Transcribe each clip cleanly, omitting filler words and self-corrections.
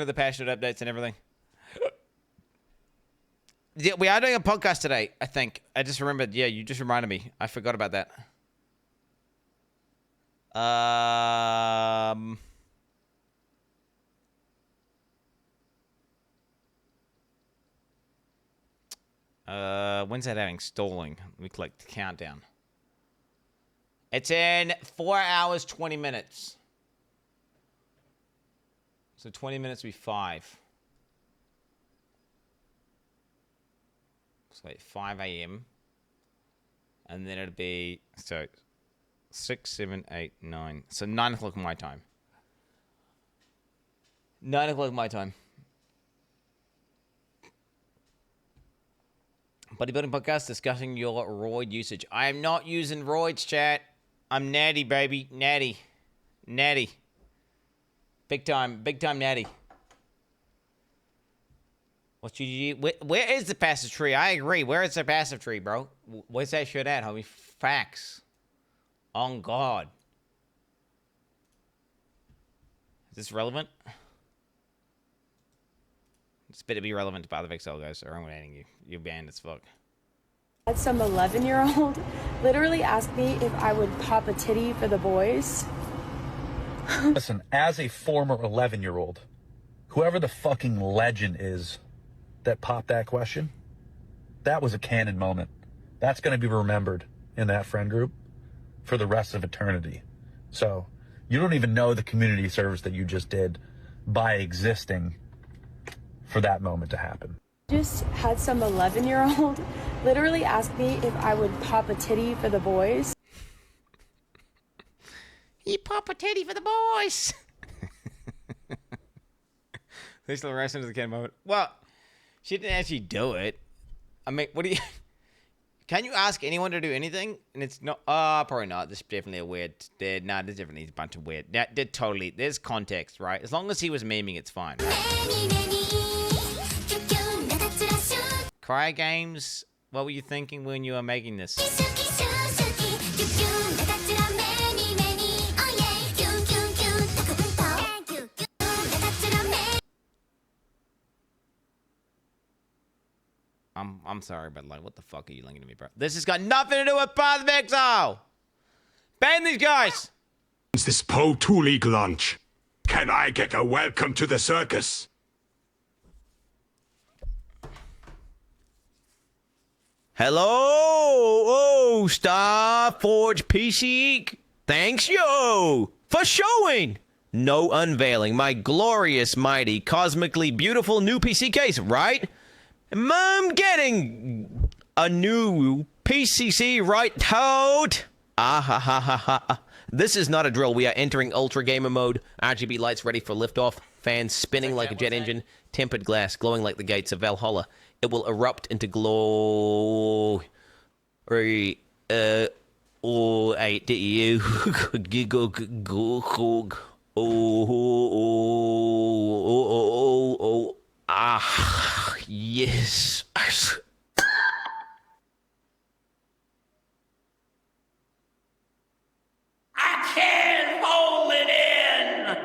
of the passionate updates and everything. Yeah, we are doing a podcast today, I think. I just remembered. Yeah, you just reminded me. I forgot about that. When's that having stalling? Let me click the countdown. It's in 4 hours, 20 minutes. So 20 minutes will be 5. So 5 a.m. And then it'll be, so 6, 7, 8, 9. So 9 o'clock my time. 9 o'clock my time. Bodybuilding podcast discussing your roid usage. I am not using roids, chat. I'm natty, baby. Natty. Natty. Big time natty. What you where is the passive tree? I agree. Where is the passive tree, bro? Where's that shit at, homie? Facts. On God. Is this relevant? It's better be relevant to Path of Exile, guys, or I'm banning you. You're banned as fuck. Had some 11-year-old literally asked me if I would pop a titty for the boys. Listen, as a former 11-year-old, whoever the fucking legend is that popped that question, that was a canon moment. That's going to be remembered in that friend group for the rest of eternity. So you don't even know the community service that you just did by existing for that moment to happen. Just had some 11-year-old literally ask me if I would pop a titty for the boys. You pop a titty for the boys. There's the rest of the kid moment. Well, she didn't actually do it. I mean, what do you... Can you ask anyone to do anything? And it's not... probably not. This is definitely a weird... Nah, there's definitely a bunch of weird... Totally... There's context, right? As long as he was memeing, it's fine. Cry games... What were you thinking when you were making this? I'm sorry, but like, what the fuck are you linking to me, bro? This has got nothing to do with Path of Exile! Ban these guys! It's this Po 2 League lunch. Can I get a welcome to the circus? Hello! Oh, Starforge PC. Thanks, yo! For showing! No unveiling my glorious, mighty, cosmically beautiful new PC case, right? I'm getting a new PCC, right, Toad? Ah ha ha ha ha. This is not a drill. We are entering Ultra Gamer mode. RGB lights ready for liftoff. Fans spinning like a jet engine. Tempered glass glowing like the gates of Valhalla. It will erupt into glow. Oh, I do you. Oh. Ah, yes. I can't hold it in!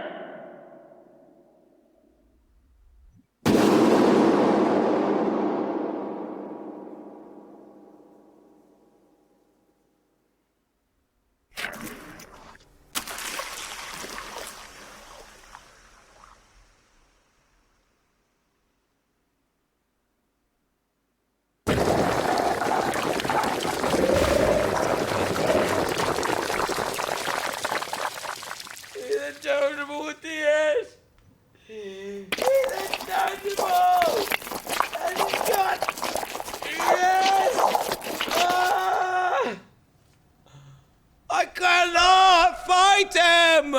Untouchable with the ass! He's untouchable! And he's got... Yes! Ah! I cannot fight him!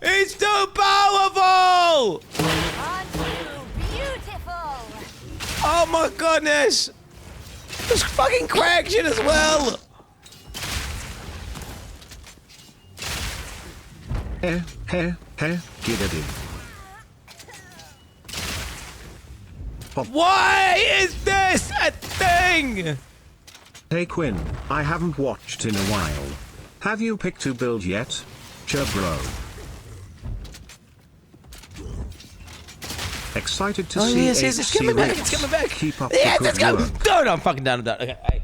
He's too powerful! Aren't you beautiful? Oh my goodness! There's fucking crack shit as well! Giggity. Why is this a thing? Hey Quinn, I haven't watched in a while. Have you picked to build yet? Bro. Excited to Oh, see yes, it's coming back. It's coming back. Keep up Yes, the it's good coming. work. No, no, I'm fucking done. I'm done. Okay.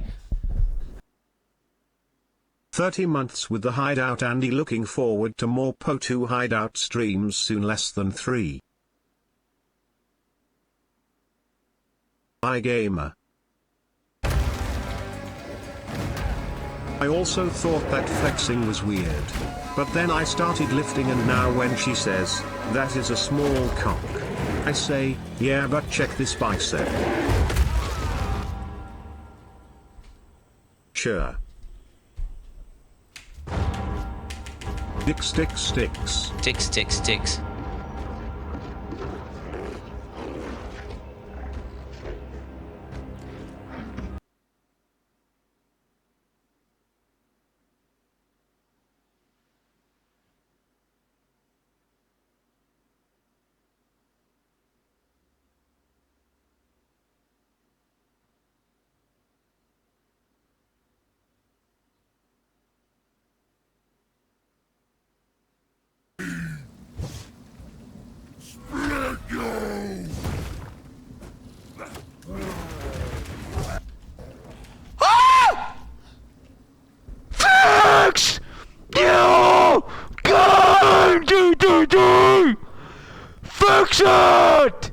30 months with the Hideout. Andy looking forward to more Po2 Hideout streams soon. Less than 3. iGamer. I also thought that flexing was weird. But then I started lifting, and now when she says, that is a small cock, I say, yeah, but check this bicep. Sure. Sticks. Ticks. Fix! You! Go! Do! Fix it!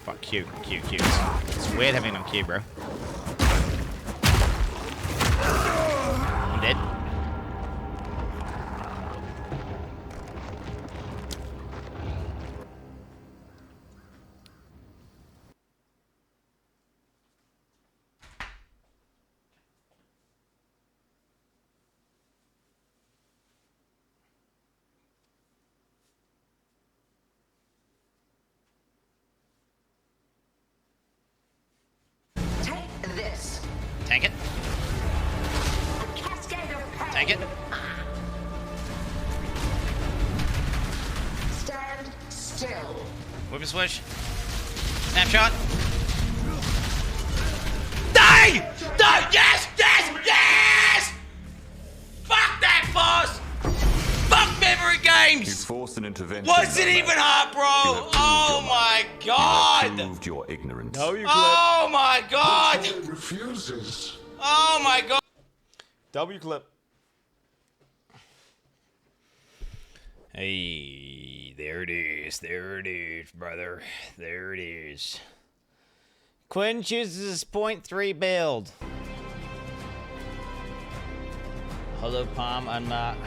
Fuck, Q. It's weird having on Q, bro. I'm dead. Take this. Tank it. A cascade of pain. Tank it. Stand still. Weapon switch. Snapshot. Die! Die! Yes! Fuck that boss! Fuck memory games! You forced an intervention. Was it even hard, bro? Oh my god! Proved your ignorance. Oh my god! Refuses. Oh my god! W clip. Hey, there it is, brother. There it is. Quinn chooses 0.3 build. Hollow palm unmarked.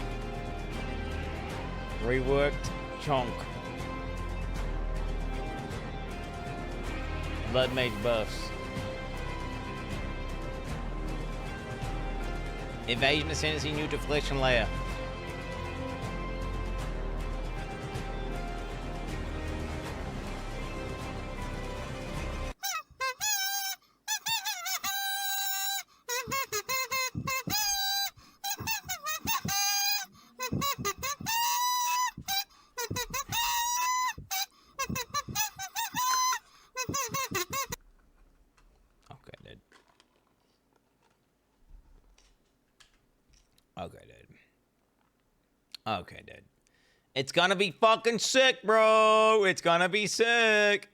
Reworked chunk. Blood mage buffs. Evasion ascendancy new deflection layer. Okay, dude. It's gonna be fucking sick, bro. It's gonna be sick.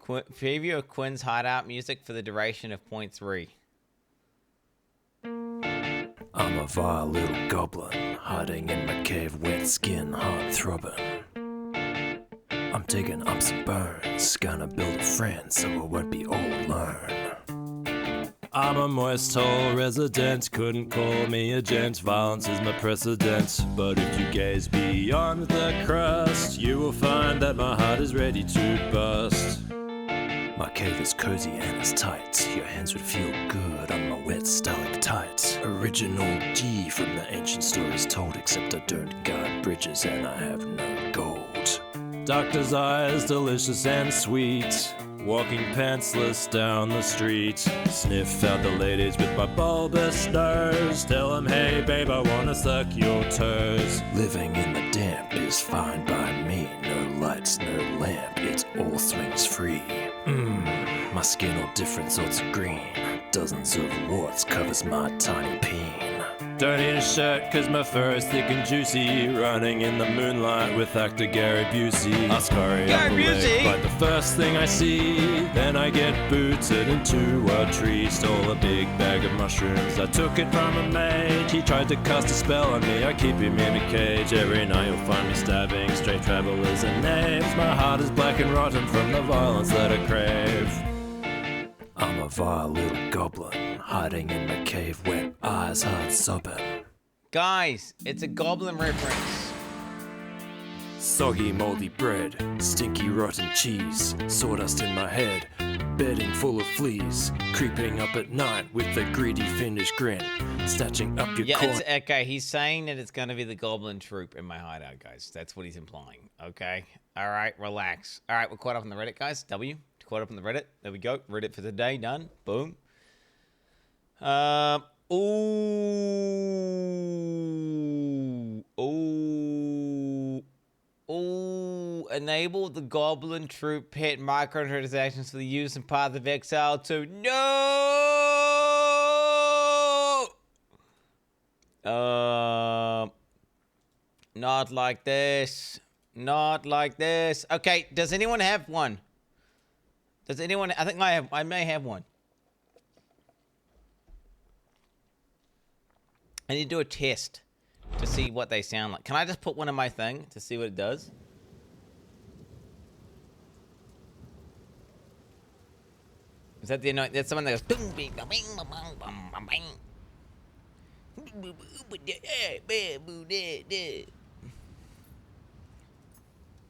Preview of Quinn's hideout music for the duration of 0.3. I'm a vile little goblin, hiding in my cave, wet skin, heart throbbing. I'm taking up some burns, gonna build a friend so I won't be all alone. I'm a moist hole resident, couldn't call me a gent, violence is my precedent. But if you gaze beyond the crust, you will find that my heart is ready to bust. My cave is cozy and it's tight, your hands would feel good on my wet stalactite. Original G from the ancient stories told, except I don't guard bridges and I have no gold. Doctor's eyes, delicious and sweet. Walking pantsless down the street, sniff out the ladies with my bulbous nose. Tell them, hey babe, I wanna suck your toes. Living in the damp is fine by me. No lights, no lamp, it's all swings free. My skin all different sorts of green. Dozens of warts covers my tiny peen. Don't need a shirt cause my fur is thick and juicy. Running in the moonlight with actor Gary Busey. I scurry up a lake like the first thing I see. Then I get booted into a tree. Stole a big bag of mushrooms, I took it from a mage. He tried to cast a spell on me, I keep him in a cage. Every night you'll find me stabbing straight travelers and knaves. My heart is black and rotten from the violence that I crave. I'm a vile little goblin, hiding in my cave, wet eyes hard sobbing. Guys, it's a goblin reference. Soggy moldy bread, stinky rotten cheese, sawdust in my head, bedding full of fleas, creeping up at night with a greedy fiendish grin, snatching up your corn. It's okay. He's saying that it's going to be the goblin troop in my hideout, guys. That's what he's implying. Okay? All right, relax. All right, we're caught up on the Reddit, guys. Caught up on the Reddit. There we go. Reddit for today. Done. Boom. Enable the Goblin Troop pet microtransactions for the use and path of Exile 2. No! Not like this. Not like this. Okay, does anyone have one? Does anyone? I think I may have one. I need to do a test to see what they sound like. Can I just put one in my thing to see what it does? Is that the annoying? That's someone that goes.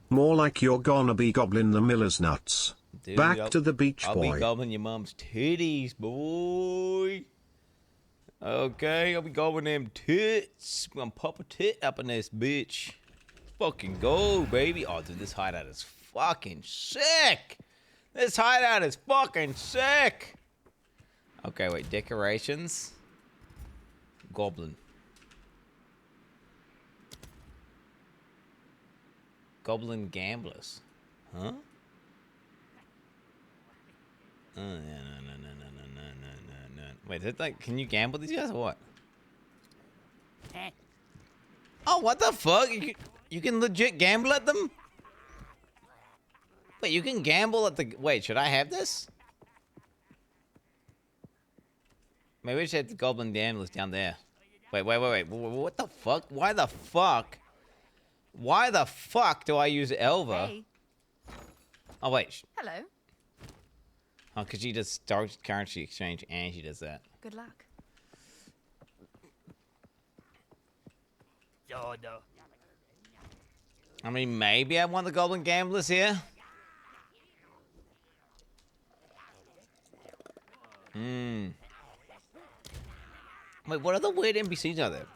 More like you're gonna be gobbling the miller's nuts. Dude, Back to the beach boy. I'll be gobbling your mum's titties, boy. Okay, I'll be gobbling them tits. I'm gonna pop a tit up in this bitch. Fucking go, baby. Oh, dude, this hideout is fucking sick. This hideout is fucking sick. Okay, wait. Decorations. Goblin. Goblin gamblers. Huh? Oh, no. Wait, is it like, can you gamble these guys or what? Oh, what the fuck? You can legit gamble at them? Wait, you can gamble at the... Wait, should I have this? Maybe we should have the goblin gamblers down there. Wait. What the fuck? Why the fuck? Why the fuck do I use Elva? Hey. Oh, wait. Hello. Oh, because she does Star Currency Exchange and she does that. Good luck. I mean, maybe I want the Goblin Gamblers here. Wait, what other weird NPCs are there?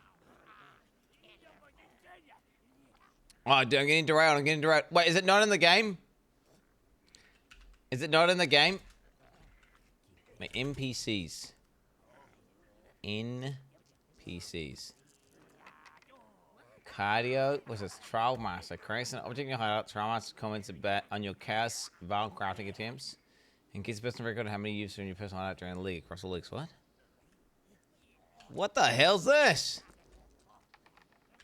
Oh, I'm getting derailed. Wait, is it not in the game? Is it not in the game? My NPCs. NPCs. Cardio was a trial master. Creates an object in your hideout. Trial master comments about on your chaos vial crafting attempts. And gives personal record of how many you've used in your personal hideout during the league. Across the leagues. What? What the hell's this?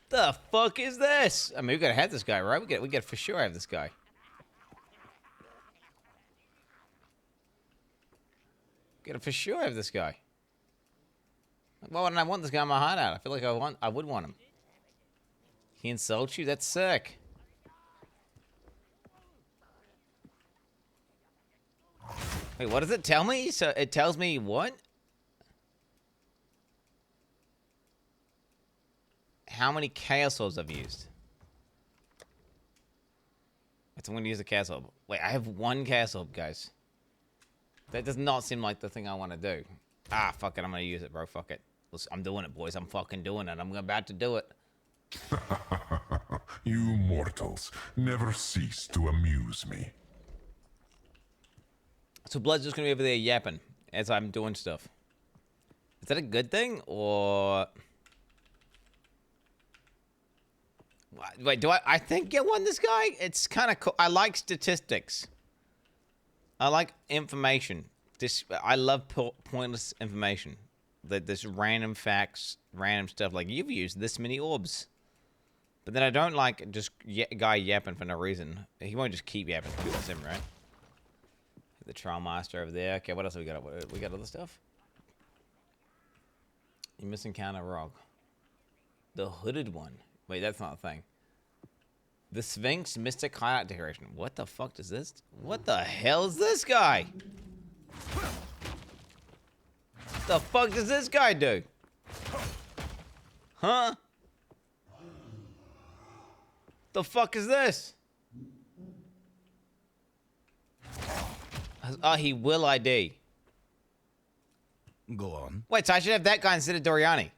The fuck is this? I mean, we gotta have this guy, right? We gotta for sure have this guy. Gotta for sure have this guy. Why wouldn't I want this guy in my hideout? I feel like I would want him. He insults you? That's sick. Wait, what does it tell me? So it tells me what? How many chaos orbs I've used? Wait, so I'm gonna use a chaos orb. Wait, I have one chaos orb, guys. That does not seem like the thing I want to do. Ah, fuck it. I'm gonna use it, bro. Fuck it. Listen, I'm doing it, boys. I'm fucking doing it. I'm about to do it. You mortals never cease to amuse me. So Blood's just gonna be over there yapping as I'm doing stuff. Is that a good thing or? Wait, do I think you won this guy? It's kind of cool. I like statistics. I like information. I love pointless information. This random facts, random stuff. Like, you've used this many orbs. But then I don't like just guy yapping for no reason. He won't just keep yapping. That's him, right? The Trial Master over there. Okay, what else have we got? We got other stuff? You missing counter rock. The hooded one. Wait, that's not a thing. The Sphinx Mystic Hideout Decoration. What the fuck does this? What the hell is this guy? What the fuck does this guy do? Huh? The fuck is this? Oh, he will ID. Go on. Wait, so I should have that guy instead of Doriani.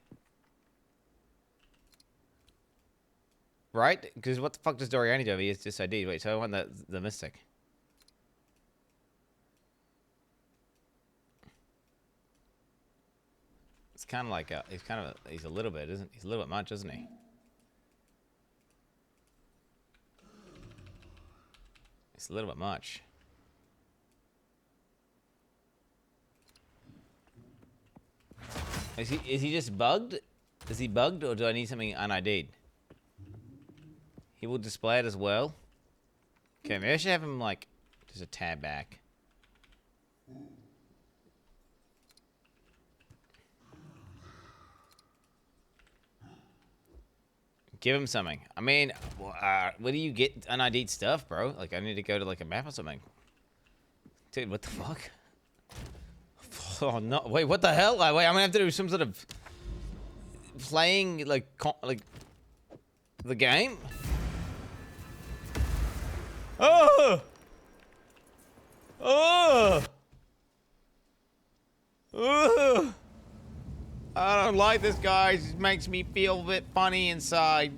Right? Because what the fuck does Doriani do if he has this ID? Wait, so I want the Mystic. It's kind of like he's a little bit, isn't he? He's a little bit much, isn't he? It's a little bit much. Is he just bugged? Is he bugged, or do I need something unID'd? He will display it as well. Okay, maybe I should have him like just a tab back. Give him something. I mean, where do you get unID'd stuff, bro? Like, I need to go to like a map or something. Dude, what the fuck? Oh no! Wait, what the hell? Wait, I'm gonna have to do some sort of playing like the game. Oh! Oh! Oh! I don't like this guy. It makes me feel a bit funny inside.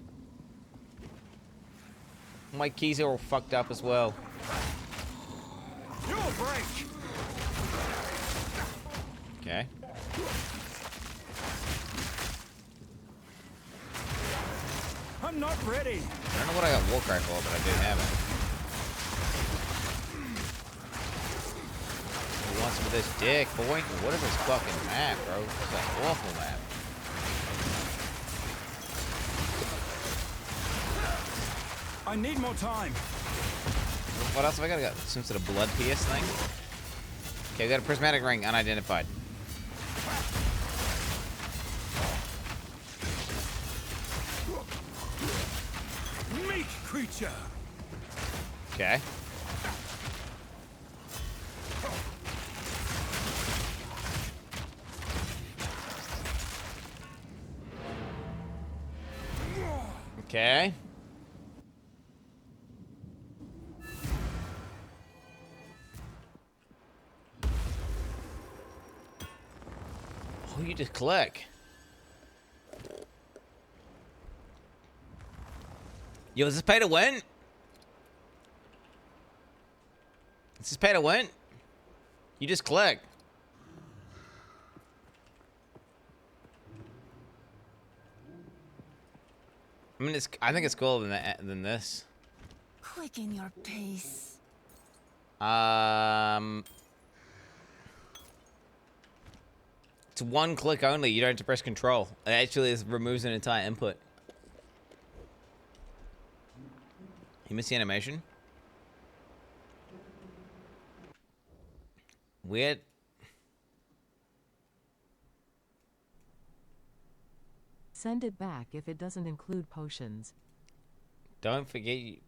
My keys are all fucked up as well. You'll break. Okay. I'm not ready. I don't know what I got Warcry for, but I do have it. Who wants some of this dick, boy? What is this fucking map, bro? It's an awful map. I need more time. What else have I got? I got some sort of blood pierce thing. Okay, we got a prismatic ring, unidentified. Meat creature. Okay. Okay. Oh, you just click. Yo, is this pay to win? Is this pay to win? You just click. I mean, I think it's cooler than this. Quicken your pace. It's one click only. You don't have to press control. It actually removes an entire input. You missed the animation? Weird. Send it back if it doesn't include potions. Don't forget,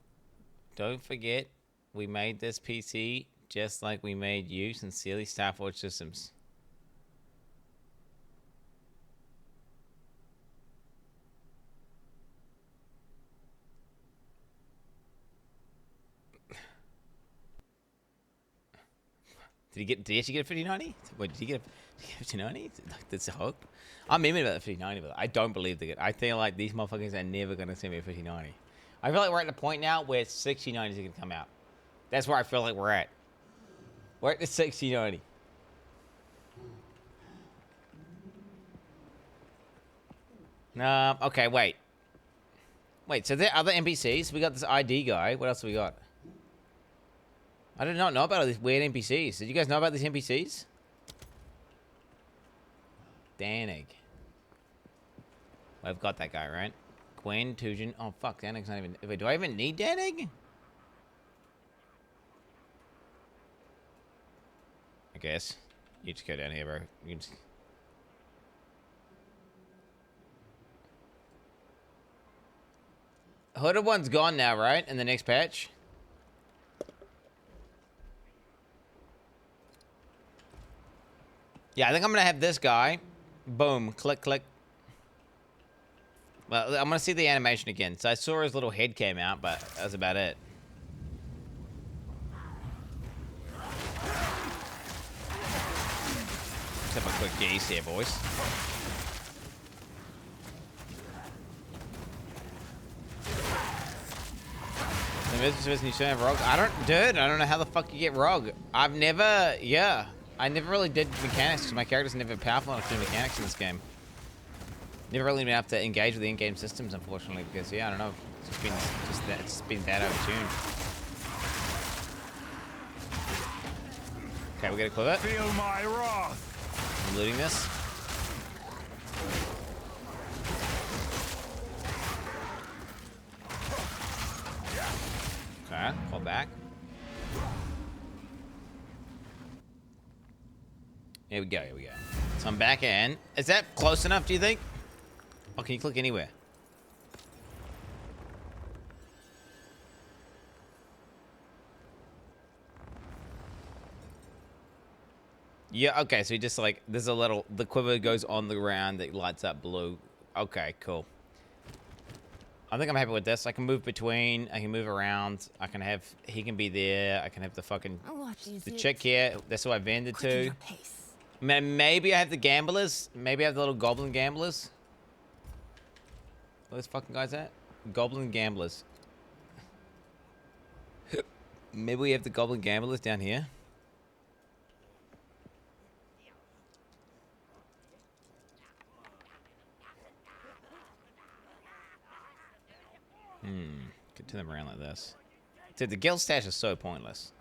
we made this PC just like we made you. Sincerely, Starforge Systems. Did he actually get a 5090? Wait, did he get a 5090? That's a hope. I'm aiming about the 5090, but I don't believe they get. I feel like these motherfuckers are never gonna send me a 5090. I feel like we're at the point now where 6090s are gonna come out. That's where I feel like we're at. We're at the 6090. Okay, wait. Wait, so there are other NPCs? We got this ID guy. What else have we got? I did not know about all these weird NPCs. Did you guys know about these NPCs? Danig. I've got that guy, right? Quinn, Tujin. Oh, fuck. Danig's not even... Wait, do I even need Danig? I guess. You just go down here, bro. You just... Hooded one's gone now, right? In the next patch? Yeah, I think I'm gonna have this guy. Boom. Click, click. Well, I'm gonna see the animation again. So I saw his little head came out, but that was about it. Let's have a quick gaze here, boys. I don't know how the fuck you get Rogue. I've never, I never really did mechanics because my character's never powerful enough to do mechanics in this game. Never really been able to engage with the in-game systems, unfortunately, because I don't know, it's been that overtuned. Okay, we gotta clip it. Feel my wrath. I'm looting this. Okay, pull back. Here we go, here we go. So I'm back in. Is that close enough, do you think? Or can you click anywhere? Yeah, okay, so you just like, there's a little, the quiver goes on the ground that lights up blue. Okay, cool. I think I'm happy with this. I can move between, I can move around, I can have, he can be there, I can have the fucking, the chick here, that's who I vended to. Maybe I have the gamblers, maybe I have the little goblin gamblers. Where those fucking guys at? Goblin gamblers. Maybe we have the goblin gamblers down here. Could turn them around like this. Dude, the guild stash is so pointless.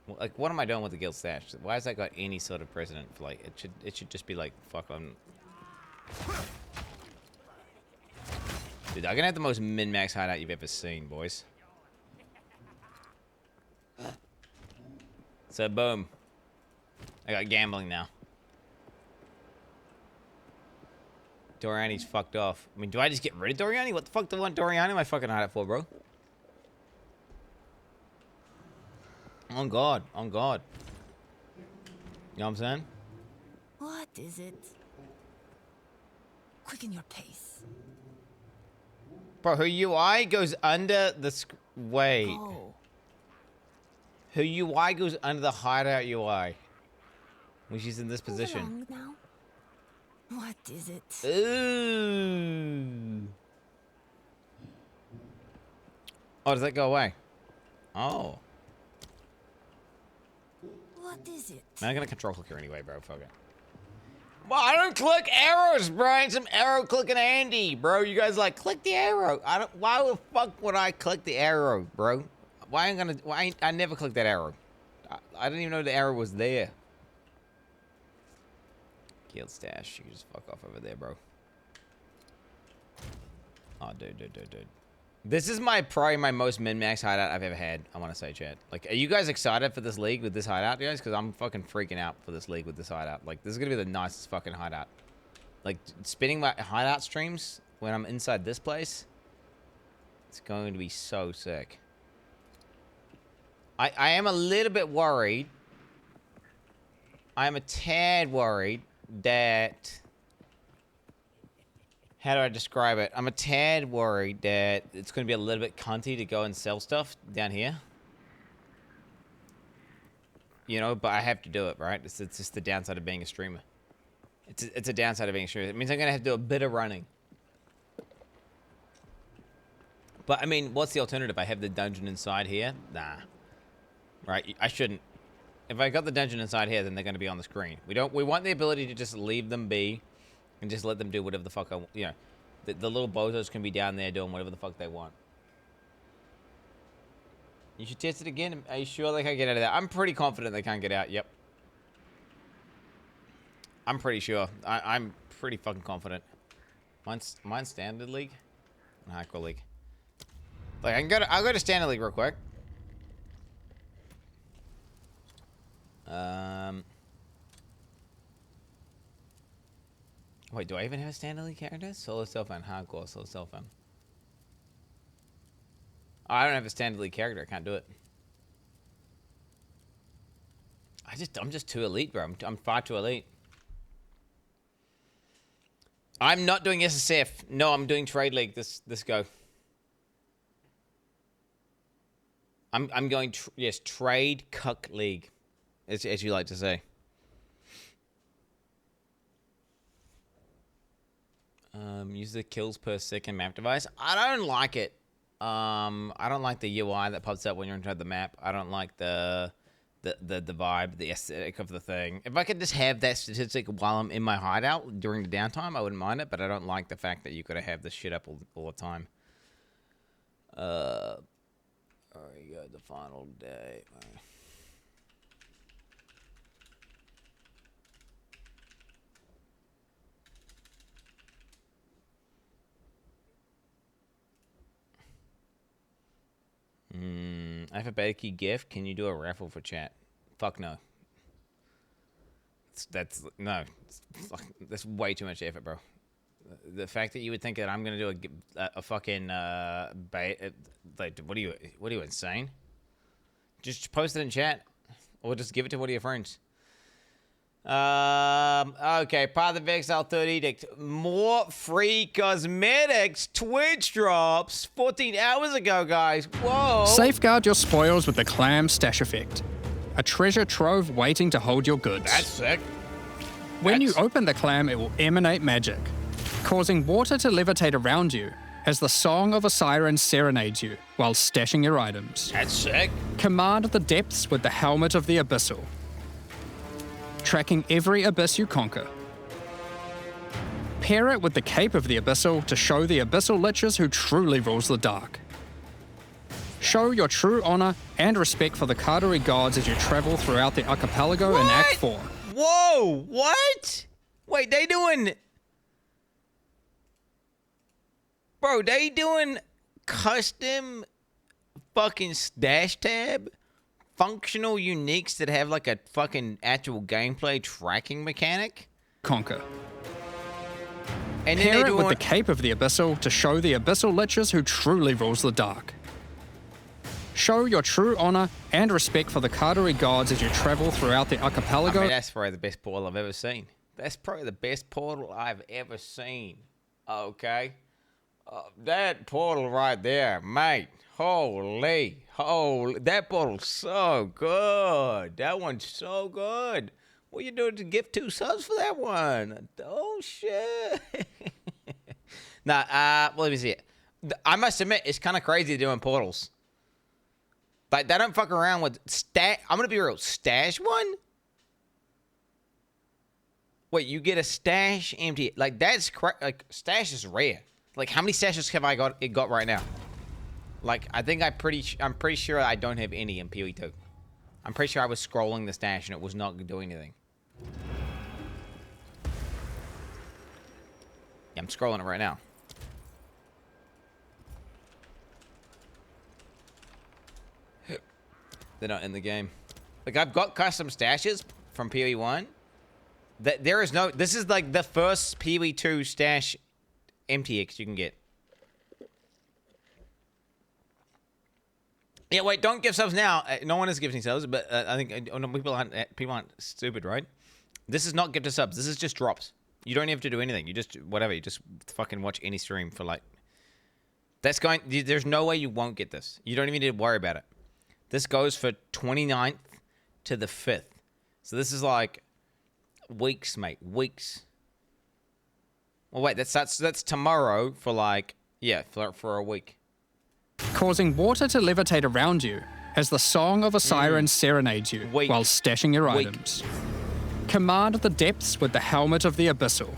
Like, what am I doing with the guild stash? Why has that got any sort of precedent for, like, it should just be like, fuck on. Dude, I'm gonna have the most min-max hideout you've ever seen, boys. So, boom. I got gambling now. Doriani's fucked off. I mean, do I just get rid of Doriani? What the fuck do I want Doriani in my fucking hideout for, bro? On God. On God. You know what I'm saying? What is it? Quicken your pace. Bro, her UI goes under the... Wait. Oh. Her UI goes under the hideout UI. When she's in this position. Now? What is it? Ooh. Oh, does that go away? Oh. What is it? Man, I'm gonna control click her anyway, bro. Fuck it. Well, I don't click arrows, bro. I ain't some arrow clicking Andy, bro. You guys like click the arrow. I don't. Why the fuck would I click the arrow, bro? Why ain't gonna? Why? I never clicked that arrow. I didn't even know the arrow was there. Guild stash. You can just fuck off over there, bro. Oh, dude. This is probably my most min-max hideout I've ever had. I want to say, chat. Like, are you guys excited for this league with this hideout, guys? Because I'm fucking freaking out for this league with this hideout. Like, this is gonna be the nicest fucking hideout. Like, spinning my hideout streams when I'm inside this place. It's going to be so sick. I am a little bit worried. I'm a tad worried that... How do I describe it? I'm a tad worried that it's going to be a little bit cunty to go and sell stuff down here. You know, but I have to do it, right? It's just the downside of being a streamer. It's a downside of being a streamer. It means I'm going to have to do a bit of running. But, I mean, what's the alternative? I have the dungeon inside here? Nah. Right? I shouldn't. If I got the dungeon inside here, then they're going to be on the screen. We want the ability to just leave them be and just let them do whatever the fuck the little bozos can be down there doing whatever the fuck they want. You should test it again. Are you sure they can't get out of there? I'm pretty confident they can't get out. Yep. I'm pretty sure. I'm pretty fucking confident. Mine's standard league and hardcore league. Like I'll go to standard league real quick. Wait, do I even have a standard league character? Solo self-fan, hardcore, solo self-fan. Oh, I don't have a standard league character. I can't do it. I'm just too elite, bro. I'm far too elite. I'm not doing SSF. No, I'm doing trade league. This go. I'm going yes, trade cuck league, as you like to say. Use the kills per second map device. I don't like it. I don't like the UI that pops up when you're inside the map. I don't like the vibe, the aesthetic of the thing. If I could just have that statistic while I'm in my hideout during the downtime, I wouldn't mind it. But I don't like the fact that you gotta have this shit up all the time. Alright, you got the final day. Alphabetically gift. Can you do a raffle for chat? Fuck no. That's way too much effort, bro. The fact that you would think that I'm gonna do a fucking like what are you insane? Just post it in chat, or just give it to one of your friends. Okay, part of the Exile 3rd edict. More free cosmetics. Twitch drops 14 hours ago, guys. Whoa. Safeguard your spoils with the Clam Stash Effect. A treasure trove waiting to hold your goods. That's sick. When you open the clam, it will emanate magic, causing water to levitate around you as the song of a siren serenades you while stashing your items. That's sick. Command the depths with the Helmet of the Abyssal, tracking every abyss you conquer. Pair it with the Cape of the Abyssal to show the Abyssal Liches who truly rules the dark. Show your true honor and respect for the Kartori gods as you travel throughout the archipelago in Act 4. Whoa, what? Wait, they doing... Bro, they doing custom fucking stash tab? Functional uniques that have like a fucking actual gameplay tracking mechanic? Conquer. And then Pair it with the Cape of the Abyssal to show the Abyssal Liches who truly rules the dark. Show your true honor and respect for the Kartori gods as you travel throughout the archipelago. I mean, that's probably the best portal I've ever seen. That's probably the best portal I've ever seen. Okay? That portal right there, mate. Holy. That portal's so good. That one's so good. What you doing to give 2 subs for that one? Oh, shit. Nah, well, let me see it. I must admit, it's kind of crazy doing portals. Like, they don't fuck around with stash. I'm going to be real. Stash one? Wait, you get a stash empty. Like, that's like, stash is rare. Like, how many stashes have I got right now? Like, I think I'm pretty sure I don't have any in PoE2. I'm pretty sure I was scrolling the stash and it was not doing anything. Yeah, I'm scrolling it right now. They're not in the game. Like, I've got custom stashes from PoE1. There is no... This is like the first PoE2 stash MTX you can get. Yeah, wait, don't give subs now. No one is gifting subs, but I think people aren't stupid, right? This is not gifted subs. This is just drops. You don't have to do anything. You just, whatever, you just fucking watch any stream for like... That's going... There's no way you won't get this. You don't even need to worry about it. This goes for 29th to the 5th. So this is like weeks, mate. Weeks. Well, wait, that's tomorrow for like, yeah, for a week. Causing water to levitate around you as the song of a siren serenades you while stashing your items. Command the depths with the helmet of the Abyssal,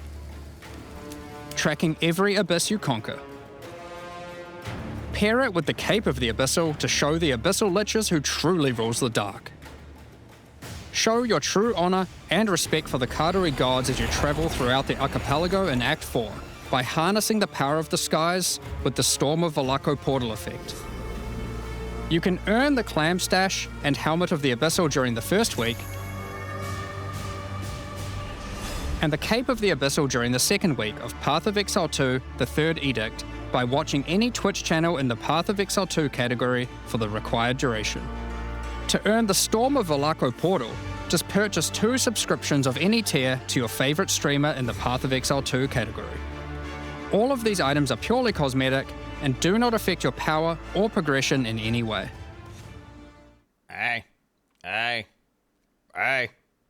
tracking every abyss you conquer. Pair it with the cape of the Abyssal to show the Abyssal Liches who truly rules the dark. Show your true honor and respect for the Kartori gods as you travel throughout the archipelago in Act 4 by harnessing the power of the skies with the Storm of Valako portal effect. You can earn the Clam Stash and Helmet of the Abyssal during the first week, and the Cape of the Abyssal during the second week of Path of Exile 2, the Third Edict, by watching any Twitch channel in the Path of Exile 2 category for the required duration. To earn the Storm of Valako portal, just purchase 2 subscriptions of any tier to your favorite streamer in the Path of Exile 2 category. All of these items are purely cosmetic and do not affect your power or progression in any way. Hey,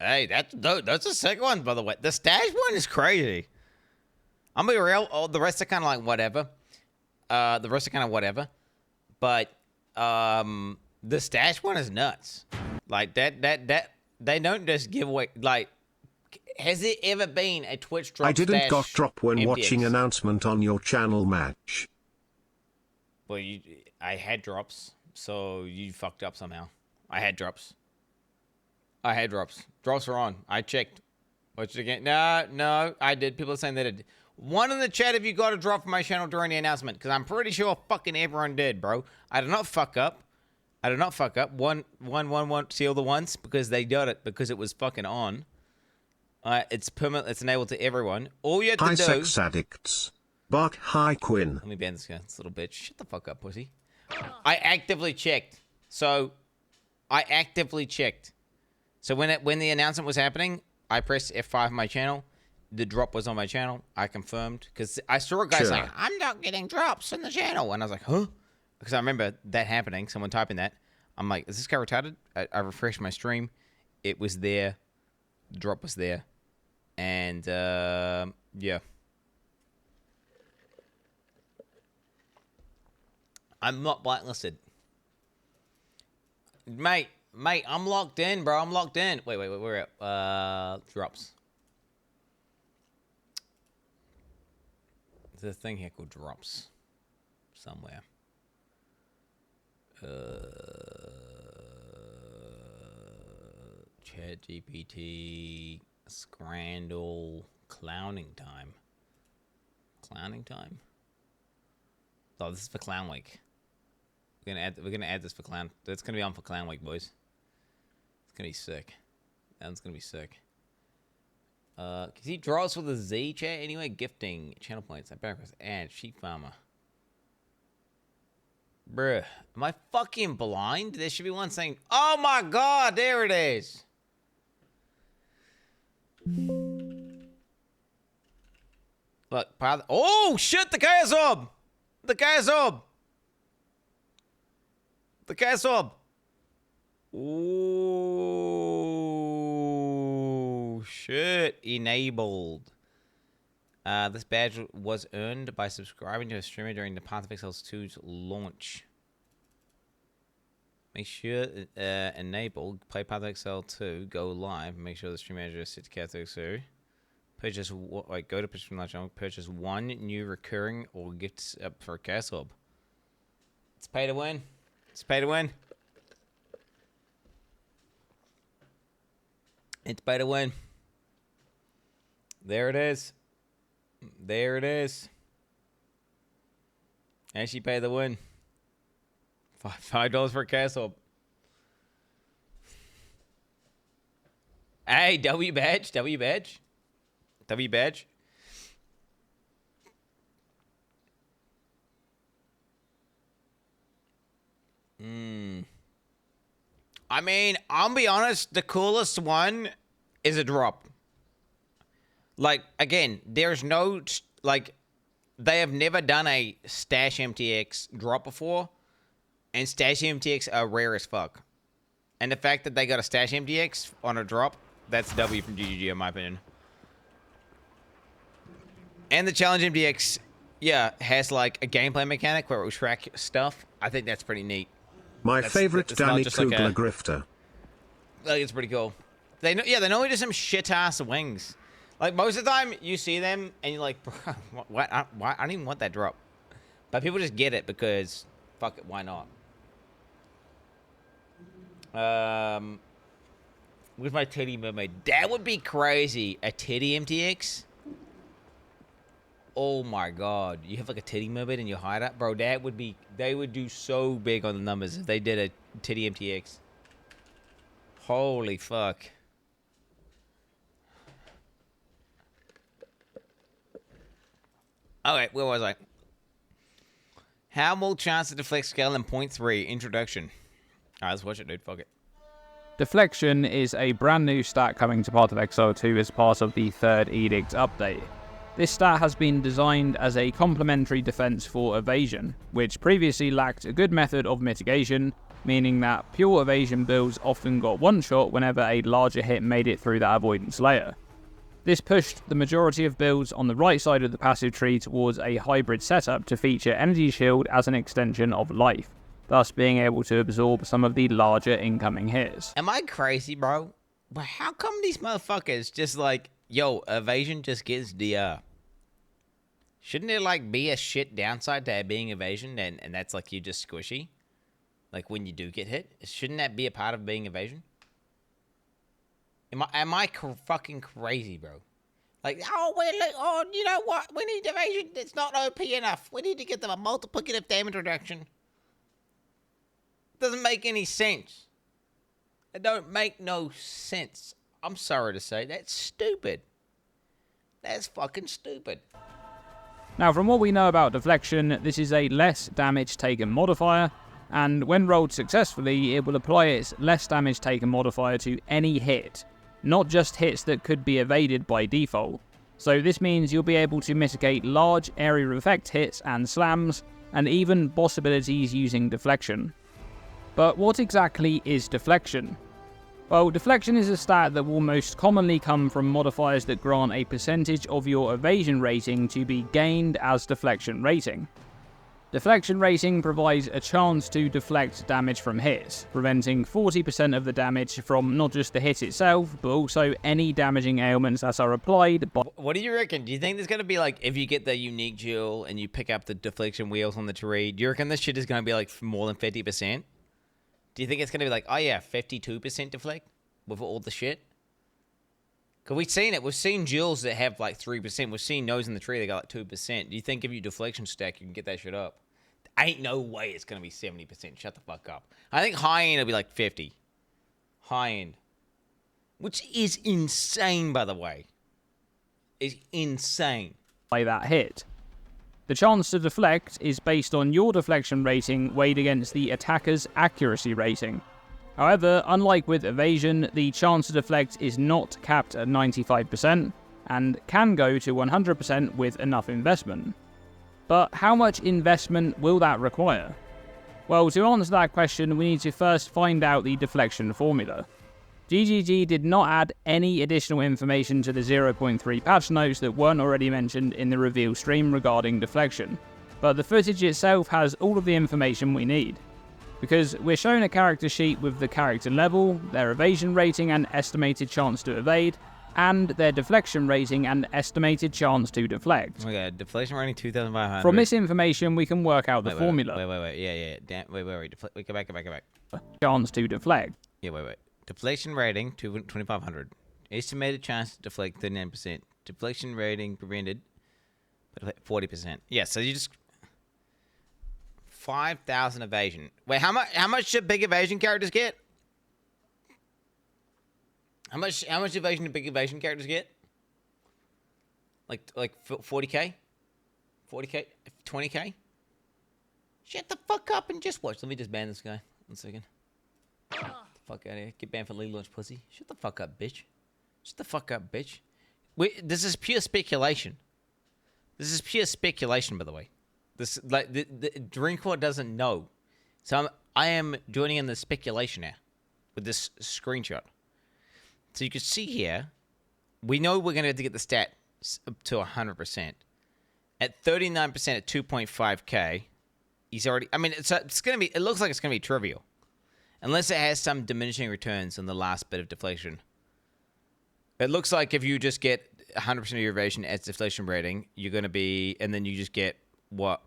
that's the second one, by the way. The stash one is crazy. I'm gonna be real. Oh, the rest are kind of like whatever. But the stash one is nuts. Like that they don't just give away. Like, has it ever been a Twitch drop? I didn't stash got drop when MPX? watching announcement on your channel match. Well, I had drops, so you fucked up somehow. I had drops. Drops are on. I checked. Watch it again. No, I did. People are saying they did. One in the chat if you got a drop from my channel during the announcement, because I'm pretty sure fucking everyone did, bro. I did not fuck up. One, seal the once because they got it because it was fucking on. It's permanent. It's enabled to everyone. All you have to Hi, do. sex addicts. Bark, hi, Quinn. Let me ban this guy, this little bitch. Shut the fuck up, pussy. I actively checked. So when the announcement was happening, I pressed F5 on my channel. The drop was on my channel. I confirmed because I saw a guy saying, "I'm not getting drops in the channel," and I was like, "Huh?" Because I remember that happening. Someone typing that. I'm like, "Is this guy retarded?" I refreshed my stream. It was there. The drop was there, and yeah. I'm not blacklisted. Mate, I'm locked in, bro. I'm locked in. Wait, we're at drops. There's a thing here called drops. Somewhere. ChatGPT, Scrandle, clowning time. Clowning time? Oh, this is for Clown Week. We're gonna add this for Clown. That's gonna be on for Clown Week, boys. It's gonna be sick. That's gonna be sick. He draws with a Z chat anyway. Gifting channel points. I backwards add sheep farmer. Bruh, am I fucking blind? There should be one saying, "Oh my god, there it is." Look, oh shit, the Kayasob! The Kayasob! The Kayasob! Ooh, shit. Enabled. This badge was earned by subscribing to a streamer during the Path of Exile 2's launch. Make sure enable play Path of Exile 2, go live, make sure the stream manager is set to Path of Exile 2. Purchase go to purchase from large channel, purchase 1 new recurring or gifts up for a castle. It's pay to win. It's pay to win. It's pay to win. There it is. There it is. Actually pay the win. $5 for a castle. Hey, W badge. W badge. W badge. I mean, I'll be honest, the coolest one is a drop. Like, again, there's no, like, they have never done a Stash MTX drop before, and Stash MTX are rare as fuck. And the fact that they got a Stash MTX on a drop, that's W from GGG in my opinion. And the Challenge MTX, yeah, has like a gameplay mechanic where it will track stuff. I think that's pretty neat. My favorite it's not Danny just like Kugler a- grifter. I think it's pretty cool. They know, yeah, they normally do some shit ass wings. Like most of the time, you see them and you're like, bro, what? I don't even want that drop. But people just get it because, fuck it, why not? With my titty mermaid, that would be crazy. A titty MTX. Oh my god, you have like a titty mermaid in your hideout, bro. That would be. They would do so big on the numbers if they did a titty MTX. Holy fuck. Okay, where was I? How more chance to deflect scale in point 3 introduction. Alright, let's watch it, dude. Fuck it. Deflection is a brand new stat coming to Path of Exile 2 as part of the 3rd Edict update. This stat has been designed as a complementary defense for evasion, which previously lacked a good method of mitigation, meaning that pure evasion builds often got one shot whenever a larger hit made it through that avoidance layer. This pushed the majority of builds on the right side of the passive tree towards a hybrid setup to feature Energy Shield as an extension of life, thus being able to absorb some of the larger incoming hits. Am I crazy, bro? But how come these motherfuckers just like, yo, evasion just gets DR? Shouldn't there like be a shit downside to being evasion and that's like you just squishy? Like when you do get hit? Shouldn't that be a part of being evasion? Am I fucking crazy, bro? Like, oh, you know what? We need evasion. It's not OP enough. We need to get them a multiplicative damage reduction. Doesn't make any sense. It don't make no sense. I'm sorry to say, that's stupid. That's fucking stupid. Now, from what we know about deflection, this is a less damage taken modifier, and when rolled successfully, it will apply its less damage taken modifier to any hit, not just hits that could be evaded by default. So this means you'll be able to mitigate large area of effect hits and slams, and even boss abilities using deflection. But what exactly is deflection? Well, deflection is a stat that will most commonly come from modifiers that grant a percentage of your evasion rating to be gained as deflection rating. Deflection rating provides a chance to deflect damage from hits, preventing 40% of the damage from not just the hit itself, but also any damaging ailments that are applied by... What do you reckon? Do you think there's going to be like, if you get the unique jewel and you pick up the deflection wheels on the tree, do you reckon this shit is going to be like more than 50%? Do you think it's going to be like, oh yeah, 52% deflect with all the shit? Because we've seen it. We've seen jewels that have like 3%. We've seen those in the tree that got like 2%. Do you think if you deflection stack, you can get that shit up? Ain't no way it's going to be 70%. Shut the fuck up. I think high end will be like 50. High end. Which is insane, by the way. Is insane. By that hit. The chance to deflect is based on your deflection rating weighed against the attacker's accuracy rating. However, unlike with evasion, the chance to deflect is not capped at 95% and can go to 100% with enough investment. But how much investment will that require? Well, to answer that question, we need to first find out the deflection formula. GGG did not add any additional information to the 0.3 patch notes that weren't already mentioned in the reveal stream regarding deflection, but the footage itself has all of the information we need. Because we're shown a character sheet with the character level, their evasion rating and estimated chance to evade, and their deflection rating and estimated chance to deflect. Oh my god, deflection rating 2,500. From this information, we can work out the formula. Wait. Yeah. Damn, wait. Wait, go back. Chance to deflect. Yeah, wait. Deflection rating 2,500. Estimated chance to deflect 39%. Deflection rating prevented 40%. Yeah, so you just 5,000 evasion. Wait, how much should big evasion characters get? How much evasion do big evasion characters get? Like 40k? 40k? 20k? Shut the fuck up and just watch. Let me just ban this guy. 1 second. Get the fuck out of here. Get banned for legal launch, pussy. Shut the fuck up, bitch. Shut the fuck up, bitch. Wait, this is pure speculation. This is pure speculation, by the way. This like the Dreamcore doesn't know, so I am joining in the speculation now with this screenshot. So you can see here, we know we're going to have to get the stat up to 100%. At 39% at 2.5k, he's already. I mean, it's going to be. It looks like it's going to be trivial. Unless it has some diminishing returns on the last bit of deflection. It looks like if you just get 100% of your evasion as deflection rating, you're going to be, and then you just get what?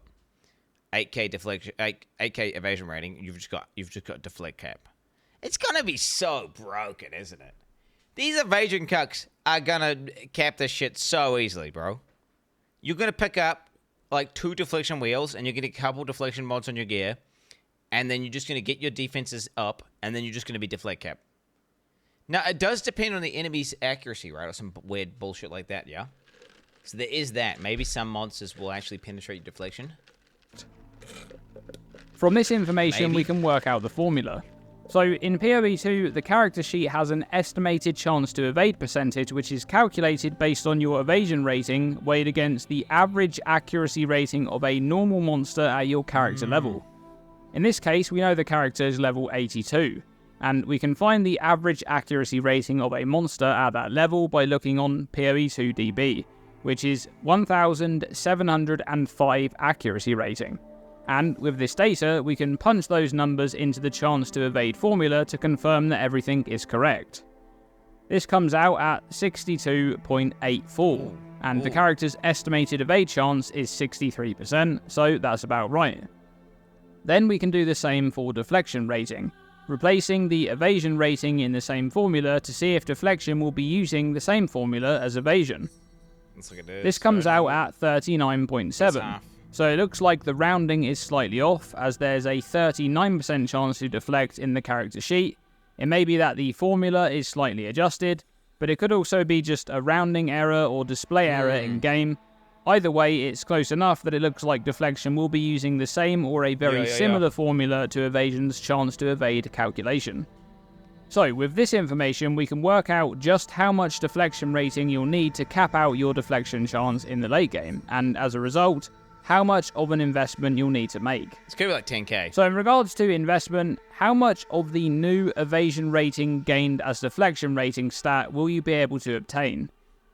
8k deflection, 8k evasion rating. You've just got deflect cap. It's going to be so broken, isn't it? These evasion cucks are going to cap this shit so easily, bro. You're going to pick up like 2 deflection wheels, and you're going to get a couple deflection mods on your gear, and then you're just going to get your defenses up, and then you're just going to be deflect cap. Now, it does depend on the enemy's accuracy, right? Or some weird bullshit like that, yeah? So there is that. Maybe some monsters will actually penetrate your deflection. From this information, we can work out the formula. So in PoE 2, the character sheet has an estimated chance to evade percentage, which is calculated based on your evasion rating weighed against the average accuracy rating of a normal monster at your character level. In this case, we know the character is level 82, and we can find the average accuracy rating of a monster at that level by looking on PoE 2 DB, which is 1705 accuracy rating. And with this data, we can punch those numbers into the chance to evade formula to confirm that everything is correct. This comes out at 62.84, and the character's estimated evade chance is 63%, so that's about right. Then we can do the same for deflection rating, replacing the evasion rating in the same formula to see if deflection will be using the same formula as evasion. Let's look at this. This comes out at 39.7. So it looks like the rounding is slightly off, as there's a 39% chance to deflect in the character sheet. It may be that the formula is slightly adjusted, but it could also be just a rounding error or display error in-game. Either way, it's close enough that it looks like deflection will be using the same or a very similar formula to evasion's chance to evade calculation. So with this information, we can work out just how much deflection rating you'll need to cap out your deflection chance in the late game, and as a result, how much of an investment you'll need to make. It's going to be like 10k. So in regards to investment, how much of the new evasion rating gained as deflection rating stat will you be able to obtain?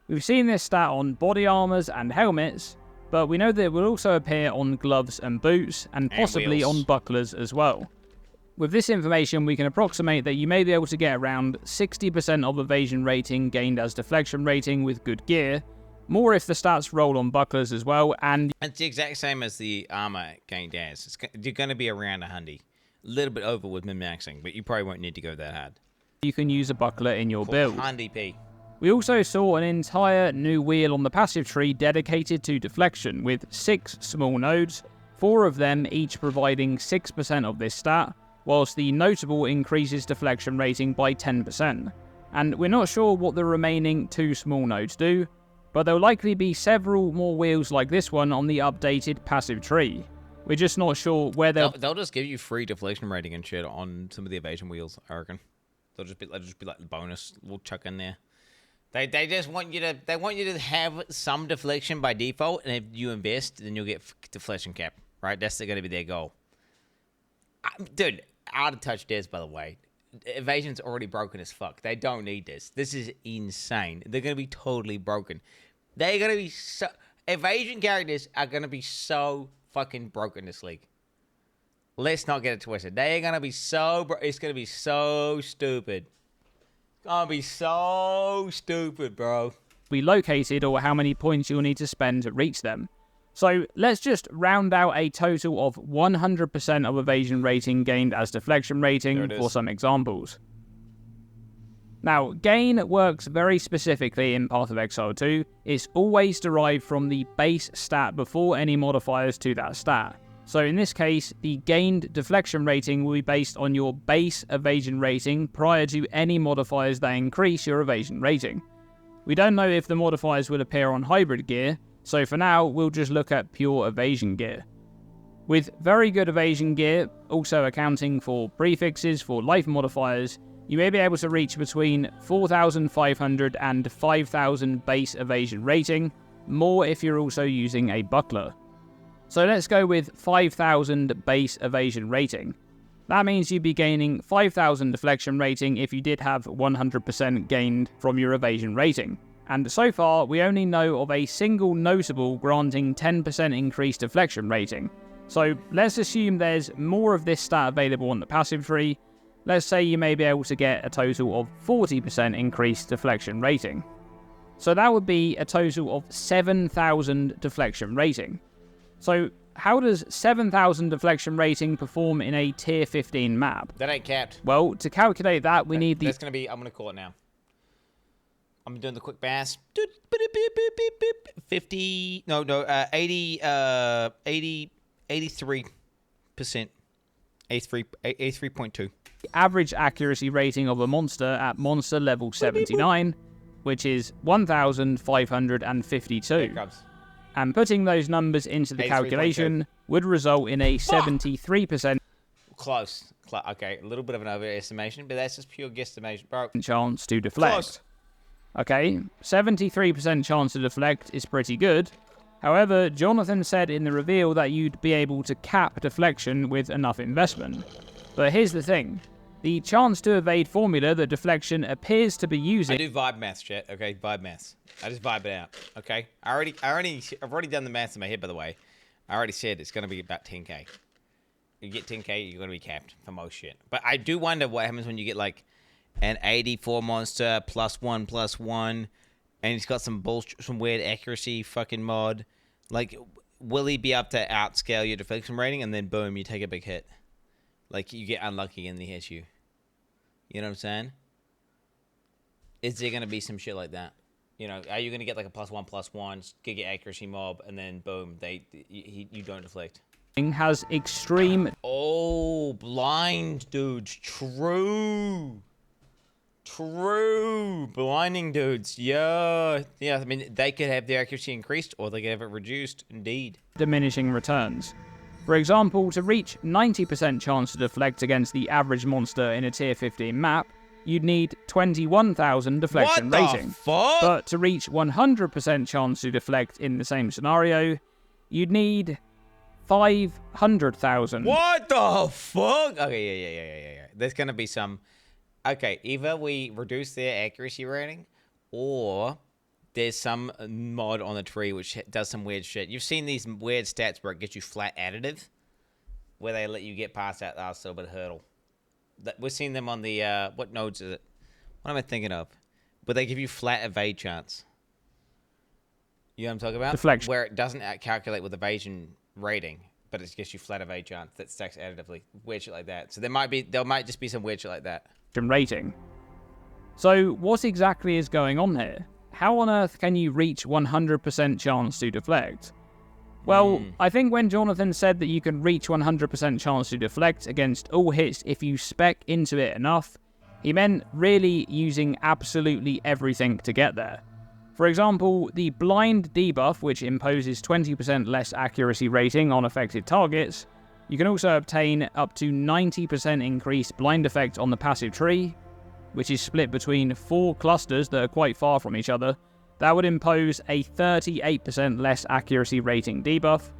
We've seen this stat on body armors and helmets, but we know that it will also appear on gloves and boots, and possibly on bucklers as well. With this information, we can approximate that you may be able to get around 60% of evasion rating gained as deflection rating with good gear, more if the stats roll on bucklers as well, and it's the exact same as the armor gained as. You're going to be around 100. A little bit over with min-maxing, but you probably won't need to go that hard. You can use a buckler in your build. 100p. We also saw an entire new wheel on the passive tree dedicated to deflection, with 6 small nodes, 4 of them each providing 6% of this stat, whilst the notable increases deflection rating by 10%. And we're not sure what the remaining 2 small nodes do, but there'll likely be several more wheels like this one on the updated passive tree. We're just not sure where they'll just give you free deflection rating and shit on some of the evasion wheels, I reckon. They'll just be like the bonus we'll chuck in there. They just want you to have some deflection by default, and if you invest, then you'll get deflection cap, right? That's going to be their goal. Dude, out of touch Des, by the way. Evasion's already broken as fuck. They don't need this. This is insane. They're going to be totally broken. They're going to be so... Evasion characters are going to be so fucking broken this league. Let's not get it twisted. They're going to be so... It's going to be so stupid. It's going to be so stupid, bro. Be located, or how many points you'll need to spend to reach them. So let's just round out a total of 100% of evasion rating gained as deflection rating for some examples. Now, gain works very specifically in Path of Exile 2. It's always derived from the base stat before any modifiers to that stat. So in this case, the gained deflection rating will be based on your base evasion rating prior to any modifiers that increase your evasion rating. We don't know if the modifiers will appear on hybrid gear, so for now, we'll just look at pure evasion gear. With very good evasion gear, also accounting for prefixes for life modifiers, you may be able to reach between 4,500 and 5,000 base evasion rating, more if you're also using a buckler. So let's go with 5,000 base evasion rating. That means you'd be gaining 5,000 deflection rating if you did have 100% gained from your evasion rating. And so far, we only know of a single notable granting 10% increased deflection rating. So let's assume there's more of this stat available on the passive tree. let's say you may be able to get a total of 40% increased deflection rating. So that would be a total of 7,000 deflection rating. So how does 7,000 deflection rating perform in a tier 15 map? That ain't capped. Well, to calculate that, we need the... That's going to be... I'm going to call it now. I'm doing the quick math. 50... No, 80... 83%. 83.2. average accuracy rating of a monster at monster level 79, which is 1,552. And putting those numbers into the calculation would result in a 73% Close. Okay, a little bit of an overestimation, but that's just pure guesstimation, bro. chance to deflect. Close. Okay, 73% chance to deflect is pretty good. However, Jonathan said in the reveal that you'd be able to cap deflection with enough investment. But here's the thing. The chance to evade formula that deflection appears to be using... I do vibe maths, chat, okay? Vibe maths. I just vibe it out, okay? I've already done the maths in my head, by the way. I already said it's going to be about 10k. You get 10k, you're going to be capped for most shit. But I do wonder what happens when you get, like, an 84 monster +1/+1, and he's got some bullshit, some weird accuracy fucking mod. Like, will he be able to outscale your deflection rating, and then boom, you take a big hit? Like, you get unlucky and he hits you. You know what I'm saying? Is there going to be some shit like that? You know, are you going to get like a +1/+1, get your accuracy mob, and then boom, you don't deflect? Has extreme... Oh, blind dudes. True. Blinding dudes. Yeah. I mean, they could have their accuracy increased, or they could have it reduced. Indeed. Diminishing returns. For example, to reach 90% chance to deflect against the average monster in a tier 15 map, you'd need 21,000 deflection rating. Fuck? But to reach 100% chance to deflect in the same scenario, you'd need 500,000. What the fuck? Okay, yeah. There's gonna be some... Okay, either we reduce their accuracy rating, or there's some mod on the tree which does some weird shit. You've seen these weird stats where it gets you flat additive, where they let you get past that last little bit of hurdle. We're seeing them on the, what nodes is it? What am I thinking of? Where they give you flat evade chance. You know what I'm talking about? Deflection. Where it doesn't calculate with evasion rating, but it gets you flat evade chance that stacks additively. Weird shit like that. So there might just be some weird shit like that. Rating. So what exactly is going on here? How on earth can you reach 100% chance to deflect? Well, I think when Jonathan said that you can reach 100% chance to deflect against all hits if you spec into it enough, he meant really using absolutely everything to get there. For example, the blind debuff, which imposes 20% less accuracy rating on affected targets. You can also obtain up to 90% increased blind effect on the passive tree, which is split between 4 clusters that are quite far from each other. That would impose a 38% less accuracy rating debuff.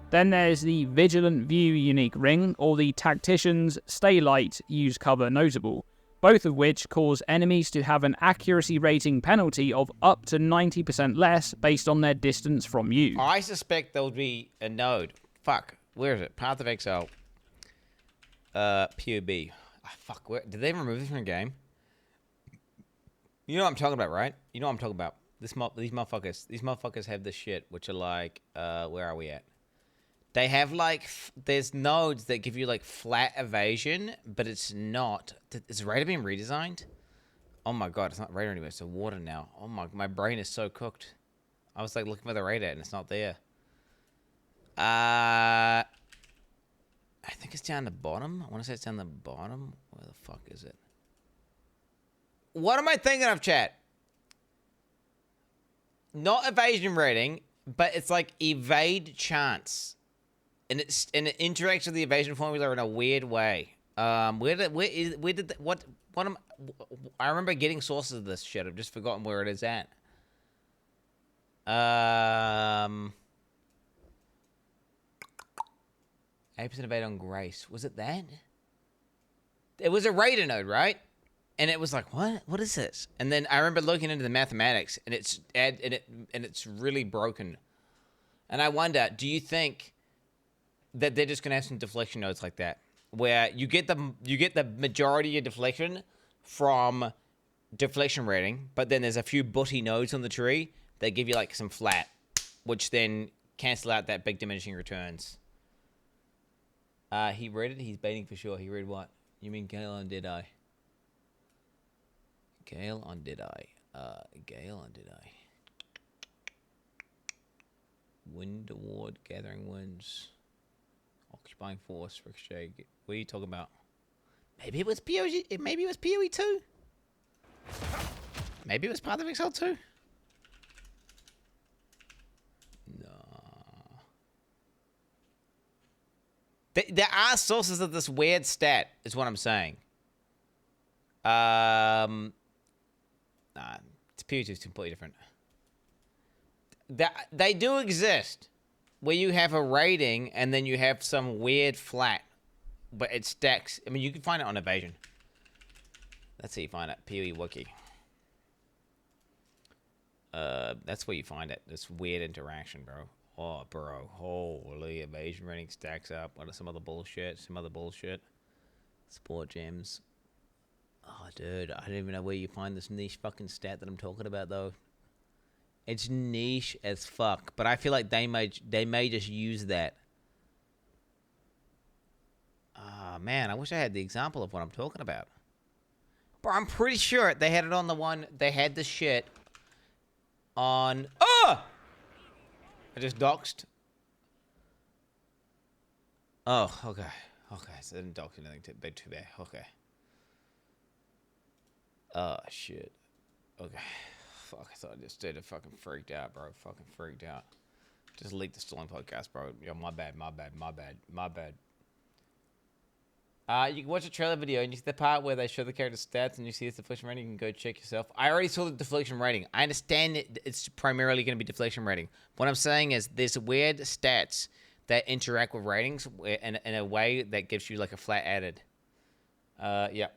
Then there's the Vigilant View unique ring, or the Tactician's Stay Light Use Cover Notable, both of which cause enemies to have an accuracy rating penalty of up to 90% less based on their distance from you. I suspect there'll be a node. Fuck. Where is it? Path of Exile. POB. Oh, fuck. Did they remove this from the game? You know what I'm talking about, right? You know what I'm talking about. These motherfuckers. These motherfuckers have this shit, which are like, where are we at? They have like, there's nodes that give you like flat evasion, but it's not. Is radar being redesigned? Oh my god, it's not radar anymore. It's a water now. Oh my brain is so cooked. I was like looking for the radar and it's not there. I think it's down the bottom. I want to say it's down the bottom. Where the fuck is it? What am I thinking of, chat? Not evasion rating, but it's like evade chance. And it interacts with the evasion formula in a weird way. I remember getting sources of this shit. I've just forgotten where it is at. 8% evade on Grace. Was it that? It was a radar node, right? And it was like, what? What is this? And then I remember looking into the mathematics, and it's really broken. And I wonder, do you think that they're just gonna have some deflection nodes like that? where you get the majority of your deflection from deflection rating, but then there's a few butty nodes on the tree that give you like some flat, which then cancel out that big diminishing returns. He read it. He's baiting for sure. He read what? You mean Gale on Deadeye? Gale on Deadeye. Gale on Deadeye. Wind Award, Gathering Winds, Occupying Force, Ricochet. What are you talking about? Maybe it was POG. Maybe it was PoE 2. Maybe it was part of Exile 2. No. There are sources of this weird stat, is what I'm saying. Nah, it's PoE 2 is completely different. They do exist, where you have a rating and then you have some weird flat, but it stacks. I mean, you can find it on Evasion. That's how you find it. PoE Wiki. That's where you find it. This weird interaction, bro. Oh, bro. Holy, Evasion rating stacks up. What are some other bullshit? Sport gems. Oh, dude. I don't even know where you find this niche fucking stat that I'm talking about, though. It's niche as fuck, but I feel like they may just use that. Ah, man, I wish I had the example of what I'm talking about. Bro, I'm pretty sure they had it on the one. They had the shit on. Oh! I just doxed. Oh, okay. Okay, so they didn't dox anything too bad. Okay. Oh, shit. Okay. Fuck, I thought I just did it. Fucking freaked out, bro. Fucking freaked out. Just leaked the Stalling podcast, bro. Yo, my bad. You can watch a trailer video and you see the part where they show the character's stats and you see its deflection rating. You can go check yourself. I already saw the deflection rating. I understand it's primarily going to be deflection rating. What I'm saying is there's weird stats that interact with ratings in a way that gives you like a flat added. Yeah.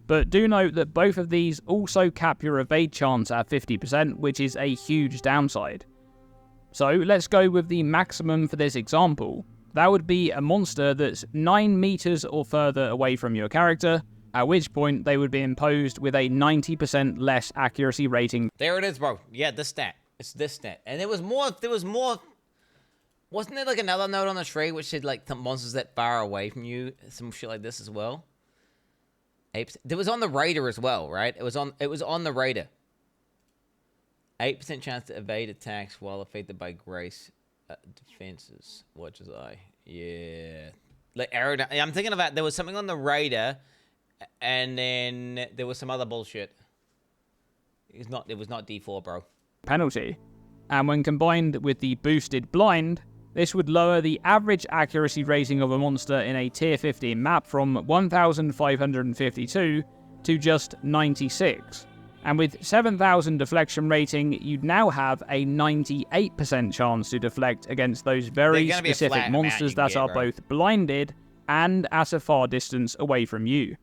But do note that both of these also cap your evade chance at 50%, which is a huge downside. So let's go with the maximum for this example. That would be a monster that's 9 meters or further away from your character, at which point they would be imposed with a 90% less accuracy rating. There it is, bro. Yeah, this stat. It's this stat. And there was more. Wasn't there like another note on the tree which said like the monsters that far away from you, some shit like this as well? 8%. It was on the Raider as well, right? It was on the Raider. 8% chance to evade attacks while affected by grace defenses. What was I? Yeah. Like I'm thinking about there was something on the Raider, and then there was some other bullshit. It was not D4, bro. Penalty. And when combined with the boosted blind, this would lower the average accuracy rating of a monster in a tier 15 map from 1,552 to just 96. And with 7,000 deflection rating, you'd now have a 98% chance to deflect against those very specific monsters that are both blinded and at a far distance away from you.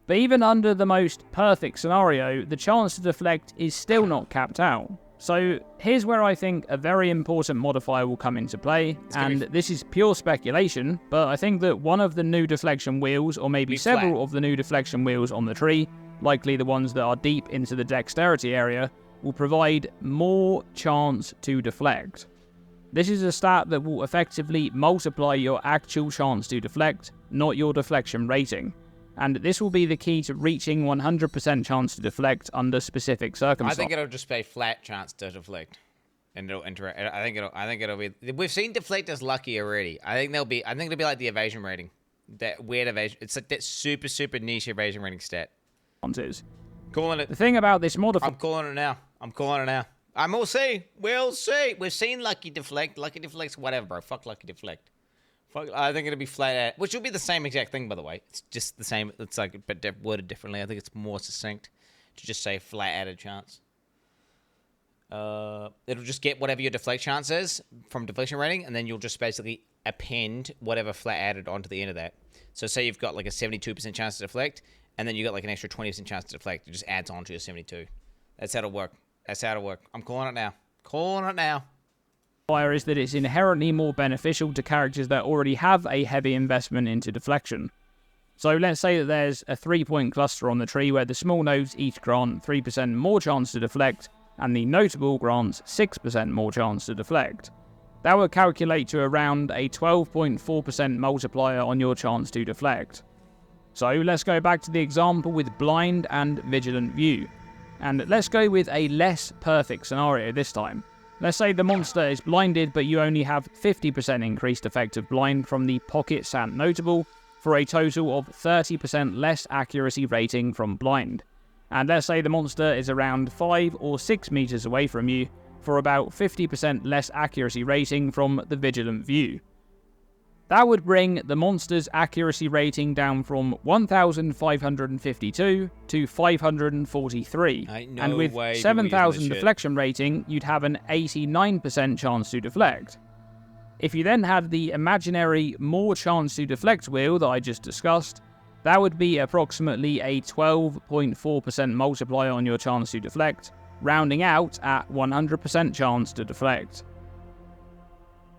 But even under the most perfect scenario, the chance to deflect is still not capped out. So here's where I think a very important modifier will come into play, and this is pure speculation, but I think that one of the new deflection wheels, or maybe several of the new deflection wheels on the tree, likely the ones that are deep into the dexterity area, will provide more chance to deflect. This is a stat that will effectively multiply your actual chance to deflect, not your deflection rating. And this will be the key to reaching 100% chance to deflect under specific circumstances. I think it'll just be flat chance to deflect, and it'll interact. I think it'll be. We've seen deflect as lucky already. I think it'll be like the evasion rating, that weird evasion. It's like that super niche evasion rating stat. Calling it. The thing about this modifier. I'm calling it now. We'll see. We've seen lucky deflect. Lucky deflect's whatever, bro. Fuck lucky deflect. I think it'll be flat out, which will be the same exact thing, by the way. It's just the same. It's like, but worded differently. I think it's more succinct to just say flat added chance. It'll just get whatever your deflect chance is from deflection rating, and then you'll just basically append whatever flat added onto the end of that. So say you've got like a 72% chance to deflect, and then you got like an extra 20% chance to deflect. It just adds on to your 72. That's how it'll work. I'm calling it now. is that it's inherently more beneficial to characters that already have a heavy investment into deflection. So let's say that there's a 3-point cluster on the tree where the small nodes each grant 3% more chance to deflect, and the notable grants 6% more chance to deflect. That would calculate to around a 12.4% multiplier on your chance to deflect. So let's go back to the example with blind and vigilant view. And let's go with a less perfect scenario this time. Let's say the monster is blinded, but you only have 50% increased effective blind from the pocket sand notable, for a total of 30% less accuracy rating from blind. And let's say the monster is around 5 or 6 meters away from you, for about 50% less accuracy rating from the vigilant view. That would bring the monster's accuracy rating down from 1,552 to 543, and with 7,000 deflection rating, you'd have an 89% chance to deflect. If you then had the imaginary more chance to deflect wheel that I just discussed, that would be approximately a 12.4% multiplier on your chance to deflect, rounding out at 100% chance to deflect.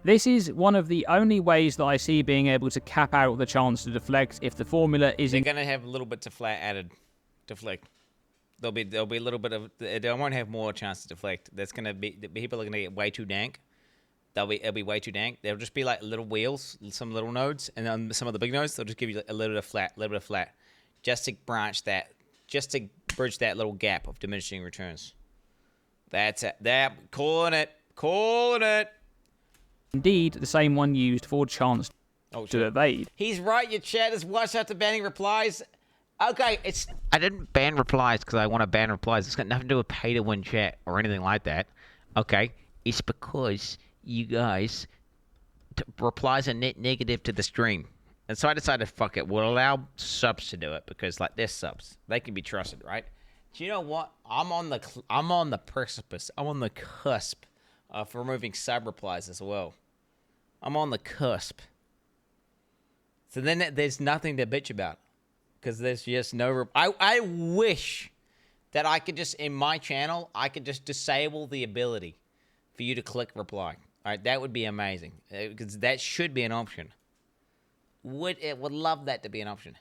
This is one of the only ways that I see being able to cap out the chance to deflect if the formula isn't... They're going to have a little bit to flat added deflect. There'll be a little bit of... They won't have more chance to deflect. That's going to be... People are going to get way too dank. It'll be way too dank. There'll just be like little wheels, some little nodes, and then some of the big nodes, they'll just give you a little bit of flat, just to bridge that little gap of diminishing returns. That's it. Calling it. Indeed, the same one used for chance to evade. He's right. Your chat is watch after banning replies. Okay, I didn't ban replies because I want to ban replies. It's got nothing to do with pay to win chat or anything like that. Okay, it's because you guys replies are net negative to the stream, and so I decided, fuck it, we'll allow subs to do it because like they're subs, they can be trusted, right? Do you know what? I'm on the precipice. I'm on the cusp of removing sub replies as well. I'm on the cusp. So then there's nothing to bitch about because there's just no. I wish that I could just in my channel I could just disable the ability for you to click reply. All right, that would be amazing because that should be an option. Would love that to be an option.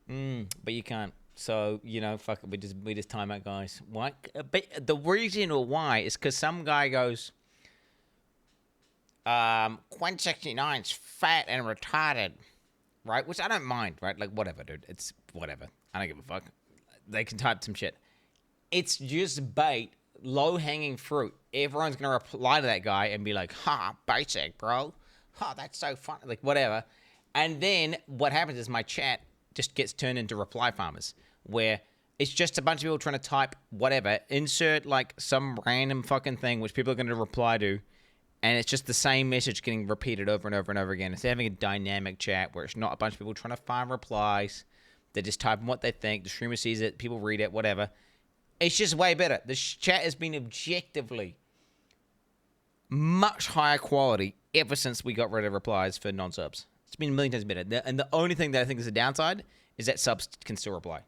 But you can't. So fuck it. We just time out, guys. Why? But the reason why is because some guy goes, Quin69's fat and retarded, right? Which I don't mind, right? Like whatever, dude. It's whatever. I don't give a fuck. They can type some shit. It's just bait. Low-hanging fruit. Everyone's gonna reply to that guy and be like, "Ha, basic, bro. Ha, that's so funny." Like whatever. And then what happens is my chat just gets turned into reply farmers, where it's just a bunch of people trying to type whatever, insert like some random fucking thing which people are gonna reply to, and it's just the same message getting repeated over and over and over again. It's having a dynamic chat where it's not a bunch of people trying to find replies. They're just typing what they think. The streamer sees it. People read it. Whatever. It's just way better. The chat has been objectively much higher quality ever since we got rid of replies for non-subs. It's been a million times better. And the only thing that I think is a downside is that subs can still reply.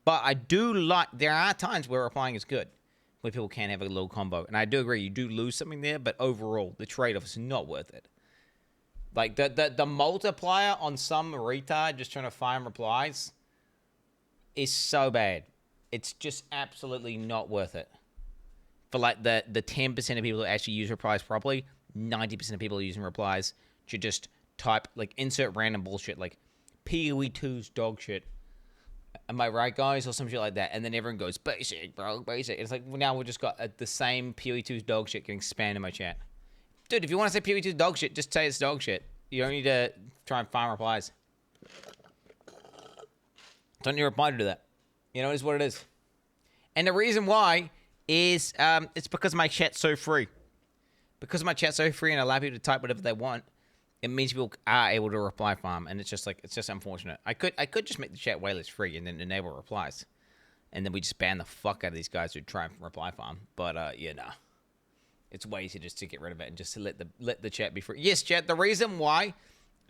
But I do like... There are times where replying is good, where people can have a little combo. And I do agree, you do lose something there, but overall, the trade-off is not worth it. Like, the multiplier on some retard just trying to find replies is so bad. It's just absolutely not worth it. For like the 10% of people that actually use replies properly, 90% of people using replies should just type, like, insert random bullshit, like, PoE2's dog shit. Am I right, guys? Or some shit like that. And then everyone goes, basic, bro, basic. It's like, well, now we've just got the same PoE2's dog shit getting spammed in my chat. Dude, if you want to say PoE2's dog shit, just say it's dog shit. You don't need to try and find replies. Don't need a reply to do that. You know, it is what it is. And the reason why is it's because my chat's so free. Because my chat's so free and I allow people to type whatever they want, it means people are able to reply farm, and it's just unfortunate. I could just make the chat way less free and then enable replies, and then we just ban the fuck out of these guys who try and reply farm. But yeah, nah, it's way easier just to get rid of it and just to let the chat be free. Yes, chat. The reason why,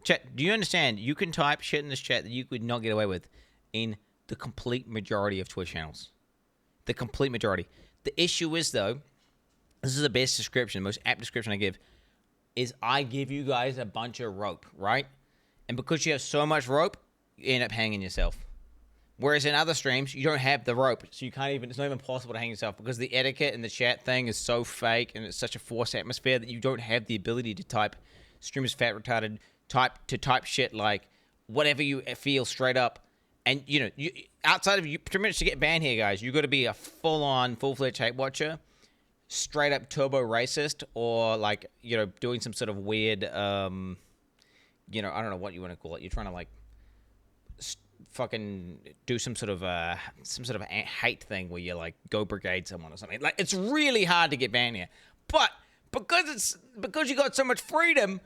chat. Do you understand? You can type shit in this chat that you could not get away with in the complete majority of Twitch channels. The complete majority. The issue is though, this is the best description, most apt description I give, is I give you guys a bunch of rope, right? And because you have so much rope, you end up hanging yourself. Whereas in other streams, you don't have the rope, so you can't even, it's not even possible to hang yourself because the etiquette and the chat thing is so fake and it's such a forced atmosphere that you don't have the ability to type streamers fat retarded, type shit like whatever you feel straight up. And, you know, you outside of you, pretty much to get banned here, guys, you got to be a full-on, full-fledged hate watcher, straight up turbo racist, or like, you know, doing some sort of weird, you know, I don't know what you want to call it. You're trying to like fucking do some sort of hate thing where you like go brigade someone or something. Like, it's really hard to get banned here, but because you got so much freedom,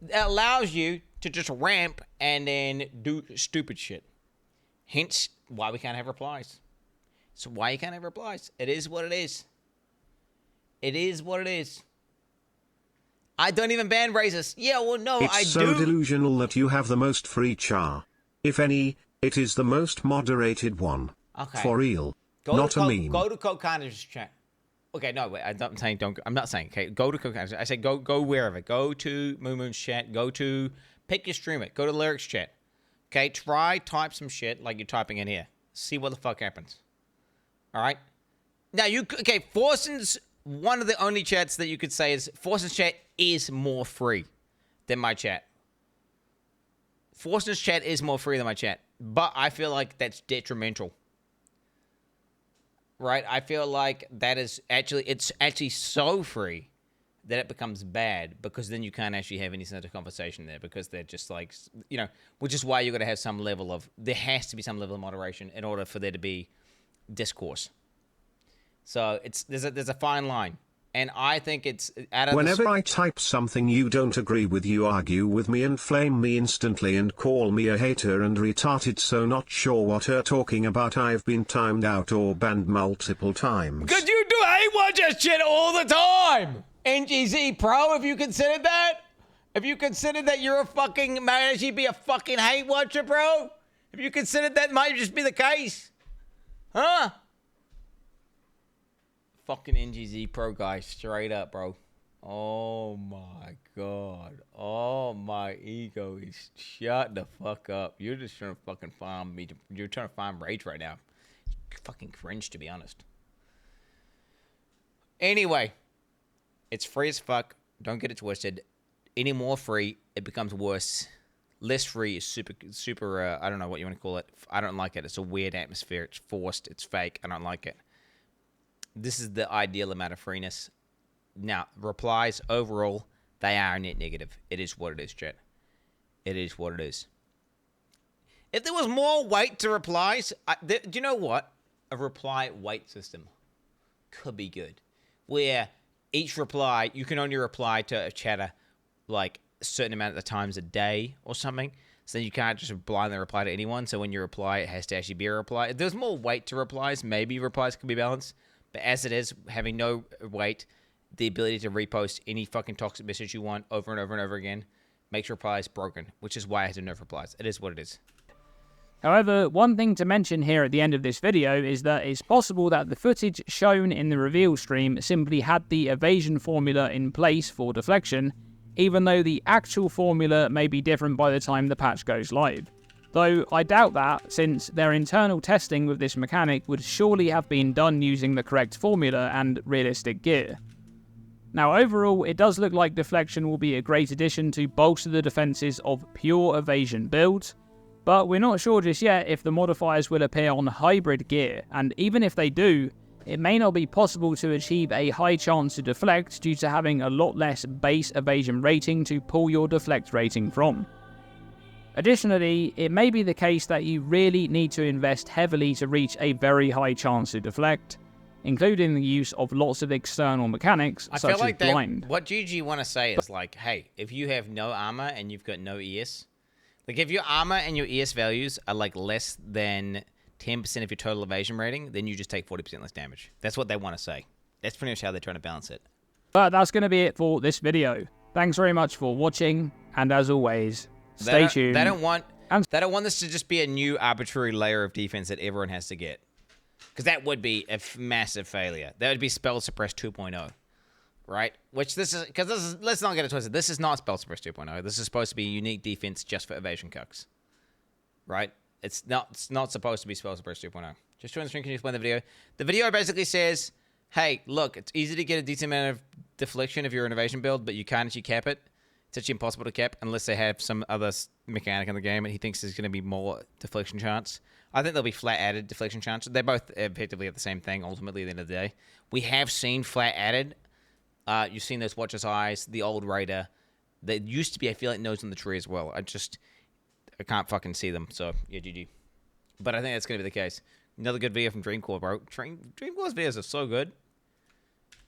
that allows you to just ramp and then do stupid shit. Hence why we can't have replies. So why you can't have replies? It is what it is. It is what it is. I don't even ban racists. Yeah, well, no, I do. It's so delusional that you have the most free char. If any, it is the most moderated one. Okay. For real. Go not to a meme. Go to Coconut's chat. Okay, no, wait. I'm saying don't. I'm not saying. Okay, go to Coconut's. I said go wherever. Go to Moo Moon's chat. Go to pick your streamer. Go to Lyric's chat. Okay, type some shit like you're typing in here. See what the fuck happens. All right. Now Forson's one of the only chats that you could say is Forson's chat is more free than my chat. Forson's chat is more free than my chat, but I feel like that's detrimental. Right? I feel like that is it's actually so free that it becomes bad because then you can't actually have any sort of conversation there because they're just like, you know, which is why you got to have some level of, there has to be some level of moderation in order for there to be discourse. So there's a fine line. And I think it's out of Whenever I type something you don't agree with, you argue with me and flame me instantly and call me a hater and retarded, so not sure what you're talking about. I've been timed out or banned multiple times. Because you do hate watcher shit all the time! NGZ Pro, have you considered that? Have you considered that you're a fucking, might actually be a fucking hate watcher, bro? Have you considered that might just be the case? Huh? Fucking NGZ Pro guy, straight up, bro. Oh my god. Oh, my ego is shut the fuck up. You're just trying to fucking farm me. You're trying to farm rage right now. Fucking cringe, to be honest. Anyway, it's free as fuck. Don't get it twisted. Any more free, it becomes worse. Less free is super, I don't know what you want to call it. I don't like it. It's a weird atmosphere. It's forced. It's fake. I don't like it. This is the ideal amount of freeness. Now, replies, overall, they are net negative. It is what it is, chat. It is what it is. If there was more weight to replies, do you know what? A reply weight system could be good. Where each reply, you can only reply to a chatter like a certain amount of times a day or something. So you can't just blindly reply to anyone. So when you reply, it has to actually be a reply. If there's more weight to replies, maybe replies can be balanced. But as it is, having no weight, the ability to repost any fucking toxic message you want over and over and over again makes replies broken, which is why I have no replies. It is what it is. However, one thing to mention here at the end of this video is that it's possible that the footage shown in the reveal stream simply had the evasion formula in place for deflection, even though the actual formula may be different by the time the patch goes live. Though I doubt that, since their internal testing with this mechanic would surely have been done using the correct formula and realistic gear. Now overall, it does look like deflection will be a great addition to bolster the defenses of pure evasion builds, but we're not sure just yet if the modifiers will appear on hybrid gear, and even if they do, it may not be possible to achieve a high chance to deflect due to having a lot less base evasion rating to pull your deflect rating from. Additionally, it may be the case that you really need to invest heavily to reach a very high chance to deflect, including the use of lots of external mechanics such as blind. What GG want to say is like, hey, if you have no armor and you've got no ES, like if your armor and your ES values are like less than 10% of your total evasion rating, then you just take 40% less damage. That's what they want to say. That's pretty much how they're trying to balance it. But that's going to be it for this video. Thanks very much for watching, and as always, stay tuned. They don't want this to just be a new arbitrary layer of defense that everyone has to get. Because that would be a massive failure. That would be Spell Suppress 2.0. right? Which this is, because this is, let's not get it twisted. This is not Spell Suppress 2.0. This is supposed to be a unique defense just for evasion cucks, right? It's not supposed to be Spell Suppress 2.0. Just join the stream. Can you explain the video? The video basically says, hey, look, it's easy to get a decent amount of deflection if you're an evasion build, but you can't actually cap it. It's actually impossible to cap unless they have some other mechanic in the game, and he thinks there's going to be more deflection chance. I think there'll be flat added deflection chance. They both effectively have the same thing ultimately at the end of the day. We have seen flat added. You've seen those Watcher's Eyes, the old Raider. There used to be, I feel like, Nose on the Tree as well. I can't fucking see them, so yeah, GG. But I think that's going to be the case. Another good video from Dreamcore, bro. Dreamcore's videos are so good.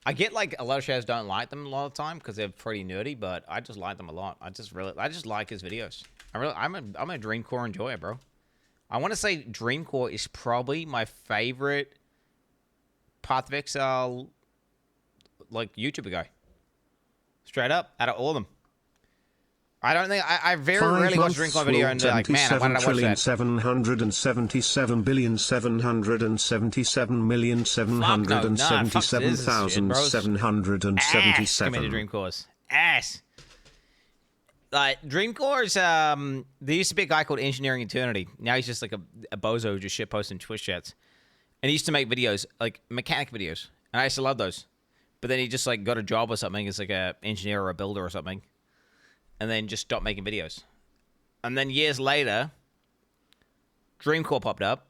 I get, like, a lot of shares don't like them a lot of the time because they're pretty nerdy, but I just like them a lot. I just like his videos. I'm a Dreamcore enjoyer, bro. I want to say Dreamcore is probably my favorite Path of Exile, like, YouTuber guy. Straight up, out of all of them. I don't think I very rarely watch Dreamcore video and like, man, why did I watch that? 777,777,777,777. Committed Dreamcores. Ass. Like, Dreamcore's, there used to be a guy called Engineering Eternity. Now he's just like a bozo who just shitposting Twitch chats. And he used to make videos, like mechanic videos. And I used to love those. But then he just like got a job or something as like a engineer or a builder or something. And then just stopped making videos. And then years later, Dreamcore popped up.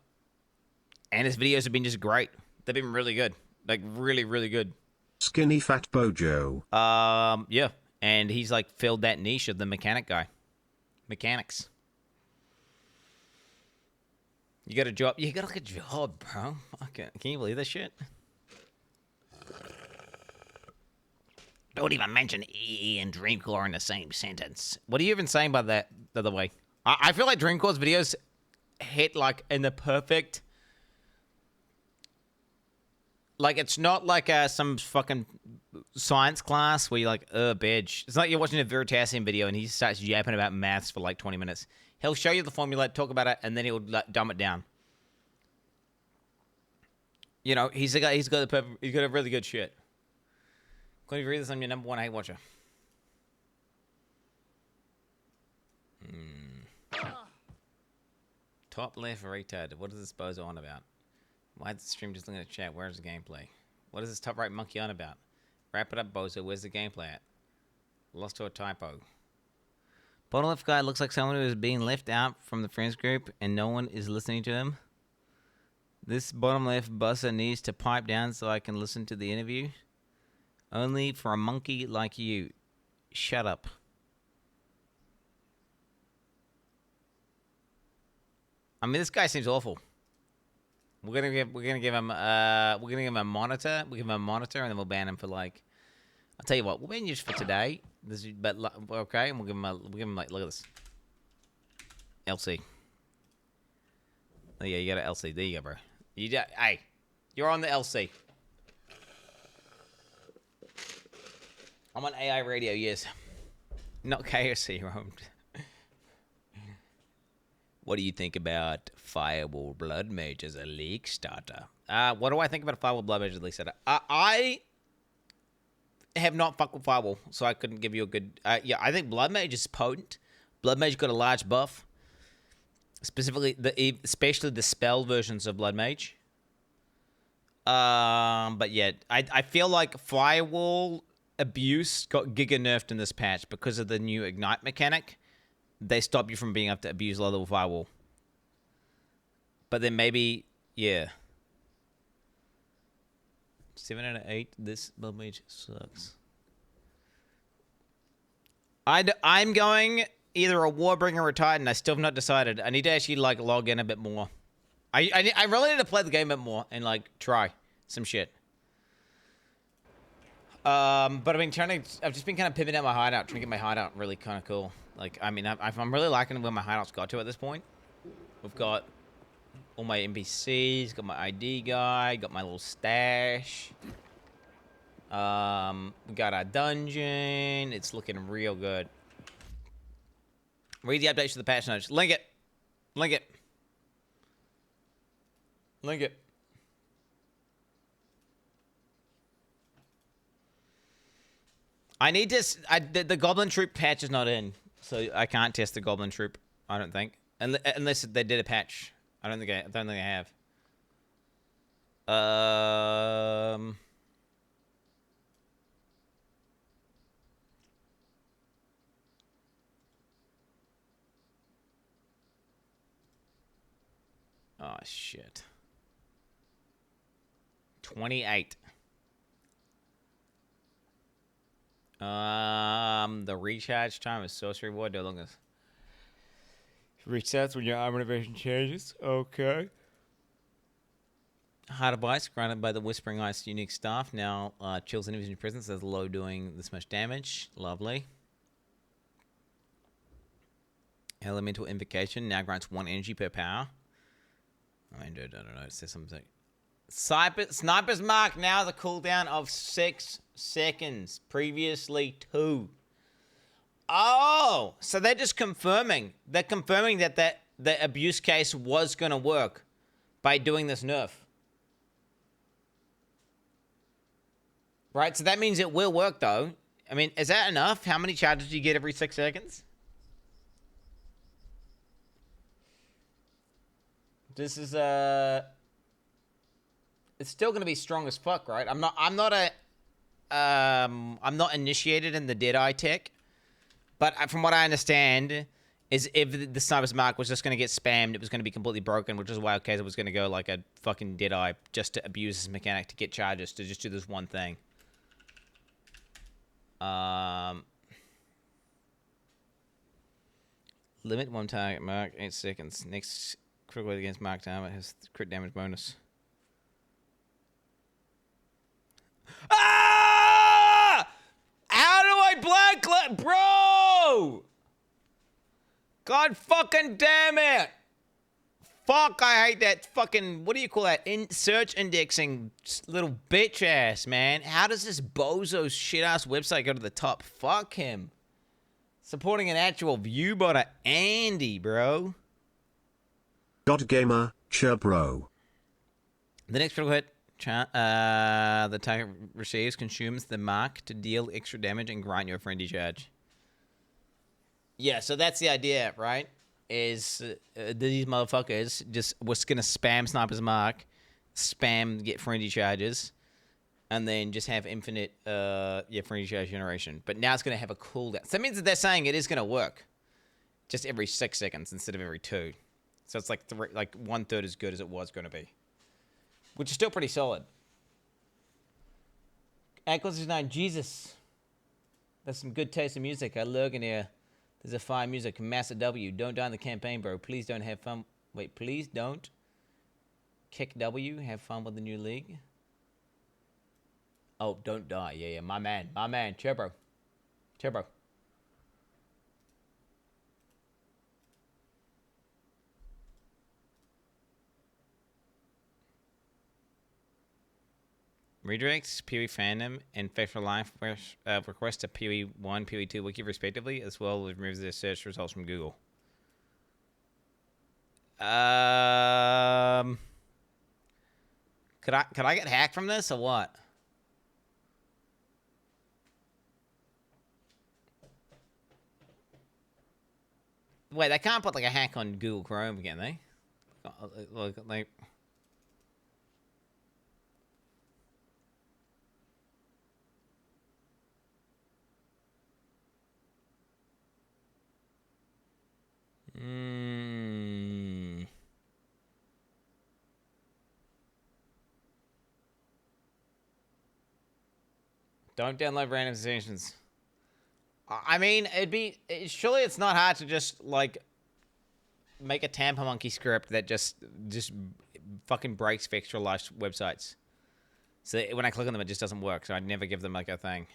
And his videos have been just great. They've been really good. Like, really, really good. Skinny Fat Bojo. Yeah. And he's, like, filled that niche of the mechanic guy. Mechanics. You got a job. You got, like, a job, bro. Okay. Can you believe this shit? Don't even mention EE and Dreamcore in the same sentence. What are you even saying by that, the other way? I feel like Dreamcore's videos hit, like, in the perfect... Like, it's not like some fucking science class where you're like, bitch. It's like you're watching a Veritasium video and he starts yapping about maths for, like, 20 minutes. He'll show you the formula, talk about it, and then he'll, like, dumb it down. You know, he's got a really good shit. Can you read this on your number one hate watcher? Top left retard. What is this bozo on about? Why is the stream just looking at chat? Where's the gameplay? What is this top right monkey on about? Wrap it up, bozo. Where's the gameplay at? Lost to a typo. Bottom left guy looks like someone who is being left out from the friends group and no one is listening to him. This bottom left busser needs to pipe down so I can listen to the interview. Only for a monkey like you. Shut up. I mean, this guy seems awful. We're gonna give him a monitor. We'll give him a monitor, and then we'll ban him for like. I'll tell you what. We'll ban you just for today. But okay, and we'll give him like, look at this. LC. Oh yeah, you got an LC. There you go, bro. Hey, you're on the LC. I'm on AI radio, yes. Not KSC, roamed. What do you think about Firewall Blood Mage as a league starter? What do I think about Firewall Blood Mage as a league starter? I have not fucked with Firewall, so I couldn't give you a good... yeah, I think Blood Mage is potent. Blood Mage got a large buff. Especially the spell versions of Blood Mage. But yeah, I feel like Firewall Abuse got giga nerfed in this patch because of the new Ignite mechanic. They stop you from being able to abuse level Firewall. But then maybe, yeah. 7 out of 8. This Blood Mage sucks. I'm going either a Warbringer or Titan. I still have not decided. I need to actually like log in a bit more. I really need to play the game a bit more and like try some shit. But I've just been kind of pivoting out my hideout, trying to get my hideout really kind of cool. Like, I mean, I'm really liking where my hideout's got to at this point. We've got all my NPCs, got my ID guy, got my little stash. We got our dungeon. It's looking real good. Read the updates for the patch notes. Link it. Link it. Link it. I need to. The Goblin Troop patch is not in, so I can't test the Goblin Troop. I don't think, unless they did a patch. I don't think I have. Oh shit. 28. The recharge time is sorcery ward. No longer resets when your armor innovation changes. Okay. Heart of Ice granted by the Whispering Ice unique staff. Now chills enemies in your presence as low doing this much damage. Lovely. Elemental Invocation now grants 1 energy per power. I don't know. It says something. Sniper's Mark now has a cooldown of 6 seconds. Previously 2. Oh, so they're just confirming. They're confirming that the abuse case was going to work by doing this nerf. Right, so that means it will work, though. I mean, is that enough? How many charges do you get every 6 seconds? This is it's still gonna be strong as fuck, right? I'm not initiated in the Deadeye tech, but from what I understand, is if the Sniper's Mark was just gonna get spammed, it was gonna be completely broken, which is why Kaiser was gonna go like a fucking Deadeye just to abuse this mechanic to get charges to just do this one thing. Limit one target mark 8 seconds. Next critical hit against marked armor has crit damage bonus. Ah! How do I black bro? God fucking damn it! Fuck, I hate that fucking, what do you call that? Search indexing little bitch ass, man. How does this bozo shit ass website go to the top? Fuck him. Supporting an actual view botter, Andy, bro. God Gamer, bro. The next critical hit the target receives consumes the mark to deal extra damage and grant you a friendly charge. Yeah, so that's the idea, right? Is these motherfuckers just was gonna spam Sniper's Mark, spam get friendly charges, and then just have infinite friendly charge generation. But now it's gonna have a cooldown. So that means that they're saying it is gonna work, just every 6 seconds instead of every 2. So it's like 1/3 as good as it was gonna be, which is still pretty solid. Quin69, Jesus, that's some good taste in music. I lurk in here. There's a fine music. Massive W. Don't die in the campaign, bro. Please don't have fun. Wait, please don't. Kick W. Have fun with the new league. Oh, don't die. Yeah. My man. Chill, bro. Redirects, PoE fandom, and Faithful Life request a PoE 1, PoE 2 wiki respectively, as well as removes their search results from Google. Could I get hacked from this or what? Wait, they can't put like a hack on Google Chrome again, they? Like. Don't download random stations. I mean, surely it's not hard to just like make a Tampa Monkey script that just fucking breaks Extra Life websites. So when I click on them, it just doesn't work. So I'd never give them like a thing.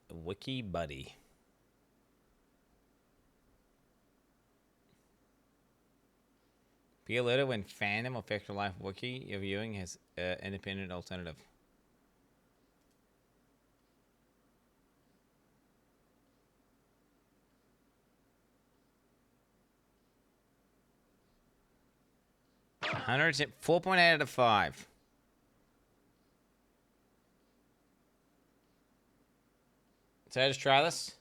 Wiki Buddy. Be alerted when fandom of Extra Life Wiki you're viewing has independent alternative. 4.8 out of 5. So I just try this.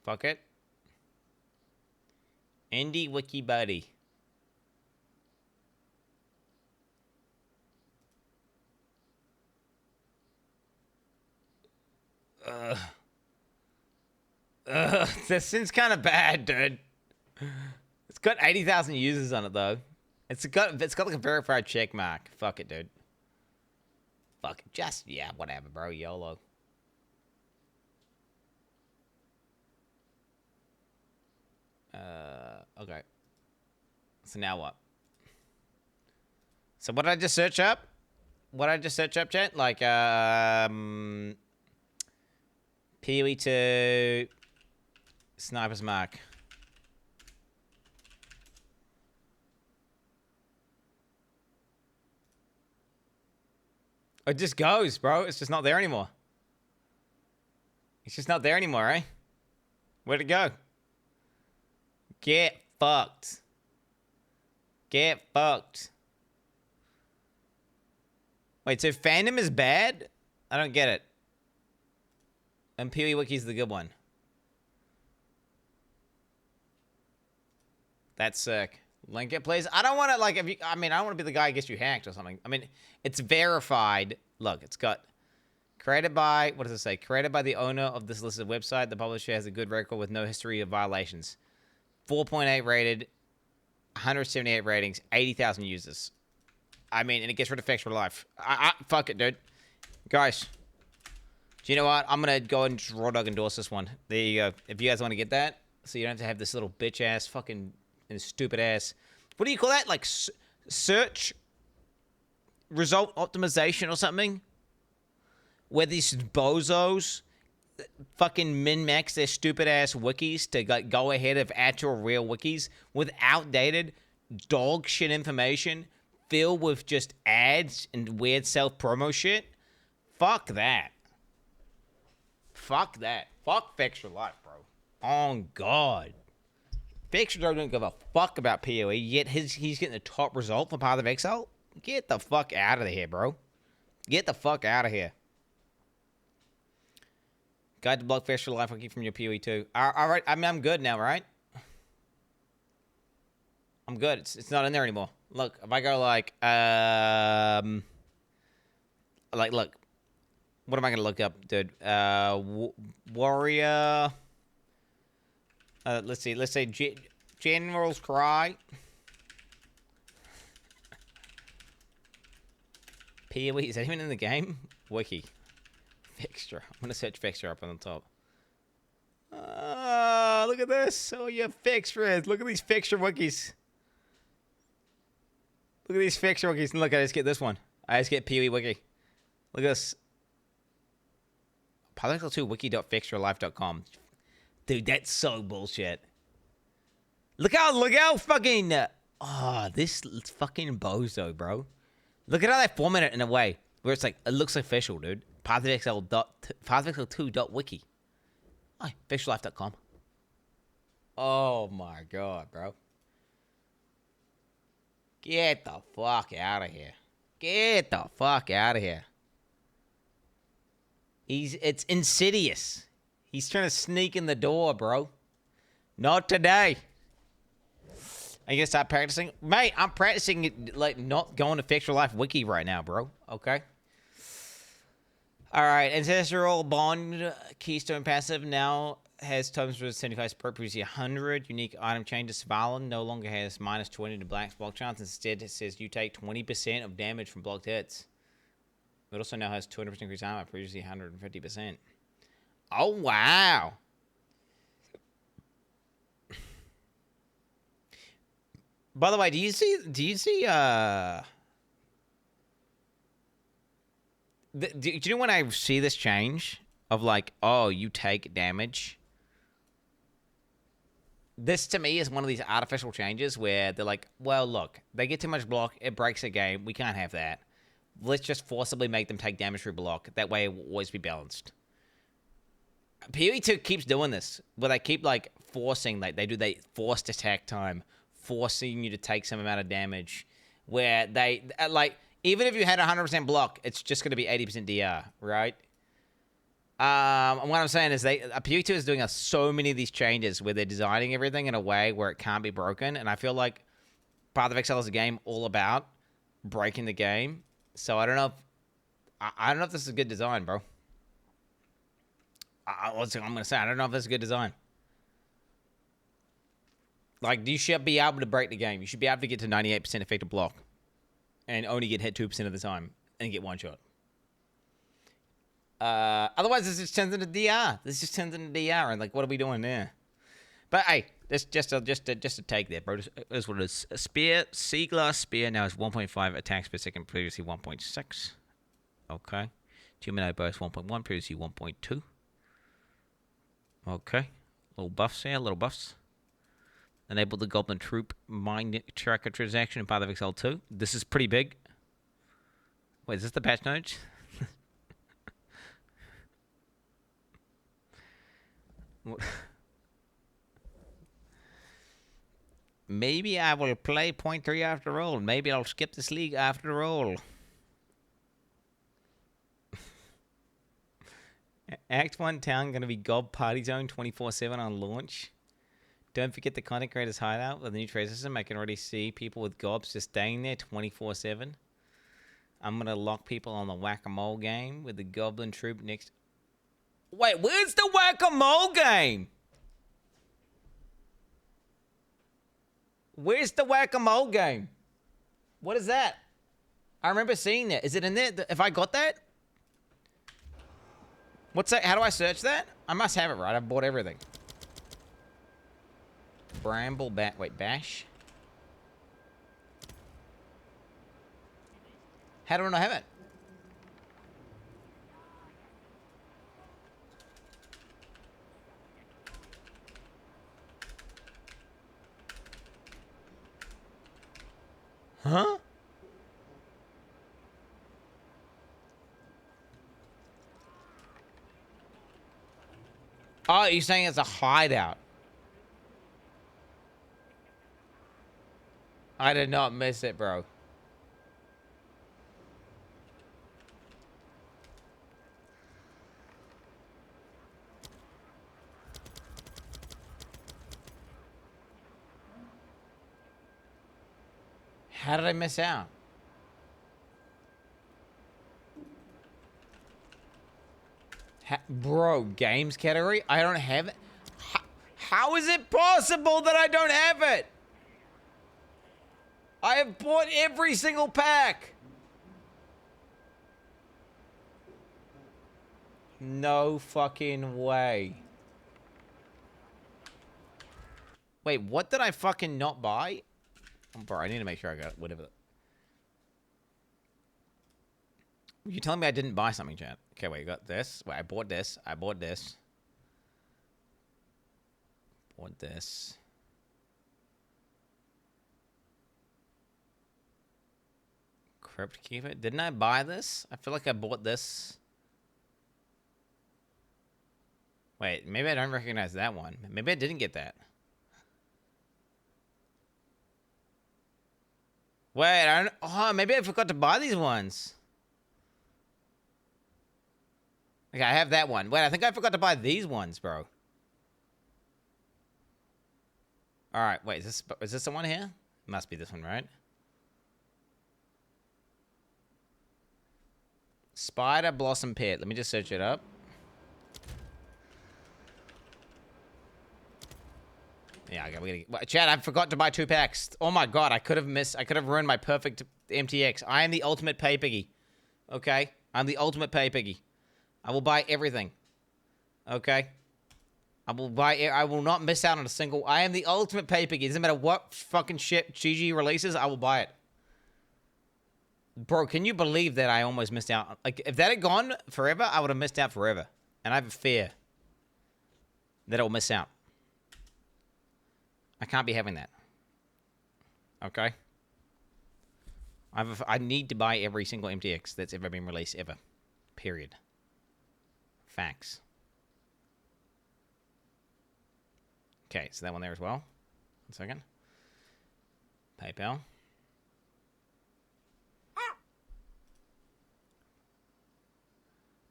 Fuck it. Indie Wiki Buddy. This thing's kind of bad, dude. It's got 80,000 users on it though. It's got like a verified check mark. Fuck it, dude. Fuck it. Just yeah, whatever, bro. YOLO. Okay. So now what? So what did I just search up? What did I just search up, chat? Like PoE2 Sniper's Mark. It just goes, bro. It's just not there anymore. It's just not there anymore, eh? Where'd it go? Get fucked. Get fucked. Wait, so fandom is bad? I don't get it. And PoE Wiki's the good one. That's sick. Link it, please. I don't want to, like, if you, I mean, I don't want to be the guy who gets you hacked or something. I mean, it's verified. Look, it's got created by, what does it say? Created by the owner of this listed website. The publisher has a good record with no history of violations. 4.8 rated, 178 ratings, 80,000 users. I mean, and it gets rid of Facts for Life. Fuck it, dude. Guys, do you know what? I'm going to go and just raw dog endorse this one. There you go. If you guys want to get that, so you don't have to have this little bitch ass fucking and stupid ass. What do you call that? Like search result optimization or something? Where these bozos fucking min-max their stupid ass wikis to like go ahead of actual real wikis with outdated dog shit information filled with just ads and weird self-promo shit. Fuck that. Fuck that. Fuck Facts for Life, bro. Oh God. Facts don't give a fuck about PoE, yet he's getting the top result for Path of Exile? Get the fuck out of here, bro. Get the fuck out of here. Guide to block Facts for Life, I'll keep from your PoE too. Alright, I mean, I'm good now, right? I'm good. It's not in there anymore. Look, if I go like, look. What am I going to look up, dude? Warrior. Let's see. Let's say General's Cry. PoE, is that even in the game? Wiki. Fixture. I'm going to search Fixture up on the top. Look at this. Oh, yeah, Fixtures. Look at these Fixture wikis. Look at these Fixture wikis. And look, I just get this one. I just get PoE wiki. Look at this. Particle2 wiki.fixturelife.com. Dude, that's so bullshit. Look how fucking this fucking bozo, bro. Look at how they format it in a way where it's like it looks official, dude. Particle2.wiki. Oh, fixturelife.com. Oh my God, bro. Get the fuck out of here. Get the fuck out of here. It's insidious. He's trying to sneak in the door, bro. Not today. Are you gonna start practicing? Mate, I'm practicing like not going to Fix Your Life Wiki right now, bro. Okay. Alright, Ancestral Bond Keystone Passive now has times for 75 per previously 100. Unique item changes. Valon no longer has minus 20 to Black's block chance. Instead, it says you take 20% of damage from blocked hits. It also now has 200% increased armor, previously 150%. Oh, wow. By the way, do you see, do you know when I see this change of like, oh, you take damage? This to me is one of these artificial changes where they're like, well, look, they get too much block, it breaks a game, we can't have that. Let's just forcibly make them take damage through block. That way it will always be balanced. PoE2 keeps doing this, where they keep like forcing, like they forced attack time, forcing you to take some amount of damage where they, like, even if you had 100% block, it's just going to be 80% DR, right? And what I'm saying is PU2 is doing so many of these changes where they're designing everything in a way where it can't be broken, and I feel like Path of Exile is a game all about breaking the game. So I don't know if this is a good design, bro. I'm going to say, I don't know if this is a good design. Like, you should be able to break the game. You should be able to get to 98% effective block and only get hit 2% of the time and get one shot. Otherwise, this just turns into DR. And, like, what are we doing there? But, hey, this just a take there, bro. This is what it is. A spear, sea glass spear now is 1.5 attacks per second, previously 1.6. Okay. 2-minute burst 1.1, previously 1.2. Okay. Little buffs here, little buffs. Enable the Goblin Troop Mind Tracker transaction in Path of Exile 2. This is pretty big. Wait, is this the patch notes? Maybe I will play 0.3 after all. Maybe I'll skip this league after all. Act 1 town going to be Gob Party Zone 24/7 on launch. Don't forget the content creators hideout with the new trade system. I can already see people with gobs just staying there 24/7. I'm going to lock people on the whack-a-mole game with the Goblin Troop next. Wait, where's the whack-a-mole game? Where's the whack-a-mole game? What is that? I remember seeing that. Is it in there? If I got that? What's that? How do I search that? I must have it, right? I've bought everything. Bramble bat. Wait, bash? How do I not have it? Huh? Oh, you're saying it's a hideout. I did not miss it, bro. How did I miss out? Bro, games category? I don't have it. How is it possible that I don't have it? I have bought every single pack. No fucking way. Wait, what did I fucking not buy? Oh, bro, I need to make sure I got whatever. You telling me I didn't buy something, chat? Okay, wait, you got this. Wait, I bought this. I bought this. Bought this. Crypt Keeper. Didn't I buy this? I feel like I bought this. Wait, maybe I don't recognize that one. Maybe I didn't get that. Wait, I don't... Oh, maybe I forgot to buy these ones. Okay, I have that one. Wait, I think I forgot to buy these ones, bro. Alright, wait, is this the one here? Must be this one, right? Spider Blossom Pit. Let me just search it up. Yeah, we gotta... Chad, I forgot to buy 2 packs. Oh my god, I could have ruined my perfect MTX. I am the ultimate pay piggy. Okay? I'm the ultimate pay piggy. I will buy everything. Okay? I will not miss out on a single... I am the ultimate pay piggy. It doesn't matter what fucking shit GG releases, I will buy it. Bro, can you believe that I almost missed out? Like, if that had gone forever, I would have missed out forever. And I have a fear that I'll miss out. I can't be having that. Okay? I need to buy every single MTX that's ever been released, ever. Period. Facts. Okay, so that one there as well. 1 second. PayPal.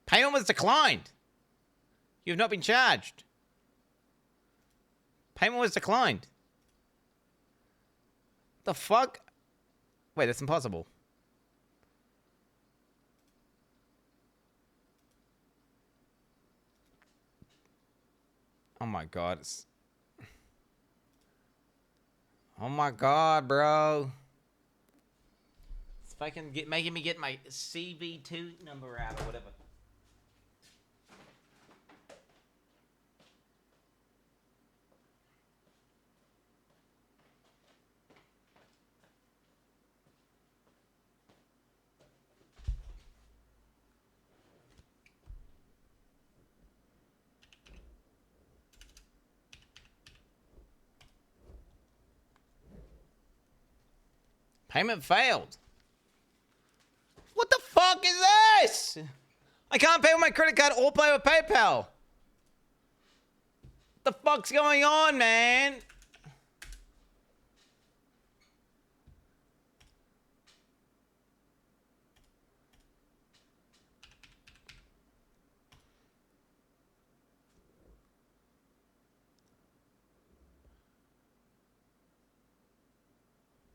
Payment was declined. You have not been charged. Payment was declined. The fuck? Wait, that's impossible. Oh my god. Oh my god, bro. It's fucking making me get my CV2 number out or whatever. Payment failed. What the fuck is this? I can't pay with my credit card or pay with PayPal. What the fuck's going on, man?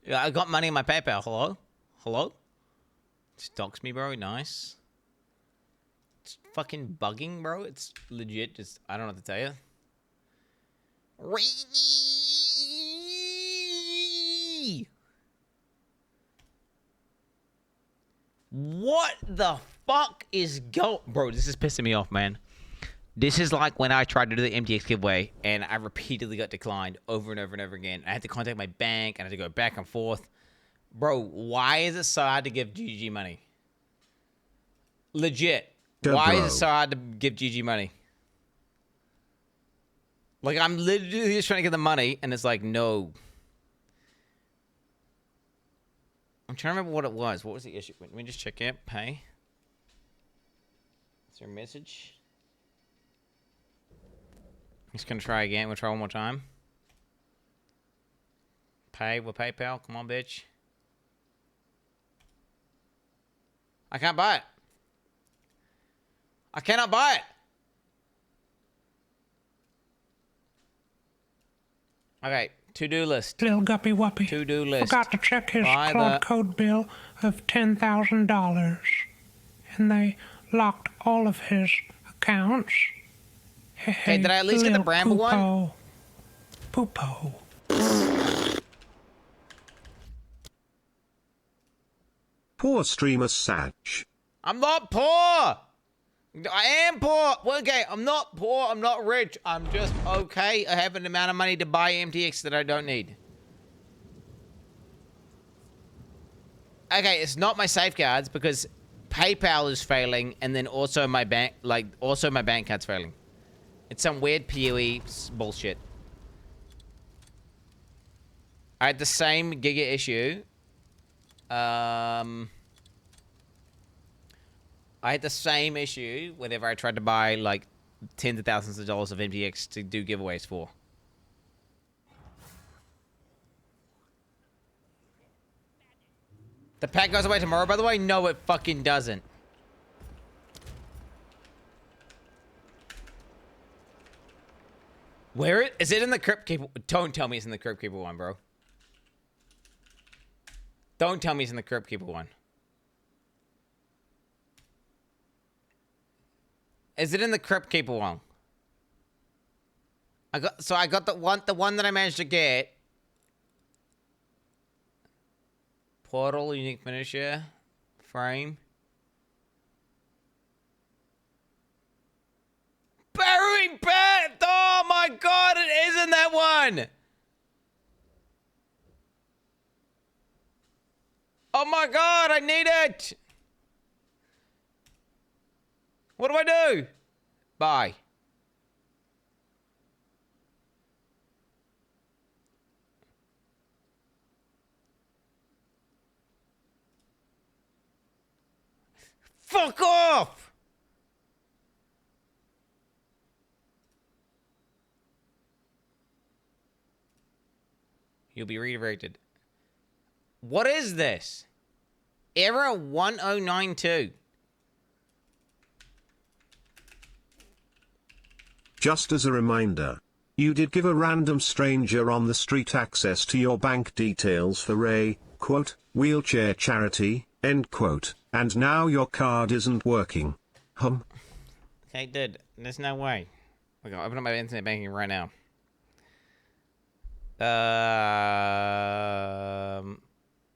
Yeah, I got money in my PayPal. Hello? Hello? Stalks me, bro. Nice. It's fucking bugging, bro. It's legit. Just, I don't know what to tell you. What the fuck is Bro, this is pissing me off, man. This is like when I tried to do the MTX giveaway and I repeatedly got declined over and over and over again. I had to contact my bank and I had to go back and forth. Bro, why is it so hard to give GG money? Legit. Why is it so hard to give GG money? Like, I'm literally just trying to get the money and it's like, no. I'm trying to remember what it was. What was the issue? Let me just check it. Pay. Is there a message? Just gonna try again. We'll try one more time. Pay with PayPal. Come on, bitch. I can't buy it. I cannot buy it. Okay, to-do list. Little guppy wuppy. To-do list. Forgot to check his Buy Claude Code bill of $10,000. And they locked all of his accounts. Okay, did I at least get the Bramble one? Poopo. Poor streamer Satch. I'm not poor. I am poor. Well, okay, I'm not poor. I'm not rich. I'm just okay. I have an amount of money to buy MTX that I don't need. Okay, it's not my safeguards because PayPal is failing, and then also my bank, my bank card's failing. It's some weird PoE bullshit. I had the same Giga issue. I had the same issue whenever I tried to buy, like, tens of thousands of dollars of MTX to do giveaways for. The pack goes away tomorrow, by the way? No, it fucking doesn't. Where is it in the Crypt Keeper? Don't tell me it's in the Crypt Keeper one, bro. Don't tell me it's in the Crypt Keeper one. Is it in the Crypt Keeper one? I got the one that I managed to get. Portal, unique finisher, frame. Burying Bat! Oh my god, it isn't that one! Oh my god, I need it! What do I do? Bye. Fuck off! You'll be redirected. What is this? Error 1092. Just as a reminder, you did give a random stranger on the street access to your bank details for a, quote, wheelchair charity, end quote, and now your card isn't working. Okay, dude, there's no way. We're gonna open up my internet banking right now.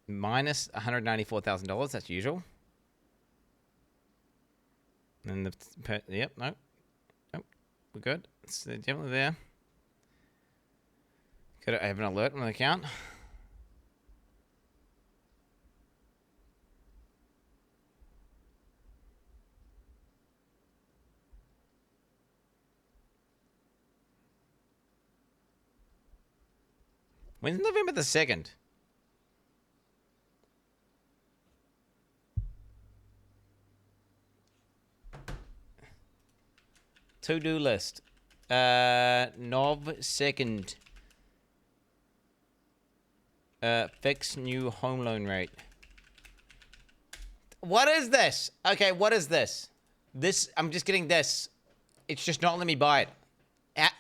Minus $194,000. That's usual. And yep, no, we're good. It's definitely there. Could I have an alert on the account? When's November the 2nd? To-do list. Nov 2nd. Fix new home loan rate. What is this? Okay, what is this? This, I'm just getting this. It's just not letting me buy it.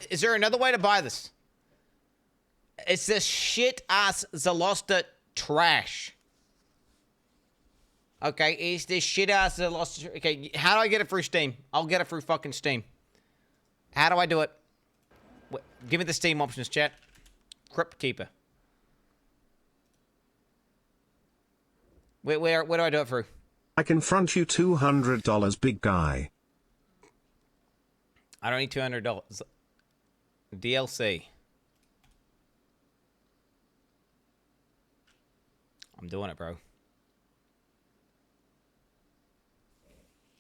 Is there another way to buy this? It's this shit-ass Zalosta trash. Okay, it's this shit-ass Zalosta... Okay, how do I get it through Steam? I'll get it through fucking Steam. How do I do it? Wait, give me the Steam options, chat. Crypt Keeper. Where do I do it through? I can front you $200, big guy. I don't need $200. DLC. I'm doing it, bro.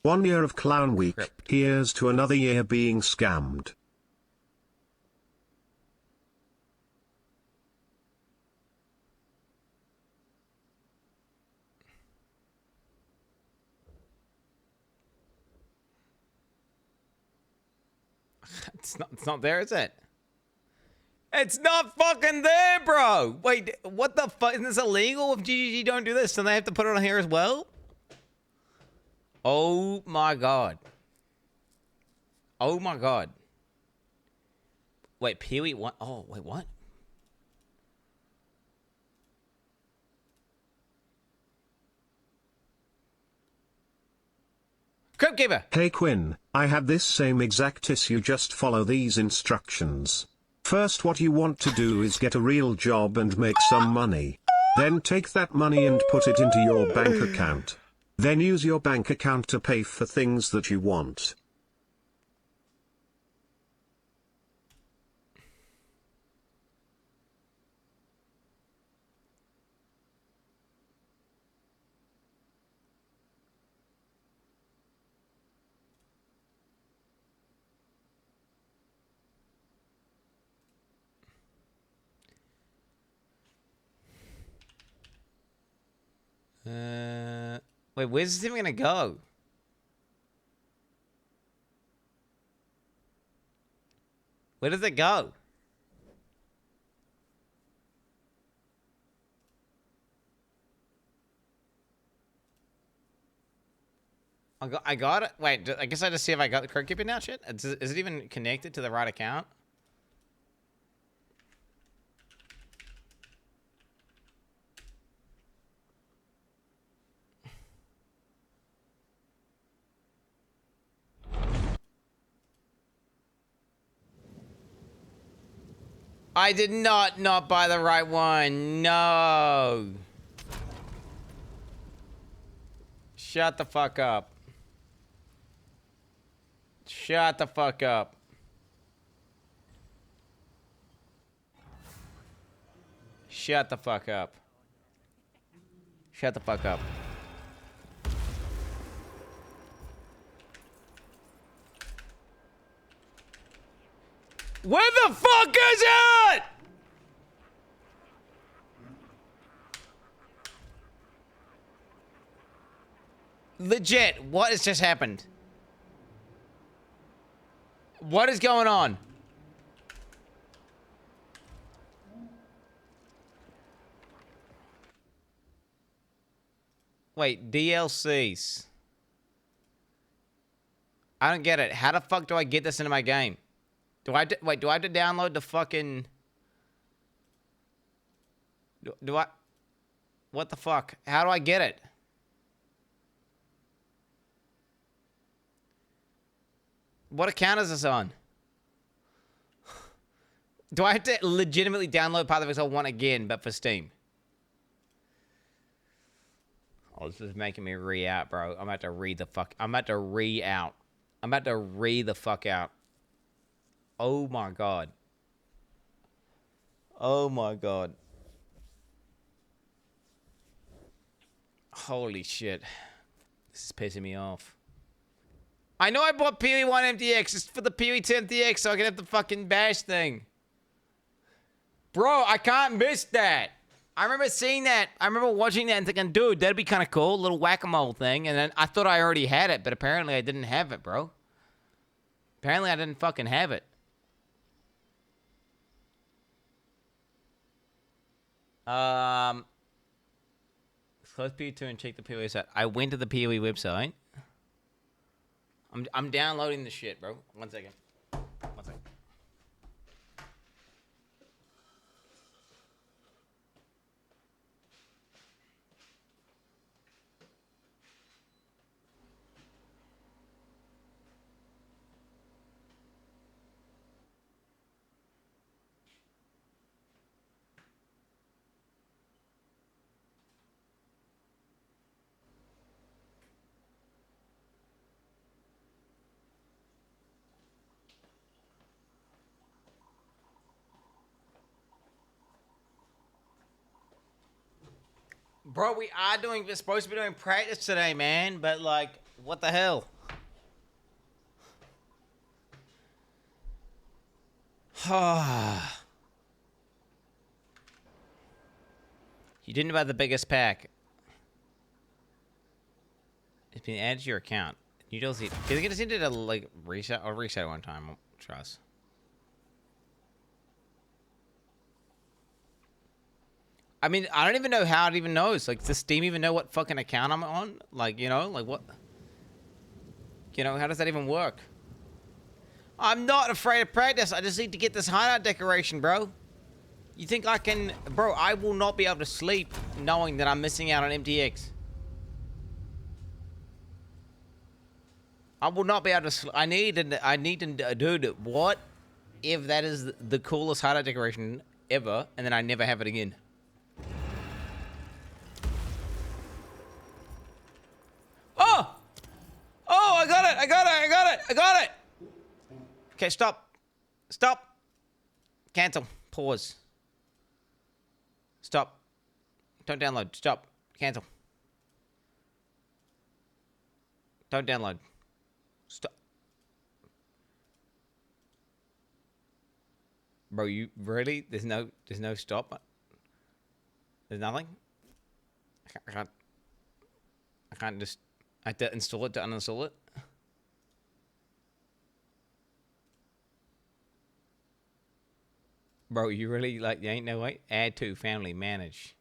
1 year of Clown Week, here's to another year being scammed. It's not there, is it? It's not fucking there, bro. Wait, what the fuck? Isn't this illegal if GGG don't do this? Then they have to put it on here as well? Oh my god. Oh my god. Wait, Pee-wee, what? Oh, wait, what? Crypt Keeper. Hey Quinn, I had this same exact issue, just follow these instructions. First, what you want to do is get a real job and make some money. Then take that money and put it into your bank account. Then use your bank account to pay for things that you want. Wait, where's this even gonna go? Where does it go? I got it. Wait, I guess I just see if I got the Crypt Keeper now. Shit, is it even connected to the right account? I did not buy the right one. No. Shut the fuck up. Shut the fuck up. Shut the fuck up. Shut the fuck up. Where the fuck is it? Legit, what has just happened? What is going on? Wait, DLCs. I don't get it. How the fuck do I get this into my game? Wait, do I have to download the fucking... Do I... What the fuck? How do I get it? What account is this on? Do I have to legitimately download Path of Exile 1 again, but for Steam? Oh, this is making me re-out, bro. I'm about to re the fuck... I'm about to re-out. I'm about to re the fuck out. Oh my god. Oh my god. Holy shit. This is pissing me off. I know I bought PoE1 MTX. It's for the PoE2 MTX so I can have the fucking bash thing. Bro, I can't miss that. I remember seeing that. I remember watching that and thinking, dude, that'd be kind of cool. A little whack-a-mole thing. And then I thought I already had it, but apparently I didn't have it, bro. Apparently I didn't fucking have it. Close PoE2 and check the PoE site. I went to the PoE website. I'm downloading the shit, bro. One second. One second. Bro, we're supposed to be doing practice today, man, but like, what the hell? You didn't buy the biggest pack. It's been added to your account. You don't see. Can I just need to like reset? I'll reset one time. Trust. I mean, I don't even know how it even knows. Like, does Steam even know what fucking account I'm on? Like, you know, like what? You know, how does that even work? I'm not afraid of practice. I just need to get this hideout decoration, bro. You think I can... Bro, I will not be able to sleep knowing that I'm missing out on MTX. I will not be able to sleep. I need to... Dude, what if that is the coolest hideout decoration ever, and then I never have it again? Oh! Oh, I got it! I got it! I got it! I got it! Okay, stop. Stop. Cancel. Pause. Stop. Don't download. Stop. Cancel. Don't download. Stop. Bro, you really? There's no stop? There's nothing? I can't just... I have to install it to uninstall it? Bro, you really, like, there ain't no way? Add to, family, manage.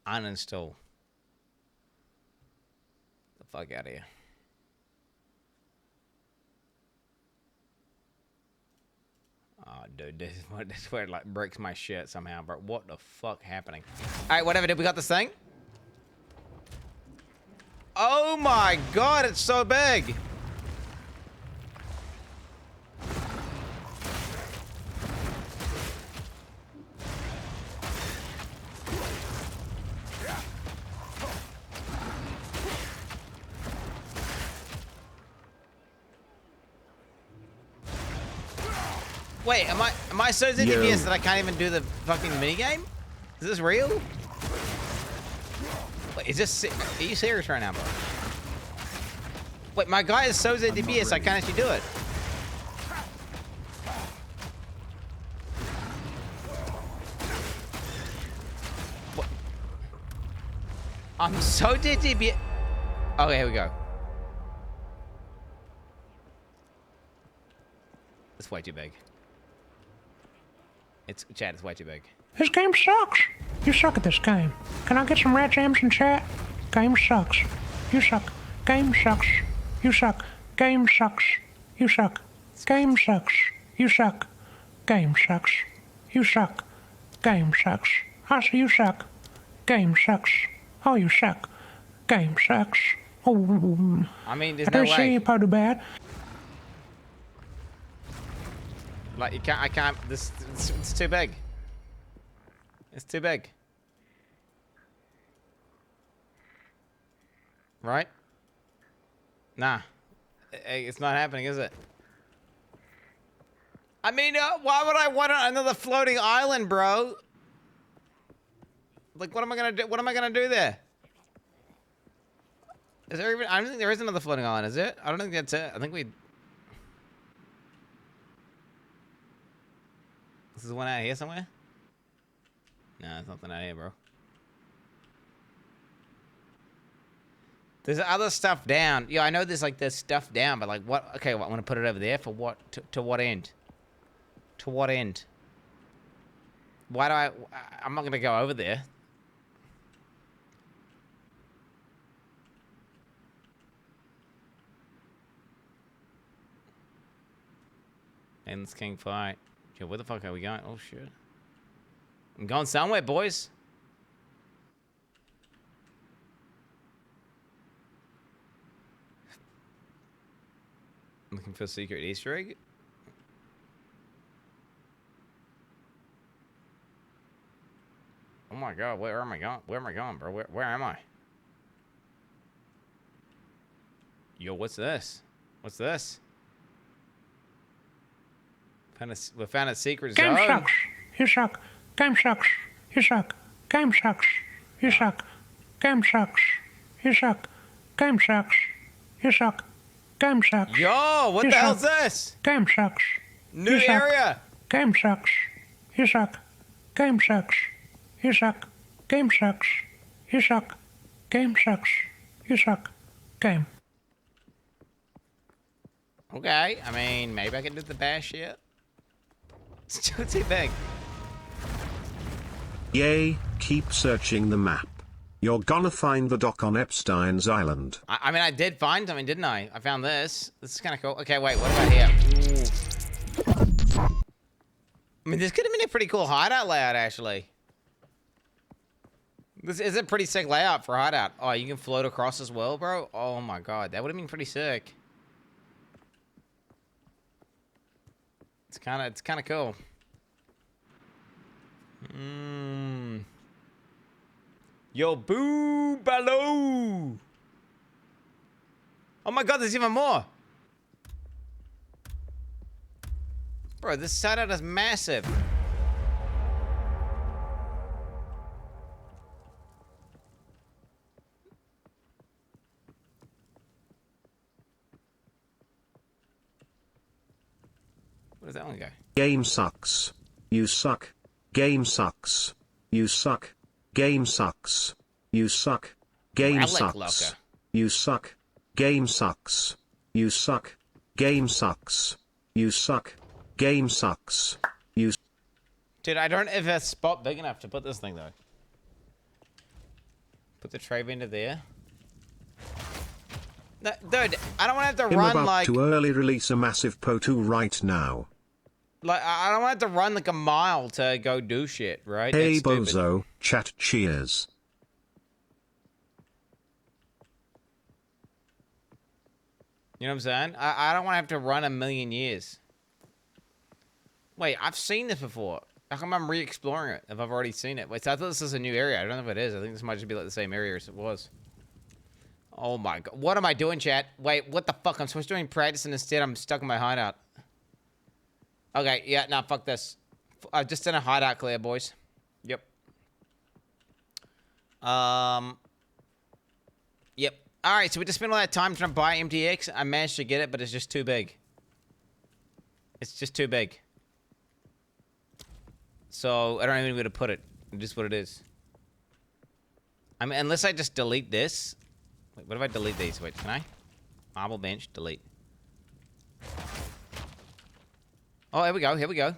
Uninstall. The fuck out of here. Oh, dude, this is where it, like, breaks my shit somehow, bro. What the fuck happening? Alright, whatever, did we got this thing? Oh my god, it's so big! Wait, am I so ZDPS that I can't even do the fucking minigame? Is this real? Wait, is this... Are you serious right now, bro? Wait, my guy is so ZDPS I can't actually do it. What? I'm so ZDPS... Okay, here we go. It's way too big. Chat, it's way too big. This game sucks. You suck at this game. Can I get some rat jams in chat? Game sucks. You suck. Game sucks. You suck. Game sucks. You suck. Game sucks. You suck. Game sucks. You suck. Game sucks. Also, you suck. Game sucks. Oh, you suck. Game sucks. Oh. I mean, there's I no don't see way. you pretty bad. Like, you can't, I can't, it's too big. It's too big. Right? Nah. It's not happening, is it? I mean, why would I want another floating island, bro? Like, what am I gonna do? What am I gonna do there? Is there even? I don't think there is another floating island, is it? I don't think that's it. I think we. This is one out here somewhere. No, there's nothing out here, bro. There's other stuff down. Yeah, I know there's like there's stuff down, but like what? Okay, well, I want to put it over there for what? To what end? To what end? Why do I'm not gonna go over there. Endless King fight. Yo, where the fuck are we going? Oh shit. I'm going somewhere, boys. Looking for a secret Easter egg? Oh my god, where am I going? Where am I going, bro? Where am I? Yo, what's this? What's this? We found a secret Game zone. sucks. You suck. Game sucks. You suck. Game sucks. You suck. Game sucks. You suck. Game sucks. You suck. Game sucks. Yo, what You the hell's suck. this? Game sucks. New You suck. area. Game sucks. You suck. Game sucks. You suck. Game sucks. You suck. Game sucks. You suck. Game. Okay, I mean, maybe I can do the bash yet. It's too big. Yay, keep searching the map. You're gonna find the dock on Epstein's Island. I mean, I did find something, didn't I? I found this. This is kind of cool. Okay, wait, what about here? Ooh. I mean, this could have been a pretty cool hideout layout, actually. This is a pretty sick layout for hideout. Oh, you can float across as well, bro? Oh my god, that would have been pretty sick. It's kind of cool. Yo, boo baloo. Oh my god, there's even more. Bro, this hideout is massive. Where does that one go? Game sucks. You suck. Game sucks. You suck. Game sucks. You suck. Game Relic sucks. locker. You suck. Game sucks. You suck. Game sucks. You suck. Game sucks. You. Dude, I don't have a spot big enough to put this thing, though. Put the tray into there. No, dude, I don't want to have to I'm run about like... to early release a massive PO2 right now. Like, I don't want to have to run like a mile to go do shit, right? Hey That's stupid. bozo, chat cheers. You know what I'm saying? I don't want to have to run a million years. Wait, I've seen this before. How come I'm re-exploring it if I've already seen it? Wait, so I thought this was a new area. I don't know if it is. I think this might just be like the same area as it was. Oh my god. What am I doing, chat? Wait, what the fuck? I'm supposed to be practicing instead. I'm stuck in my hideout. Okay, yeah, nah, fuck this. I've just done a hideout clear, boys. Yep. Yep. Alright, so we just spent all that time trying to buy MTX. I managed to get it, but it's just too big. It's just too big. So, I don't even know where to put it. It's just what it is. I mean, unless I just delete this. Wait, what if I delete these? Wait, can I? Marble bench, delete. Oh, here we go, here we go.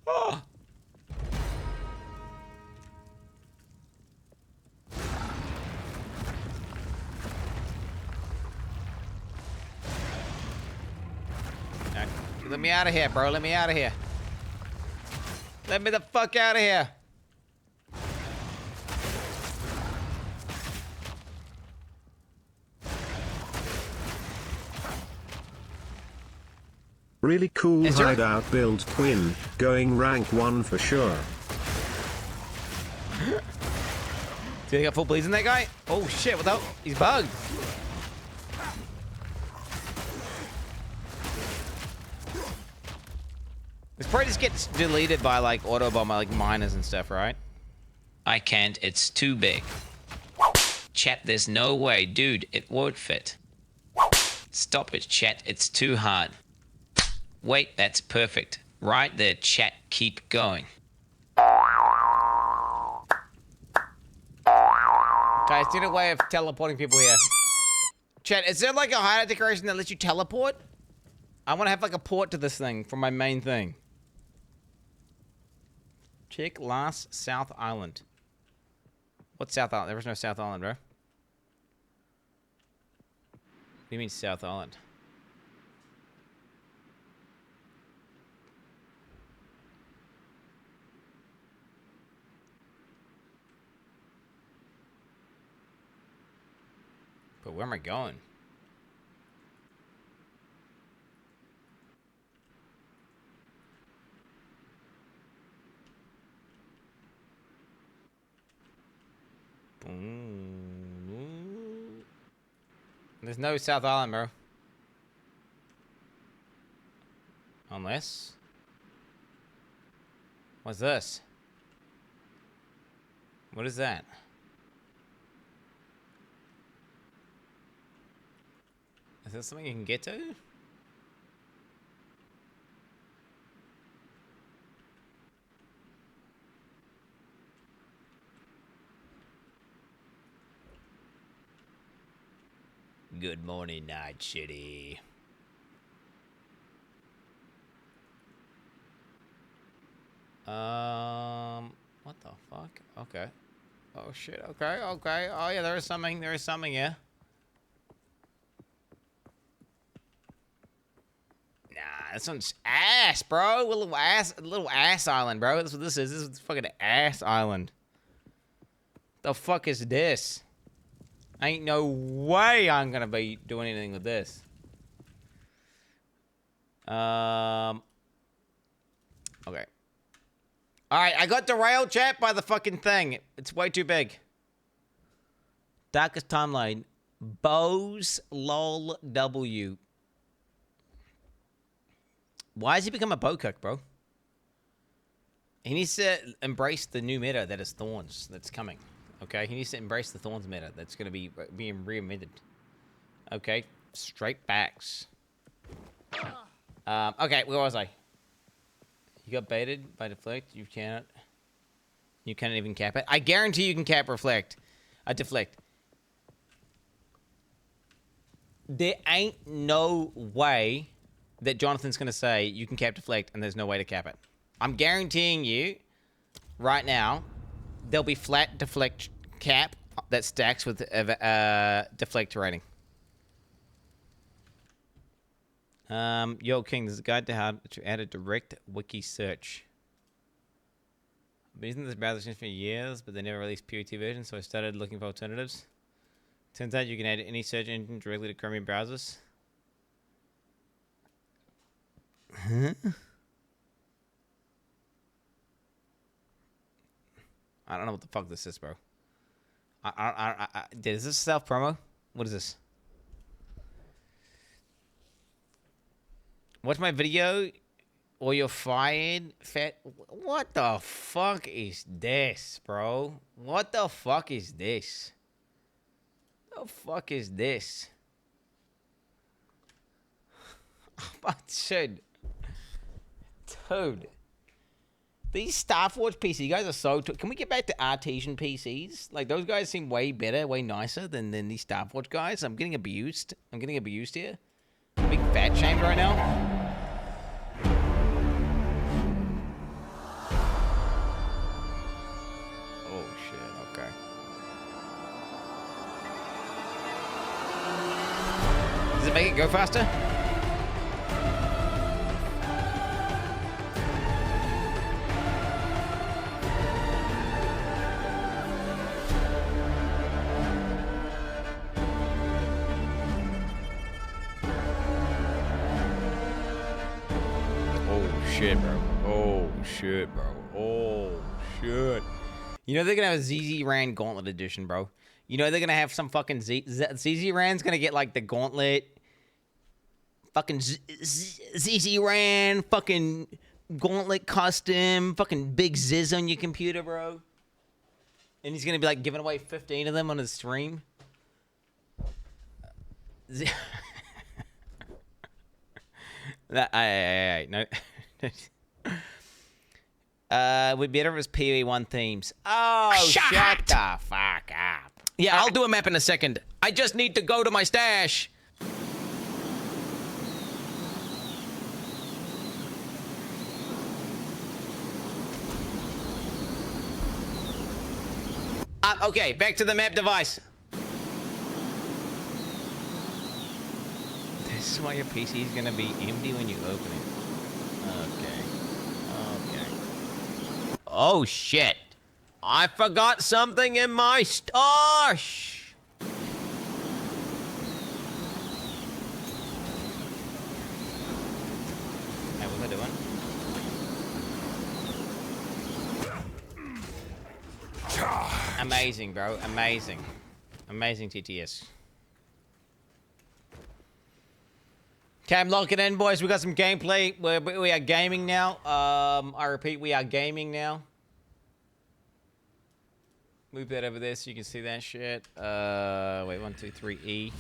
Oh! Let me out of here, bro. Let me out of here. Let me the fuck out of here. Really cool Is there- hideout build, Quinn. Going rank 1 for sure. Do you got full bleeds in that guy? Oh shit, what the hell? He's bugged. This probably just gets deleted by like auto bomb, like miners and stuff, right? I can't, it's too big. Chat, there's no way. Dude, it won't fit. Stop it, chat, it's too hard. Wait, that's perfect. Right there, chat, keep going. Guys, need a way of teleporting people here. Chat, is there like a hideout decoration that lets you teleport? I want to have like a port to this thing from my main thing. Check last South Island. What's South Island? There was no South Island, bro. What do you mean South Island? But where am I going? There's no South Island, bro. Unless... What's this? What is that? Is this something you can get to? Good morning, Night City. What the fuck? Okay. Oh shit. Okay. Okay. Oh yeah, there is something. There is something. Yeah. Nah, this one's ass, bro. A little ass island, bro. That's what this is. This is fucking ass island. The fuck is this? Ain't no way I'm gonna be doing anything with this. Okay. Alright, I got derailed, chat, by the fucking thing. It's way too big. Darkest timeline. Bose lol W. Why has he become a bokuk, bro? He needs to embrace the new meta that is Thorns that's coming. Okay, he needs to embrace the Thorns meta that's going to be being reinvented. Okay, straight backs. Okay, where was I? You got baited by deflect. You cannot even cap it. I guarantee you can cap reflect. Deflect. There ain't no way that Jonathan's going to say you can cap deflect and there's no way to cap it. I'm guaranteeing you right now there'll be flat deflect cap that stacks with deflect rating. Yo, King, there's a guide to how to add a direct wiki search. I've been using this browser for years, but they never released POT version, so I started looking for alternatives. Turns out you can add any search engine directly to Chromium browsers. Huh? I don't know what the fuck this is, bro. Is this self promo? What is this? Watch my video, or you're fired. Fat. What the fuck is this, bro? What the fuck is this? The fuck is this? Dude. These Starforge PC guys are so... Can we get back to Artesian PCs? Like, those guys seem way better, way nicer than these Starforge guys. I'm getting abused. I'm getting abused here. I'm being fat shamed right now. Oh, shit. Okay. Does it make it go faster? shit, bro. Oh shit, bro. Oh shit. You know they're gonna have a ZZ Ran Gauntlet Edition, bro. You know they're gonna have some fucking ZZ Ran's gonna get like the Gauntlet. Fucking ZZ Ran, fucking Gauntlet custom, fucking big Ziz on your computer, bro. And he's gonna be like giving away 15 of them on his stream. No. We'd better if it was PE1 themes. Oh, shut the fuck up. Yeah, I'll do a map in a second. I just need to go to my stash. Okay, back to the map device. This is why your PC is gonna be empty when you open it. Okay. Oh, shit. I forgot something in my stash. Hey, what's I doing? Amazing, bro. Amazing. Amazing TTS. Okay, I'm locking in, boys. We got some gameplay. We are gaming now. I repeat, we are gaming now. Move that over there so you can see that shit. Wait, 1, 2, 3, E.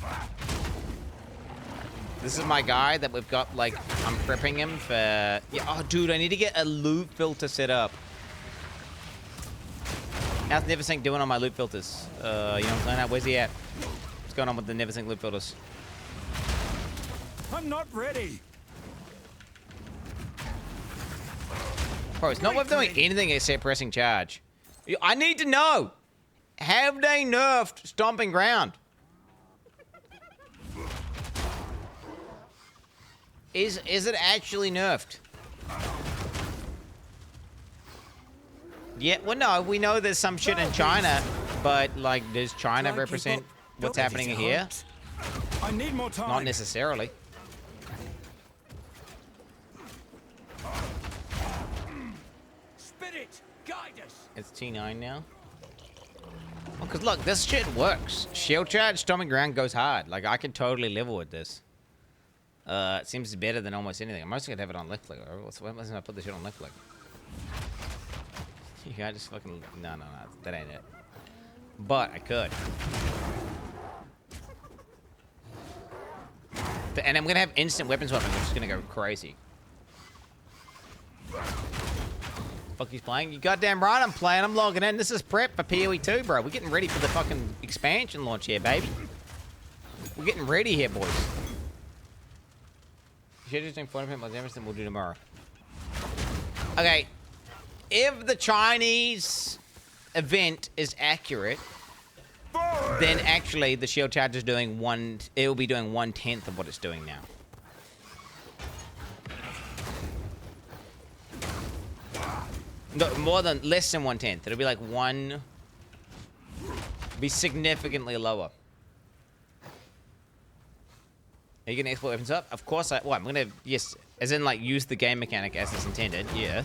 This is my guy that we've got, like, I'm prepping him for... Yeah, oh, dude, I need to get a loop filter set up. How's NeverSync doing on my loop filters? You know what I'm saying? Where's he at? What's going on with the NeverSync loop filters? I'm not ready. Bro, it's not worth doing anything except pressing charge. I need to know. Have they nerfed Stomping Ground? Is it actually nerfed? Yeah, well, no, we know there's some shit in China, but, like, does China represent what's happening here? I need more time. Not necessarily. Spit it. Guide us. It's T9 now. Well, because, look, this shit works. Shield charge, Stomping Ground goes hard. Like, I can totally level with this. It seems better than almost anything. I'm mostly going to have it on left click. Why mustn't I put this shit on left click? You can't just fucking... No, that ain't it. But I could. And I'm gonna have instant weapon swapping, which is gonna go crazy. Fuck, he's playing? You goddamn right I'm playing. I'm logging in. This is prep for PoE 2, bro. We're getting ready for the fucking expansion launch here, baby. We're getting ready here, boys. Schedule doing 40% more damage than we'll do tomorrow. Okay. If the Chinese event is accurate, then actually the shield charge is doing it will be doing 1/10 of what it's doing now. No, less than 1/10. It'll be like be significantly lower. Are you gonna export weapons up? Of course I'm gonna, yes, as in like use the game mechanic as it's intended, yeah.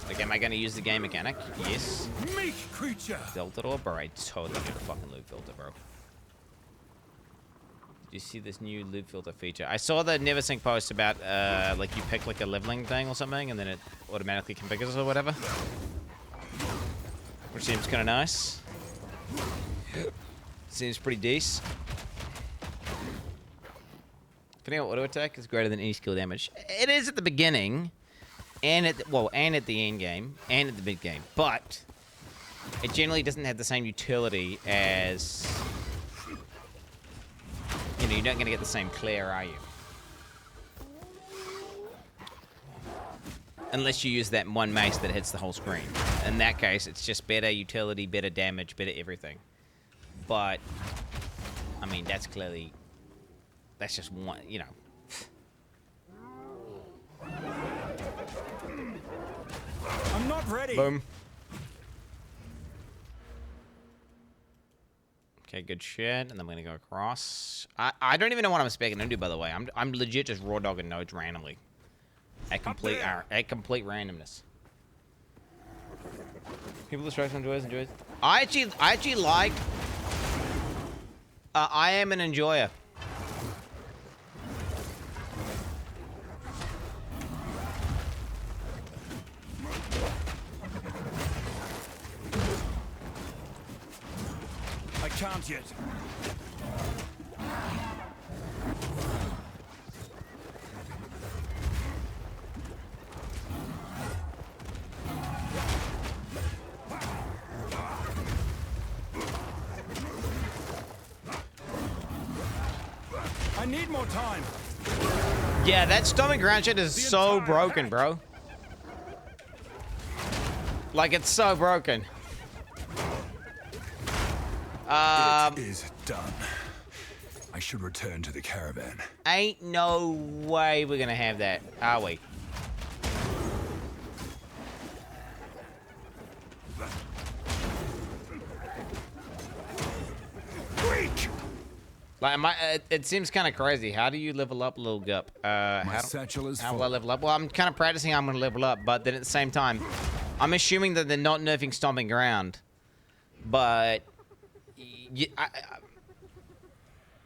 Like, am I gonna use the game mechanic? Yes. Meek creature. Filter or bro? I totally get a fucking loop filter, bro. Did you see this new loop filter feature? I saw the NeverSync post about like you pick like a leveling thing or something and then it automatically configures or whatever. Which seems kind of nice. Seems pretty decent. Critical auto attack is greater than any skill damage. It is at the beginning, and at the end game, and at the mid game, but it generally doesn't have the same utility as, you know, you're not gonna get the same clear, are you? Unless you use that one mace that hits the whole screen. In that case, it's just better utility, better damage, better everything. But, I mean, that's just one, you know. I'm not ready. Boom. Okay, good shit. And then we're gonna go across. I don't even know what I'm expecting to do, by the way. I'm legit just raw dogging nodes randomly. At complete randomness. People distract enjoys. I actually like. I am an enjoyer. I can't yet. I need more time. Yeah, that stomping ground shit is so broken, bro. Like, it's so broken. It is done. I should return to the caravan. Ain't no way we're gonna have that, are we? Like, it seems kind of crazy. How do you level up, little gup? How will I level up? Well, I'm kind of practicing how I'm gonna level up, but then at the same time, I'm assuming that they're not nerfing stomping ground. But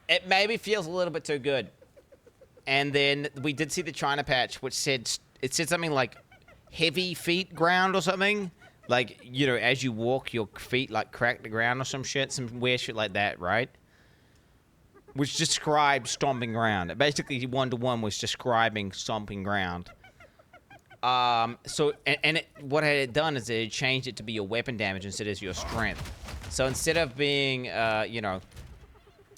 it maybe feels a little bit too good. And then we did see the China patch, which said something like heavy feet ground or something. Like, you know, as you walk, your feet like crack the ground or some shit, some weird shit like that, right? Which described stomping ground. Basically, 1-to-1 was describing stomping ground. So what it had done is it changed it to be your weapon damage instead of your strength. So instead of being, you know,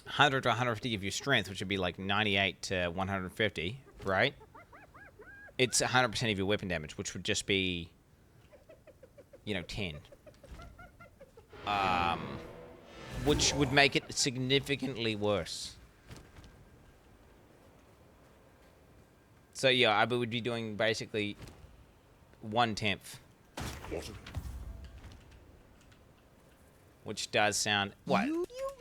100 to 150 of your strength, which would be like 98 to 150, right? It's 100% of your weapon damage, which would just be, you know, 10. Which would make it significantly worse. So yeah, I would be doing basically 1/10. Which does sound... What?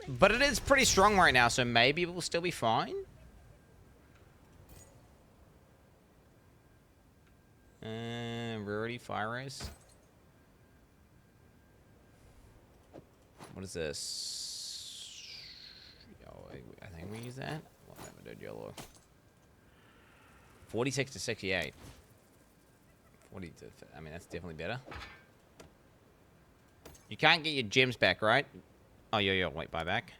But it is pretty strong right now, so maybe it will still be fine? Rarity, fire race. What is this? Oh, I think we use that. Whatever, dude, yellow. 46 to 68. 40 to... I mean, that's definitely better. You can't get your gems back, right? Oh, yo, wait, buy back.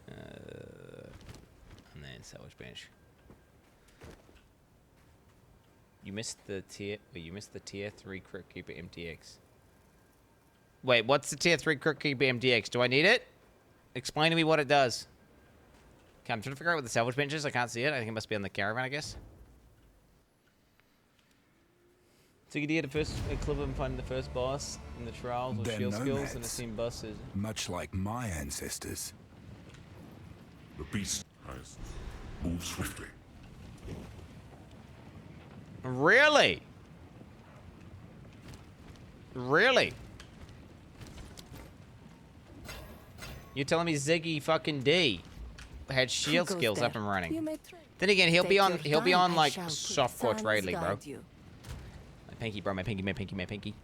And then salvage bench. You missed the tier... Wait, you missed the tier 3 Crit Keeper MTX. Wait, what's the tier 3 Crit Keeper MTX? Do I need it? Explain to me what it does. Okay, I'm trying to figure out what the salvage bench is. I can't see it. I think it must be on the caravan, I guess. So you did the first clip of him finding the first boss in the trials with shield skills, and it seemed busted. Much like my ancestors. The beast has moved swiftly. Really? Really? You're telling me Ziggy fucking D had shield skills up and running? Then again, he'll be on like softcore trade league, bro. My pinky, bro, my pinky.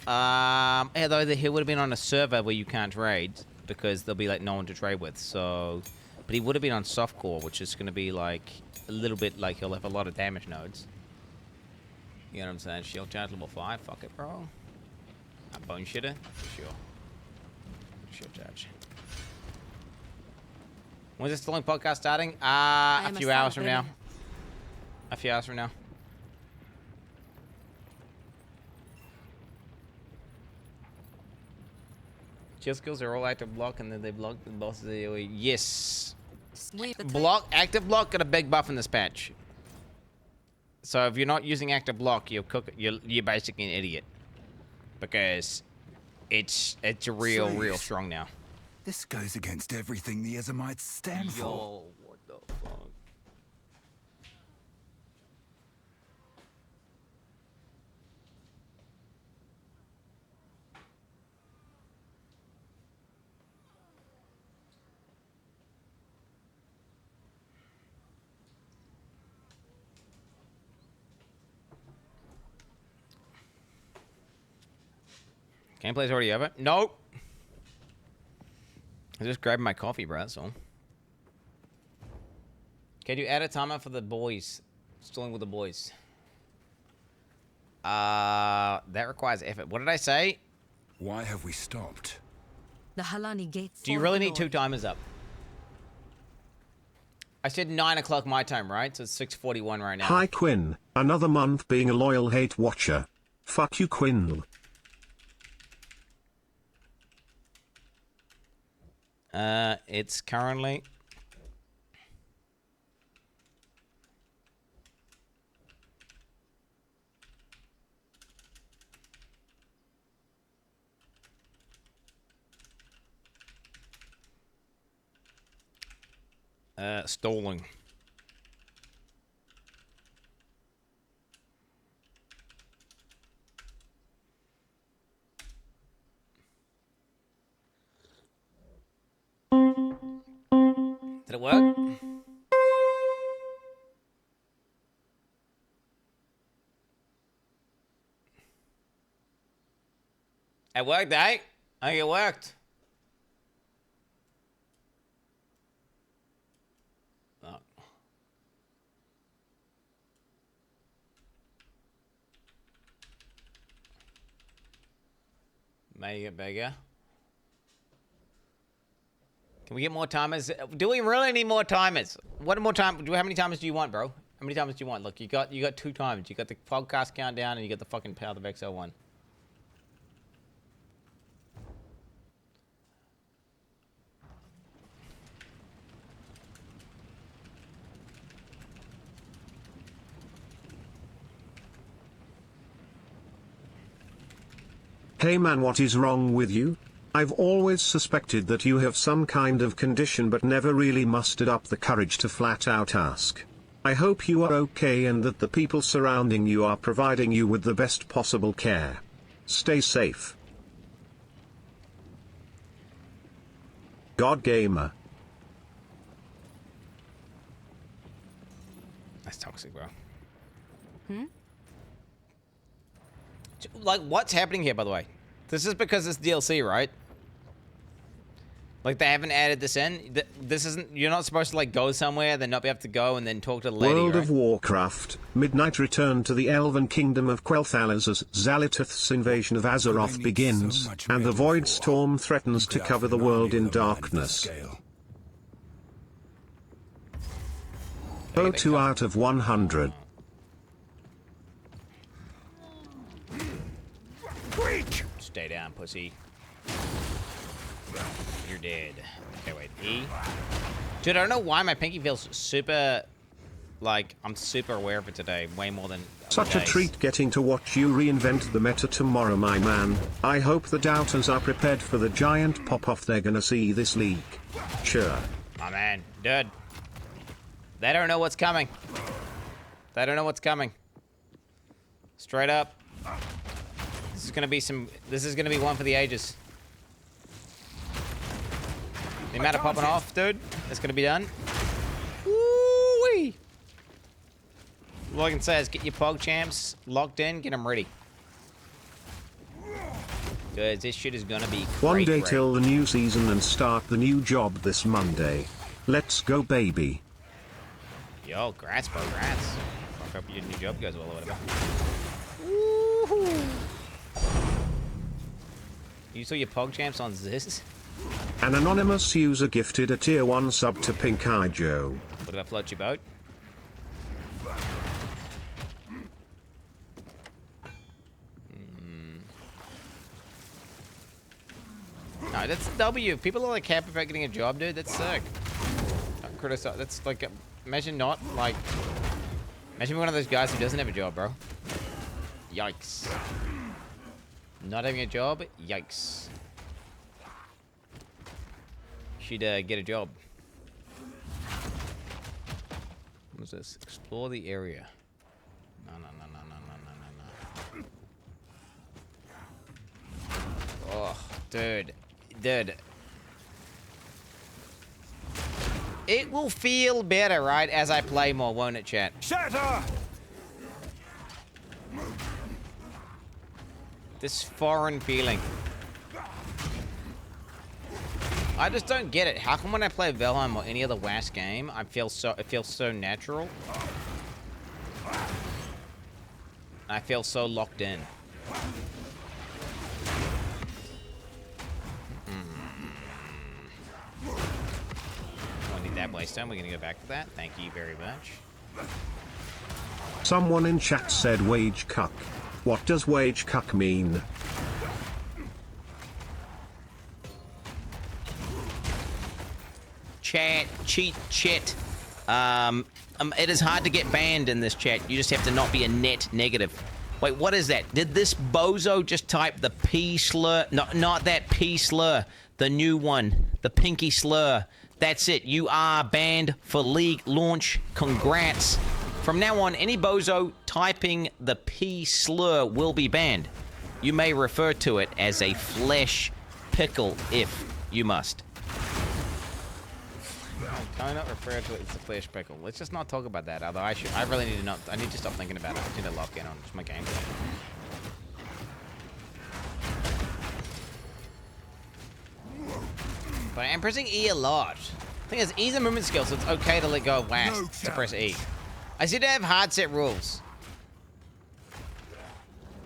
Although he would have been on a server where you can't trade because there'll be like no one to trade with. So, but he would have been on softcore, which is gonna be like a little bit like he'll have a lot of damage nodes. You know what I'm saying? Shield charge level 5. Fuck it, bro. A bone shitter, for sure. Shield charge. When's this long podcast starting? A few hours from now. A few hours from now. Shield skills are all active block, and then they block the bosses of the AoE. Yes. Active block got a big buff in this patch. So if you're not using active block, you're basically an idiot. Because it's real strong now. This goes against everything the Ezamites stand for. Yo, what the fuck? Gameplay's already over? Nope. I just grabbed my coffee, bro, that's all. Can you add a timer for the boys? Stalling with the boys. That requires effort. What did I say? Why have we stopped? The Halani gate. Do you really need 2 timers up? I said 9 o'clock my time, right? So it's 6:41 right now. Hi Quinn, another month being a loyal hate watcher. Fuck you Quinn. It's currently... stalling. Did it work? It worked, eh? I think it worked. Oh. Make it bigger. Can we get more timers? Do we really need more timers? What more time? How many timers do you want, bro? How many timers do you want? Look, you got 2 timers. You got the podcast countdown and you got the fucking Path of Exile one. Hey man, what is wrong with you? I've always suspected that you have some kind of condition but never really mustered up the courage to flat out ask. I hope you are okay and that the people surrounding you are providing you with the best possible care. Stay safe. God Gamer. That's toxic, bro. Like, what's happening here, by the way? This is because it's DLC, right? Like, they haven't added this in. This isn't... You're not supposed to, like, go somewhere, then not be able to go, and then talk to the lady, World right? of Warcraft, Midnight return to the Elven Kingdom of Quel'Thalas as Xal'atath's invasion of Azeroth begins, and the Void Storm threatens to cover the world in darkness. 2 out of 100. Stay down, pussy. You're dead. Okay, wait. E? Dude, I don't know why my pinky feels super... Like, I'm super aware of it today. Way more than... Such a treat getting to watch you reinvent the meta tomorrow, my man. I hope the doubters are prepared for the giant pop-off they're gonna see this league. Sure. My man. Dude. They don't know what's coming. They don't know what's coming. Straight up. This is gonna be some... This is gonna be one for the ages. The amount of popping off, dude, that's gonna be done. Woo-wee! All I can say is get your Pog champs locked in, get them ready. Because this shit is gonna be great, One day great. till the new season and start the new job this Monday. Let's go, baby. Yo, grats, bro, grats. Fuck up your new job goes well or whatever. Woohoo! You saw your Pog champs on this? An anonymous user gifted a tier 1 sub to Pink Eye Joe. What did I float your boat? No, that's W. People are like happy about getting a job, dude. That's sick. Don't criticize. That's like, imagine not like, imagine one of those guys who doesn't have a job, bro. Yikes. Not having a job? Yikes. Should get a job. What's this? Explore the area. No, no, no, no, no, no, no, no. Oh, dude. Dude. It will feel better, right, as I play more, won't it, chat? Shatter! This foreign feeling. I just don't get it. How come when I play Valheim or any other WAS game, it feels so natural? I feel so locked in. I need that Waystone. We're gonna go back to that. Thank you very much. Someone in chat said wage cuck. What does wage cuck mean? Chat, cheat, shit. It is hard to get banned in this chat. You just have to not be a net negative. Wait, what is that? Did this bozo just type the P slur? No, not that P slur. The new one. The pinky slur. That's it. You are banned for League launch. Congrats. From now on, any bozo typing the P slur will be banned. You may refer to it as a flesh pickle if you must. I not refer to it as a flesh pickle. Let's just not talk about that. Although I really need to not. I need to stop thinking about it. I need to lock in on just my gameplay. But I'm pressing E a lot. The thing is, E's a movement skill, so it's okay to let go of WASD to press E. I seem to have hard set rules.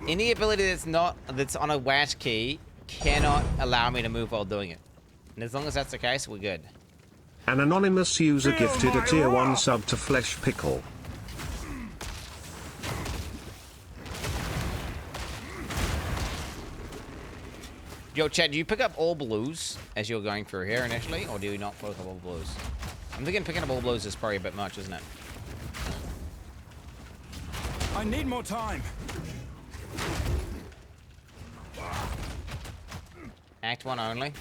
Any ability that's on a WASD key cannot allow me to move while doing it. And as long as that's the case, we're good. An anonymous user gifted a tier 1 sub to Flesh Pickle. Yo, Chad, do you pick up all blues as you're going through here initially, or do you not pick up all blues? I'm thinking picking up all blues is probably a bit much, isn't it? I need more time. Act 1 only.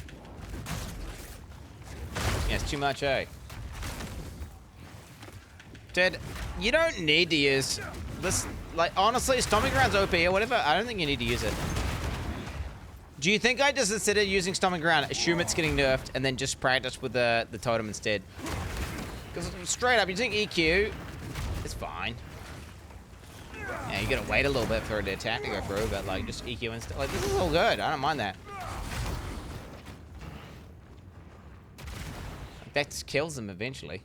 Yeah, it's too much, eh? Dude, you don't need to use this. Like, honestly, Stomping Ground's OP or whatever. I don't think you need to use it. Do you think I just, instead of using Stomping Ground, assume it's getting nerfed and then just practice with the totem instead? Because straight up, using EQ, it's fine. Yeah, you gotta wait a little bit for the attack to go through, but like, just EQ and stuff. Like, this is all good. I don't mind that. That kills them eventually.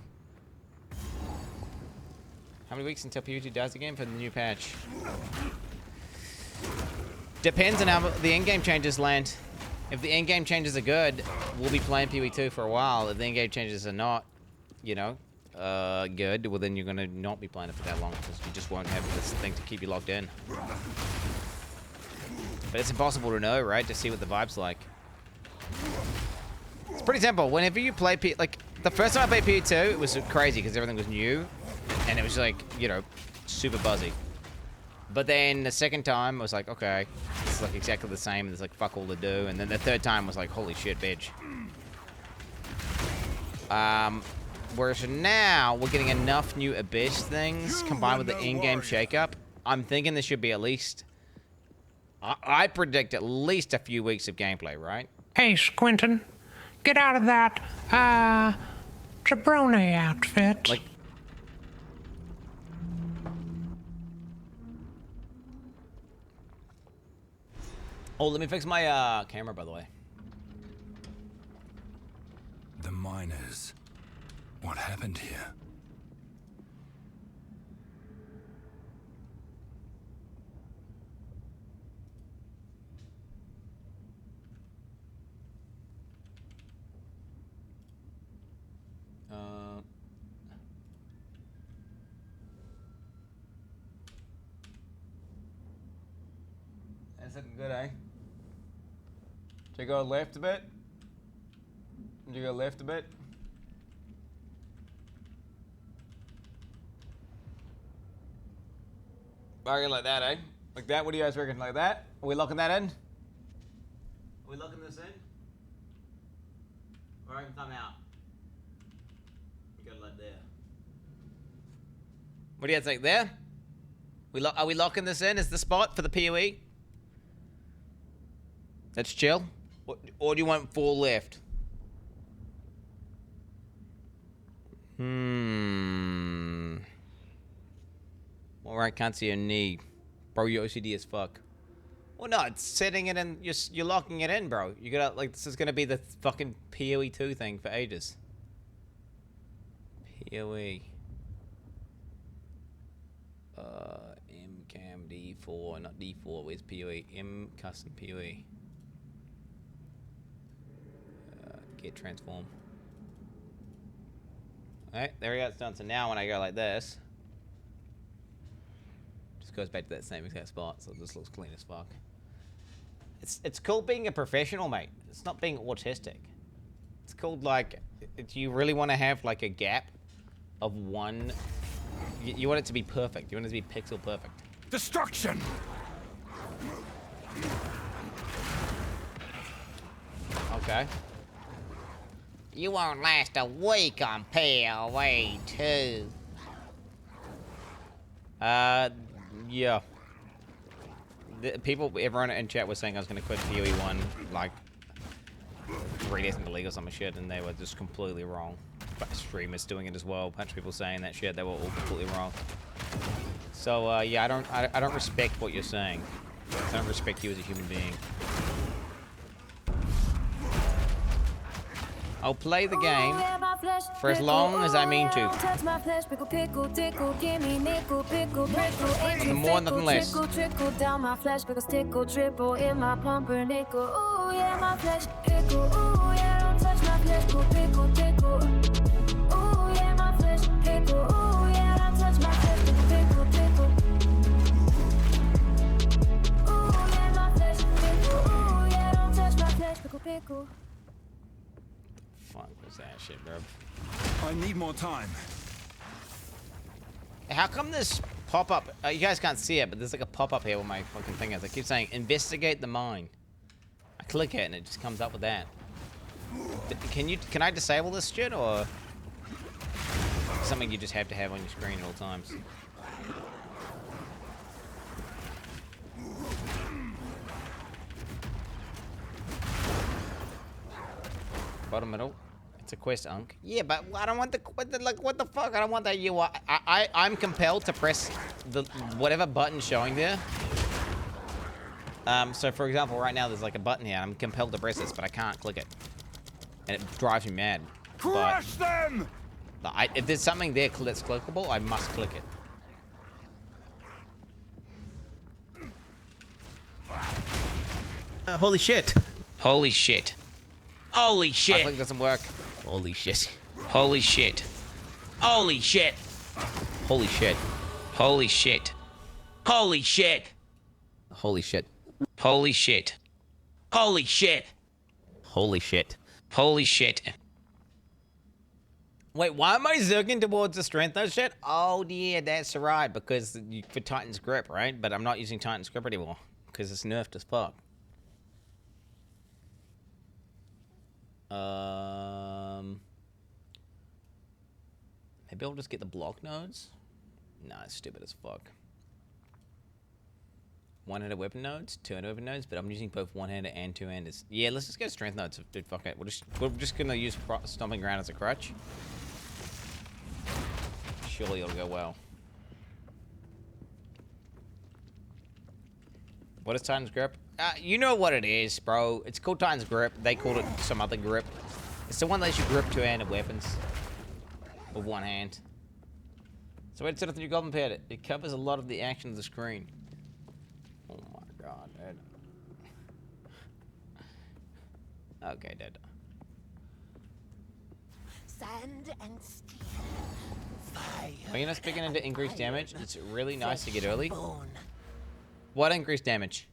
How many weeks until PvP does again for the new patch? Depends on how the in-game changes land. If the in-game changes are good, we'll be playing PvE2 for a while. If the in-game changes are not, you know, good, well then you're gonna not be playing it for that long because you just won't have this thing to keep you locked in. But it's impossible to know, right? To see what the vibe's like. It's pretty simple. Whenever you play like the first time I played PvE2, it was crazy because everything was new, and it was like, you know, super buzzy. But then the second time, I was like, okay, it's like exactly the same. There's like fuck all to do. And then the third time was like, holy shit, bitch. Whereas now we're getting enough new Abyss things combined with the in-game shakeup. I'm thinking this should be at least. I predict at least a few weeks of gameplay, right? Hey, Squintin, get out of that, jabroni outfit. Like. Oh, let me fix my camera, by the way. The miners. What happened here? That's looking good, eh? Should I go left a bit? Should I go left a bit? Bargain like that, eh? Like that? What do you guys reckon? Like that? Are we locking that in? Are we locking this in? Or I can come out? You got it like there. What do you guys think? There? Are we locking this in? Is the spot for the PoE? Let's chill. Or do you want full left? Alright, can't see your knee. Bro, your OCD as fuck. Well, no, it's setting it in. You're locking it in, bro. You gotta like this is gonna be the fucking PoE 2 thing for ages. PoE. MCAM D4, not D4. Where's PoE? M custom PoE. Get transform. Alright, there we go. It's done. So now when I go like this, just goes back to that same exact spot. So this looks clean as fuck. It's called being a professional, mate. It's not being autistic. It's called like, do you really want to have like a gap of one? You want it to be perfect. You want it to be pixel perfect. Destruction! Okay. You won't last a week on PoE 2. Yeah. Everyone in chat was saying I was going to quit PoE 1 like 3 days into league or some shit, and they were just completely wrong. But streamers doing it as well. A bunch of people saying that shit, they were all completely wrong. So yeah, I don't respect what you're saying. I don't respect you as a human being. I'll play the game for as long as I mean to. Nothing more, nothing less. Fuck was that shit, bro? I need more time. How come this pop-up? You guys can't see it, but there's like a pop-up here where my fucking thing is. I keep saying, investigate the mine. I click it and it just comes up with that. Can I disable this shit, or something you just have to have on your screen at all times? Bottom middle. It's a quest, Unk. Yeah, but I don't want the what the fuck? I don't want that UI. I'm compelled to press the whatever button showing there. So for example, right now there's like a button here. I'm compelled to press this, but I can't click it, and it drives me mad. Crush them! If there's something there that's clickable, I must click it. Holy shit! Holy shit! Holy shit! My click doesn't work. Holy shit! Holy shit! Holy shit! Holy shit! Holy shit! Holy shit! Holy shit! Holy shit! Holy shit! Holy shit! Holy shit! Wait, why am I zerking towards the strength node shit? Oh yeah, that's right, because for Titan's Grip, right? But I'm not using Titan's Grip anymore because it's nerfed as fuck. Maybe I'll just get the block nodes. Nah, it's stupid as fuck. One-handed weapon nodes, two-handed weapon nodes, but I'm using both one-handed and two-handers. Yeah, let's just go strength nodes, dude. Fuck it. We're just gonna use stomping ground as a crutch. Surely it'll go well. What is Titan's Grip? You know what it is, bro. It's called Titan's Grip. They called it some other grip. It's the one that lets you grip two-handed weapons with one hand. So it's sort of the new Goblin Pad. It covers a lot of the action of the screen. Oh my god, dude. Okay, dude. Sand and steel. Are you not speaking into increased damage? It's really nice to get early. What increased damage?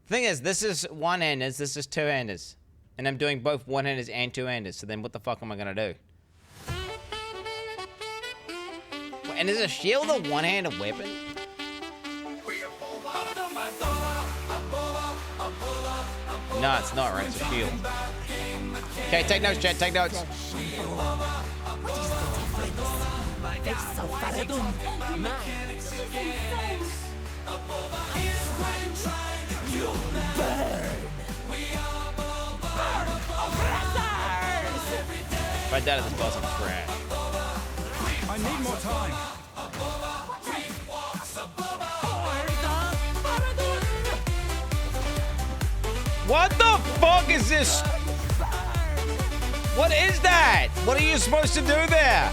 Thing is, this is one-handers, this is two-handers. And I'm doing both one-handers and two-handers, so then what the fuck am I gonna do? And is a shield a one-handed weapon? No, it's not, right? It's a shield. Okay, take notes, chat, take notes. If I die to this boss, I'm trash. I need more time. What the fuck is this? What is that? What are you supposed to do there?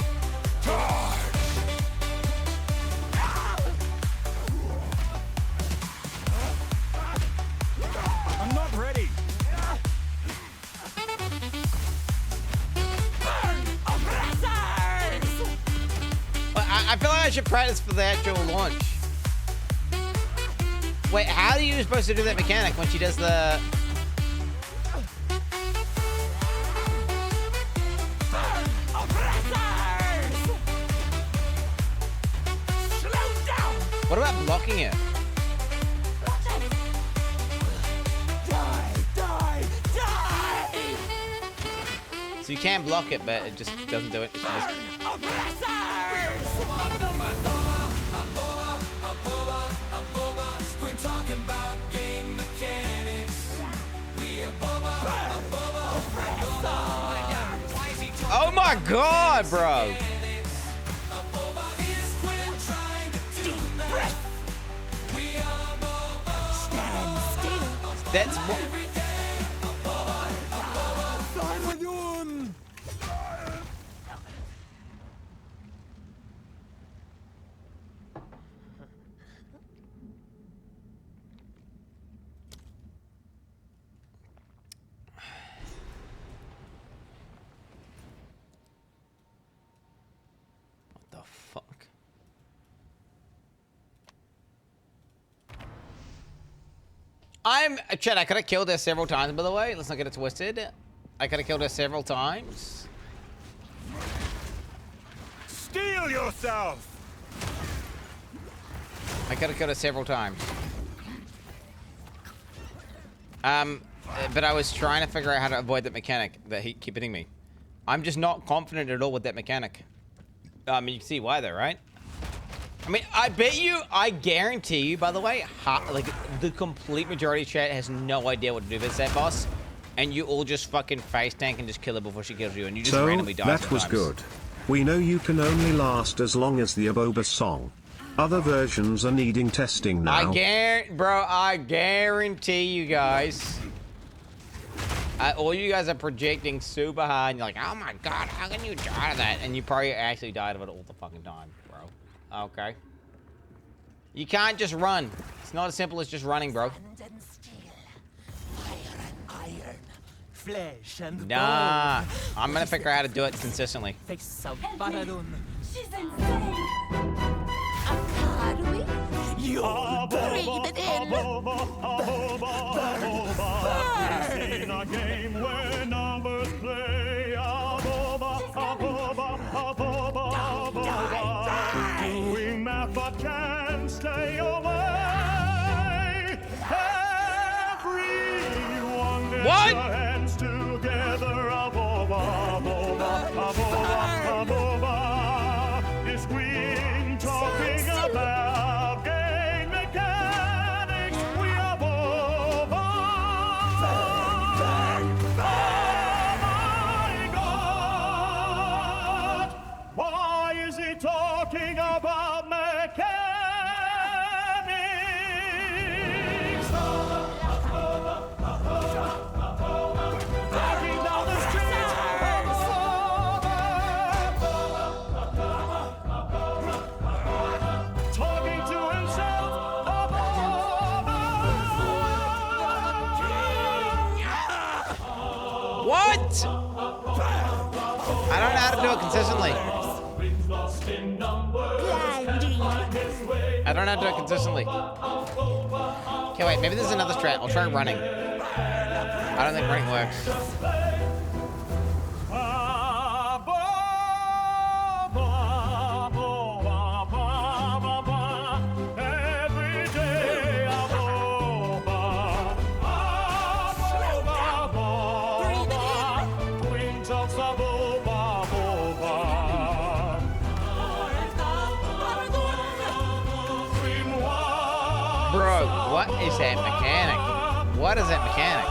I'm not ready. I feel like I should practice for the actual launch. Wait, how are you supposed to do that mechanic when she does the... What about blocking it? So you can block it, but it just doesn't do it. It's just... Oh my god, bro! That's what... What the fuck? Chad, I could have killed her several times, by the way. Let's not get it twisted. I could have killed her several times. Steel yourself! I could have killed her several times. But I was trying to figure out how to avoid that mechanic that he keep hitting me. I'm just not confident at all with that mechanic. I mean, you can see why though, right? I mean, I guarantee you, by the way, like, the complete majority of chat has no idea what to do with that boss. And you all just fucking face tank and just kill her before she kills you, and you just randomly die that was good. We know you can only last as long as the Aboba song. Other versions are needing testing now. I guarantee you guys. All you guys are projecting super hard, and you're like, oh my god, how can you die to that? And you probably actually died of it all the fucking time, bro. Okay. You can't just run. It's not as simple as just running, bro. Flesh and Nah, I'm gonna figure out how to do it consistently. Face of Baradun. She's insane. You breathe it in. In a game where numbers play. Doing math but can't stay away. Everyone gets What? their hands together. Is Queen talking about game mechanics? We are boba. Why is he talking about mechanics? Walking down the street. Talking to himself. What? I don't know how to do it consistently. I don't know how to do it consistently. Okay, wait, maybe there's another strat. I'll try running. I don't think running works. Every day I'm Queen talks about Bro, what is that mechanic? What is that mechanic?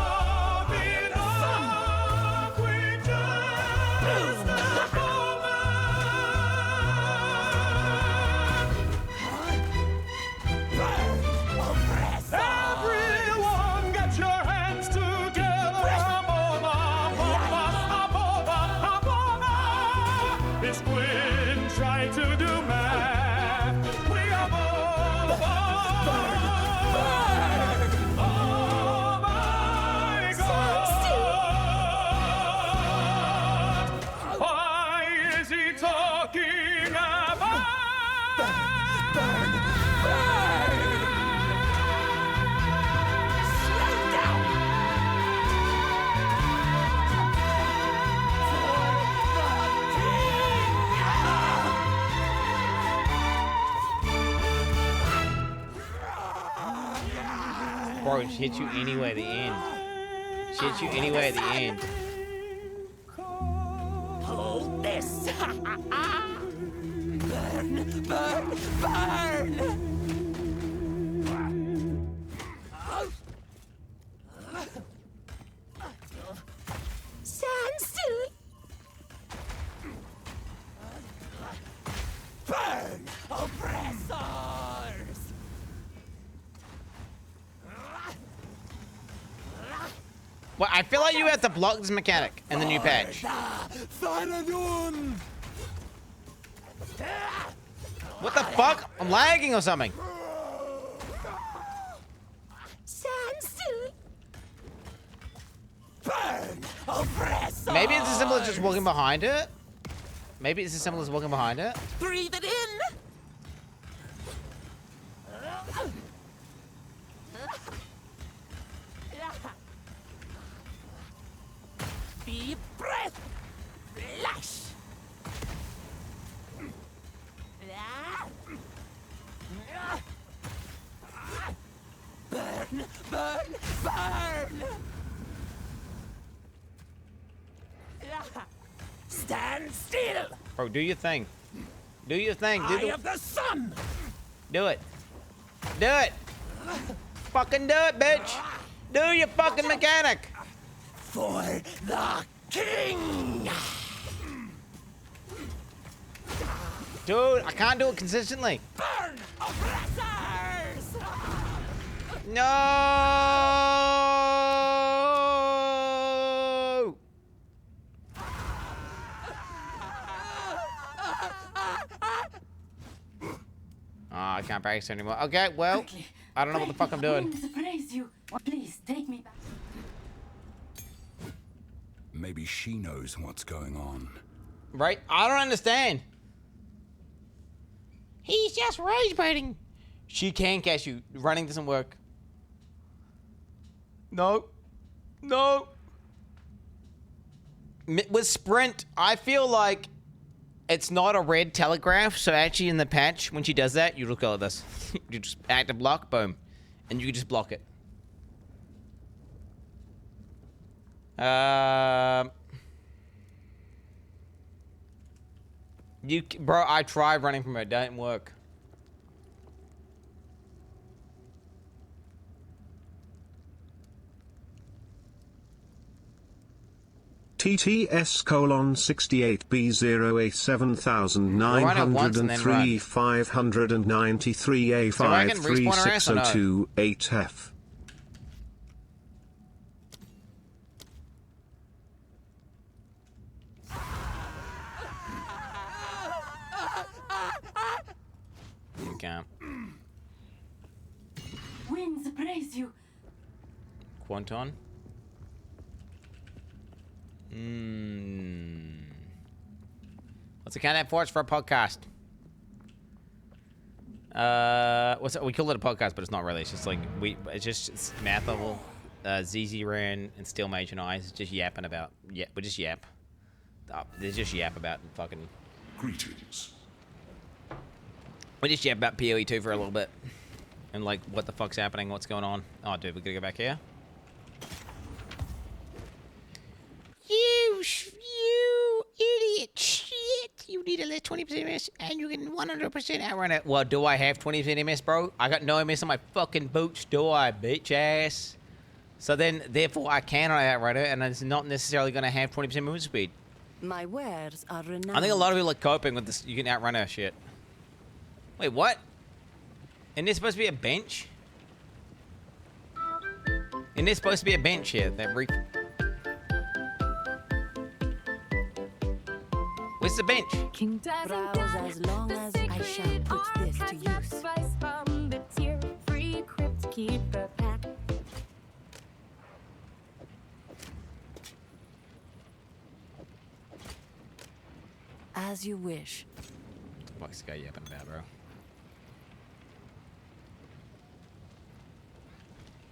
Everyone get your hands together. Bro, she hits you anyway at the end. She hits you anyway at the end. Hold this. Burn, burn, burn. Stand still. Burn, oppressors. Well, I feel like you have to block this mechanic in the new patch. What the fuck? I'm lagging or something. Stand still. Burn, oppressors. Maybe it's as simple as just walking behind it. Maybe it's as simple as walking behind it. Breathe it in. Deep breath. Flash. Burn, burn, burn. Stand still. Bro, do your thing. Do your thing. Eye of the sun. Do it. Do it. Fucking do it, bitch. Do your fucking mechanic. For the king. Dude, I can't do it consistently. Burn, oppressors. No. Oh, I can't practice anymore. Okay, well, I don't know what the fuck I'm doing. Praise you. Please take me back. Maybe she knows what's going on. Right? I don't understand. He's just rage baiting. She can catch you. Running doesn't work. No. No. With sprint, I feel like it's not a red telegraph. So actually in the patch, when she does that, you look at this. You just active block, boom. And you can just block it. Bro, I tried running from her. It didn't work. TTS:68B0A7903 593 A53602 You can't. Winds praise you. Quanton? What's the countdown for? It's for a podcast. What's it? We call it a podcast, but it's not really. It's just like it's math level. ZZ ran and Steel Mage and I is just yapping about. Yeah, we just yap. There's just yap about fucking. Greetings. We just yap about PoE 2 for a little bit, and like what the fuck's happening, what's going on. Oh, dude, we gotta go back here. You idiot shit! You need a less 20% MS, and you can 100% outrun it. Well, do I have 20% MS, bro? I got no MS on my fucking boots, do I, bitch ass? So then, therefore, I cannot outrun it, and it's not necessarily gonna have 20% movement speed. My wares are renowned. I think a lot of people are coping with this. You can outrun her shit. Wait, what? Isn't there supposed to be a bench? Isn't there supposed to be a bench here? Where's the bench? King browse as long as I shall put this to use. From the tear-free crypt keeper pack. As you wish. What's the guy yapping about, bro?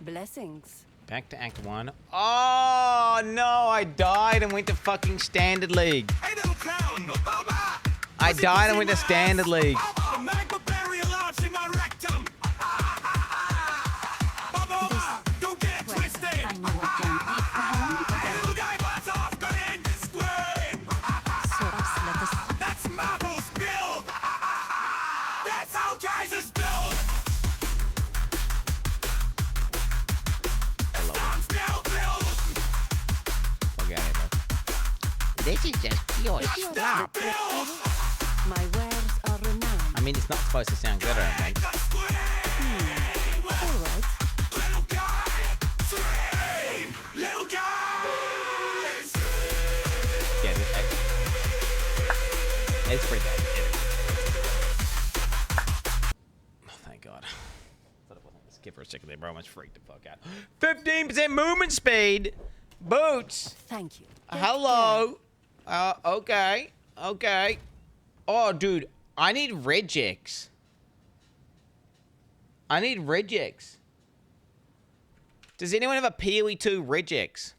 Blessings. Back to Act 1. Oh, no, I died and went to fucking Standard League. I died and went to Standard League. This is just pure slop. My wares are renowned. I mean, it's not supposed to sound good, I don't think. All right. Yeah, it's pretty bad. Oh, thank God. Thought it wasn't gonna skip for a second there, bro. I almost freaked the fuck out. 15% movement speed. Boots. Thank you. Hello. Okay. Okay. Oh, dude. I need regex. I need regex. Does anyone have a PoE 2 regex?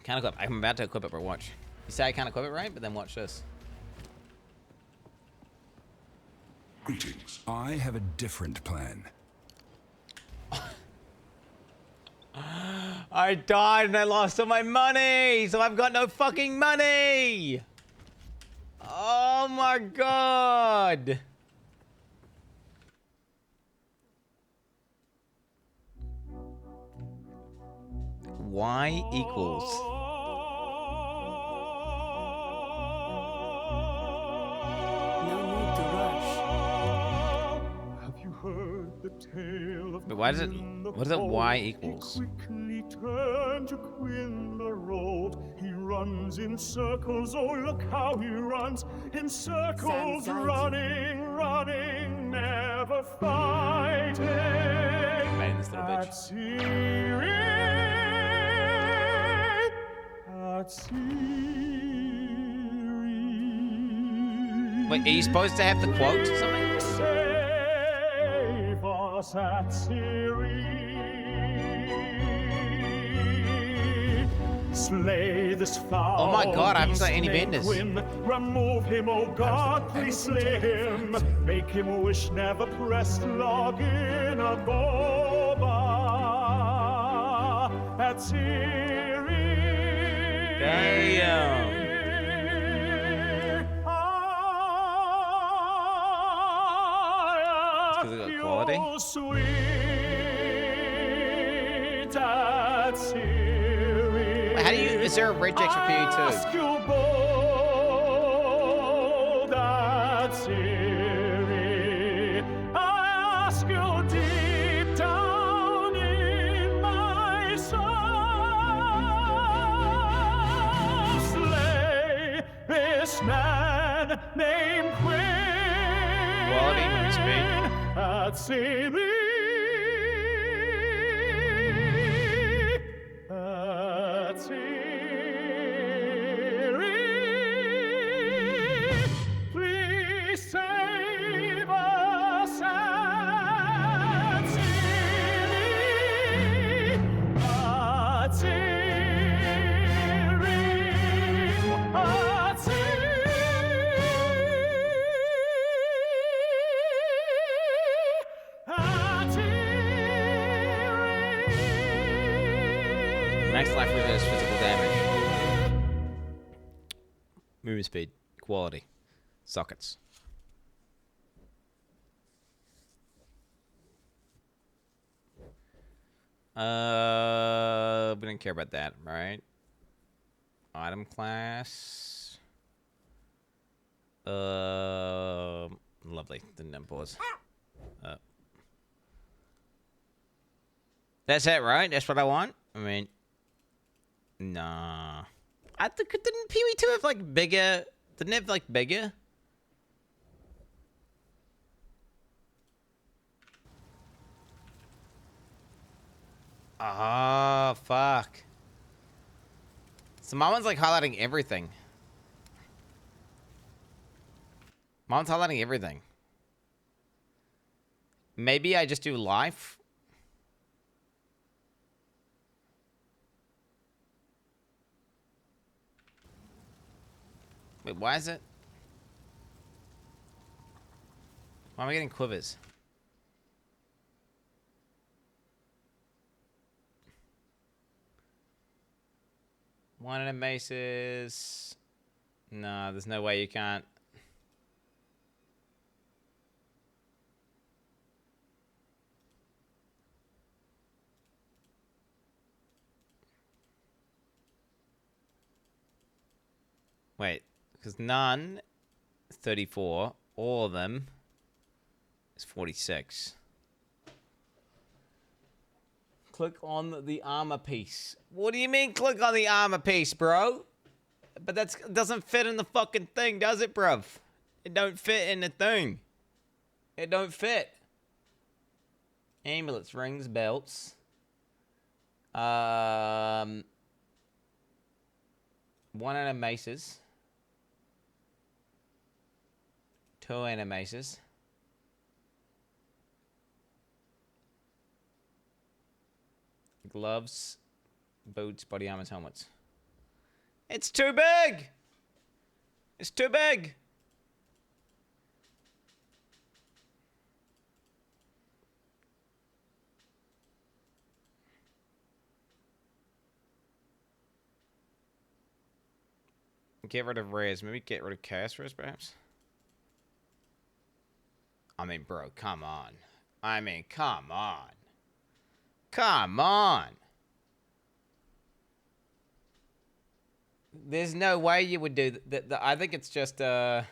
Can't equip. I'm about to equip it, but watch. You say I can't equip it, right? But then watch this. Greetings. I have a different plan. I died and I lost all my money, so I've got no fucking money. Oh my God. Y equals. But why does it? What is it? Y equals? Quickly turn to Quin the road. He runs in circles. Oh, look how he runs in circles, running, running, never fighting. Man, this little bitch. Wait, are you supposed to have the quote or something? Save us at Siri. Slay this foul. Oh my God, I haven't got any vendors. Remove him, oh God, please slay him. Make him wish never pressed login a boba at Siri. Damn. Because it got quality. Sweet at Siri. Wait, how do you? Is there a regex for PoE 2? You bold at Siri. I ask you deep down in my soul. Slay this man named Quin. Quality, movement speed. At Siri. At Siri. Please save us at Siri. At Siri. At Max life reverse physical damage. Movement speed. Quality. Sockets. We don't care about that, right? Item class. Lovely. Didn't impose. That's it, right? That's what I want? I mean, nah. I think didn't PoE 2 have like bigger? Didn't it have like bigger? Ah, fuck. So my one's like highlighting everything. Mine's highlighting everything. Maybe I just do life. Wait, why is it? Why am I getting quivers? One in a maces. No, there's no way you can't. Wait, because none, 34. All of them is 46. Click on the armor piece. What do you mean click on the armor piece, bro? But that doesn't fit in the fucking thing, does it, bruv? It don't fit in the thing. It don't fit. Amulets, rings, belts. 1 out of maces. 2 out of maces. Gloves, boots, body armor, helmets. It's too big! It's too big! Get rid of rares. Maybe get rid of chaos rares, perhaps? I mean, bro, come on. I mean, come on. Come on! There's no way you would do that. I think it's just, I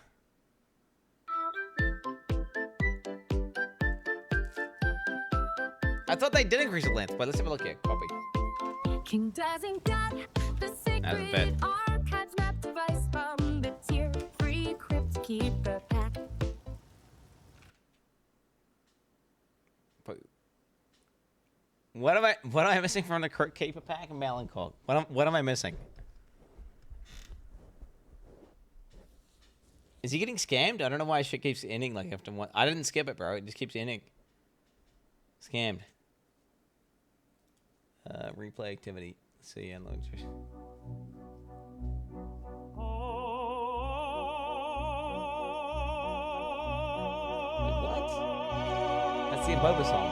thought they did increase the length, but let's have a look here. Copy. King doesn't got the That's a secret bit. archives map device from the tier free crypt keeper pack. What am I missing from the Crypt Keeper pack and Melancholy? What am I missing? Is he getting scammed? I don't know why shit keeps ending like after one. I didn't skip it, bro. It just keeps ending. Scammed. Replay activity. Let's see. Unload. What? That's the Boba song.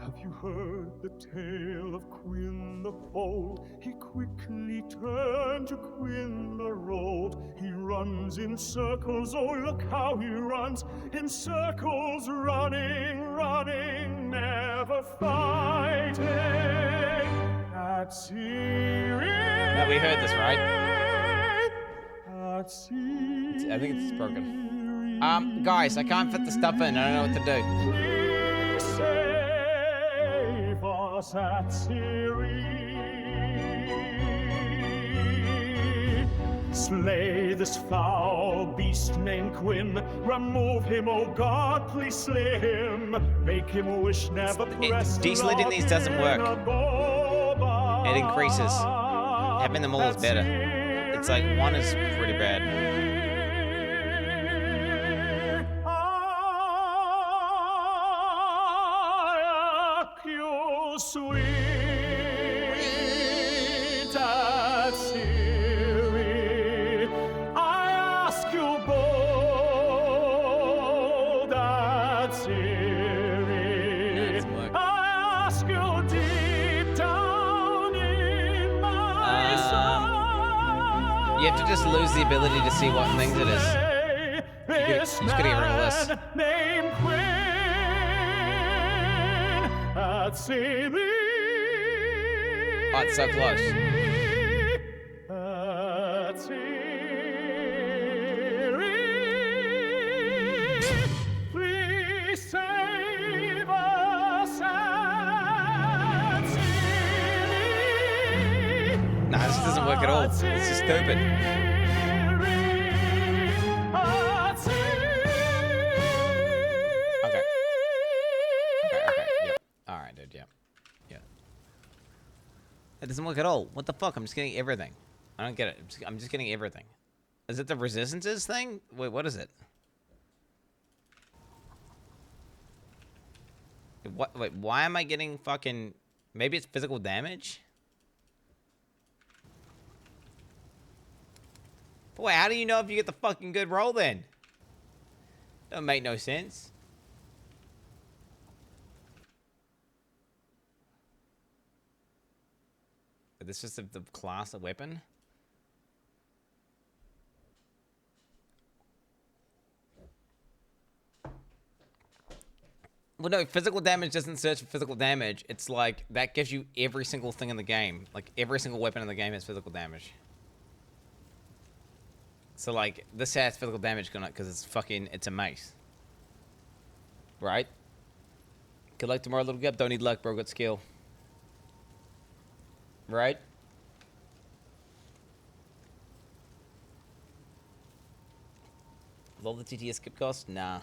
Have you heard the tale of Quin the Bold? He quickly turned to Quin the Rold. He runs in circles, oh look how he runs. In circles, running, running, never fighting. At sea. Now we heard this, right? At sea. I think it's broken. Guys, I can't fit the stuff in. I don't know what to do. Please save us at sea. Slay this foul beast named Quin. Remove him, oh God, please slay him. Make him wish never pressed. Desleting these doesn't work. It increases. Having them all is better. It's like one is pretty bad. Sweet at Siri, I ask you bold at Siri, I ask you deep down in my soul. You have to just lose the ability to see what things it is. You just gotta get rid of this. Named Quin at Siri. Oh, it's so close. At Siri. Please save us at Siri. Nah, this doesn't work at all. It's just stupid. Okay. Yep. Alright, dude, yep. Yeah. It doesn't work at all. What the fuck? I'm just getting everything. I don't get it. I'm just getting everything. Is it the resistances thing? Wait, what is it? What? Wait, why am I getting fucking... Maybe it's physical damage? Boy, how do you know if you get the fucking good roll then? Don't make no sense. This is the class of weapon. Well, no, physical damage doesn't search for physical damage. It's like, that gives you every single thing in the game. Like, every single weapon in the game has physical damage. So like this has physical damage on it because it's a mace. Right? Good luck tomorrow, little gup. Don't need luck, bro. Got skill. Right? With all the TTS skip cost? Nah.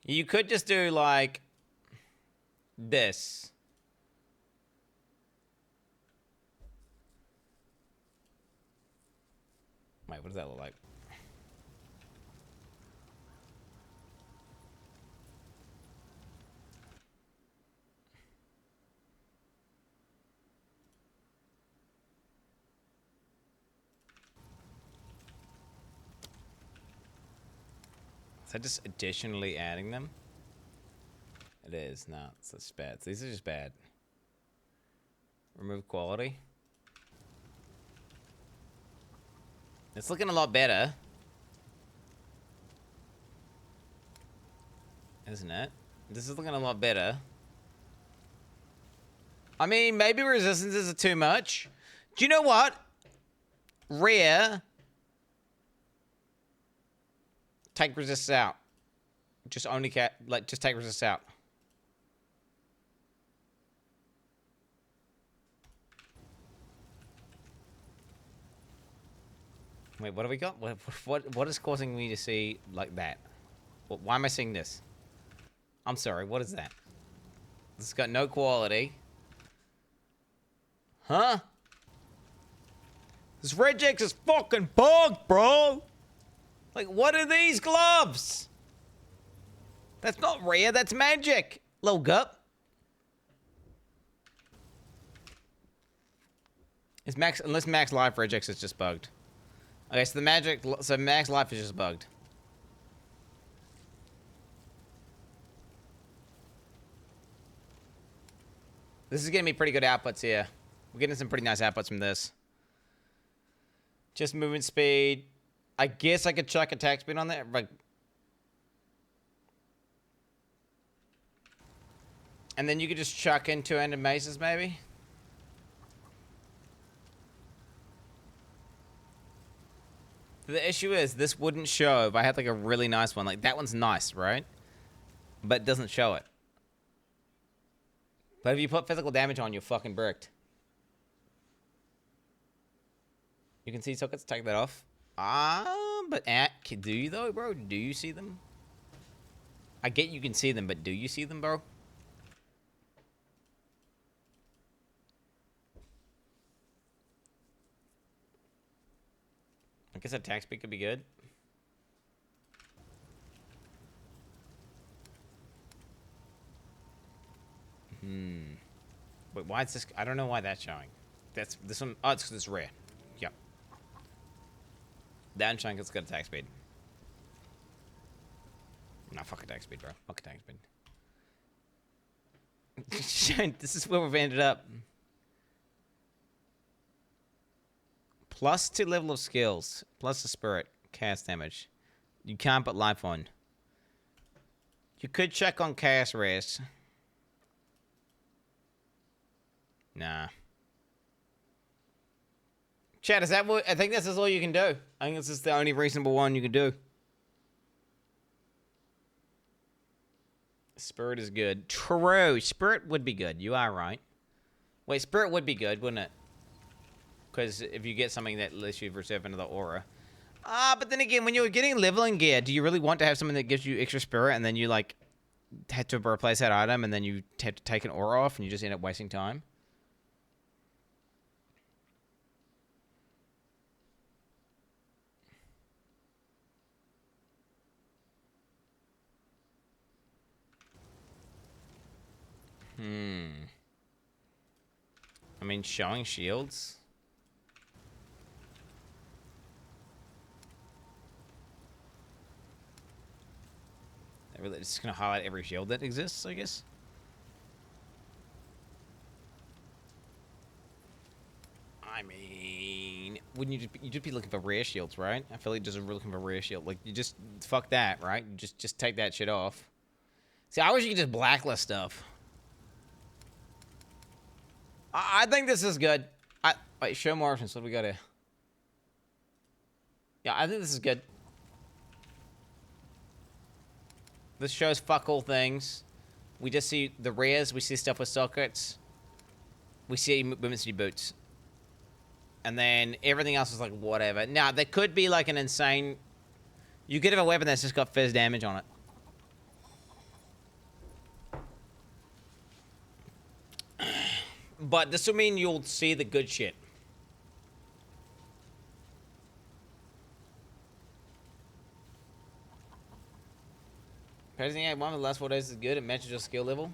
You could just do like this. Wait, what does that look like? Is that just additionally adding them? It is. No, it's just bad. These are just bad. Remove quality. It's looking a lot better. Isn't it? This is looking a lot better. I mean, maybe resistances are too much. Do you know what? Rare. Take resist out. Just only just take resist out. Wait, what have we got? What is causing me to see like that? Why am I seeing this? I'm sorry, what is that? This has got no quality. Huh? This regex is fucking bugged, bro! Like, what are these gloves? That's not rare, that's magic. Little gup. It's max, unless max life regex is just bugged. Okay, so max life is just bugged. This is gonna be pretty good outputs here. We're getting some pretty nice outputs from this. Just movement speed. I guess I could chuck attack speed on there, but... And then you could just chuck in two-handed maces, maybe? The issue is, this wouldn't show if I had like a really nice one. Like, that one's nice, right? But it doesn't show it. But if you put physical damage on, you're fucking bricked. You can see sockets, take that off. But do you though, bro? Do you see them? I get you can see them, but do you see them, bro? I guess attack speed could be good. Wait, why is this? I don't know why that's showing. That's this one. Oh, it's 'cause it's rare. Yep. That chunk is good attack speed. Nah, fuck attack speed, bro. Fuck attack speed. This is where we've ended up. Plus 2 level of skills. Plus the spirit. Cast damage. You can't put life on. You could check on cast rares. Nah. Chad, is that what... I think this is all you can do. I think this is the only reasonable one you can do. Spirit is good. True. Spirit would be good. You are right. Wait, Spirit would be good, wouldn't it? Because if you get something that lets you reserve another aura. But then again, when you're getting leveling gear, do you really want to have something that gives you extra Spirit and then you, like, had to replace that item and then you had to take an aura off and you just end up wasting time? I mean, showing shields. Really, it's just gonna highlight every shield that exists, I guess. I mean, wouldn't you just be looking for rare shields, right? I feel like just looking for rare shield. Like, you just fuck that, right? You just take that shit off. See, I wish you could just blacklist stuff. I think this is good. Wait, show more options. What do we got here? Yeah, I think this is good. This shows fuck all things. We just see the rares. We see stuff with sockets. We see women's new boots. And then everything else is like whatever. Now, there could be like an insane... You could have a weapon that's just got fizz damage on it. But this will mean you'll see the good shit. Practicing Act 1 for the last 4 days is good. It matches your skill level.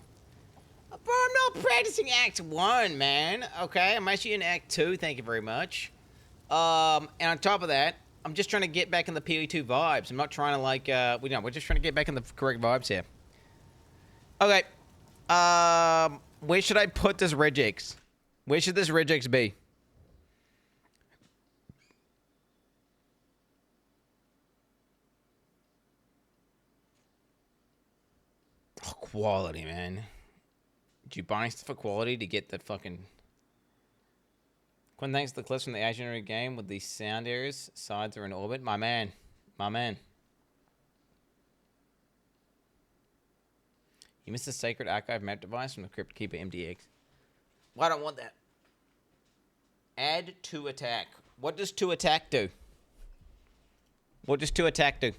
Bro, I'm not practicing Act 1, man. Okay, I'm actually in Act 2. Thank you very much. And on top of that, I'm just trying to get back in the PE2 vibes. I'm not trying to like, we're just trying to get back in the correct vibes here. Okay. Where should I put this regex? Where should this regex be? Oh, quality, man. Did you buy stuff for quality to get the fucking... Quinn, thanks to the clips from the Asian game with the sound areas. Sides are in orbit. My man. My man. You missed the sacred archive map device from the Crypt Keeper MDX. Well, I don't want that. Add to attack. What does to attack do? What does to attack do?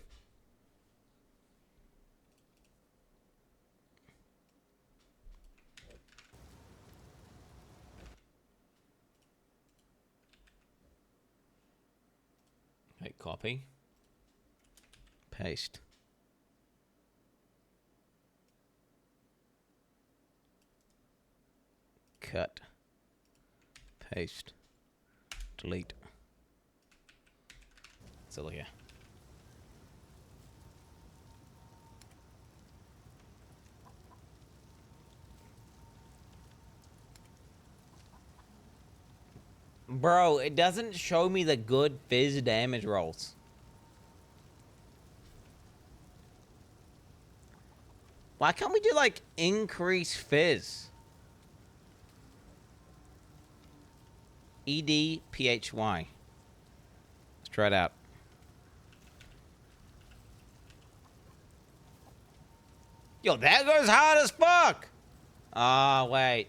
Okay, copy. Paste. Cut. Paste. Delete. So look here. Bro, it doesn't show me the good fizz damage rolls. Why can't we do, like, increase fizz? EDPHY. Let's try it out. Yo, that goes hard as fuck! Ah, wait.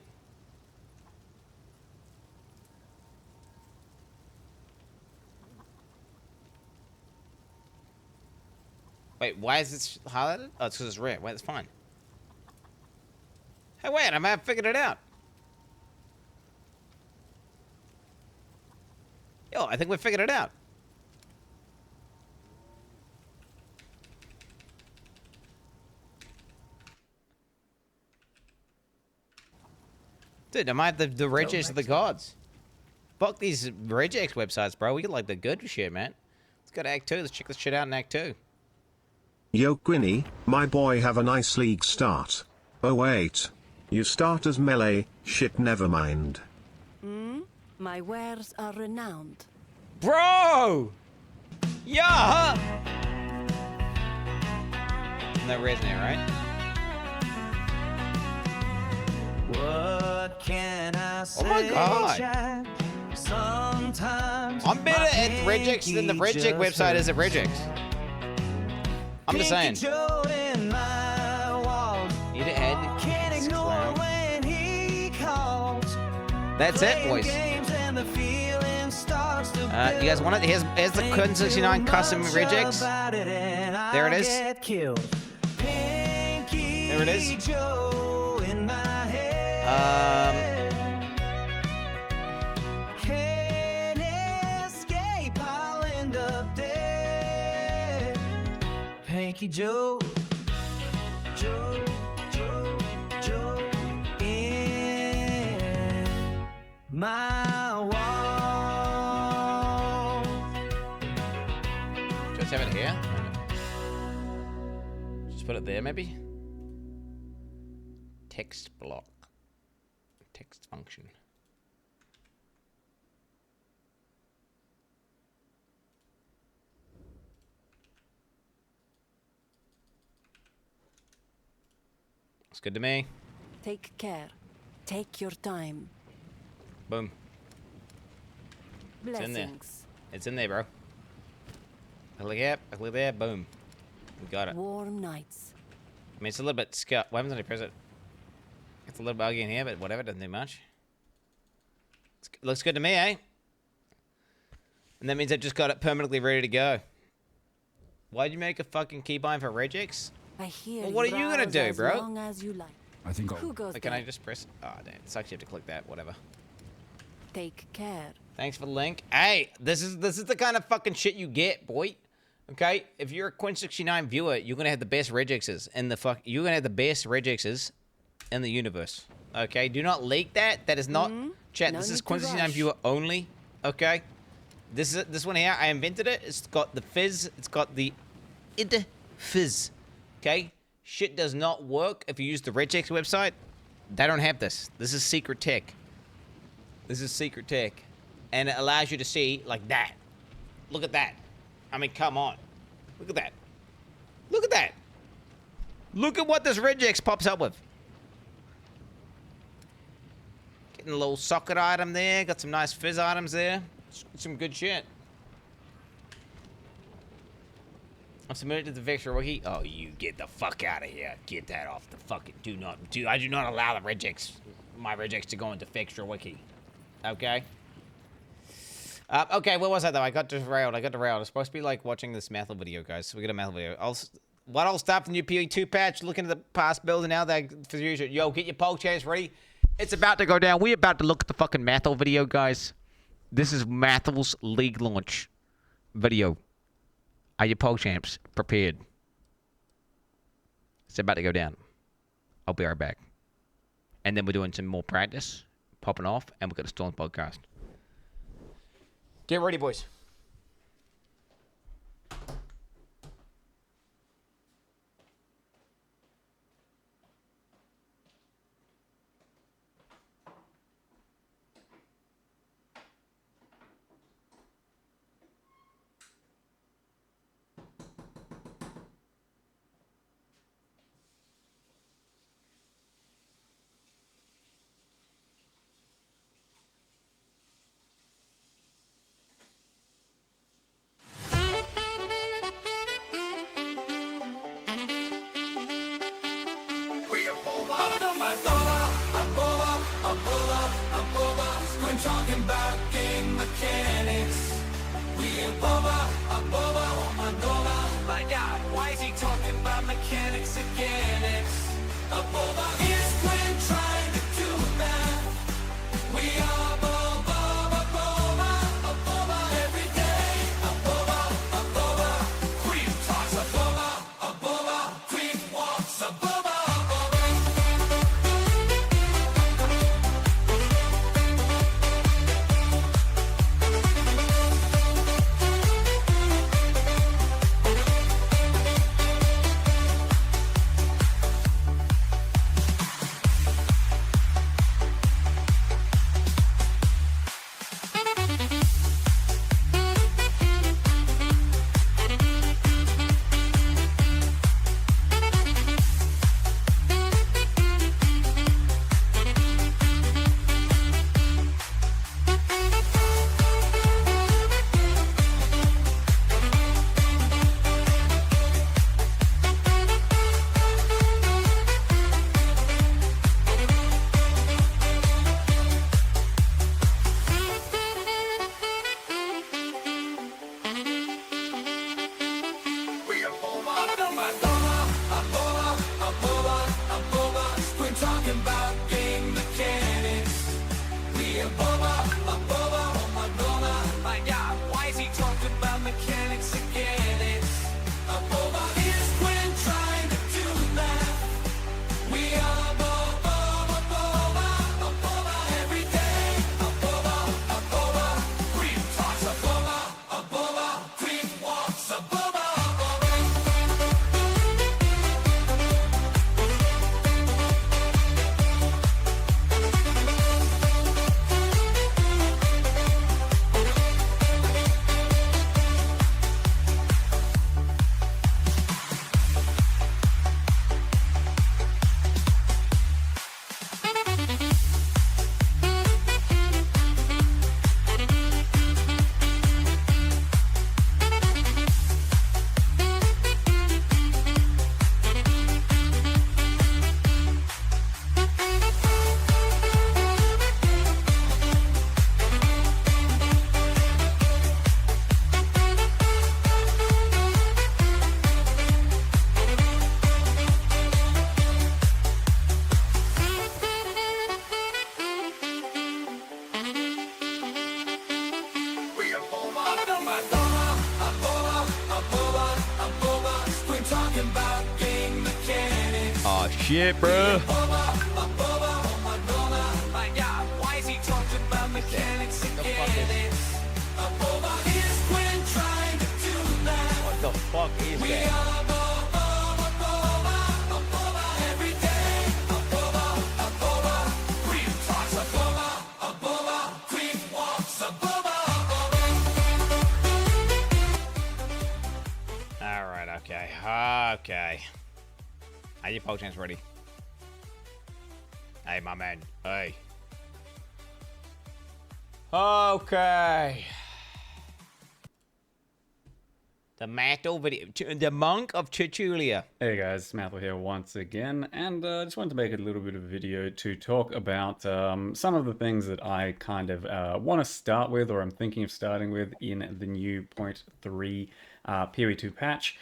Wait, why is this highlighted? Oh, it's because it's red. Wait, it's fine. Hey, wait, I might have figured it out. Yo, I think we figured it out. Dude, I might have the regex of the gods. Fuck these regex websites, bro. We get like the good shit, man. Let's go to Act 2. Let's check this shit out in Act 2. Yo Quinny, my boy, have a nice league start. Oh wait. You start as melee, shit, never mind. My wares are renowned. Bro! Yeah! No resonate, right? What can I say? Oh my god! Sometimes I'm better at regex than the regex website is at regex. I'm just saying. Need to add. That's it, boys. You guys want it? Here's the Quin69 custom regex. There it is. There it is. Hanky Joe, Joe, in my wall. Just have it here. Just put it there, maybe. Text block. Text function. good to me. Take care. Take your time. Boom. It's in there. Blessings. It's in there, bro. Look at there. Boom. We got it. Warm nights. I mean, it's a little bit scut. What happens when I press it? It's a little buggy in here, but whatever. Doesn't do much. Looks good to me, eh? And that means I've just got it permanently ready to go. Why'd you make a fucking keybind for regex? I hear Well, what are you gonna browse do, as bro? long as you like. I think Who goes Like, can I there? just press? Oh, damn. It sucks you have to click that. Whatever. Take care. Thanks for the link. Hey, this is the kind of fucking shit you get, boy. Okay? If you're a Quin69 viewer, you're gonna have the best regexes in the you're gonna have the best regexes in the universe. Okay? Do not leak that. That is not chat. No This is need to Quin69 rush. viewer only. Okay? This one here, I invented it. It's got the fizz. It's got the fizz. Okay? Shit does not work if you use the regex website. They don't have this. This is secret tech. This is secret tech. And it allows you to see like that. Look at that. I mean, come on. Look at that. Look at that. Look at what this regex pops up with. Getting a little socket item there. Got some nice fizz items there. Some good shit. I'm submitted to the Vector Wiki. Oh, you get the fuck out of here. Get that off the fucking... I do not allow the regex, my regex to go into Vector Wiki. Okay? Okay, where was I though? I got derailed. It's supposed to be like watching this Mathel video, guys. So we got a Mathel video. I'll stop the new PE2 patch, look into the past builds, and now that for the usual. Yo, get your poke chance ready. It's about to go down. We're about to look at the fucking Mathel video, guys. This is Mathel's League launch video. Are your poke champs prepared? It's about to go down. I'll be right back. And then we're doing some more practice, popping off, and we're going to Storm podcast. Get ready, boys. We're talking about game mechanics. We above my God, why is he talking about mechanics again? It's above. Here's Quinn trying to do math. We are above every day. Above. Queen talks above. Queen walks above. We're talking about game mechanics. We above. My God, why is he talking about mechanics again? It's above. Here's Quinn trying to do math. We are above every day. Above. Queen talks above. Queen walks above. shit, bro. Why is he talking about mechanics again? It's a boba. Here's Quinn trying to do that. What the fuck is We that? are a boba every day. A boba. Queen talks a boba. Queen walks a boba. All right, okay. Are your potions ready? Hey, my man. Hey. Okay. The Mattel video. The Monk of Chichulia. Hey guys, Mathel here once again, and I just wanted to make a little bit of a video to talk about some of the things that I kind of want to start with, or I'm thinking of starting with in the new 0.3 PoE2 patch.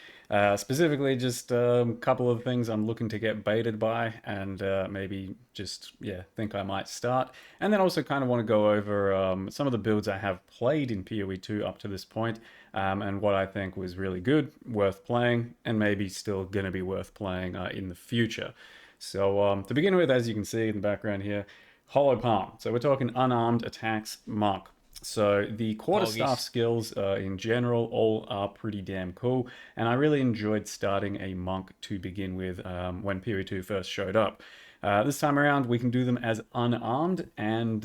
Specifically, just a couple of things I'm looking to get baited by, and maybe just, yeah, think I might start. And then also kind of want to go over some of the builds I have played in PoE2 up to this point, and what I think was really good, worth playing, and maybe still going to be worth playing in the future. So to begin with, as you can see in the background here, Hollow Palm. So we're talking unarmed attacks monk. So the quarterstaff skills in general all are pretty damn cool, and I really enjoyed starting a monk to begin with when PoE2 first showed up. This time around we can do them as unarmed, and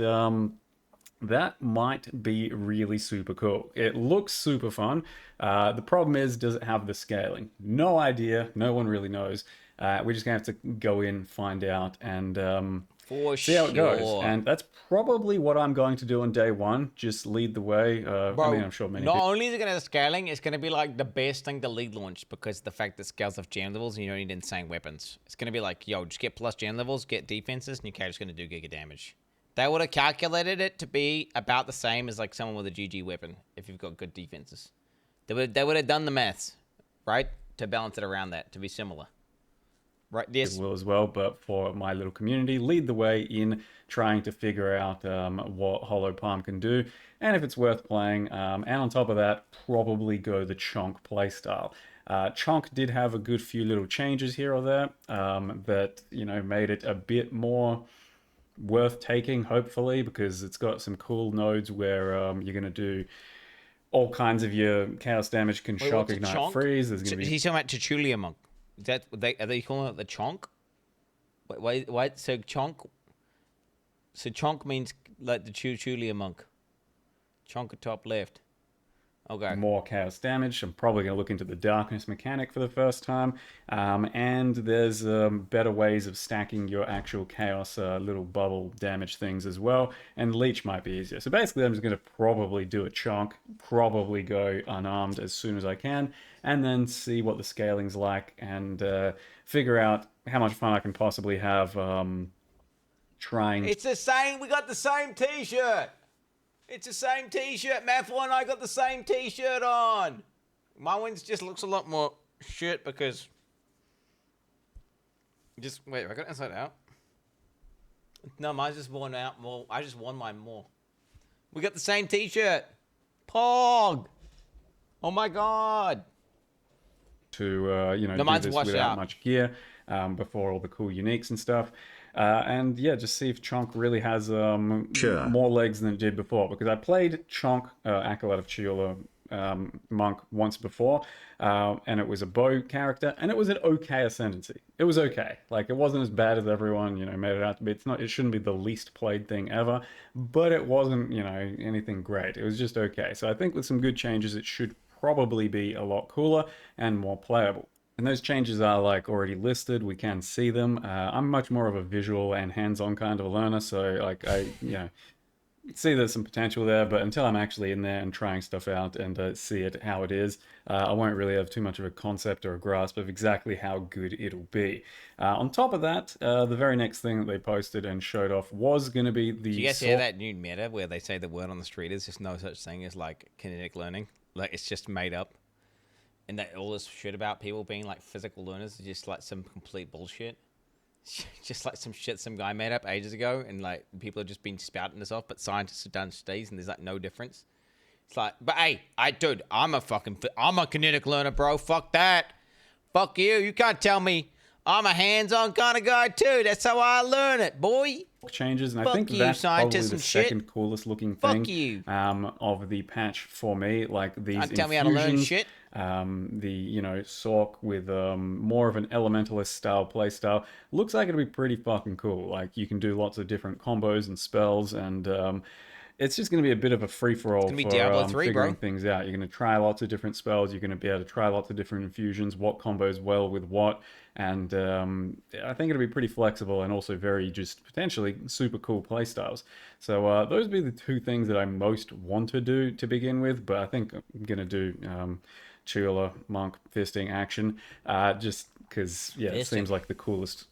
that might be really super cool. It looks super fun. The problem is, does it have the scaling? No idea. No one really knows. We're just gonna have to go in, find out, and see how it goes. And that's probably what I'm going to do on day one. Just lead the way. Bro, I mean, I'm sure many not people... only is it going to have scaling, it's going to be like the best thing to lead launch, because the fact that scales have jam levels and you don't need insane weapons. It's going to be like, yo, just get plus jam levels, get defenses, and your character's going to do giga damage. They would have calculated it to be about the same as like someone with a GG weapon if you've got good defenses. They would have done the maths, right, to balance it around that, to be similar. Right, yes. Will as well, but for my little community, lead the way in trying to figure out what Hollow Palm can do, and if it's worth playing. And on top of that, probably go the Chonk playstyle. Chonk did have a good few little changes here or there that, you know, made it a bit more worth taking, hopefully, because it's got some cool nodes where you're going to do all kinds of your chaos damage, can shock, ignite, freeze. There's going to be... He's talking about Chichulia Monk. Is that are they calling it the Chonk? Wait. So Chonk. So Chonk means like the Chichulia Monk. Chonk at top left. Okay. More chaos damage. I'm probably going to look into the darkness mechanic for the first time. And there's better ways of stacking your actual chaos little bubble damage things as well. And leech might be easier. So basically I'm just going to probably do a Chonk, probably go unarmed as soon as I can, and then see what the scaling's like, and figure out how much fun I can possibly have trying... It's the same. We got the same t-shirt. It's the same t-shirt. Mathel and I got the same t-shirt on. My one just looks a lot more shit because... Just, wait, I got it inside out? No, mine's just worn out more. I just won mine more. We got the same t-shirt. Pog! Oh my god! To, you know, do this without much gear before all the cool uniques and stuff. And yeah, just see if Chonk really has more legs than it did before. Because I played Chonk, Acolyte of Chiula Monk once before, and it was a bow character, and it was an okay ascendancy. It was okay. Like, it wasn't as bad as everyone, you know, made it out to be. It shouldn't be the least played thing ever, but it wasn't, you know, anything great. It was just okay. So I think with some good changes, it should probably be a lot cooler and more playable. And those changes are like already listed. We can see them. I'm much more of a visual and hands-on kind of a learner, so like you know, see there's some potential there, but until I'm actually in there and trying stuff out and see it how it is, I won't really have too much of a concept or a grasp of exactly how good it'll be. On top of that, the very next thing that they posted and showed off was going to be the... Do you guys hear that new meta where they say the word on the street is just no such thing as like kinetic learning? Like, it's just made up. And that all this shit about people being like physical learners is just like some complete bullshit. Just like some shit some guy made up ages ago, and like people have just been spouting this off, but scientists have done studies and there's like no difference. It's like, but hey, dude, I'm a kinetic learner, bro. Fuck that. Fuck you. You can't tell me I'm a hands-on kind of guy too. That's how I learn it, boy. Changes, and I Fuck think you, that's probably scientists the and shit. second coolest looking Fuck thing you. Of the patch for me. Like these Don't tell me how to learn infusions, shit. the Sork with more of an elementalist style playstyle looks like it'll be pretty fucking cool. Like you can do lots of different combos and spells, and it's just going to be a bit of a free-for-all gonna be for Diablo 3, bro. figuring things out. You're going to try lots of different spells. You're going to be able to try lots of different infusions, what combos well with what, and I think it'll be pretty flexible and also very just potentially super cool playstyles. So those would be the two things that I most want to do to begin with, but I think I'm going to do Chula, Monk, Fisting, Action, just because, yeah, it seems like the coolest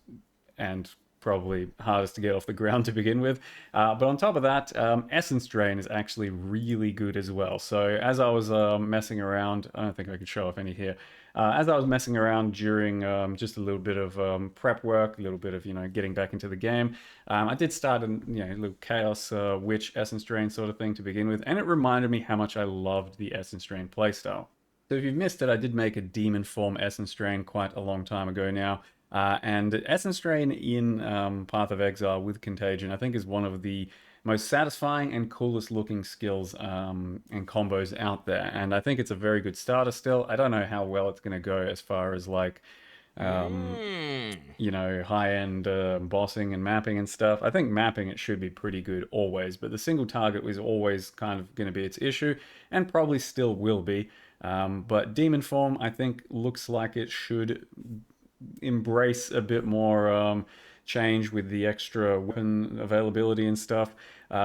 and probably hardest to get off the ground to begin with. But on top of that, Essence Drain is actually really good as well. So as I was messing around, I don't think I could show off any here. As I was messing around during just a little bit of prep work, a little bit of, getting back into the game, I did start a little Chaos Witch Essence Drain sort of thing to begin with, and it reminded me how much I loved the Essence Drain playstyle. So if you've missed it, I did make a Demon Form Essence Drain quite a long time ago now. And Essence Drain in Path of Exile with Contagion, I think, is one of the most satisfying and coolest looking skills and combos out there. And I think it's a very good starter still. I don't know how well it's going to go as far as like, high-end bossing and mapping and stuff. I think mapping it should be pretty good always, but the single target was always kind of going to be its issue and probably still will be. But Demon Form, I think, looks like it should embrace a bit more change with the extra weapon availability and stuff,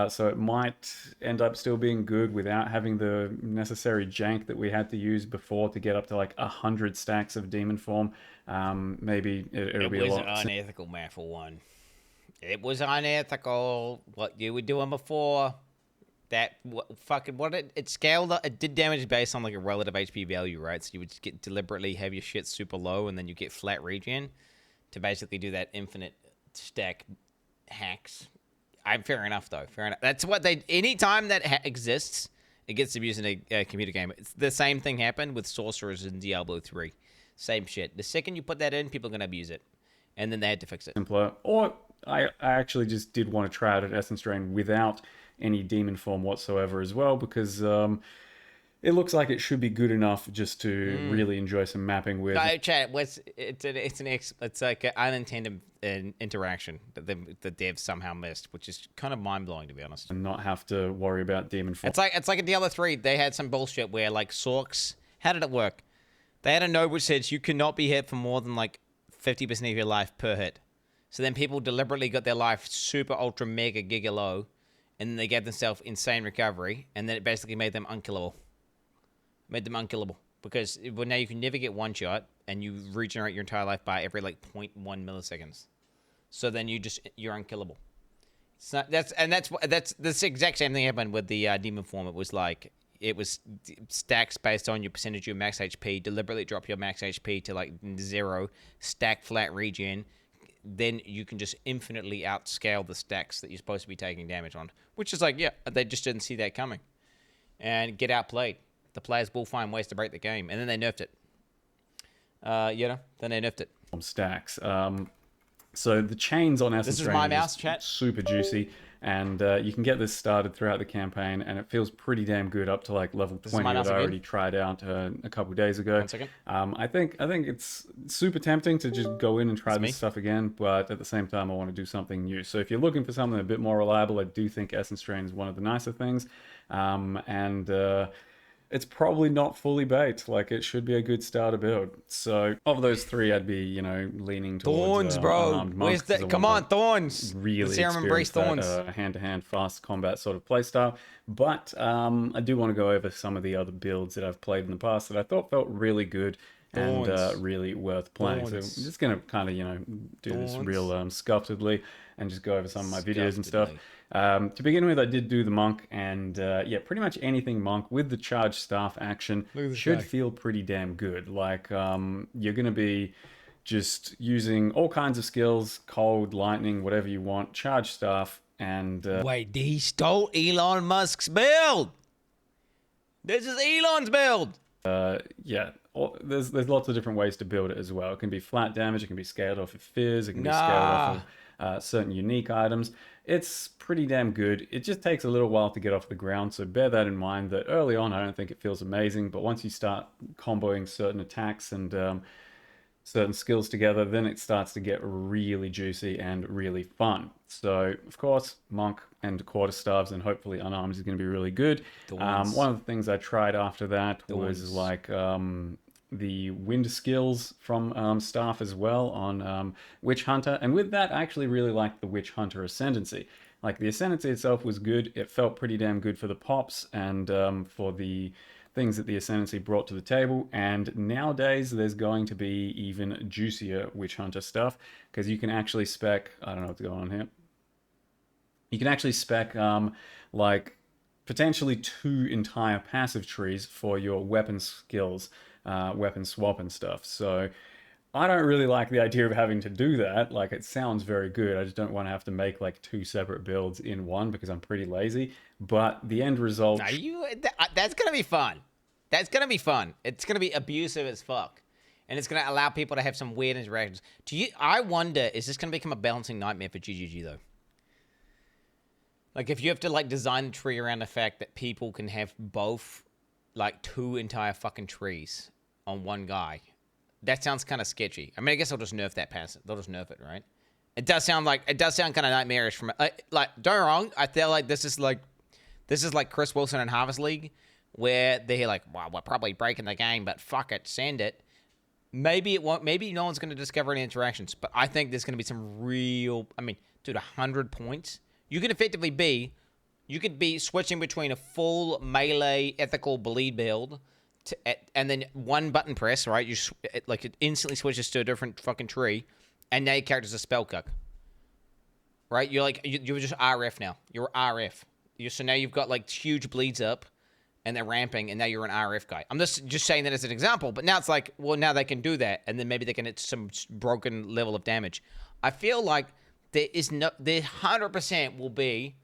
so it might end up still being good without having the necessary jank that we had to use before to get up to like 100 stacks of Demon Form. Maybe it'll be a lot. It was unethical, man, for one. It was unethical what you were doing before. It scaled up. It did damage based on like a relative HP value, right? So you would just deliberately have your shit super low, and then you get flat regen to basically do that infinite stack hacks. Fair enough though. Fair enough. That's what they. Anytime that exists, it gets abused in a computer game. It's the same thing happened with sorcerers in Diablo 3. Same shit. The second you put that in, people are gonna abuse it, and then they had to fix it. Simpler. Or I actually just did want to try out an Essence Drain without any Demon Form whatsoever as well, because it looks like it should be good enough just to really enjoy some mapping with. Chat, it's like an unintended interaction that the devs somehow missed, which is kind of mind blowing to be honest. And not have to worry about Demon Form. It's like in Diablo 3, they had some bullshit where like Sorks. How did it work? They had a node which says you cannot be hit for more than like 50% of your life per hit. So then people deliberately got their life super ultra mega giga low, and then they gave themselves insane recovery, and then it basically made them unkillable. Because now you can never get one shot, and you regenerate your entire life by every like 0.1 milliseconds. So then you're unkillable. It's not that's the exact same thing happened with the Demon Form. It was stacks based on your percentage of your max HP. Deliberately drop your max HP to like 0, stack flat regen. Then you can just infinitely outscale the stacks that you're supposed to be taking damage on. Which is like, yeah, they just didn't see that coming. And get outplayed. The players will find ways to break the game. And then they nerfed it. Then they nerfed it. Stacks. So the chains on Essence Drain is my mouse, chat. Super juicy. And you can get this started throughout the campaign, and it feels pretty damn good up to like level 20 that I already tried out a couple days ago. 1 second. I think it's super tempting to just go in and try this stuff again, but at the same time I want to do something new. So if you're looking for something a bit more reliable, I do think Essence Drain is one of the nicer things. It's probably not fully baked. Like, it should be a good starter build. So of those three, I'd be, leaning towards Thorns, bro. Unarmed Monk, Where's that? Come on, Thorns. Really Serum embrace Thorns. Hand-to-hand fast combat sort of playstyle. But I do want to go over some of the other builds that I've played in the past that I thought felt really good and really worth playing. So I'm just going to kind of, do this real scuffedly and just go over some of my videos and stuff. To begin with, I did do the Monk, and pretty much anything Monk with the charge staff action should feel pretty damn good. Like, you're going to be just using all kinds of skills, cold, lightning, whatever you want, charge staff, and... Wait, he stole Elon Musk's build! This is Elon's build! there's lots of different ways to build it as well. It can be flat damage, it can be scaled off of fizz, it can be scaled off of certain unique items. It's pretty damn good. It just takes a little while to get off the ground, so bear that in mind that early on I don't think it feels amazing, but once you start comboing certain attacks and certain skills together, then it starts to get really juicy and really fun. So, of course, Monk and Quarterstaves and hopefully Unarmed is going to be really good. One of the things I tried after that was like the wind skills from Staff as well on Witch Hunter. And with that, I actually really liked the Witch Hunter Ascendancy. Like, the Ascendancy itself was good. It felt pretty damn good for the pops and for the things that the Ascendancy brought to the table, and nowadays there's going to be even juicier Witch Hunter stuff, because you can actually spec, I don't know what's going on here, you can actually spec like potentially 2 entire passive trees for your weapon skills, weapon swap and stuff. So I don't really like the idea of having to do that. Like, it sounds very good. I just don't want to have to make like 2 separate builds in one because I'm pretty lazy. But the end result... That's going to be fun. That's going to be fun. It's going to be abusive as fuck. And it's going to allow people to have some weird interactions. I wonder, is this going to become a balancing nightmare for GGG, though? Like, if you have to, like, design the tree around the fact that people can have both, like, 2 entire fucking trees on one guy, that sounds kind of sketchy. I mean, I guess they'll just nerf that passive. They'll just nerf it, right? It does sound kind of nightmarish from, like, don't get me wrong, I feel like this is like Chris Wilson and Harvest League, where they're like, well, we're probably breaking the game, but fuck it, send it. Maybe it won't. Maybe no one's going to discover any interactions, but I think there's going to be some real... I mean, dude, 100 points? You could effectively be... You could be switching between a full melee ethical bleed build and then one button press, right? It instantly switches to a different fucking tree, and now your character's a spell cuck. Right? You're just RF now. You're RF. So now you've got like huge bleeds up, and they're ramping, and now you're an RF guy. I'm just saying that as an example, but now it's like, well, now they can do that, and then maybe they can hit some broken level of damage. I feel like there 100% will be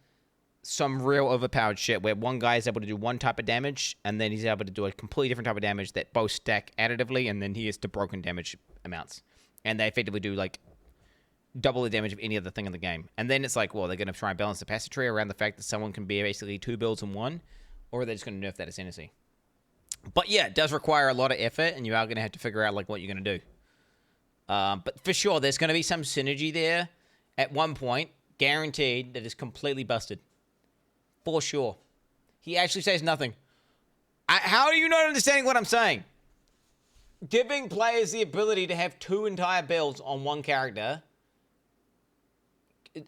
some real overpowered shit where one guy is able to do one type of damage, and then he's able to do a completely different type of damage that both stack additively, and then he is to broken damage amounts. And they effectively do like double the damage of any other thing in the game. And then it's like, well, they're going to try and balance the passive tree around the fact that someone can be basically 2 builds in one, or they're just going to nerf that ascendancy. But yeah, it does require a lot of effort, and you are going to have to figure out like what you're going to do. But for sure, there's going to be some synergy there at one point, guaranteed, that is completely busted. For sure. He actually says nothing. How are you not understanding what I'm saying? Giving players the ability to have 2 entire builds on one character.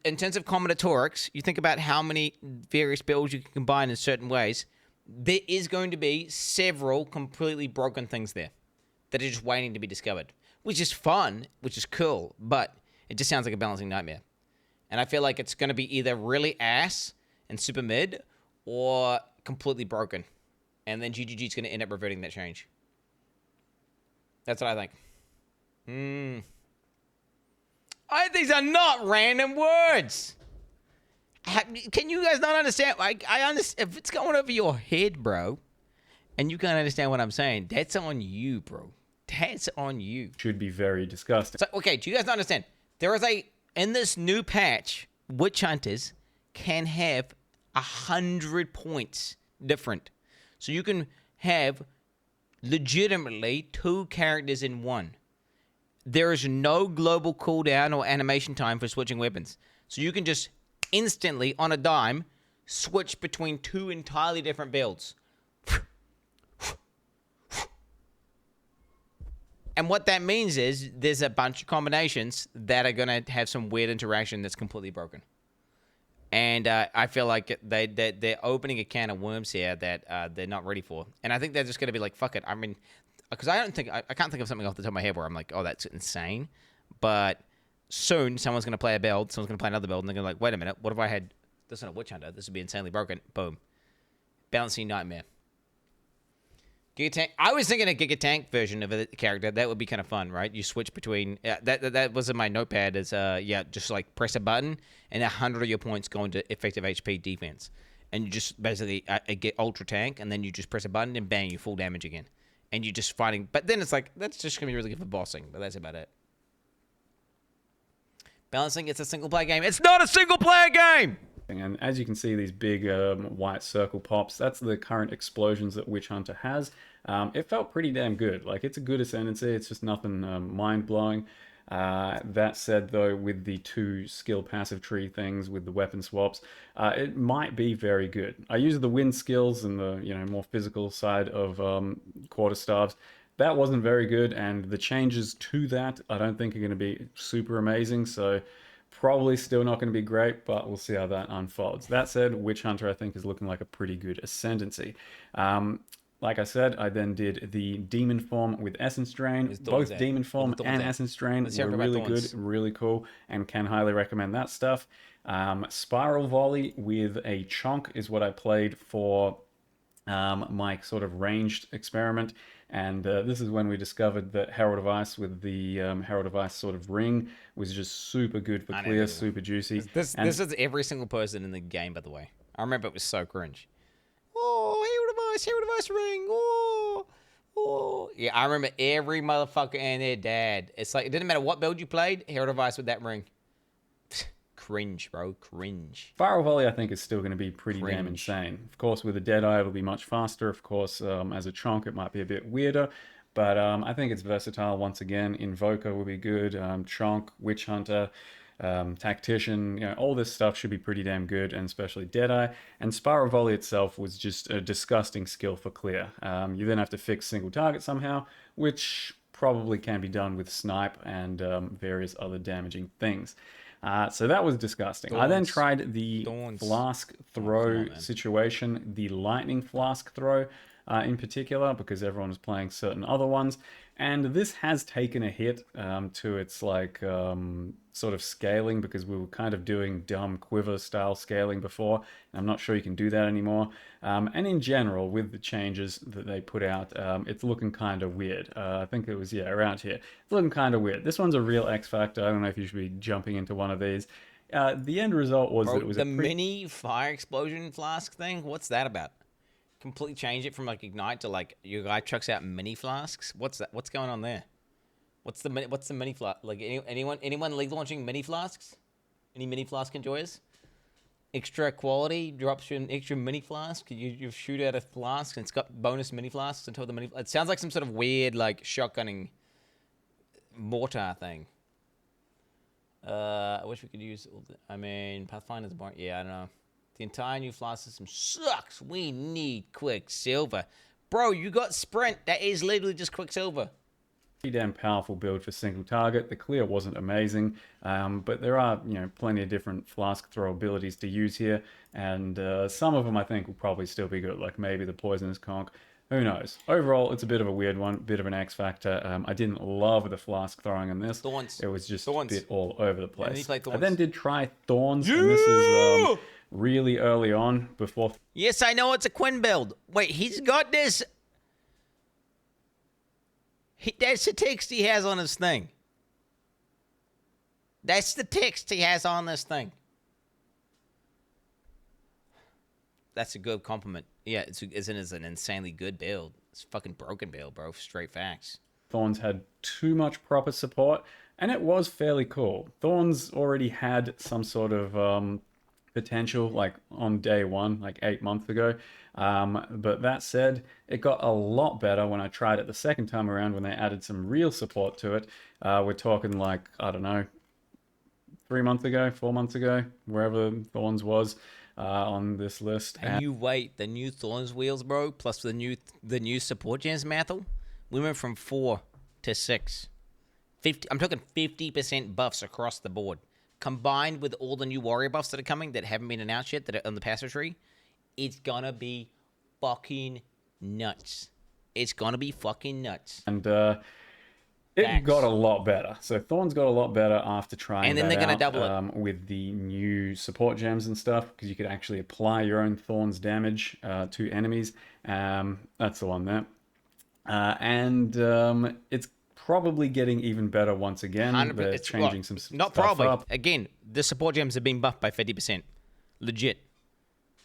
In terms of combinatorics, you think about how many various builds you can combine in certain ways. There is going to be several completely broken things there that are just waiting to be discovered. Which is fun, which is cool, but it just sounds like a balancing nightmare. And I feel like it's going to be either really ass and super mid, or completely broken. And then GGG's going to end up reverting that change. That's what I think. These are not random words. Can you guys not understand? I understand. If it's going over your head, bro, and you can't understand what I'm saying, that's on you, bro. That's on you. Should be very disgusting. So, okay, do you guys not understand? There is in this new patch, Witch Hunters can have 100 points different. So you can have legitimately 2 characters in one. There is no global cooldown or animation time for switching weapons. So you can just instantly, on a dime, switch between 2 entirely different builds. And what that means is there's a bunch of combinations that are going to have some weird interaction that's completely broken. And I feel like they're opening a can of worms here that they're not ready for. And I think they're just going to be like, fuck it. I mean, because I can't think of something off the top of my head where I'm like, oh, that's insane. But soon someone's going to play a build, someone's going to play another build, and they're going to be like, wait a minute, what if I had this on a Witch Hunter? This would be insanely broken. Boom. Balancing nightmare. Giga Tank. I was thinking a Giga Tank version of a character. That would be kind of fun, right? You switch between... that was in my notepad as, just like press a button and 100 of your points go into effective HP defense. And you just basically get Ultra Tank and then you just press a button and bang, you full damage again. and you're just fighting. But then it's like, that's just going to be really good for bossing, but that's about it. Balancing, it's a single-player game. It's not a single-player game! And as you can see, these big white circle pops, that's the current explosions that Witch Hunter has. It felt pretty damn good. Like, it's a good ascendancy. It's just nothing mind-blowing. That said, though, with the 2 skill passive tree things, with the weapon swaps, it might be very good. I use the wind skills and the more physical side of Quarterstaves. That wasn't very good, and the changes to that I don't think are going to be super amazing, so probably still not going to be great, but we'll see how that unfolds. That said, Witch Hunter I think is looking like a pretty good ascendancy. Like I said, I then did the Demon Form with Essence Drain. Both Demon Form and Essence Drain were really good, really cool, and can highly recommend that stuff. Spiral Volley with a Chonk is what I played for my sort of ranged experiment, and this is when we discovered that Herald of Ice with the Herald of Ice sort of ring was just super good for clear, super juicy. This is every single person in the game, by the way. I remember it was so cringe. Oh, Herald of Ice ring. Oh. Yeah, I remember every motherfucker and their dad. It's like, it didn't matter what build you played, Herald of Ice with that ring. Cringe, bro. Cringe. Spiral Volley, I think, is still going to be pretty damn insane. Of course, with a Deadeye, it'll be much faster. Of course, as a Chonk, it might be a bit weirder. But I think it's versatile once again. Invoker will be good. Chonk, Witch Hunter, Tactician, all this stuff should be pretty damn good, and especially Deadeye. And Spiral Volley itself was just a disgusting skill for clear. You then have to fix single target somehow, which probably can be done with Snipe and various other damaging things. So that was disgusting. I then tried the Flask Throw situation, the Lightning Flask Throw in particular, because everyone was playing certain other ones. And this has taken a hit to its sort of scaling, because we were kind of doing dumb quiver style scaling before. And I'm not sure you can do that anymore. And in general, with the changes that they put out, it's looking kind of weird. I think it was, around here. It's looking kind of weird. This one's a real X Factor. I don't know if you should be jumping into one of these. The end result was that it was the mini fire explosion flask thing. What's that about? Completely change it from like Ignite to like your guy chucks out mini flasks. What's that? What's going on there? What's the mini flask? Like anyone league launching mini flasks? Any mini flask enjoyers? Extra quality drops you an extra mini flask. You shoot out a flask and it's got bonus mini flasks until the mini. It sounds like some sort of weird like shotgunning mortar thing. I wish we could use. I mean, Pathfinder's bar. Yeah, I don't know. The entire new flask system sucks. We need Quicksilver. Bro, you got Sprint. That is literally just Quicksilver. Pretty damn powerful build for single target. The clear wasn't amazing, but there are plenty of different flask throw abilities to use here, and some of them I think will probably still be good, like maybe the Poisonous Conch. Who knows? Overall, it's a bit of a weird one, bit of an X factor. I didn't love the flask throwing in this. Thorns. It was just a bit all over the place. I then did try Thorns, and this is really early on before. Yes, I know it's a Quinn build. Wait, he's got this. That's the text he has on his thing. That's the text he has on this thing. That's a good compliment. Yeah, it's an insanely good build. It's a fucking broken build, bro. Straight facts. Thorns had too much proper support, and it was fairly cool. Thorns already had some sort of potential, like on day one, like 8 months ago. But that said, it got a lot better when I tried it the second time around, when they added some real support to it. We're talking like, I don't know, 3 months ago, 4 months ago, wherever Thorns was on this list. And you wait, the new Thorns wheels, bro, plus the new support gems, Mathel, we went from 4 to 6. 50. I'm talking 50% buffs across the board. Combined with all the new warrior buffs that are coming that haven't been announced yet, that are on the passive tree, it's gonna be fucking nuts. It's gonna be fucking nuts. And it got a lot better. So Thorns got a lot better after trying and then that they're gonna out, double it with the new support gems and stuff, because you could actually apply your own Thorns damage to enemies. That's the one there. It's probably getting even better once again. They're changing some not stuff probably up. Again, the support gems have been buffed by 50%. Legit.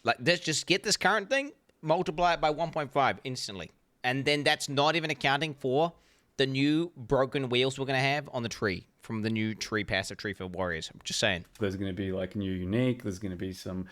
Like, let's just get this current thing, multiply it by 1.5 instantly. And then that's not even accounting for the new broken wheels we're going to have on the tree from the new tree passive tree for warriors. I'm just saying. There's going to be like new unique. There's going to be some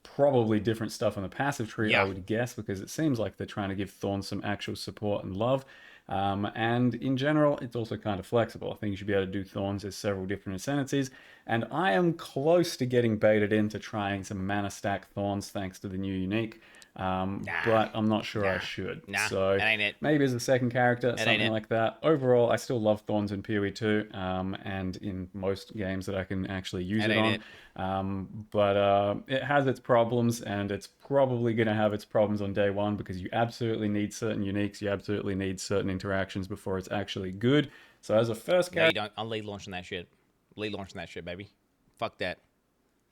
probably different stuff on the passive tree, I would guess, because it seems like they're trying to give Thorns some actual support and love. And in general, it's also kind of flexible. I think you should be able to do Thorns as several different ascendancies. And I am close to getting baited into trying some mana stack Thorns thanks to the new unique. But I'm not sure I should. So that ain't it. maybe as a second character, something like that. Overall, I still love Thorns in PoE 2 and in most games that I can actually use it on. But it has its problems, and it's probably going to have its problems on day one because you absolutely need certain uniques, you absolutely need certain interactions before it's actually good. So as a first No, you character... don't. I'm lead launching that shit. Lead launching that shit, baby. Fuck that.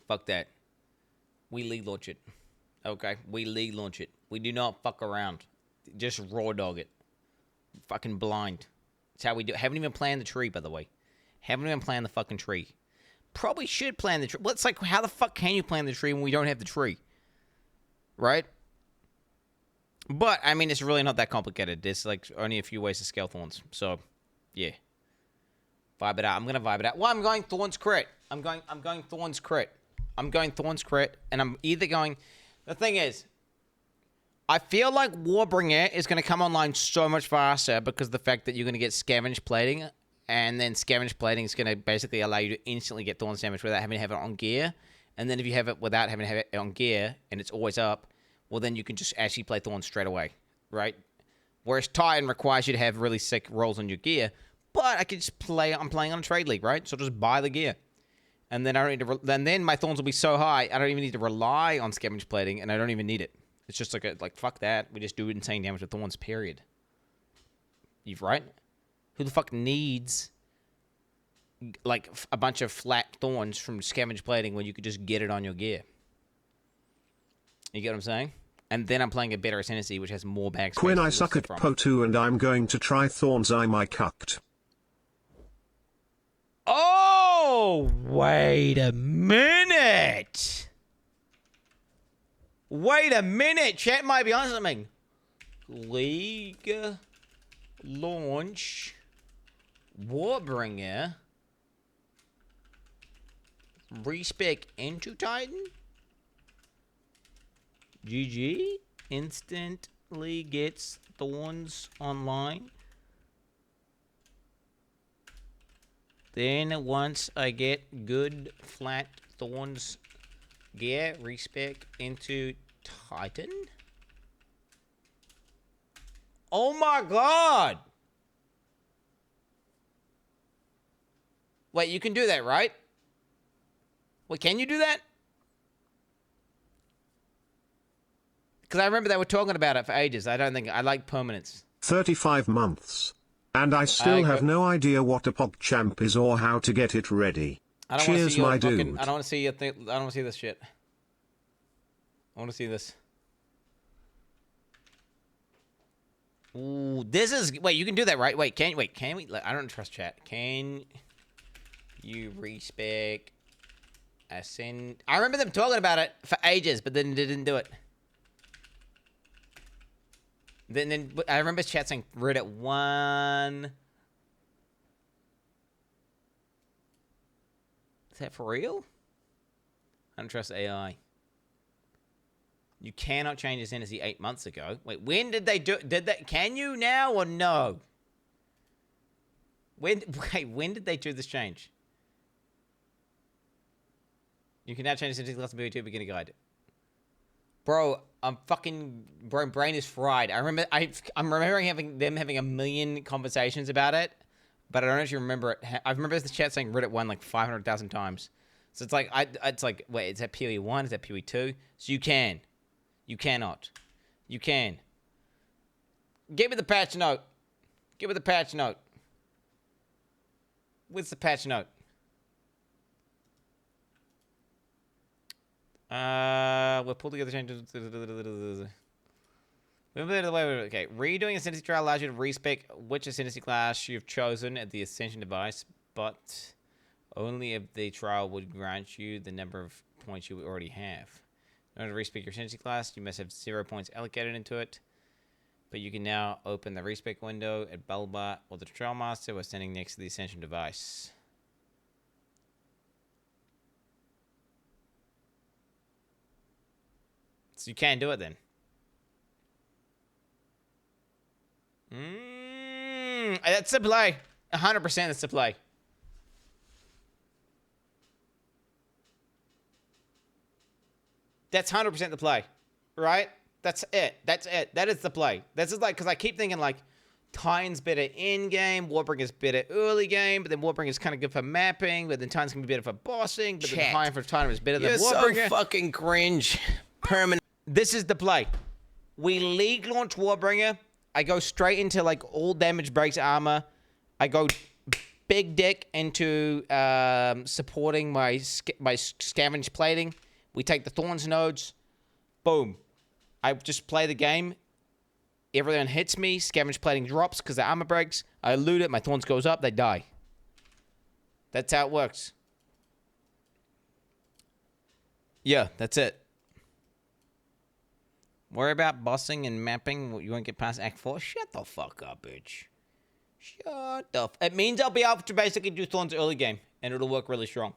Fuck that. We lead launch it. Okay? We lead launch it. We do not fuck around. Just raw dog it. Fucking blind. That's how we do it. Haven't even planned the tree, by the way. Haven't even planned the fucking tree. Probably should plan the tree. Well, it's like, how the fuck can you plan the tree when we don't have the tree? Right? But, I mean, it's really not that complicated. There's, like, only a few ways to scale Thorns. So, yeah. Vibe it out. I'm going to vibe it out. Well, I'm going Thorns crit. I'm going Thorns crit. I'm going Thorns crit, and I'm either going... The thing is, I feel like Warbringer is going to come online so much faster because of the fact that you're going to get Scavenge Plating, and then Scavenge Plating is going to basically allow you to instantly get Thorns damage without having to have it on gear. And then if you have it without having to have it on gear, and it's always up, well, then you can just actually play Thorns straight away, right? Whereas Titan requires you to have really sick rolls on your gear, but I can just play, I'm playing on a trade league, right? So just buy the gear. And then I don't need to. Then my Thorns will be so high, I don't even need to rely on Scavenge Plating, and I don't even need it. It's just like fuck that. We just do insane damage with Thorns. Period. You've right. Who the fuck needs like a bunch of flat Thorns from Scavenge Plating when you could just get it on your gear? You get what I'm saying? And then I'm playing a better Ascendancy, which has more bag space. Quinn, I suck at Po2 and I'm going to try Thorns. I my cucked. Oh, wait a minute. Wait a minute. Chat might be on something. League launch Warbringer respec into Titan. GG instantly gets Thorns online. Then once I get good flat Thorns gear, respec into Titan. Oh my god! Wait, you can do that, right? Wait, can you do that? Because I remember they were talking about it for ages. I don't think... I like permanence. 35 months. And I still have no idea what a PogChamp is or how to get it ready. Cheers, my dude. I don't want to see your thing. I don't want to see this shit. I want to see this. Ooh, this is... Wait, you can do that, right? Wait, can we... I don't trust chat. Can you respec... Ascend... I remember them talking about it for ages, but then they didn't do it. Then I remember chat saying root at 1. Is that for real? I don't trust AI. You cannot change this Ascendancy 8 months ago. Wait, when did they do? Did that? Can you now or no? When did they do this change? You can now change Ascendancy class to 2 beginner guide. Bro, bro, brain is fried. I'm remembering them having a million conversations about it, but I don't actually remember it. I remember the chat saying Reddit 1 like 500,000 times. So it's like, wait, is that PoE 1? Is that PoE 2? So you can. You cannot. You can. Give me the patch note. Give me the patch note. Where's the patch note? We'll pull together changes. Okay, redoing Ascendancy trial allows you to respec which Ascendancy class you've chosen at the Ascension device, but only if the trial would grant you the number of points you already have. In order to respec your Ascendancy class, you must have 0 points allocated into it. But you can now open the respec window at Bellbar or the Trail Master while standing next to the Ascension device. So you can do it then. That's the play. 100% that's the play. That's 100% the play, right? That's it. That's it. That is the play. This is like, because I keep thinking like Titan's better in game, Warbringer's better early game, but then Warbringer's kind of good for mapping, but then Titan's gonna be better for bossing, but then the Titan for Titan is better than Warbringer. You're so fucking cringe. Permanent. This is the play. We league launch Warbringer. I go straight into like all damage breaks armor. I go big dick into supporting my scavenge plating. We take the Thorns nodes. Boom. I just play the game. Everyone hits me. Scavenge plating drops because the armor breaks. I loot it. My Thorns goes up. They die. That's how it works. Yeah, that's it. Worry about bossing and mapping. You won't get past Act 4. Shut the fuck up, bitch. Shut the It means I'll be able to basically do Thorns early game. And it'll work really strong.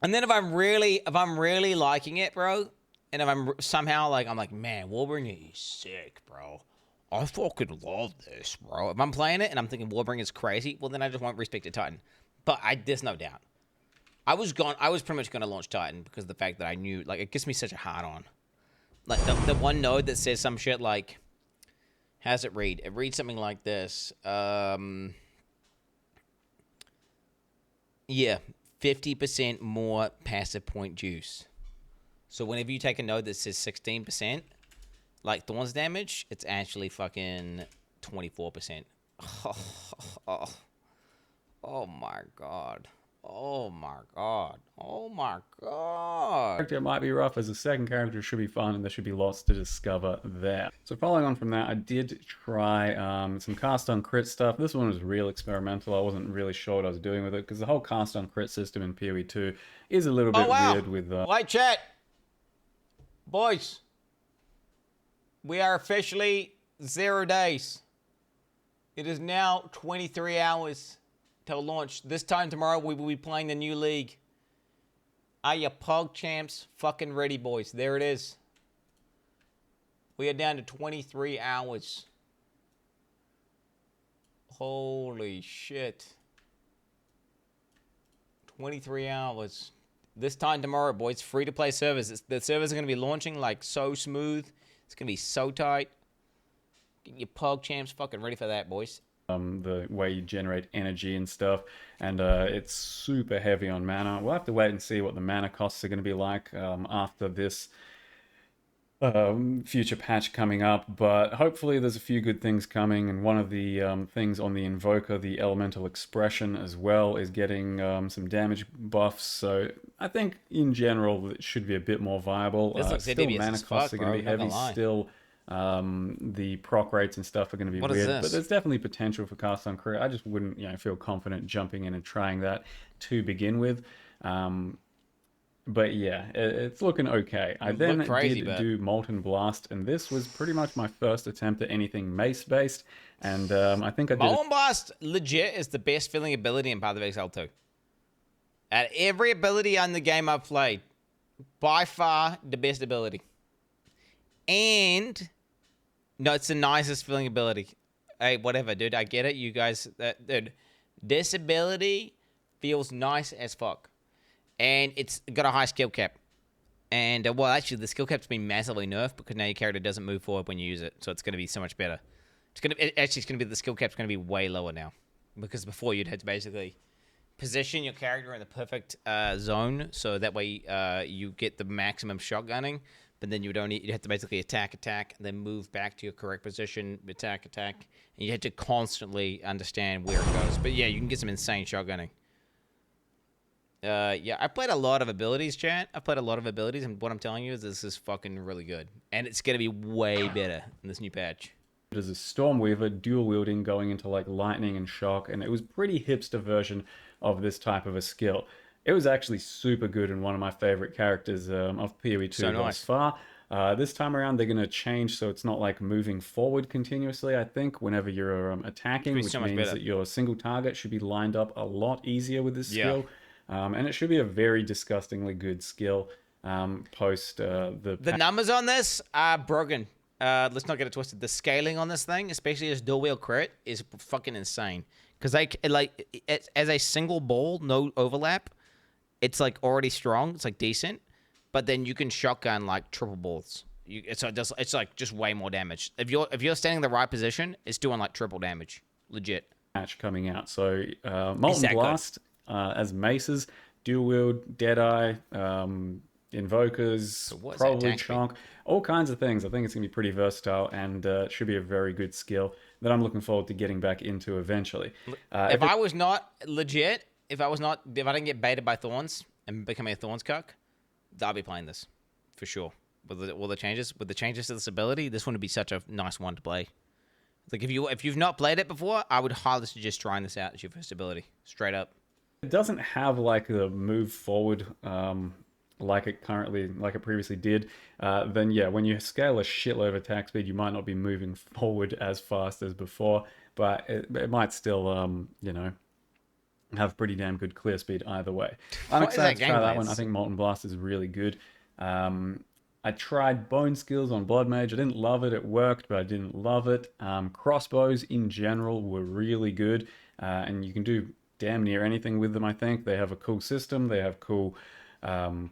And then if I'm really liking it, bro, and if I'm somehow like, I'm like, man, Warbringer is sick, bro. I fucking love this, bro. If I'm playing it and I'm thinking Warbringer is crazy, well, then I just won't respect the Titan. But there's no doubt. I was pretty much going to launch Titan because of the fact that I knew, like, it gives me such a hard on. Like, the one node that says some shit like, how's it read? It reads something like this. Yeah. 50% more passive point juice. So whenever you take a node that says 16%, like Thorns damage, it's actually fucking 24%. Oh my god. Oh my god. Oh my god. Character might be rough as a second character, should be fun, and there should be lots to discover there. So following on from that, I did try some cast on crit stuff. This one was real experimental. I wasn't really sure what I was doing with it because the whole cast on crit system in PoE 2 is a little bit weird with Light chat. Boys. We are officially 0 days. It is now 23 hours till launch. This time tomorrow we will be playing the new league. Are you Pog champs fucking ready, boys? There it is. We are down to 23 hours. Holy shit. 23 hours. This time tomorrow, boys. Free to play servers. The servers are going to be launching like so smooth. It's going to be so tight. Get your Pog champs fucking ready for that, boys. The way you generate energy and stuff, and it's super heavy on mana. We'll have to wait and see what the mana costs are going to be like after this future patch coming up, but hopefully there's a few good things coming, and one of the things on the Invoker, the Elemental Expression as well, is getting some damage buffs, so I think in general it should be a bit more viable. Still mana costs are going to be heavy, still the proc rates and stuff are going to be weird, but there's definitely potential for cast on crit. I just wouldn't, feel confident jumping in and trying that to begin with. But yeah, it's looking okay. I then did do Molten Blast, and this was pretty much my first attempt at anything mace-based, and I think I did... Molten Blast, legit, is the best feeling ability in Path of Exile 2. At every ability on the game I've played, by far the best ability. And... no, it's the nicest feeling ability. Hey, whatever, dude. I get it. You guys... dude, this ability feels nice as fuck. And it's got a high skill cap. And, well, actually, the skill cap's been massively nerfed because now your character doesn't move forward when you use it. So it's going to be so much better. It's going to be... the skill cap's going to be way lower now. Because before, you'd have to basically position your character in the perfect zone. So that way you get the maximum shotgunning. But then you'd have to basically attack, and then move back to your correct position, attack. And you had to constantly understand where it goes. But yeah, you can get some insane shotgunning. Yeah, I played a lot of abilities, chat. I've played a lot of abilities, and what I'm telling you is this is fucking really good. And it's going to be way better in this new patch. There's a Stormweaver dual wielding going into like lightning and shock, and it was pretty hipster version of this type of a skill. It was actually super good and one of my favorite characters of PoE 2 thus far. This time around, they're going to change so it's not like moving forward continuously, I think, whenever you're attacking, which so much means better. that your single target should be lined up a lot easier with this Yeah. skill. And it should be a very disgustingly good skill post The numbers on this are broken. Let's not get it twisted. The scaling on this thing, especially as dual wheel crit, is fucking insane. Because as a single ball, no overlap, it's like already strong. It's like decent, but then you can shotgun like triple balls. It's like just way more damage. If you're standing in the right position, it's doing like triple damage, legit. Match coming out. So Molten Blast as maces, dual wield, Deadeye, Invokers, probably Chonk, all kinds of things. I think it's going to be pretty versatile, and it should be a very good skill that I'm looking forward to getting back into eventually. If I was not legit, if I didn't get baited by Thorns and becoming a Thorns cuck, I'll be playing this for sure. With all the changes, to this ability, this one would be such a nice one to play. Like if you've not played it before, I would highly suggest trying this out as your first ability, straight up. It doesn't have like the move forward like it previously did. Then yeah, when you scale a shitload of attack speed, you might not be moving forward as fast as before, but it might still have pretty damn good clear speed either way. I'm excited to try that one. I think Molten Blast is really good. I tried bone skills on Blood Mage. I didn't love it. It worked, but I didn't love it. Crossbows in general were really good, and you can do damn near anything with them, I think. They have a cool system. They have cool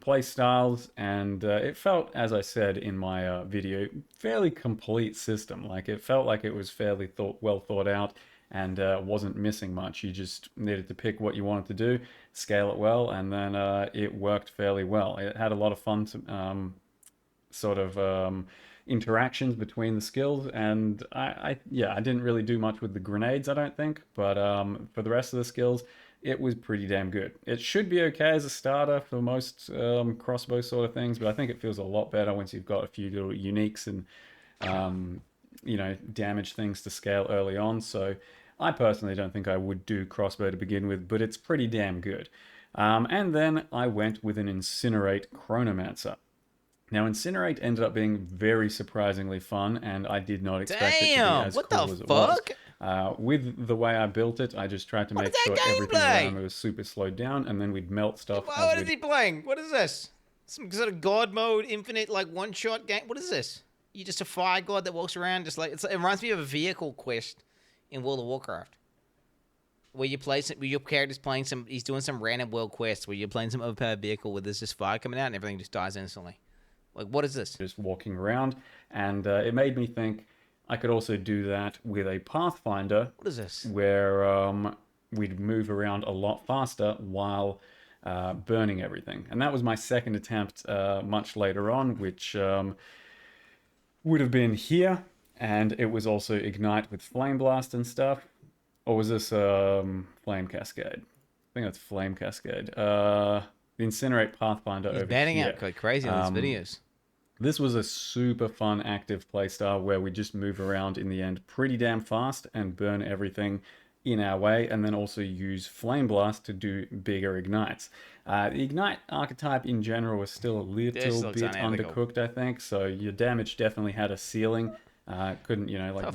play styles, and it felt, as I said in my video, fairly complete system. Like it felt like it was fairly well thought out, and wasn't missing much. You just needed to pick what you wanted to do, scale it well, and then it worked fairly well. It had a lot of fun interactions between the skills, and I didn't really do much with the grenades, I don't think, but for the rest of the skills, it was pretty damn good. It should be okay as a starter for most crossbow sort of things, but I think it feels a lot better once you've got a few little uniques and damage things to scale early on. So I personally don't think I would do crossbow to begin with, but it's pretty damn good. And then I went with an Incinerate Chronomancer. Now, Incinerate ended up being very surprisingly fun, and I did not expect it to be as cool as it was. With the way I built it, I just tried to make sure everything around me was super slowed down, and then we'd melt stuff. What is he playing? What is this? Some sort of god mode, infinite, like one-shot game? What is this? You just a fire god that walks around just like... It reminds me of a vehicle quest in World of Warcraft. Where your character's playing he's doing some random world quest where you're playing some overpowered vehicle where there's just fire coming out and everything just dies instantly. Like, what is this? Just walking around, and it made me think I could also do that with a Pathfinder. What is this? Where we'd move around a lot faster while burning everything. And that was my second attempt much later on, which would have been here, and it was also Ignite with Flame Blast and stuff. Or was this Flame Cascade? I think that's Flame Cascade. The Incinerate Pathfinder over here. He's batting out like crazy on these videos. This was a super fun active playstyle where we just move around in the end pretty damn fast and burn everything in our way, and then also use Flame Blast to do bigger ignites. The Ignite archetype in general was still a little bit undercooked, I think, so your damage definitely had a ceiling. Couldn't,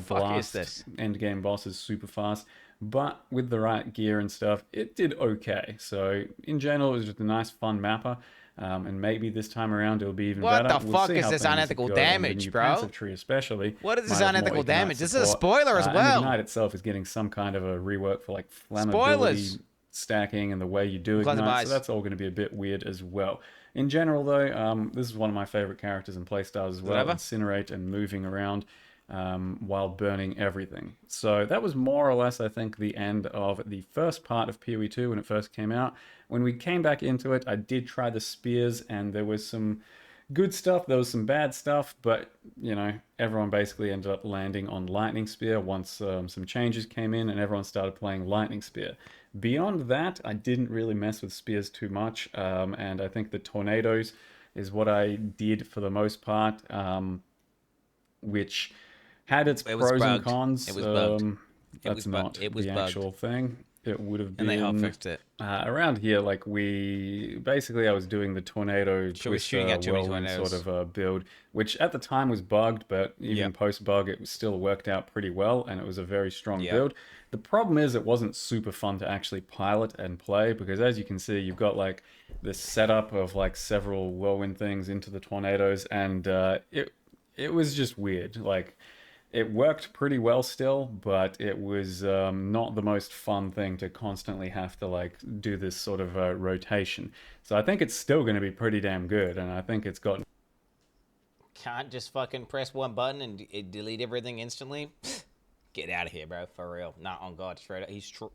blast end game bosses super fast. But with the right gear and stuff, it did okay. So in general, it was just a nice, fun mapper. And maybe this time around it'll be even better. What the fuck is this unethical damage, bro? Passive tree especially. What is this unethical damage? This is a spoiler as well. And Ignite itself is getting some kind of a rework for like flammability stacking and the way you do Ignite. So that's all going to be a bit weird as well. In general, though, this is one of my favorite characters and playstyles as well. Incinerate and moving around while burning everything. So that was more or less, I think, the end of the first part of PoE 2 when it first came out. When we came back into it, I did try the spears, and there was some good stuff, there was some bad stuff, but, everyone basically ended up landing on Lightning Spear once some changes came in and everyone started playing Lightning Spear. Beyond that, I didn't really mess with spears too much, and I think the Tornadoes is what I did for the most part, which had its pros and cons. It was bugged. That's not the actual thing. it would have been. And they helped fixed it. Around here, like I was doing the tornado shooting at too many whirlwind tornadoes. sort of build, which at the time was bugged, but even post bug, it still worked out pretty well, and it was a very strong build. The problem is it wasn't super fun to actually pilot and play, because as you can see, you've got like this setup of like several whirlwind things into the tornadoes, and it was just weird. Like, it worked pretty well still, but it was not the most fun thing to constantly have to like do this sort of rotation. So I think it's still going to be pretty damn good, and I think it's got. Can't just fucking press one button and delete everything instantly. Get out of here, bro. For real. Nah, on God, straight up. It's true.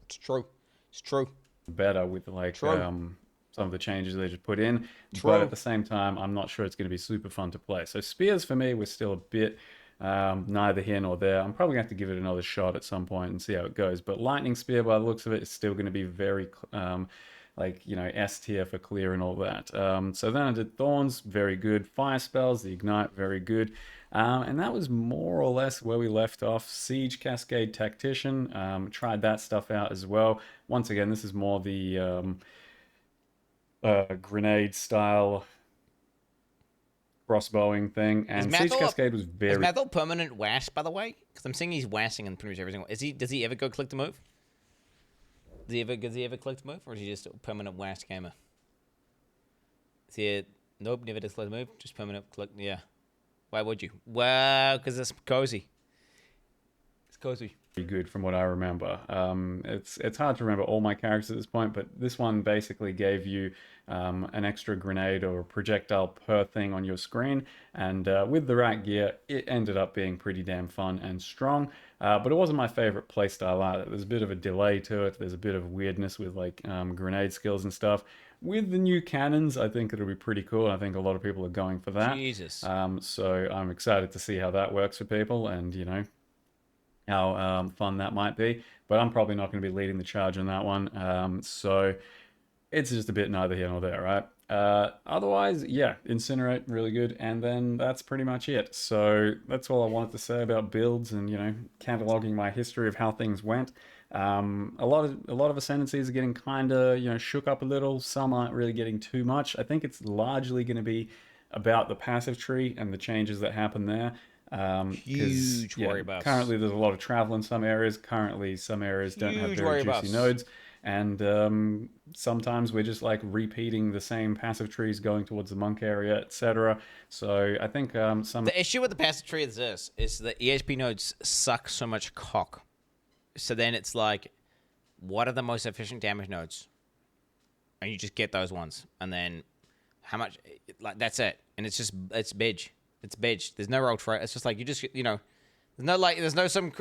It's true. Better with like some of the changes they just put in, but at the same time, I'm not sure it's going to be super fun to play. So spears for me was still a bit. Neither here nor there. I'm probably going to have to give it another shot at some point and see how it goes. But Lightning Spear, by the looks of it, is still going to be very, like, you know, S tier for clear and all that. So then I did Thorns, very good. Fire Spells, the Ignite, very good. And that was more or less where we left off. Siege, Cascade, Tactician, tried that stuff out as well. Once again, this is more the grenade style crossbowing thing, and Siege Cascade was very. Is Methil permanent wash, by the way? Because I'm seeing he's washing in pretty much everything. Does he ever go click to move? Does he ever click to move, or is he just a permanent wash gamer? Nope, never does click to move. Just permanent click. Yeah. Why would you? Well, because it's cozy. It's cozy. Good from what I remember. It's hard to remember all my characters at this point, but this one basically gave you an extra grenade or projectile per thing on your screen, and with the right gear, it ended up being pretty damn fun and strong. But it wasn't my favorite playstyle either. There's a bit of a delay to it. There's a bit of weirdness with like grenade skills and stuff. With the new cannons, I think it'll be pretty cool. I think a lot of people are going for that. Jesus. So I'm excited to see how that works for people, and you know, how fun that might be, but I'm probably not going to be leading the charge on that one. So it's just a bit neither here nor there, right? Otherwise, yeah, Incinerate, really good, and then that's pretty much it. So that's all I wanted to say about builds and, you know, cataloging my history of how things went. A lot of ascendancies are getting kind of, you know, shook up a little. Some aren't really getting too much. I think it's largely going to be about the passive tree and the changes that happen there. Huge worry buffs. Currently, there's a lot of travel in some areas. Currently, some areas don't have very juicy nodes, and sometimes we're just like repeating the same passive trees going towards the monk area, etc. So I think the issue with the passive tree is this: is that ESP nodes suck so much cock. So then it's like, what are the most efficient damage nodes? And you just get those ones, and then how much? Like that's it, and it's bidge. It's bitch. There's no real trait. It's just like you just, you know, there's not some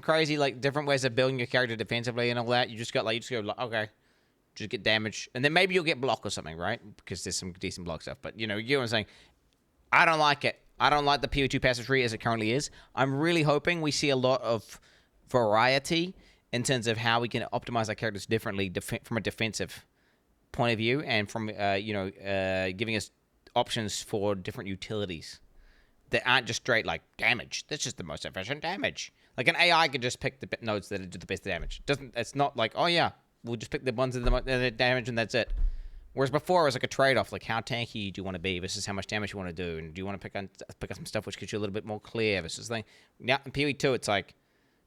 crazy like different ways of building your character defensively and all that. You just go okay, just get damage, and then maybe you'll get block or something, right? Because there's some decent block stuff. But you know what I'm saying. I don't like it. I don't like the PO2 passive tree as it currently is. I'm really hoping we see a lot of variety in terms of how we can optimize our characters differently from a defensive point of view, and from giving us options for different utilities that aren't just straight like damage. That's just the most efficient damage. Like an AI can just pick the nodes that do the best damage. It's not like, oh yeah, we'll just pick the ones that do the damage and that's it. Whereas before it was like a trade-off, like how tanky do you want to be versus how much damage you want to do, and do you want to pick up some stuff which gives you a little bit more clear versus thing. Now in PoE2 it's like,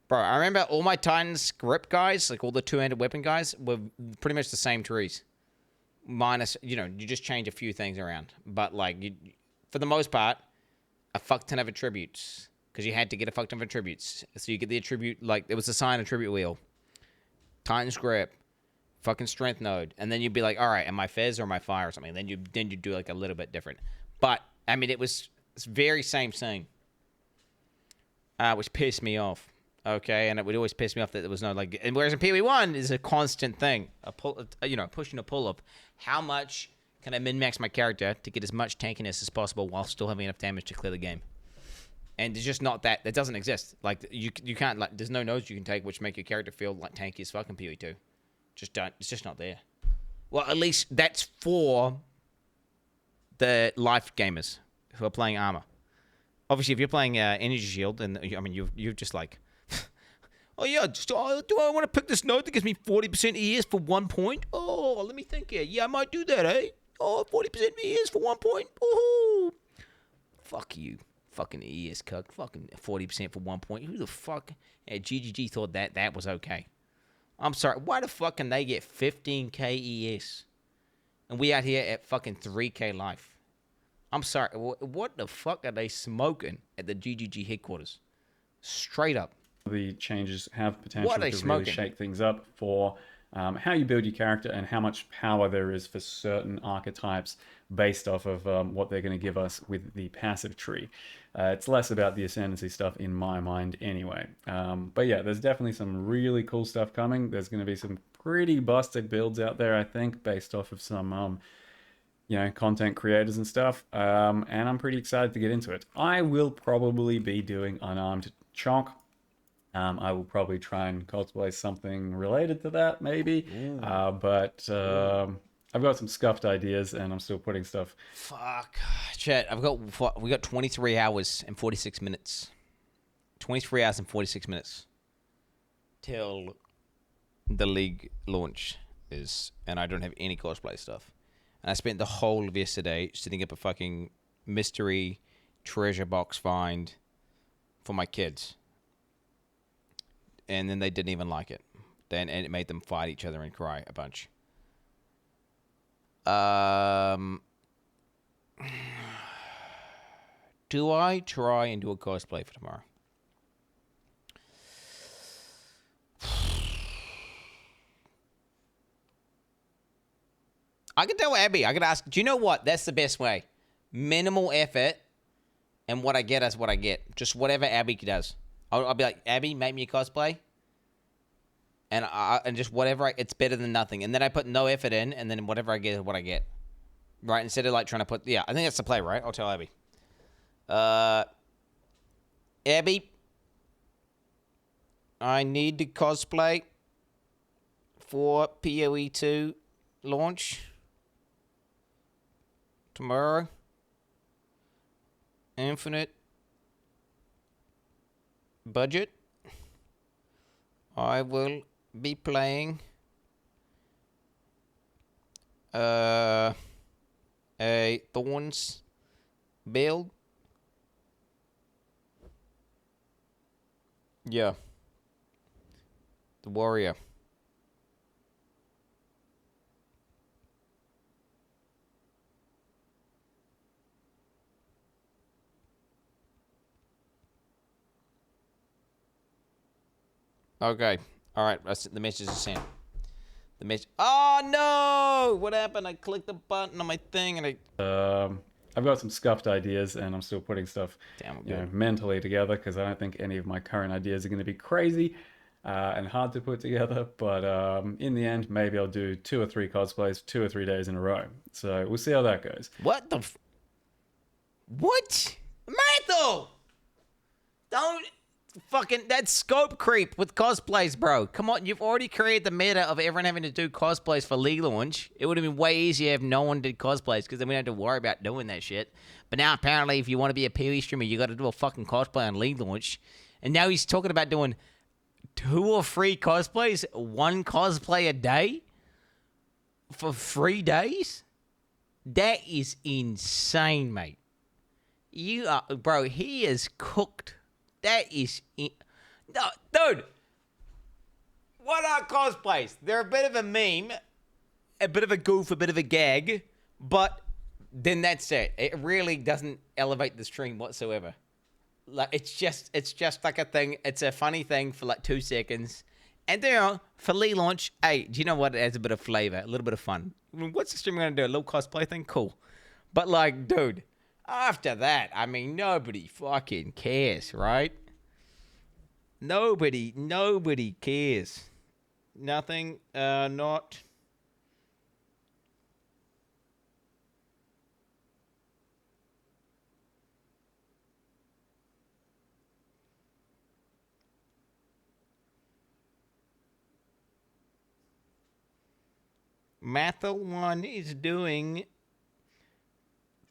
bro, I remember all my Titan script guys, like all the two-handed weapon guys, were pretty much the same trees. Minus, you know, you just change a few things around. But like, for the most part, a fuck ton of attributes, because you had to get a fuck ton of attributes. So you get the attribute, like, it was a sign attribute wheel. Titan's grip, fucking strength node, and then you'd be like, all right, am I Fez or am I fire or something? Then you do like a little bit different. But I mean, it's very same thing, which pissed me off. Okay, and it would always piss me off that there was no like. And whereas in PoE1 is a constant thing, a push and a pull up. How much can I min-max my character to get as much tankiness as possible while still having enough damage to clear the game? And it's just not that. That doesn't exist. Like you can't like. There's no nodes you can take which make your character feel like tanky as fucking PoE2. Just don't. It's just not there. Well, at least that's for the life gamers who are playing armor. Obviously, if you're playing energy shield, and I mean you've just like Oh, yeah, just, do I want to pick this note that gives me 40% ES for 1 point? Oh, let me think here. Yeah, I might do that, eh? Oh, 40% ES for 1 point. Ooh. Fuck you. Fucking ES cuck. Fucking 40% for 1 point. Who the fuck? Yeah, GGG thought that was okay. I'm sorry. Why the fuck can they get 15k ES? And we out here at fucking 3k life. I'm sorry. What the fuck are they smoking at the GGG headquarters? Straight up. The changes have potential to really smoking? shake things up for how you build your character and how much power there is for certain archetypes based off of what they're going to give us with the passive tree. It's less about the ascendancy stuff in my mind anyway. But yeah, there's definitely some really cool stuff coming. There's going to be some pretty busted builds out there, I think, based off of some content creators and stuff. And I'm pretty excited to get into it. I will probably be doing Unarmed Chonk. I will probably try and cosplay something related to that, maybe. But I've got some scuffed ideas, and I'm still putting stuff. Fuck, chat. We got 23 hours and 46 minutes. 23 hours and 46 minutes till the League launch is, and I don't have any cosplay stuff. And I spent the whole of yesterday setting up a fucking mystery treasure box find for my kids. And then they didn't even like it. And it made them fight each other and cry a bunch. Do I try and do a cosplay for tomorrow? I could tell Abby. I could ask, do you know what? That's the best way. Minimal effort, and what I get is what I get. Just whatever Abby does. I'll be like, Abby, make me a cosplay. And just whatever, it's better than nothing. And then I put no effort in, and then whatever I get is what I get. Right? Instead of like trying to put, I think that's the play, right? I'll tell Abby. Abby, I need to cosplay for PoE 2 launch tomorrow. Infinite budget. I will be playing a Thorns build. Yeah. The warrior. Okay. All right. The message is sent. The message. Oh no! What happened? I clicked the button on my thing and I've got some scuffed ideas, and I'm still putting stuff good. mentally together because I don't think any of my current ideas are going to be crazy and hard to put together. But in the end, maybe I'll do 2 or 3 cosplays 2 or 3 days in a row. So we'll see how that goes. What the? What? Mathel! Don't fucking, that's scope creep with cosplays, bro. Come on, you've already created the meta of everyone having to do cosplays for League launch. It would have been way easier if no one did cosplays, because then we don't have to worry about doing that shit. But now apparently if you want to be a PoE streamer, you got to do a fucking cosplay on League launch. And now he's talking about doing 2 or 3 cosplays, 1 cosplay a day for 3 days. That is insane, mate. You are, bro. He is cooked. That is, no, dude. What are cosplays? They're a bit of a meme, a bit of a goof, a bit of a gag, but then that's it. It really doesn't elevate the stream whatsoever. Like it's just like a thing. It's a funny thing for like 2 seconds, and then for Lee launch, hey, do you know what? It adds a bit of flavor, a little bit of fun. What's the streamer gonna do? A little cosplay thing, cool. But like, dude. After that, I mean, nobody fucking cares, right? Nobody cares. Nothing, not. Mathel1 is doing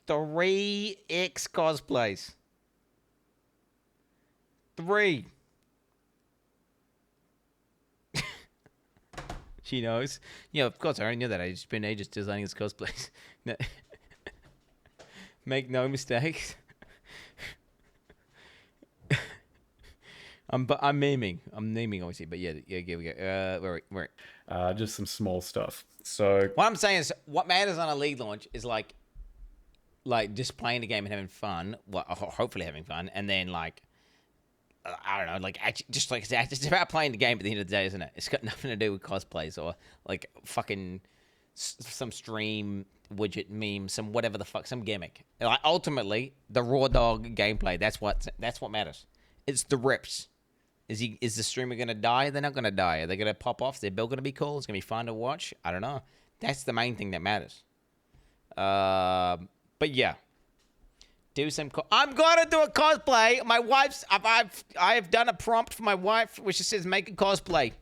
3 X cosplays. 3. She knows. Yeah, of course, I already knew that. I just spent ages designing his cosplays. Make no mistakes. I'm memeing. I'm naming, obviously, but yeah, we go. Where? Just some small stuff. So what I'm saying is, what matters on a league launch is like just playing the game and having fun. Well, hopefully having fun, and then like, I don't know, like actually, just like it's about playing the game at the end of the day, isn't it? It's got nothing to do with cosplays or like fucking some stream widget meme, some whatever the fuck, some gimmick. Like ultimately, the raw dog gameplay. That's what matters. It's the rips. Is the streamer gonna die? They're not gonna die. Are they gonna pop off? Is their build gonna be cool? It's gonna be fun to watch. I don't know. That's the main thing that matters. But yeah, do some. I'm gonna do a cosplay. My wife's. I've done a prompt for my wife, which just says make a cosplay.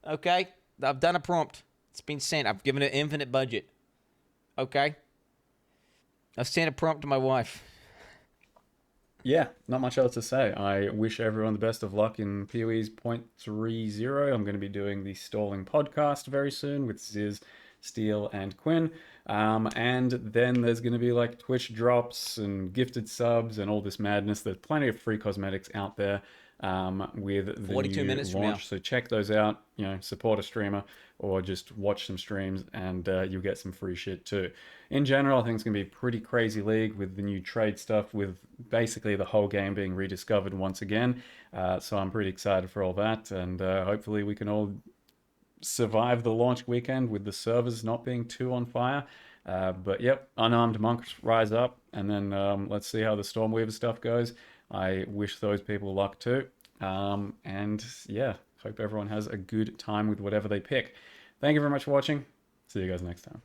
Okay, I've done a prompt. It's been sent. I've given it infinite budget. Okay, I've sent a prompt to my wife. Yeah, not much else to say. I wish everyone the best of luck in PoE's 0.30. I'm going to be doing the Stalling podcast very soon with Ziz, Steel, and Quinn. And then there's going to be like Twitch drops and gifted subs and all this madness. There's plenty of free cosmetics out there with the 42 new minutes from launch. now. So check those out. You know, support a streamer or just watch some streams, and you'll get some free shit too. In general, I think it's going to be a pretty crazy league with the new trade stuff, with basically the whole game being rediscovered once again. So I'm pretty excited for all that, and hopefully we can all survive the launch weekend with the servers not being too on fire. But yep, unarmed monks rise up, and then let's see how the Stormweaver stuff goes. I wish those people luck too. And yeah, hope everyone has a good time with whatever they pick. Thank you very much for watching. See you guys next time.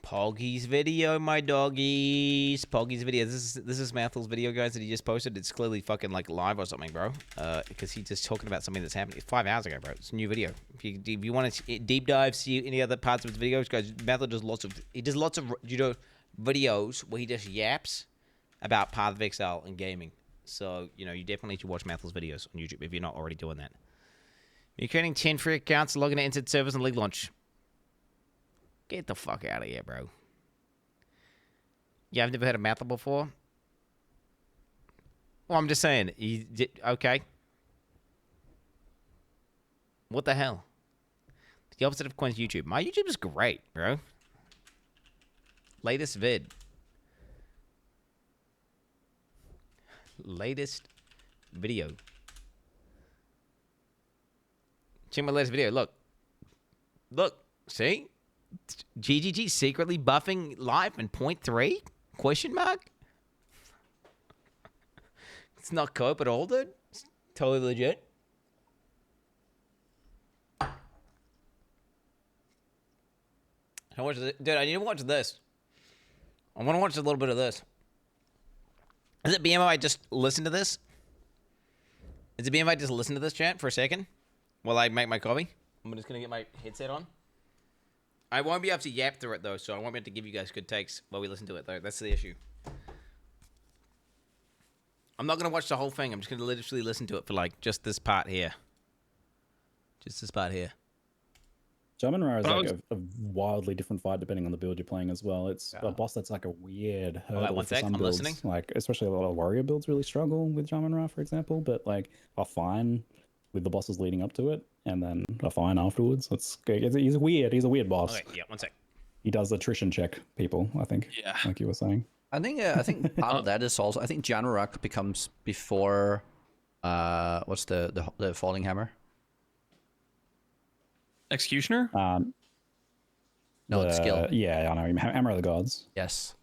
Poggy's video, my doggies. Poggy's video. This is Mathel's video, guys, that he just posted. It's clearly fucking like live or something, bro. Because he's just talking about something that's happening. It's 5 hours ago, bro. It's a new video. If you want to deep dive, see any other parts of his videos, guys, Mathel does lots of videos where he just yaps about Path of Exile and gaming. So, you definitely should watch Mathel's videos on YouTube if you're not already doing that. You're creating 10 free accounts, logging into entered servers and league launch. Get the fuck out of here, bro. Yeah, I've never heard of Mathel before. Well, I'm just saying. Okay. What the hell? The opposite of Quinn's YouTube. My YouTube is great, bro. Latest vid. Latest video. Check my latest video. Look. See? GGG secretly buffing live in 0.3? Question mark? It's not cope at all, dude. It's totally legit. Dude, I need to watch this. I want to watch a little bit of this. Is it BMO I just listen to this? Is it BMO I just listen to this, chat, for a second? While I make my coffee? I'm just going to get my headset on. I won't be able to yap through it, though, so I won't be able to give you guys good takes while we listen to it, though. That's the issue. I'm not going to watch the whole thing. I'm just going to literally listen to it for, like, just this part here. Just this part here. German Ra is like a wildly different fight depending on the build you're playing as well. It's a boss that's like a weird hurdle for some builds. Like, especially a lot of warrior builds really struggle with German Ra, for example, but, like, are fine with the bosses leading up to it, and then are fine afterwards. He's weird. He's a weird boss. Okay, yeah, one sec. He does attrition check people, I think. Yeah. Like you were saying. I think part of that is also, I think Jan'arok becomes before, what's the Falling Hammer? Executioner? No, it's skill. Yeah, I know. Hammer of the Gods. Yes.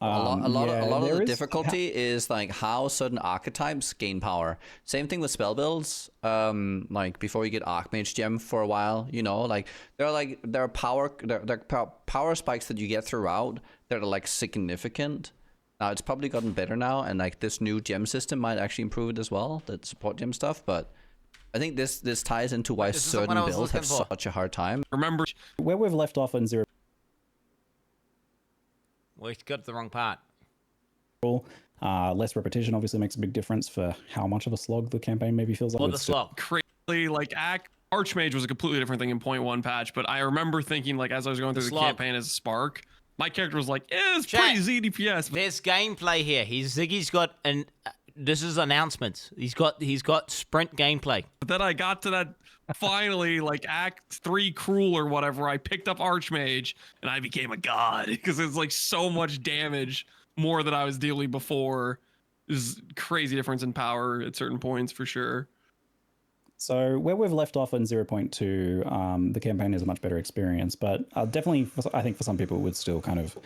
A lot of the difficulty is like how certain archetypes gain power. Same thing with spell builds. Like before you get Archmage Gem for a while, like there are power spikes that you get throughout that are like significant. Now it's probably gotten better now, and like this new gem system might actually improve it as well. That support gem stuff, but I think this ties into why certain builds have such a hard time. Remember where we've left off in 0. Well, you got the wrong part. Less repetition obviously makes a big difference for how much of a slog the campaign maybe feels like. Well, the slog. Crazy, like, Archmage was a completely different thing in 0.1 patch, but I remember thinking, like, as I was going through the campaign as a Spark, my character was like, it's pretty ZDPS. There's gameplay here. Ziggy's got an. This is announcements. He's got sprint gameplay. But then I got to that finally, like Act 3 Cruel or whatever. I picked up Archmage and I became a god because it's like so much damage more than I was dealing before. There's crazy difference in power at certain points for sure. So where we've left off in 0.2, the campaign is a much better experience, but definitely, I think for some people it would still kind of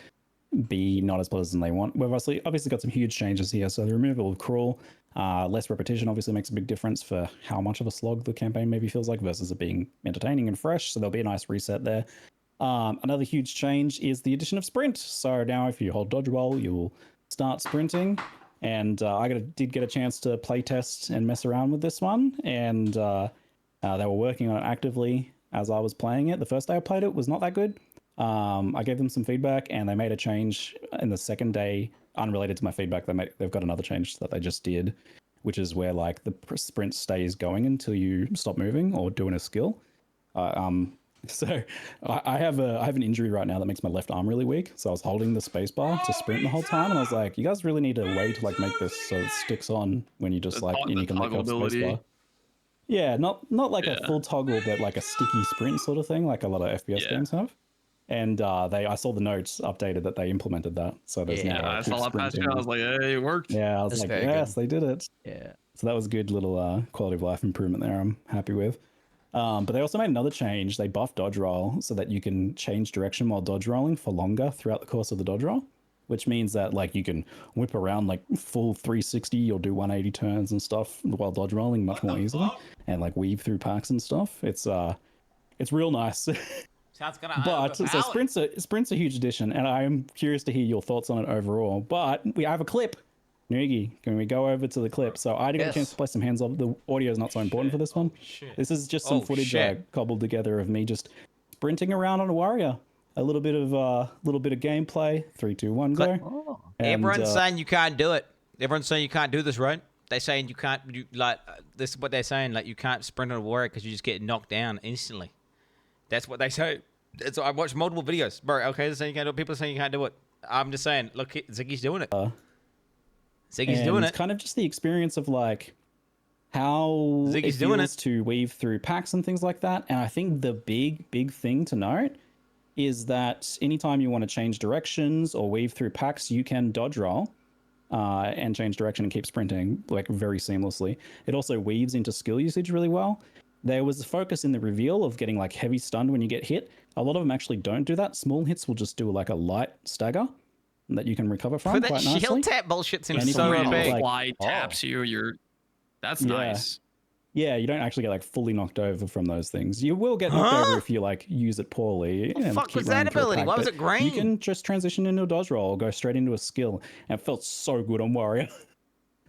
be not as pleasant as they want. We've obviously got some huge changes here. So the removal of Cruel, less repetition obviously makes a big difference for how much of a slog the campaign maybe feels like versus it being entertaining and fresh. So there'll be a nice reset there. Another huge change is the addition of sprint. So now if you hold dodge roll, you'll start sprinting. And did get a chance to play test and mess around with this one, and they were working on it actively as I was playing it. The first day I played it was not that good. I gave them some feedback, and they made a change in the second day, unrelated to my feedback. They've got another change that they just did, which is where like the sprint stays going until you stop moving or doing a skill. So I have an injury right now that makes my left arm really weak. So I was holding the space bar to sprint the whole time, and I was like, you guys really need a way to like make this so it sticks on when you just like you can let go of the space bar. Yeah, not like a full toggle, but like a sticky sprint sort of thing, like a lot of FPS games have. And I saw the notes updated that they implemented that. So there's now I saw that patch. I was like, hey, it worked. Yeah, I was like, yes, they did it. Yeah. So that was a good little quality of life improvement there. I'm happy with. But they also made another change. They buffed dodge roll so that you can change direction while dodge rolling for longer throughout the course of the dodge roll, which means that like you can whip around like full 360 or do 180 turns and stuff while dodge rolling much more easily and like weave through packs and stuff. It's real nice. Sounds gonna but so sprint's a huge addition, and I am curious to hear your thoughts on it overall. But we have a clip. Noogie, can we go over to the clip? So I didn't get a chance to play some hands off. The audio is not so important for this one. This is just some footage I cobbled together of me just sprinting around on a warrior. A little bit of gameplay. 3, 2, 1, go. Everyone's saying you can't do it. Everyone's saying you can't do this, right? They're saying you can't. This is what they're saying. Like you can't sprint on a warrior because you just get knocked down instantly. That's what they say. I watched multiple videos, bro. Okay, they're saying you can't do it. People are saying you can't do it. I'm just saying. Look, Ziggy's doing it. Ziggy's doing it. It's kind of just the experience of like how Ziggy's doing it to weave through packs and things like that. And I think the big thing to note is that anytime you want to change directions or weave through packs, you can dodge roll and change direction and keep sprinting like very seamlessly. It also weaves into skill usage really well. There was a focus in the reveal of getting like heavy stunned when you get hit. A lot of them actually don't do that. Small hits will just do like a light stagger that you can recover from quite nicely. Shield tap bullshit seems so big. Fly taps you. That's nice. Yeah, you don't actually get like fully knocked over from those things. You will get knocked over if you like use it poorly. What the fuck was that ability? Why was it green? You can just transition into a dodge roll or go straight into a skill. And it felt so good on Warrior.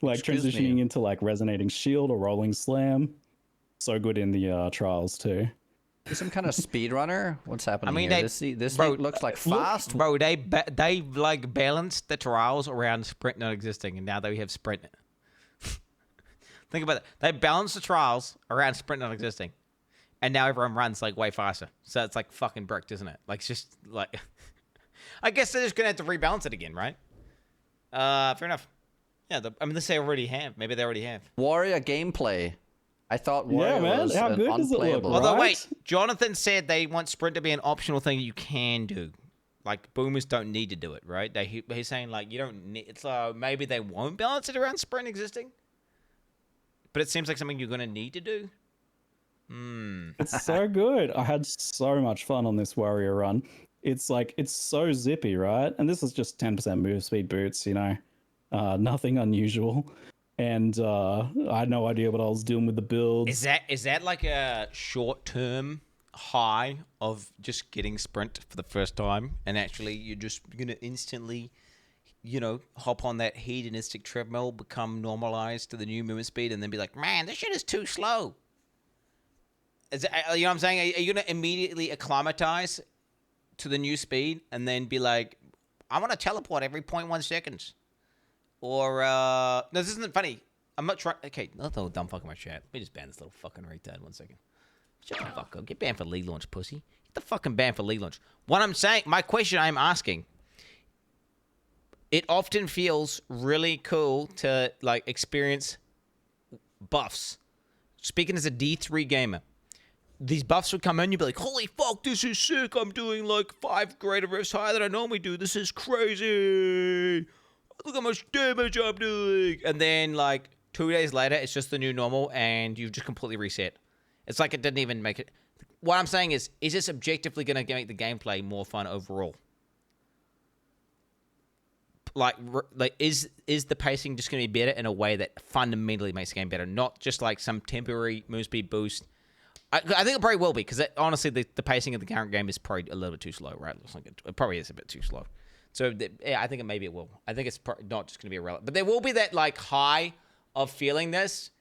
Like transitioning into like resonating shield or rolling slam. So good in the trials too. Some kind of speedrunner? What's happening here? This looks like fast. Bro, they like balanced the trials around sprint not existing, and now they have sprint. Think about it. They balanced the trials around sprint not existing, and now everyone runs like way faster. So it's like fucking bricked, isn't it? Like it's just like, I guess they're just gonna have to rebalance it again, right? Fair enough. Yeah, I mean, they already have. Maybe they already have. Warrior gameplay. I thought Warrior was how good does it look? Although, wait, Jonathan said they want sprint to be an optional thing you can do. Like, boomers don't need to do it, right? He's saying, like, you don't need... It's maybe they won't balance it around sprint existing. But it seems like something you're going to need to do. It's so good. I had so much fun on this Warrior run. It's like, it's so zippy, right? And this is just 10% move speed boots, you know? Nothing unusual. And I had no idea what I was doing with the builds. Is that like a short-term high of just getting sprint for the first time, and actually you're just gonna instantly, hop on that hedonistic treadmill, become normalized to the new movement speed, and then be like, man, this shit is too slow. You know what I'm saying? Are you gonna immediately acclimatize to the new speed, and then be like, I want to teleport every 0.1 seconds? Or, no, this isn't funny. I'm not trying. Okay, no, dumb fucking my chat. Let me just ban this little fucking retard 1 second. Shut the fuck up. Get banned for league launch, pussy. Get the fucking banned for league launch. What I'm saying, my question I'm asking, it often feels really cool to, like, experience buffs. Speaking as a D3 gamer, these buffs would come in, you'd be like, holy fuck, this is sick. I'm doing, like, 5 greater rifts higher than I normally do. This is crazy. Look how much damage I'm doing. And then, like, 2 days later, it's just the new normal, and you've just completely reset. It's like it didn't even make it. What I'm saying is this objectively going to make the gameplay more fun overall? Like is the pacing just going to be better in a way that fundamentally makes the game better, not just like some temporary move speed boost? I think it probably will be, because honestly, the pacing of the current game is probably a little bit too slow, right? Looks like it probably is a bit too slow. So yeah, I think maybe it will. I think it's not just going to be irrelevant, but there will be that like high of feeling this,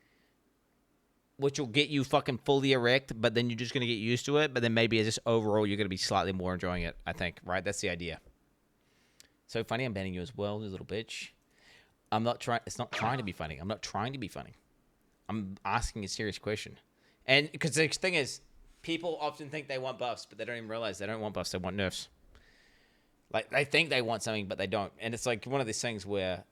which will get you fucking fully erect, but then you're just going to get used to it. But then maybe it's just overall, you're going to be slightly more enjoying it, I think, right? That's the idea. So funny, I'm banning you as well, you little bitch. I'm not trying, it's not trying to be funny. I'm not trying to be funny. I'm asking a serious question. And because the thing is, people often think they want buffs, but they don't even realize they don't want buffs, they want nerfs. Like, they think they want something, but they don't. And it's like one of these things where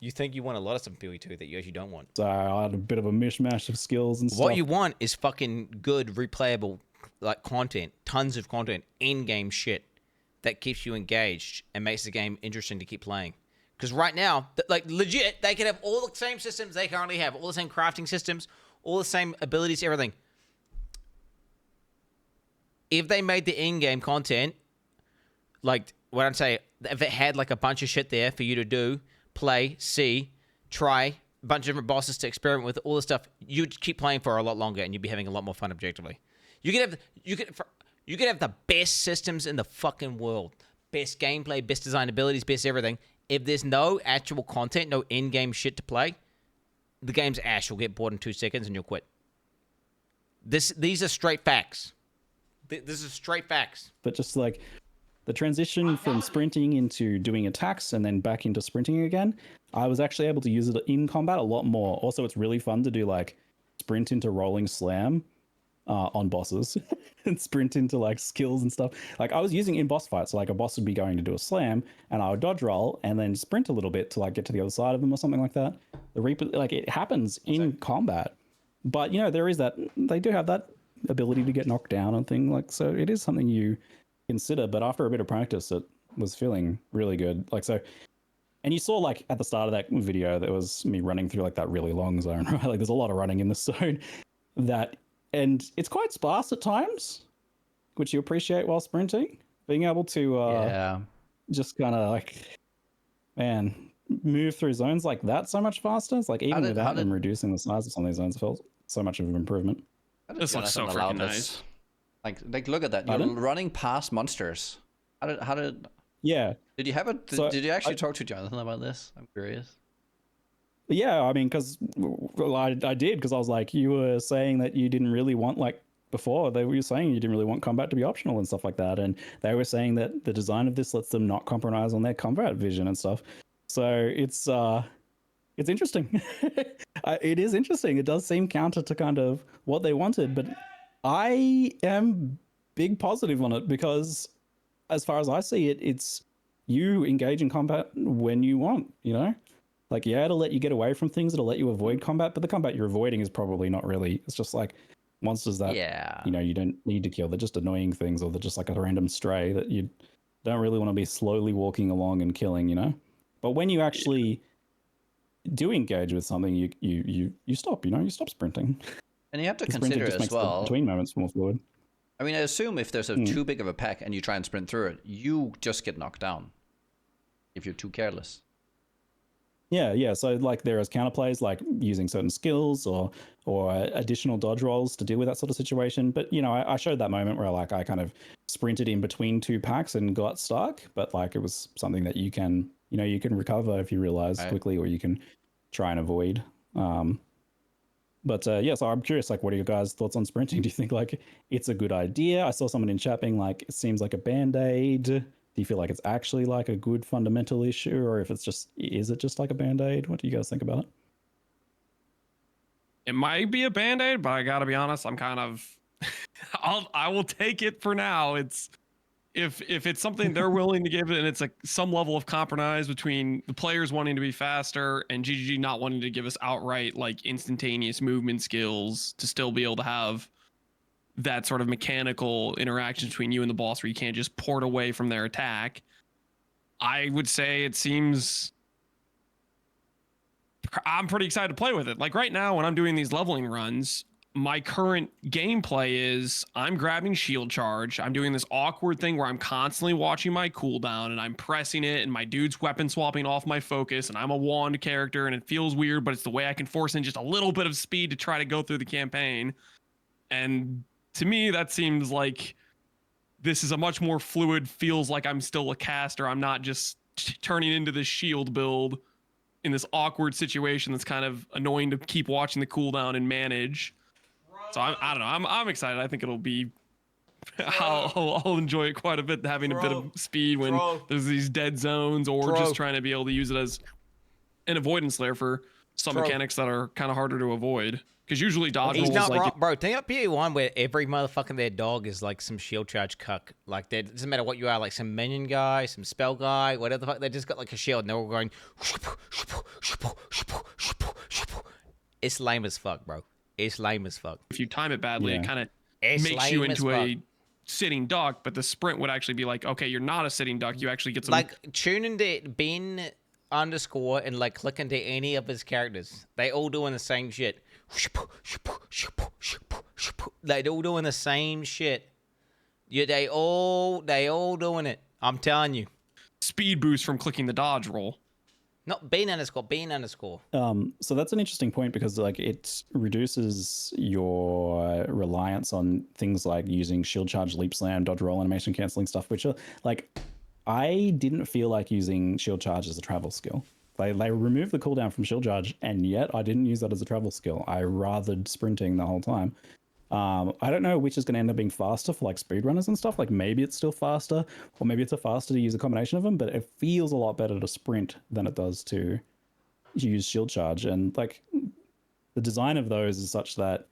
you think you want a lot of stuff in PoE2 that you actually don't want. So I had a bit of a mishmash of skills and stuff. What you want is fucking good, replayable, like, content. Tons of content. In-game shit that keeps you engaged and makes the game interesting to keep playing. Because right now, like, legit, they can have all the same systems they currently have. All the same crafting systems. All the same abilities, everything. If they made the in-game content, like, what I'm saying, if it had like a bunch of shit there for you to do, play, see, try, a bunch of different bosses to experiment with, all this stuff, you'd keep playing for a lot longer and you'd be having a lot more fun objectively. You could have the best systems in the fucking world, best gameplay, best design abilities, best everything. If there's no actual content, no in-game shit to play, the game's ash. You'll get bored in 2 seconds and you'll quit. These are straight facts. This is straight facts. But just like the transition from sprinting into doing attacks and then back into sprinting again, I was actually able to use it in combat a lot more. Also, it's really fun to do like sprint into rolling slam on bosses and sprint into like skills and stuff. Like I was using in boss fights, so like a boss would be going to do a slam and I would dodge roll and then sprint a little bit to like get to the other side of them or something like that. The Reaper, like it happens in combat, but you know, there is that, they do have that ability to get knocked down and thing, like, so it is something you consider. But after a bit of practice, it was feeling really good. Like, so, and you saw like at the start of that video, there was me running through like that really long zone, right? Like there's a lot of running in the zone that, and it's quite sparse at times, which you appreciate while sprinting. Being able to just kind of like, man, move through zones like that so much faster. It's like even without them reducing the size of some of these zones, it felt so much of an improvement. This looks so freaking nice. Like look at that. You're running past monsters. How did? Yeah. Did you have a? Did you actually talk to Jonathan about this? I'm curious. Yeah, I mean, because I did, because I was like, you were saying that you didn't really want, like before, they were saying you didn't really want combat to be optional and stuff like that, and they were saying that the design of this lets them not compromise on their combat vision and stuff. So it's interesting. It is interesting. It does seem counter to kind of what they wanted, but I am big positive on it because, as far as I see it, it's you engage in combat when you want, you know? Like, yeah, it'll let you get away from things, it'll let you avoid combat, but the combat you're avoiding is probably not really, it's just like monsters that, you know, you don't need to kill. They're just annoying things, or they're just like a random stray that you don't really want to be slowly walking along and killing, you know? But when you actually do engage with something, you stop, you know, you stop sprinting. And you have to consider as well, between moments more fluid. I mean, I assume if there's too big of a pack and you try and sprint through it, you just get knocked down if you're too careless. Yeah. So like there is counterplays, like using certain skills or additional dodge rolls to deal with that sort of situation. But you know, I showed that moment where like I kind of sprinted in between 2 packs and got stuck, but like it was something that you can recover if you realize quickly, or you can try and avoid. But yeah, so I'm curious, like, what are your guys' thoughts on sprinting? Do you think like it's a good idea? I saw someone in chat being like, it seems like a band-aid. Do you feel like it's actually like a good fundamental issue, or if it's just, is it just like a band-aid? What do you guys think about it? It might be a band-aid, but I gotta be honest, I'm kind of I will take it for now. It's if it's something they're willing to give it, and it's like some level of compromise between the players wanting to be faster and GGG not wanting to give us outright like instantaneous movement skills to still be able to have that sort of mechanical interaction between you and the boss where you can't just port away from their attack. I would say it seems I'm pretty excited to play with it. Like right now when I'm doing these leveling runs, my current gameplay is I'm grabbing shield charge. I'm doing this awkward thing where I'm constantly watching my cooldown and I'm pressing it and my dude's weapon swapping off my focus and I'm a wand character and it feels weird, but it's the way I can force in just a little bit of speed to try to go through the campaign. And to me, that seems like this is a much more fluid, feels like I'm still a caster. I'm not just turning into this shield build in this awkward situation that's kind of annoying to keep watching the cooldown and manage. So I don't know. I'm excited. I think it'll be. I'll enjoy it quite a bit, having a bit of speed when there's these dead zones, or just trying to be able to use it as an avoidance layer for some mechanics that are kind of harder to avoid. Because usually dodge rolls, not like wrong, bro. Think up PA1 where every motherfucking their dog is like some shield charge cuck. Like it doesn't matter what you are, like some minion guy, some spell guy, whatever the fuck. They just got like a shield and they're all going. It's lame as fuck, bro. It's lame as fuck. If you time it badly, it kind of makes you into a sitting duck, but the sprint would actually be like, okay, you're not a sitting duck. You actually get some. Like tune into Ben _ and like click into any of his characters. They all doing the same shit. They all doing the same shit. Yeah, they all doing it. I'm telling you. Speed boost from clicking the dodge roll. Not Ben _. So that's an interesting point because like it reduces your reliance on things like using shield charge, leap slam, dodge roll, animation canceling stuff, which are like, I didn't feel like using shield charge as a travel skill. They removed the cooldown from shield charge, and yet I didn't use that as a travel skill. I rathered sprinting the whole time. I don't know which is going to end up being faster for like speedrunners and stuff. Like maybe it's still faster, or maybe it's faster to use a combination of them, but it feels a lot better to sprint than it does to use shield charge. And like the design of those is such that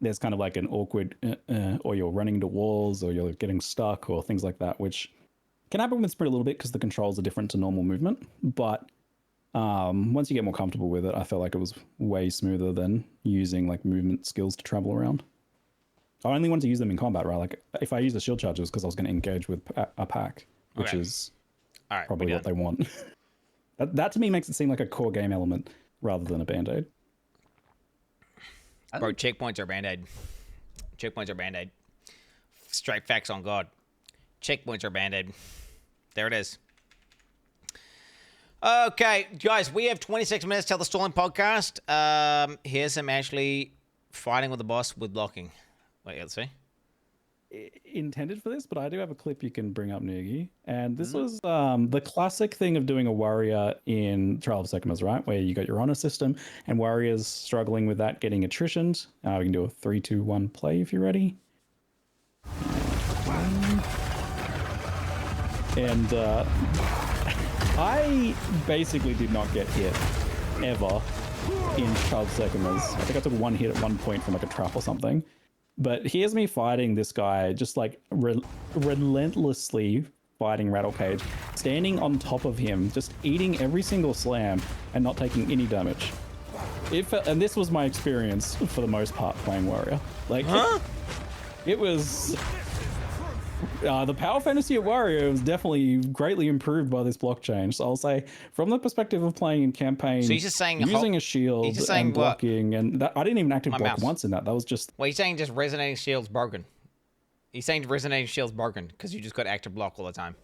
there's kind of like an awkward, or you're running into walls, or you're getting stuck, or things like that, which can happen with sprint a little bit because the controls are different to normal movement. But once you get more comfortable with it, I felt like it was way smoother than using like movement skills to travel around. I only wanted to use them in combat, right? Like if I use the shield charge, it was because I was going to engage with a pack, which is probably what they want. that to me makes it seem like a core game element rather than a band-aid. Bro, checkpoints are band-aid. Checkpoints are band-aid. Straight facts on God. Checkpoints are band-aid. There it is. Okay, guys, we have 26 minutes till the Stalling podcast. Here's him actually fighting with the boss with blocking. Wait, let's see. Intended for this, but I do have a clip you can bring up, Noogie. And this was the classic thing of doing a warrior in Trial of Sekhmet, right? Where you got your honor system and warriors struggling with that, getting attritioned. We can do a 3, 2, 1 play if you're ready. And I basically did not get hit ever in Trial of Sekhmet. I think I took one hit at one point from like a trap or something. But here's me fighting this guy, just like relentlessly fighting Rattlecage, standing on top of him, just eating every single slam and not taking any damage. And this was my experience for the most part playing Warrior. Like, it was... the power fantasy of Warrior was definitely greatly improved by this blockchain. So I'll say, from the perspective of playing in campaign, so he's just saying using a shield and blocking, and that, I didn't even active block once in that. That was just... Well, he's saying just resonating shield's broken. He's saying resonating shield's broken because you just got active block all the time.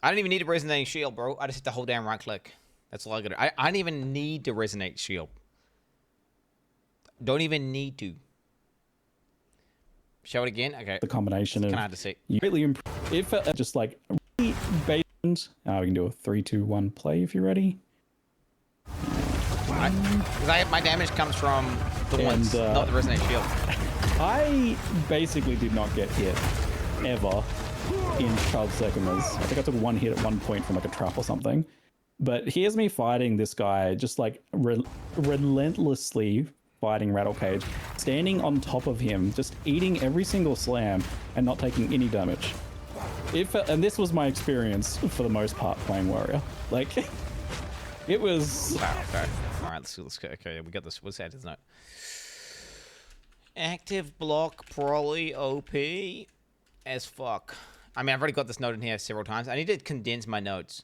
I don't even need a resonating shield, bro. I just hit the hold down right click. That's all I got. I don't even need to resonate shield. Don't even need to. Show it again. Okay. The combination of... It's kind of hard to see. You really improve. It felt just like... We can do a 3, 2, 1 play if you're ready. My damage comes from the ones, not the resonate shield. I basically did not get hit ever in Trial of Sekhmet. I think I took one hit at one point from like a trap or something. But here's me fighting this guy, just like relentlessly fighting Rattlecage, standing on top of him, just eating every single slam and not taking any damage. And this was my experience for the most part playing Warrior. Like, it was... Wow, okay. All right, let's go. Okay, we got this. What's that? Isn't it? Active block, probably OP as fuck. I mean, I've already got this note in here several times. I need to condense my notes.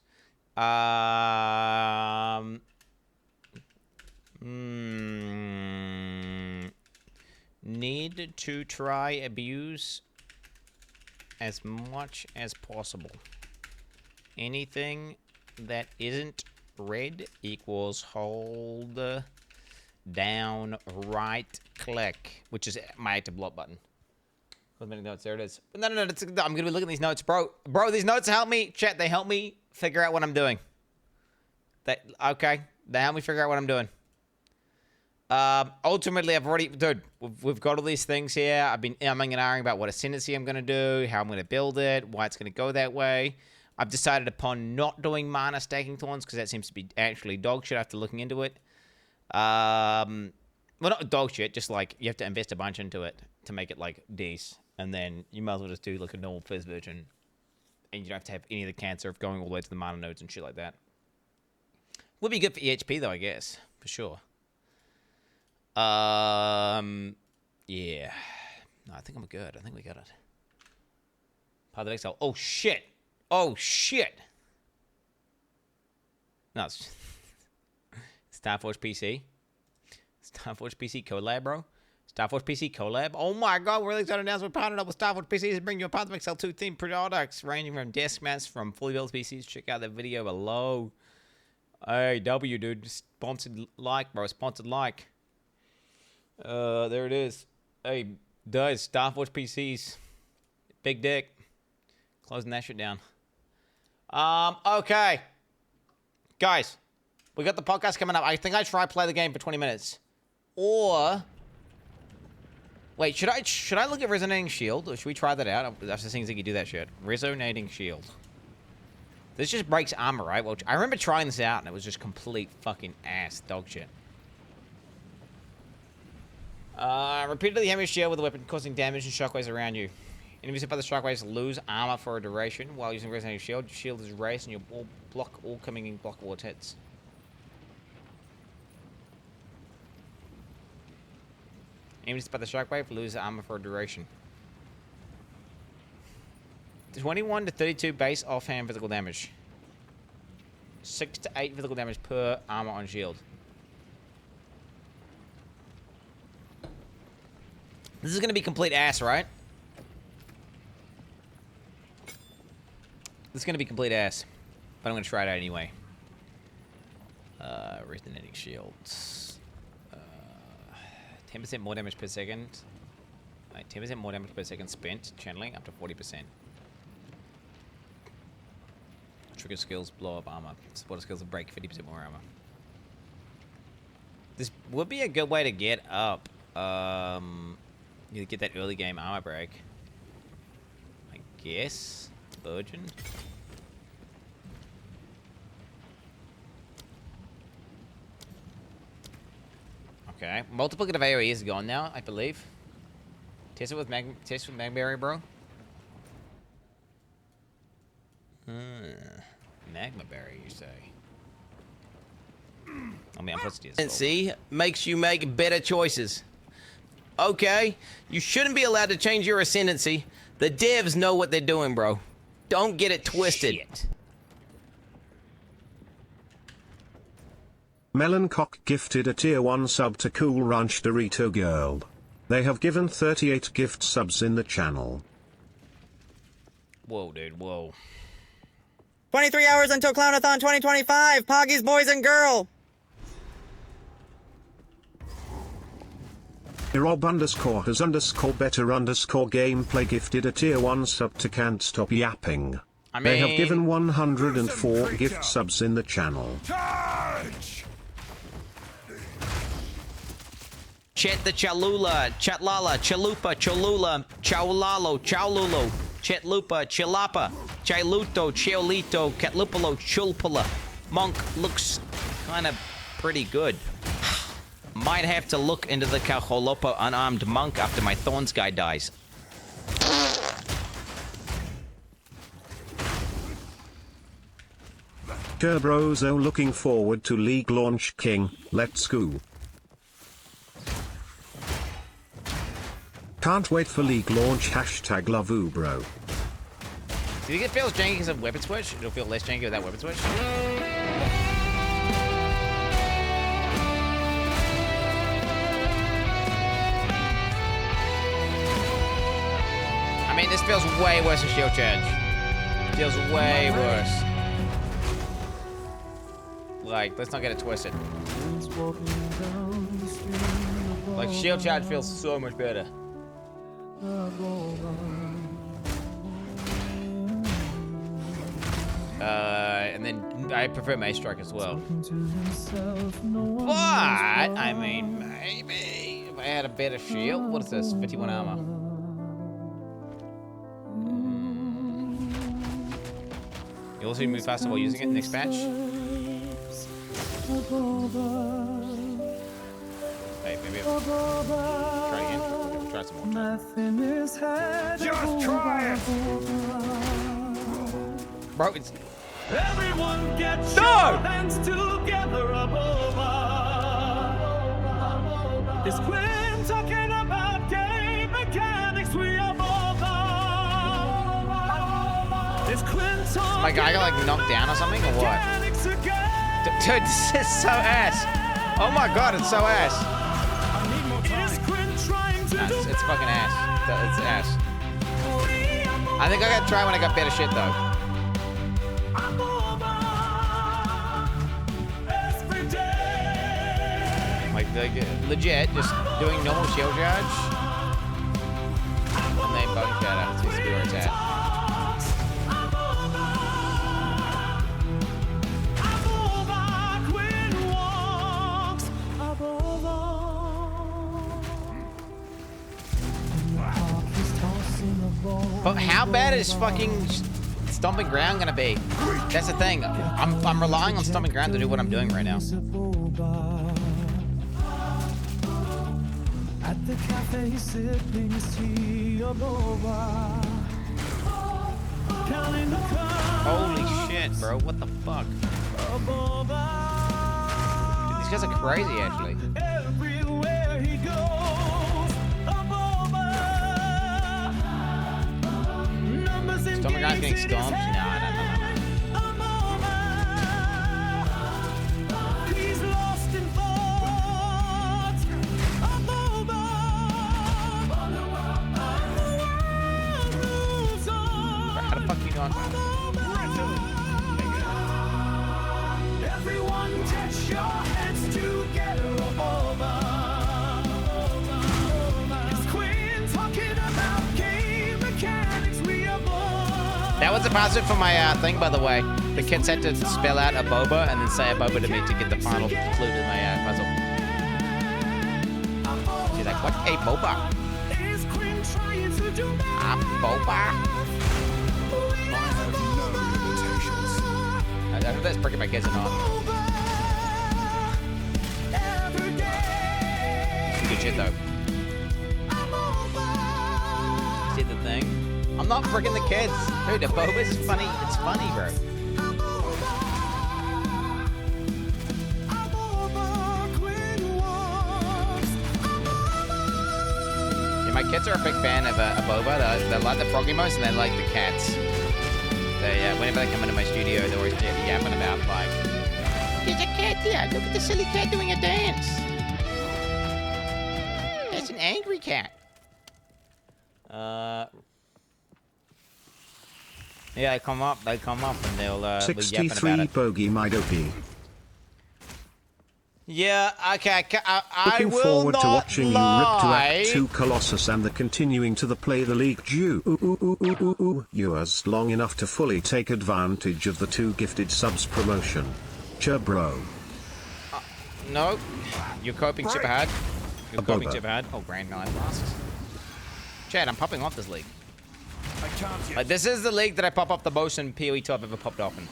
Need to try abuse as much as possible. Anything that isn't red equals hold down right click, which is my active block button. Many notes, there it is. No, I'm gonna be looking at these notes, bro. These notes help me, chat. They help me figure out what I'm doing. They help me figure out what I'm doing. Ultimately, I've already, dude, we've got all these things here. I've been umming and ahhing about what ascendancy I'm gonna do, how I'm gonna build it, why it's gonna go that way. I've decided upon not doing mana stacking thorns because that seems to be actually dog shit after looking into it. Well, not dog shit, just like you have to invest a bunch into it to make it like decent. And then you might as well just do like a normal first version. And you don't have to have any of the cancer of going all the way to the mana nodes and shit like that. Would be good for EHP though, I guess. For sure. Yeah. No, I think I'm good. I think we got it. Part of Exile. Oh shit. Oh shit. No, it's Starforge PC. Starforge PC collab, bro. Starforge PC collab. Oh my god, we're really excited to announce we're partnered up with Starforge PCs to bring you a Path of Exile 2 themed products ranging from desk mats from fully built PCs. Check out the video below. Hey, W, dude. Sponsored like, bro. Sponsored like. There it is. Hey, guys, Starforge PCs. Big dick. Closing that shit down. Okay. Guys, we got the podcast coming up. I think I try play the game for 20 minutes. Or... Wait, should I look at Resonating Shield? Or should we try that out? That's the things that you do that shit. Resonating Shield. This just breaks armor, right? Well, I remember trying this out, and it was just complete fucking ass dog shit. Repeatedly hammer your shield with a weapon, causing damage and shockwaves around you. Enemies hit by the shockwaves lose armor for a duration. While using Resonating Shield, your shield is raised, and you'll block all coming in blockable hits. Enemies by the shockwave lose armor for a duration. 21 to 32 base offhand physical damage. 6 to 8 physical damage per armor on shield. This is going to be complete ass, right? This is going to be complete ass. But I'm going to try it out anyway. Resonating shields. 10% more damage per second. 10% more damage per second spent. Channeling up to 40%. Trigger skills blow up armor. Supporter skills will break 50% more armor. This would be a good way to get up. You get that early game armor break. I guess. Urgent. Okay. Multiplicative AoE is gone now, I believe. Test it with Magberry, bro. Magma berry, you say? I mean, I'm supposed to do this. See, makes you make better choices. Okay, you shouldn't be allowed to change your ascendancy. The devs know what they're doing, bro. Don't get it twisted. Shit. Meloncock gifted a tier 1 sub to Cool Ranch Dorito Girl. They have given 38 gift subs in the channel. Whoa, dude, whoa. 23 hours until Clownathon 2025. Poggies, boys and girl. Irob _ has _ better _ gameplay gifted a tier 1 sub to Can't Stop Yapping. They have given 104 gift subs in the channel. Chet the Chalula, Chatlala, Chalupa, Cholula, Chaulalo, Chaululo, Chetlupa, Chilapa, Chiluto, Chiolito, Catlupalo, Chulpula, Monk looks kind of pretty good. Might have to look into the Kaholopo unarmed monk after my Thorns guy dies. Turbrozo looking forward to League launch king. Let's go. Can't wait for League launch. Hashtag love you, bro. Do you think it feels janky because of weapon switch? It'll feel less janky without weapon switch? I mean, this feels way worse than shield charge. Feels way worse. Like, let's not get it twisted. Like, shield charge feels so much better. And then I prefer Mace Strike as well. But, I mean, maybe if I had a better shield. What is this? 51 armor. You also move faster while using it next patch. Hey, maybe I'll try again. Okay, try some more. Just try it! Bro, it's... Everyone get your hands together above. It's Quinn talking about game mechanics. We are above. It's Quinn talking. My guy got like knocked down or something, or what? Dude, this is so ass. Oh my god, it's so ass. Nah, it's fucking ass. It's ass. I think I gotta try when I got better shit though. Like legit, just doing normal shield charge. And then bone shatter. That seems to be where it's at. But how bad is fucking stomping ground gonna be? That's the thing. I'm relying on stomping ground to do what I'm doing right now. At the cafe sipping tea. Holy shit, bro. What the fuck? Dude, these guys are crazy, actually. Everywhere he goes. Stomping ground's getting stomped? No. He's lost in thought. How the fuck are you going? Everyone touch your hands together over. It's Quinn talking about game mechanics. We are born. That was a positive for my thing, by the way. The kids had to spell out a boba and then say a boba to me to get the final clue to my puzzle. She's like, what? Hey, boba. Is Quinn trying to do that? I'm boba. I don't know if that's breaking my kids or not. Good shit though. See the thing? I'm not freaking the kids. Dude, the boba is funny. It's funny, bro. Yeah, my kids are a big fan of a boba. They like the froggy most and they like the cats. They, whenever they come into my studio, they're always yapping about, like, there's a cat there. Look at the silly cat doing a dance. That's an angry cat. Yeah, they come up and they'll be yapping 63 about it. bogey my dopey. Yeah, okay, I Looking will forward not to watching you rip to lie. Act 2 Colossus and the continuing to the play the league due. Yours long enough to fully take advantage of the 2 gifted subs promotion. Bro. No, you're coping super hard. You're A coping boba. super hard. Oh, Grand Nine Blasters. Chad, I'm popping off this league. Like, this is the league that I pop off the most in PoE 2 I've ever popped off in.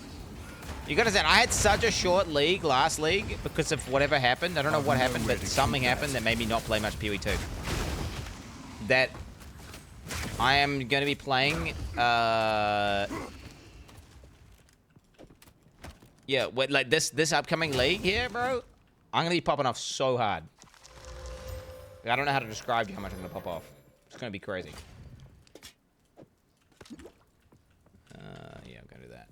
You gotta say, I had such a short league last league because of whatever happened. I don't know what happened, but something happened that made me not play much PoE2. That I am gonna be playing, yeah, like this upcoming league here, bro. I'm gonna be popping off so hard. I don't know how to describe to you how much I'm gonna pop off. It's gonna be crazy. Yeah, I'm gonna do that.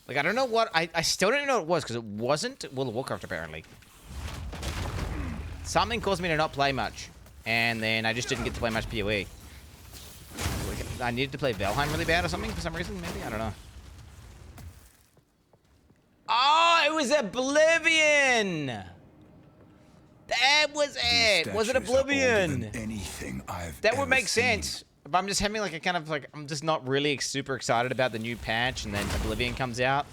Like, I don't know what I still don't know what it was because it wasn't World of Warcraft apparently. Something caused me to not play much, and then I just didn't get to play much PoE. I needed to play Valheim really bad or something for some reason. Maybe I don't know. Oh, it was Oblivion! That was it! Was it Oblivion? Anything I've that would make sense. But I'm just having like a kind of like, I'm just not really super excited about the new patch and then Oblivion comes out.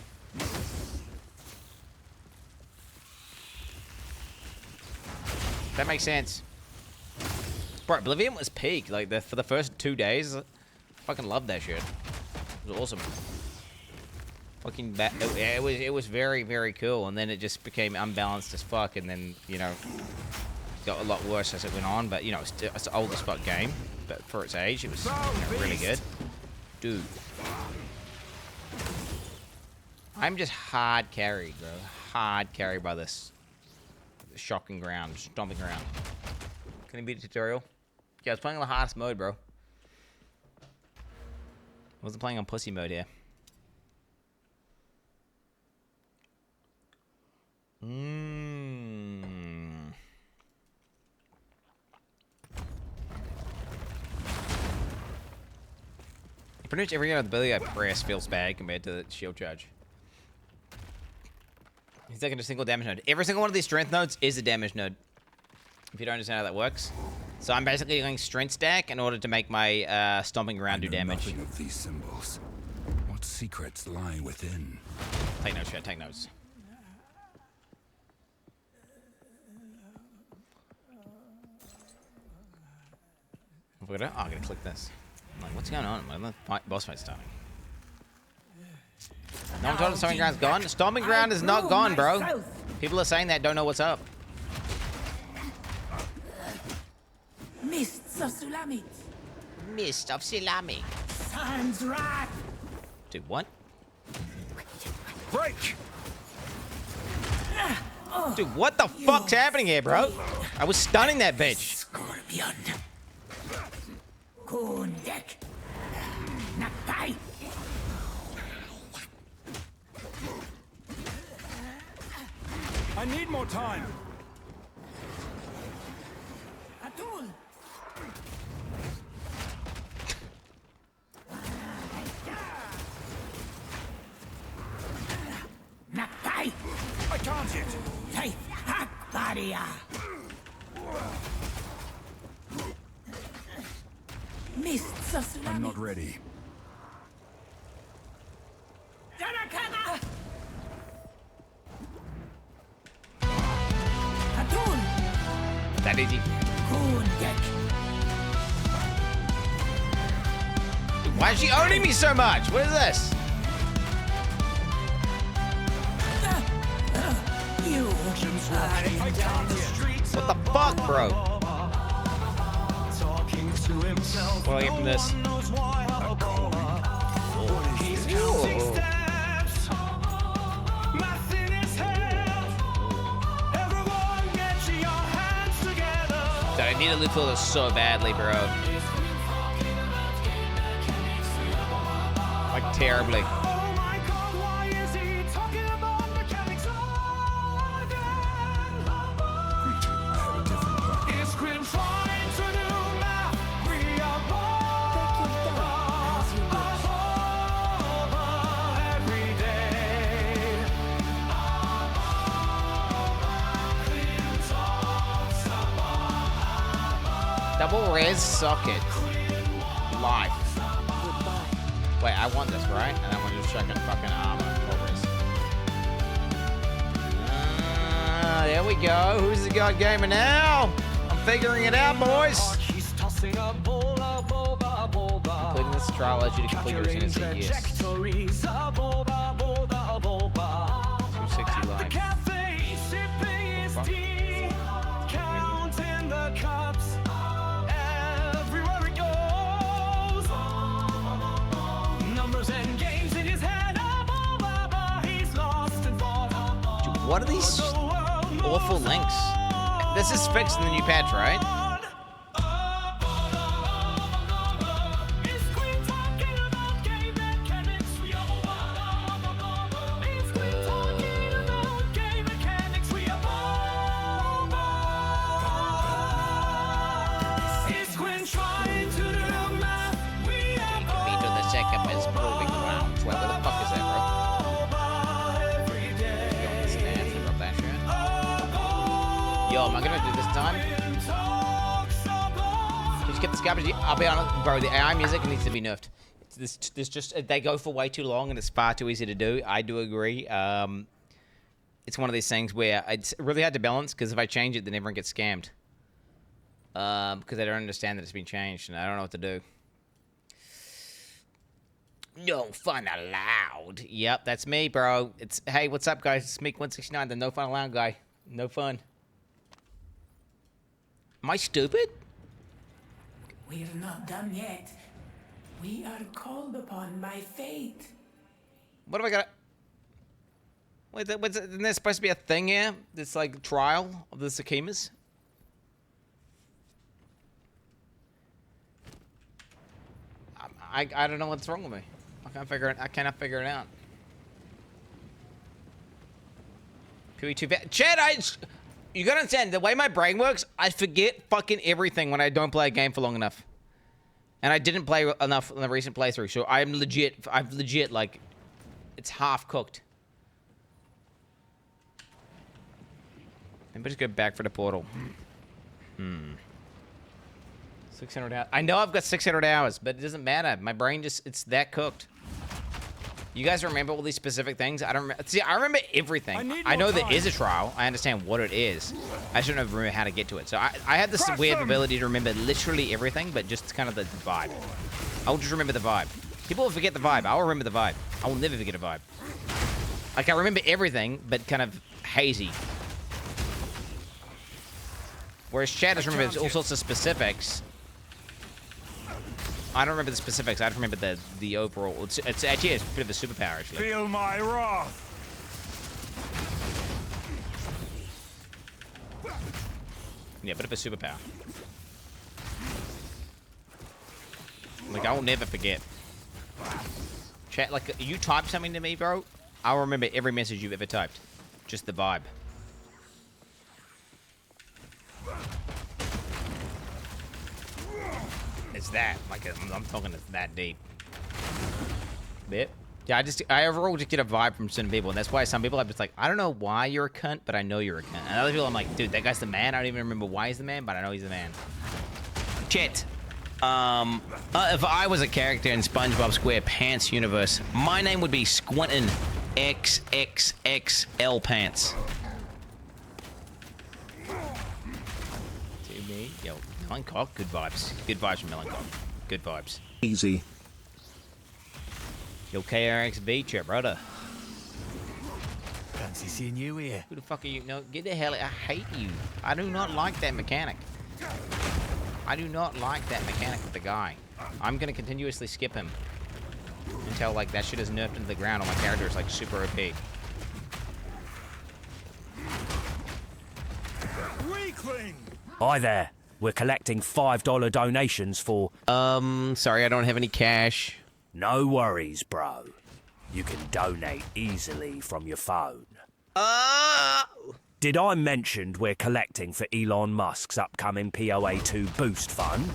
That makes sense. Bro, Oblivion was peak. Like, for the first 2 days, I fucking loved that shit. It was awesome. Fucking it was very, very cool, and then it just became unbalanced as fuck, and then, you know, got a lot worse as it went on, but, you know, it's an old as fuck game, but for its age, it was, you know, really good. Dude. I'm just hard carried, bro. Hard carried by this shocking ground, stomping ground. Can you beat the tutorial? Yeah, I was playing on the hardest mode, bro. I wasn't playing on pussy mode here. Pretty much every ability I press feels bad compared to the shield charge. He's taking a single damage node. Every single one of these strength nodes is a damage node. If you don't understand how that works. So I'm basically going strength stack in order to make my stomping ground do damage. Nothing of these symbols. What secrets lie within? Take notes, chat. Take notes. I'm gonna click this. I'm like, what's going on? My boss fight's starting. No one told us Stomping Ground's gone? Stomping Ground is not gone, bro. People are saying that don't know what's up. Mists of Sulamit. Mist of Sulamit. Sun's wrath. Dude, what? Break! Dude, what the fuck's happening here, bro? I was stunning that bitch. Scorpion. Kundek. Nakai. I need more time. Atul. Nakai. I can't yet. Hey, Akbaria. Mists of Sulamit. I'm not ready. Darakana. Atul. That easy. Kundek. Why is she owning me so much? What is this? You are down the streets. What the fuck, bro? What do I get from this? Dude, I need to loot for this so badly, bro. Like, terribly. Double res socket. Life. Wait, I want this, right? And I want to just check on fucking armor. There we go. Who's the god gamer now? I'm figuring it out, boys. Completing this trial allows you to complete your as soon as yes. 260 live. Cafe, sipping his tea, counting the cups. Everywhere it goes, numbers and games in his head. He's lost and fought. Dude, what are these awful links? This is fixed in the new patch, right? Yo, am I gonna do this time? Can you skip the garbage? I'll be honest, bro. The AI music needs to be nerfed. This just they go for way too long and it's far too easy to do. I do agree. It's one of these things where it's really hard to balance because if I change it, then everyone gets scammed. Because I don't understand that it's been changed and I don't know what to do. No fun allowed. Yep, that's me, bro. It's hey, what's up, guys? It's me, Quin69, the no fun allowed guy. No fun. Am I stupid? We're not done yet. We are called upon by fate. What have I got? Wait, isn't there supposed to be a thing here? This like trial of the Tsukimas? I don't know what's wrong with me. I cannot figure it out. PE2 Chad, you gotta understand, the way my brain works, I forget fucking everything when I don't play a game for long enough. And I didn't play enough in the recent playthrough, so I'm legit, like, it's half cooked. Maybe just go back for the portal. 600 hours. I know I've got 600 hours, but it doesn't matter. My brain just, it's that cooked. You guys remember all these specific things? I don't remember. See, I remember everything. I know there is a trial. I understand what it is. I just don't remember how to get to it. So I have this weird ability to remember literally everything, but just kind of the vibe. I'll just remember the vibe. People will forget the vibe. I'll remember the vibe. I will never forget a vibe. Like, I remember everything, but kind of hazy. Whereas Chad just remembers all sorts of specifics. I don't remember the specifics. I don't remember the overall. It's actually a bit of a superpower, actually. Feel my wrath. Yeah, a bit of a superpower. Like, I will never forget. Chat, like, you type something to me, bro, I'll remember every message you've ever typed. Just the vibe. It's that. Like, I'm talking it's that deep. Bit. Yeah, I overall just get a vibe from certain people, and that's why some people I'm just like, I don't know why you're a cunt, but I know you're a cunt. And other people I'm like, dude, that guy's the man. I don't even remember why he's the man, but I know he's the man. Chet. If I was a character in SpongeBob SquarePants universe, my name would be Squintin XXXL Pants. To me, yo, Melancock, good vibes. Good vibes from Melancock. Good vibes. Easy. Yo, KRXB, chat, brother. Fancy seeing you here. Who the fuck are you? No, get the hell out. I hate you. I do not like that mechanic. I do not like that mechanic with the guy. I'm gonna continuously skip him until like that shit is nerfed into the ground and my character is like super OP. Weakling! Hi there. We're collecting $5 donations for... sorry, I don't have any cash. No worries, bro. You can donate easily from your phone. Did I mention we're collecting for Elon Musk's upcoming POA2 boost fund?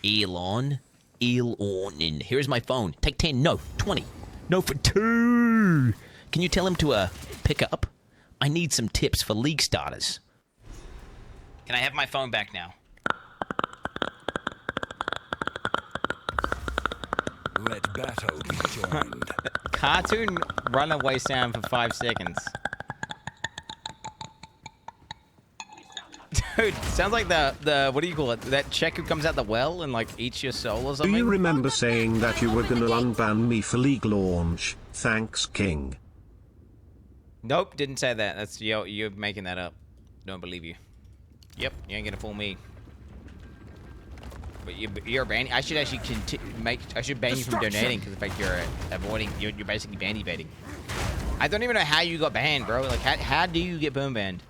Elon. Here's my phone. Take 10, no, 20. No for 2. Can you tell him to, pick up? I need some tips for league starters. Can I have my phone back now? Let battle be joined. Cartoon runaway sound for 5 seconds. Dude, sounds like the what do you call it? That chick who comes out the well and like eats your soul or something. Do you remember saying that you were gonna unban me for league launch? Thanks, King. Nope, didn't say that. That's you're making that up. Don't believe you. Yep, you ain't gonna fool me. But you're banning. I should actually I should ban you from donating because the fact you're avoiding. You're basically ban evading. I don't even know how you got banned, bro. Like how do you get boom banned?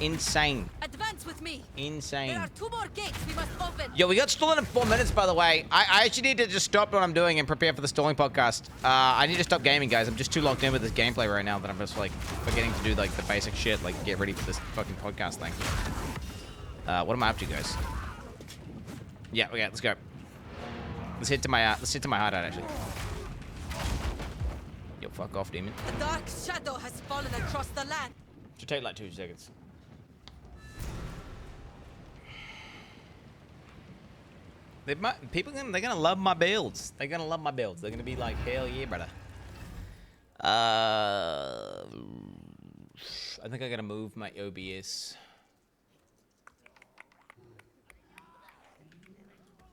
Insane. Advance with me. Insane. There are 2 more gates we must open. Yo, we got stolen in 4 minutes, by the way. I actually need to just stop what I'm doing and prepare for the stalling podcast. I need to stop gaming, guys. I'm just too locked in with this gameplay right now that I'm just like forgetting to do like the basic shit, like get ready for this fucking podcast thing. What am I up to, guys? Yeah, okay, let's go. Let's hit to my hideout actually. Yo, fuck off, demon. The dark shadow has fallen across the land. Should take like 2 seconds. They're gonna love my builds. They're gonna love my builds. They're gonna be like, hell yeah, brother. I think I gotta move my OBS.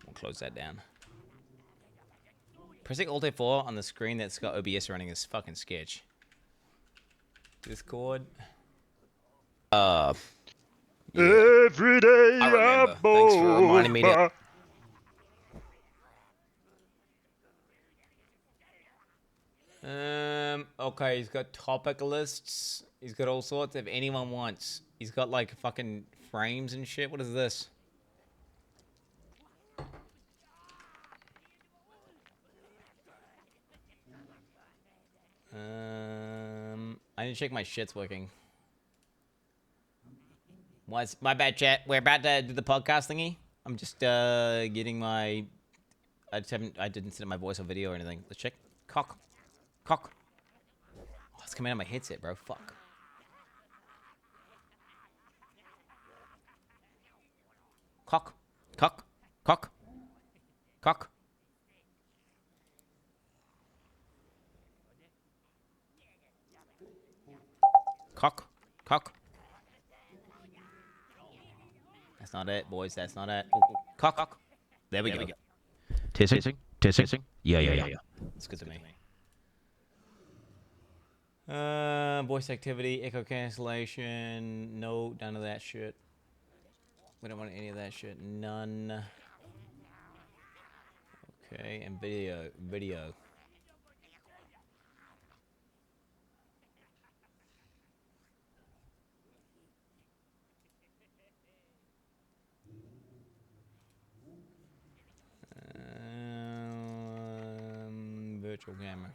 We'll close that down. Pressing Alt F4 on the screen that's got OBS running is fucking sketch. Discord. Yeah. Every day I remember. Thanks for reminding me to. Okay, he's got topic lists. He's got all sorts if anyone wants. He's got like fucking frames and shit. What is this? I need to check my shit's working. What's my bad, chat? We're about to do the podcast thingy. I'm just getting my. I didn't set up my voice or video or anything. Let's check. Cock. Oh, it's coming out of my headset, bro. Fuck. Cock. Cock. Cock. Cock. Cock. Cock. That's not it, boys. That's not it. Ooh, ooh. Cock. Cock. There we go. Testing. Yeah. It's good to me. Voice activity, echo cancellation. No, none of that shit. We don't want any of that shit. None. Okay, and video. Virtual camera.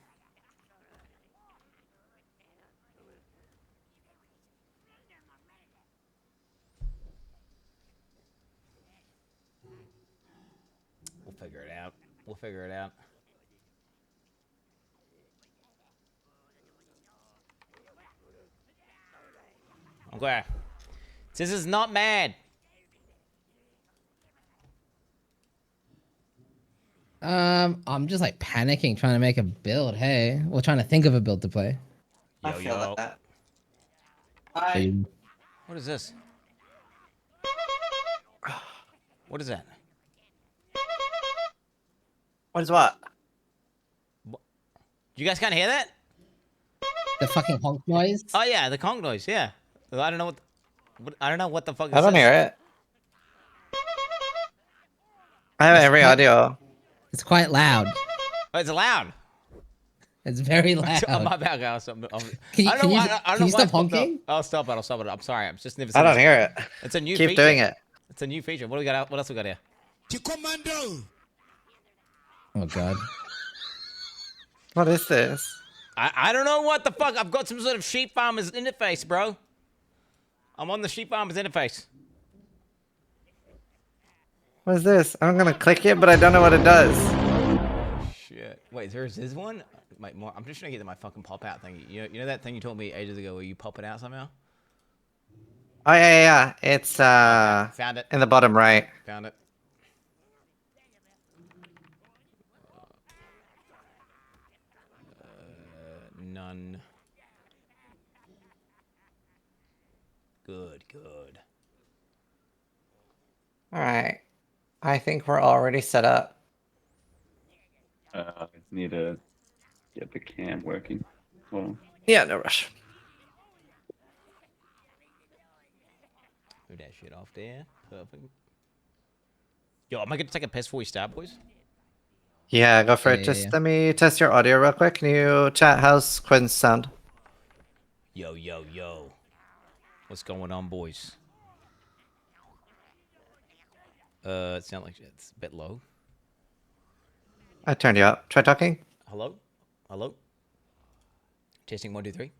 We'll figure it out. Okay. This is not mad. I'm just like panicking, trying to make a build. Hey, well, trying to think of a build to play. Yo. Hi. What is this? What is that? What is what? You guys can't hear that? The fucking honk noise. Oh yeah, the conch noise. Yeah. I don't know what I don't know what the fuck. I don't hear it. I have every audio. It's quite loud. Oh, it's loud. It's very loud. Oh, my bad, guys. Can you stop honking? I'll stop it. I'm sorry. I'm just never. I don't hear it. It's a new. Keep feature. doing it. It's a new feature. What do we got? What else we got here? Oh god. What is this? I don't know what the fuck. I've got some sort of sheep farmer's interface, bro. I'm on the sheep farmer's interface. What is this? I'm gonna click it, but I don't know what it does. Shit. Wait, there's this one? Wait, more. I'm just trying to get to my fucking pop out thing. You know that thing you told me ages ago where you pop it out somehow? Oh yeah. It's found it in the bottom right. Found it. None. Good. All right. I think we're already set up. I need to get the cam working. Hold on. Yeah, no rush. Move that shit off there. Perfect. Yo, am I gonna take a piss before we start, boys? Yeah, go for it. Just let me test your audio real quick. Can you chat? How's Quinn's sound? Yo, yo, yo. What's going on, boys? It sounds like it's a bit low. I turned you up. Try talking. Hello? Hello? Testing 1, 2, 3.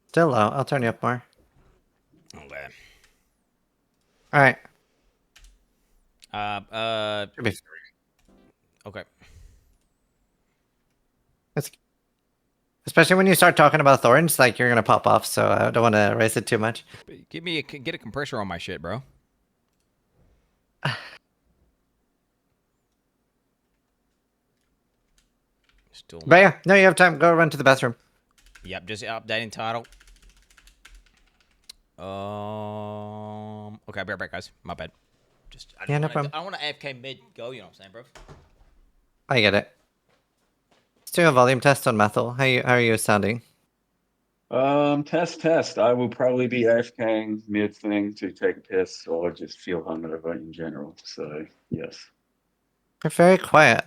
Still low. I'll turn you up more. Okay. All right. Should be. Okay. It's, especially when you start talking about thorns, like you're gonna pop off. So I don't want to raise it too much. Get a compressor on my shit, bro. Still. But yeah, no, you have time. Go run to the bathroom. Yep, just updating title. Okay, I'll be right back, guys. My bad. Just I Yeah, no wanna, problem. I don't want to AFK mid go. You know what I'm saying, bro? I get it. Let's do a volume test on Methel. How are you sounding? Test. I will probably be AFKing mid thing to take a piss or just feel hungover in general. So, yes. You're very quiet.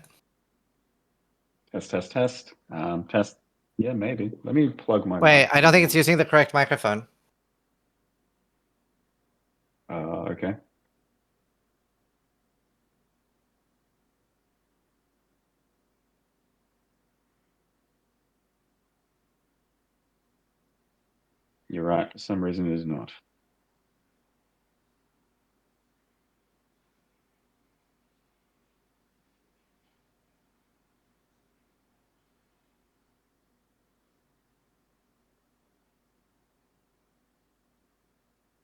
Test. Test. Yeah, maybe. Let me plug my Wait, mic. I don't think it's using the correct microphone. Okay. You're right. For some reason, it is not.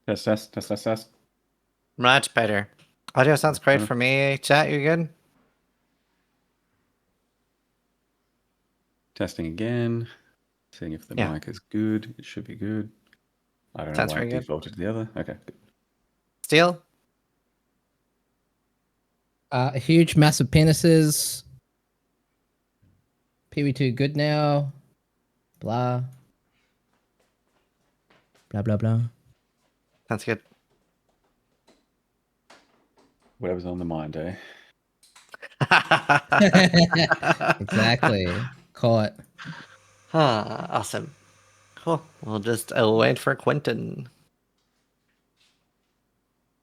Test. Much better. Audio sounds great for me. Chat, you good? Testing again. Seeing if the mic is good. It should be good. I don't Sounds know why very it good. defaulted to the other. Okay, good. Steel? Huge, massive penises. PV2 good now. Blah. Blah, blah, blah. Sounds good. Whatever's on the mind, eh? Exactly. Caught. Awesome. Cool. We'll just wait for Quentin.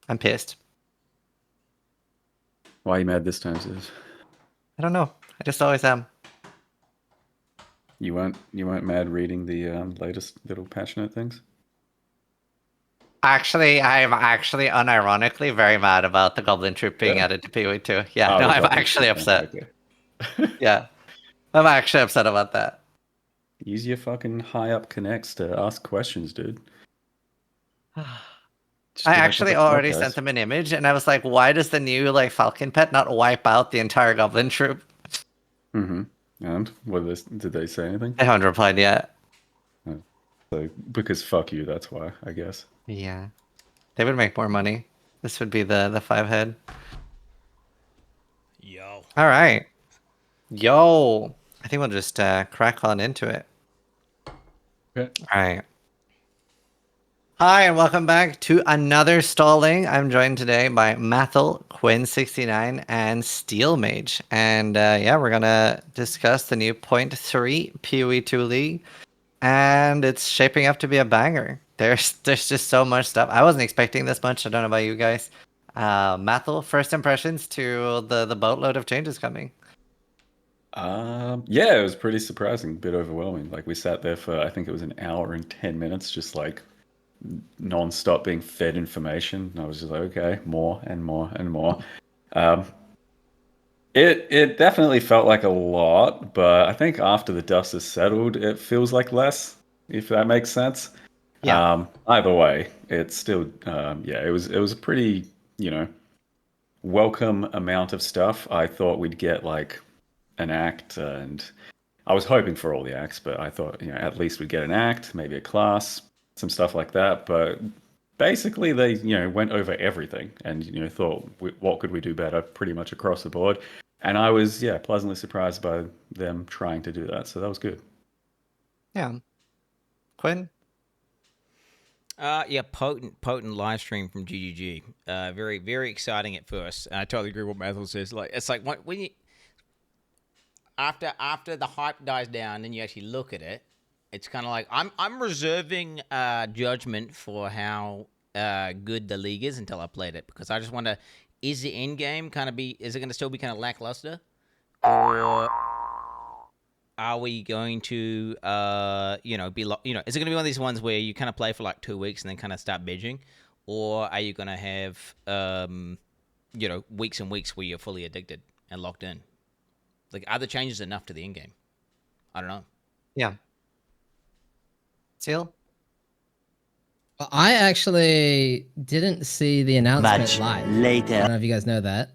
I'm pissed. Why are you mad this time, Sis? I don't know. I just always am. You weren't mad reading the latest little patch note things? Actually, I'm actually unironically very mad about the Goblin Troop being added to PoE2. Yeah, Oh, no, the I'm Goblin actually Troop, upset. okay. Yeah. I'm actually upset about that. Use your fucking high up connects to ask questions, dude. Just I be like, actually "What the fuck, already guys?" sent them an image, and I was like, why does the new Falcon Pet not wipe out the entire Goblin Troop? Mm-hmm. And did they say anything? I haven't replied yet. So because fuck you, that's why, I guess. Yeah. They would make more money. This would be the 5-head. Yo. All right. Yo. I think we'll just crack on into it. Okay. All right. Hi, and welcome back to another stalling. I'm joined today by Mathel, Quin69, and Steel Mage. And yeah, we're going to discuss the new .3 PoE2 League. And it's shaping up to be a banger. There's just so much stuff. I wasn't expecting this much. I don't know about you guys. Mathel, first impressions to the boatload of changes coming. Yeah, it was pretty surprising, a bit overwhelming. Like we sat there for I think it was an hour and 10 minutes, just like non-stop being fed information. And I was just like, okay, more and more and more. It definitely felt like a lot, but I think after the dust has settled, it feels like less, if that makes sense. Yeah. Either way, it's still yeah, it was a pretty, welcome amount of stuff. I thought we'd get like an act, and I was hoping for all the acts, but I thought, at least we'd get an act, maybe a class, some stuff like that. But basically they, went over everything and, thought, what could we do better pretty much across the board. And I was, pleasantly surprised by them trying to do that. So that was good. Yeah. Quinn? Potent live stream from GGG. Very, very exciting at first. And I totally agree with what Mathel says. Like, it's like when you after the hype dies down, then you actually look at it. It's kind of like I'm reserving judgment for how good the league is until I played it, because I just wonder, is the end game is it going to still be kind of lackluster, or are we going to is it going to be one of these ones where you kind of play for like 2 weeks and then kind of start binging, or are you going to have weeks and weeks where you're fully addicted and locked in? Like, are the changes enough to the end game? I don't know. Yeah. Seal? I actually didn't see the announcement Much live. later. I don't know if you guys know that.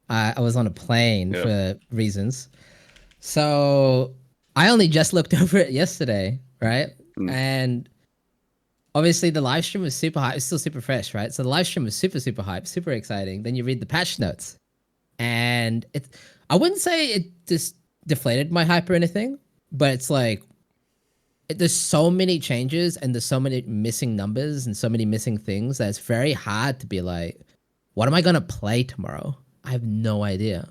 I was on a plane for reasons. So I only just looked over it yesterday, right? And obviously the live stream was super hype. It's still super fresh, right? So the live stream was super, super hype, super exciting. Then you read the patch notes. And I wouldn't say it just deflated my hype or anything, but it's like, there's so many changes and there's so many missing numbers and so many missing things that it's very hard to be like, what am I going to play tomorrow? I have no idea.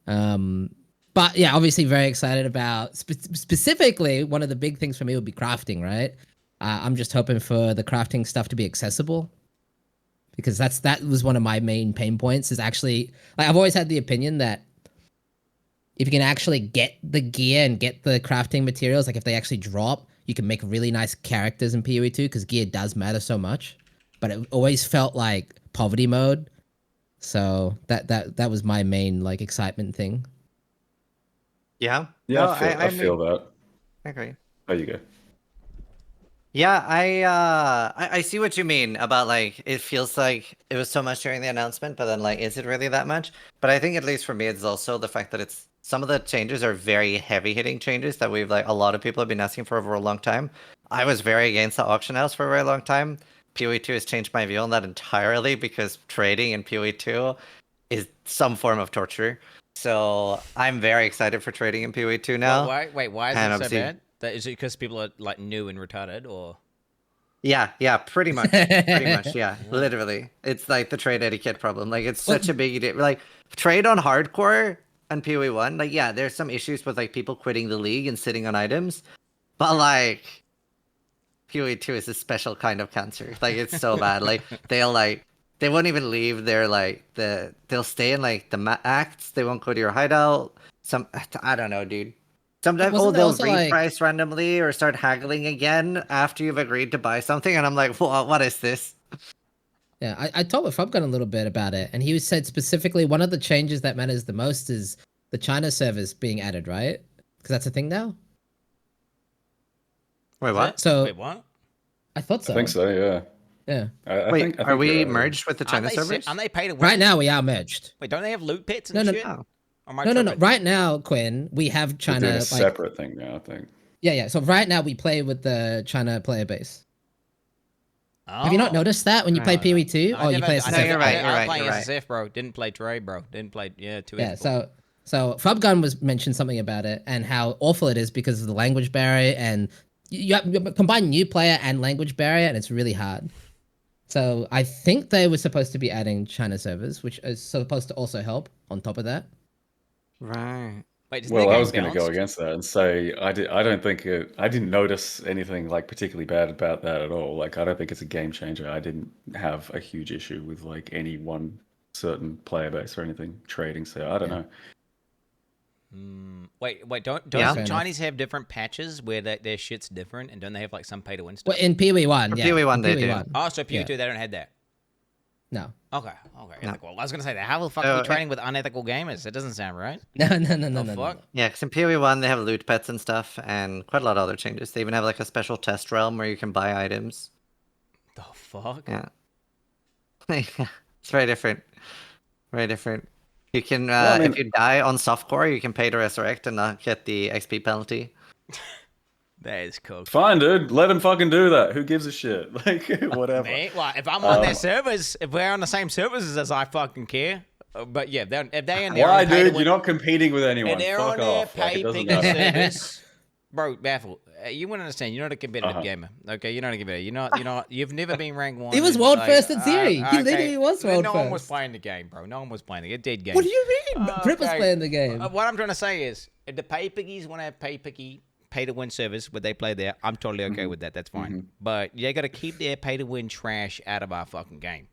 But yeah, obviously very excited about specifically one of the big things for me would be crafting, right? I'm just hoping for the crafting stuff to be accessible, because that was one of my main pain points. Is actually, like, I've always had the opinion that if you can actually get the gear and get the crafting materials, like if they actually drop, you can make really nice characters in PoE 2, because gear does matter so much. But it always felt like poverty mode. So that was my main like excitement thing. Yeah. Yeah, No, I feel that. I agree. There you go. Yeah, I see what you mean about, like, it feels like it was so much during the announcement, but then, like, is it really that much? But I think, at least for me, it's also the fact that some of the changes are very heavy hitting changes that a lot of people have been asking for over a long time. I was very against the auction house for a very long time. PoE 2 has changed my view on that entirely, because trading in PoE 2 is some form of torture. So I'm very excited for trading in PoE 2 now. Why is it so bad? Is it because people are like new and retarded, or? Yeah, pretty much. Yeah. Literally. It's like the trade etiquette problem. Like, it's such a big deal. Like, trade on hardcore and PoE 1, like, yeah, there's some issues with, like, people quitting the league and sitting on items. But, like, PoE 2 is a special kind of cancer. Like, it's so bad. Like, they won't even leave their, like, they'll stay in, like, the acts. They won't go to your hideout. I don't know, dude. Sometimes they'll reprice randomly or start haggling again after you've agreed to buy something, and I'm like, what is this? Yeah, I told Fubgun a little bit about it, and he said specifically one of the changes that matters the most is the China servers being added, right? Because that's a thing now. Wait, what? Wait, what? I thought so. I think so, yeah. Yeah. I Wait, think are we merged with the China servers? Aren't they paid to win? Right now we are merged. Wait, don't they have loot pits and shit? No. No. Right now, Quinn, we have China. We're doing a separate thing now, I think. Yeah. So right now we play with the China player base. Oh. Have you not noticed that when you play PoE 2? You play SSF? You're right. I play SSF, bro. Didn't play Trey, bro. Didn't play 2. Yeah. So Fubgun mentioned something about it and how awful it is because of the language barrier, and you combine new player and language barrier, and it's really hard. So I think they were supposed to be adding China servers, which is supposed to also help on top of that. Right. Wait, well, I was going to go against that and say I didn't notice anything like particularly bad about that at all. Like, I don't think it's a game changer. I didn't have a huge issue with like any one certain player base or anything trading. So I don't know. Wait, don't the Chinese have different patches where their shit's different, and don't they have like some pay to win stuff? Well, in PoE 1, yeah. PoE 1 they do. Oh, so PoE 2 they don't have that. No. Okay. No. Well, I was gonna say that. How the fuck are we trading with unethical gamers? That doesn't sound right. No. Fuck? Yeah, because in PoE 1 they have loot pets and stuff, and quite a lot of other changes. They even have like a special test realm where you can buy items. The fuck? Yeah. It's very different. Very different. You can, if you die on softcore, you can pay to resurrect and not get the XP penalty. That is cool. Fine, dude. Let him fucking do that. Who gives a shit? Like, whatever. Mate, well, if I'm on their servers, if we're on the same servers as I fucking care. But yeah, if they in there, Why, on pay to dude? win- You're not competing with anyone. and they're Fuck on their off. Like, pay it doesn't piggy matter. service, bro. Baffle. You wouldn't understand. You're not a competitive gamer. Okay, you're not a competitive. You've never been ranked one. He was and, world like, first in theory. He okay, literally was world No first. one was playing the game, bro. No one was playing the game. It did game. What do you mean? Prip was playing the game. What I'm trying to say is, if the pay piggies want to have pay to win service where they play there, I'm totally okay with that. That's fine. But you got to keep their pay to win trash out of our fucking game.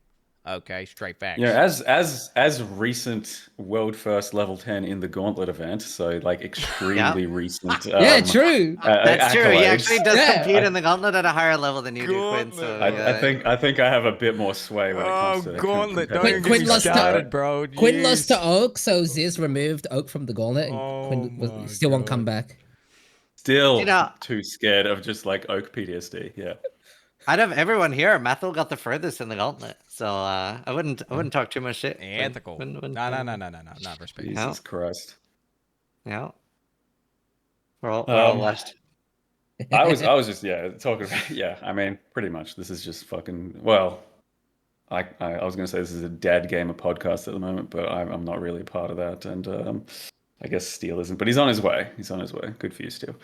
Okay, straight facts. Yeah, as recent world first level 10 in the Gauntlet event, so like extremely recent. Yeah, true. That's true. He accolades. actually does compete in the Gauntlet at a higher level than you do, Quinn. So I think I have a bit more sway when it comes to Gauntlet. Don't competitive even get me started, bro. Quinn lost to Oak, so Ziz removed Oak from the Gauntlet, and Quinn still won't come back. Still too scared of just like Oak PTSD. Yeah. Out of everyone here, Mathil got the furthest in the Gauntlet, so I wouldn't talk too much shit. Ethical. No, not respect. Jesus Christ. Yeah. We're all left. I was just talking about I mean pretty much this is just fucking I was gonna say this is a dad gamer podcast at the moment, but I'm not really a part of that, and I guess Steel isn't, but he's on his way. Good for you, Steel.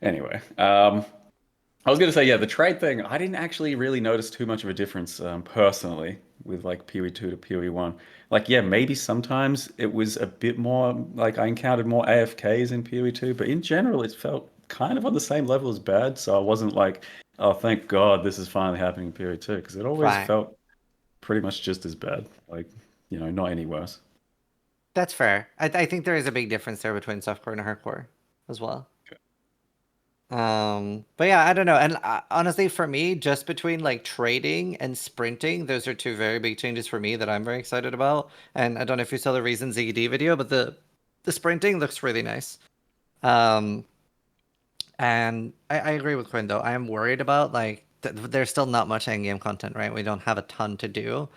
Anyway, I was going to say, the trade thing, I didn't actually really notice too much of a difference personally with like PoE 2 to PoE 1. Like, maybe sometimes it was a bit more, like I encountered more AFKs in PoE 2, but in general it felt kind of on the same level as bad. So I wasn't like, oh, thank God this is finally happening in PoE 2, because it always felt pretty much just as bad. Like, not any worse. That's fair. I think there is a big difference there between softcore and hardcore as well. But yeah, I don't know. And honestly, for me, just between like trading and sprinting, those are two very big changes for me that I'm very excited about. And I don't know if you saw the Reason ZD video, but the sprinting looks really nice. And I agree with Quinn though. I am worried about like there's still not much end-game content, right? We don't have a ton to do.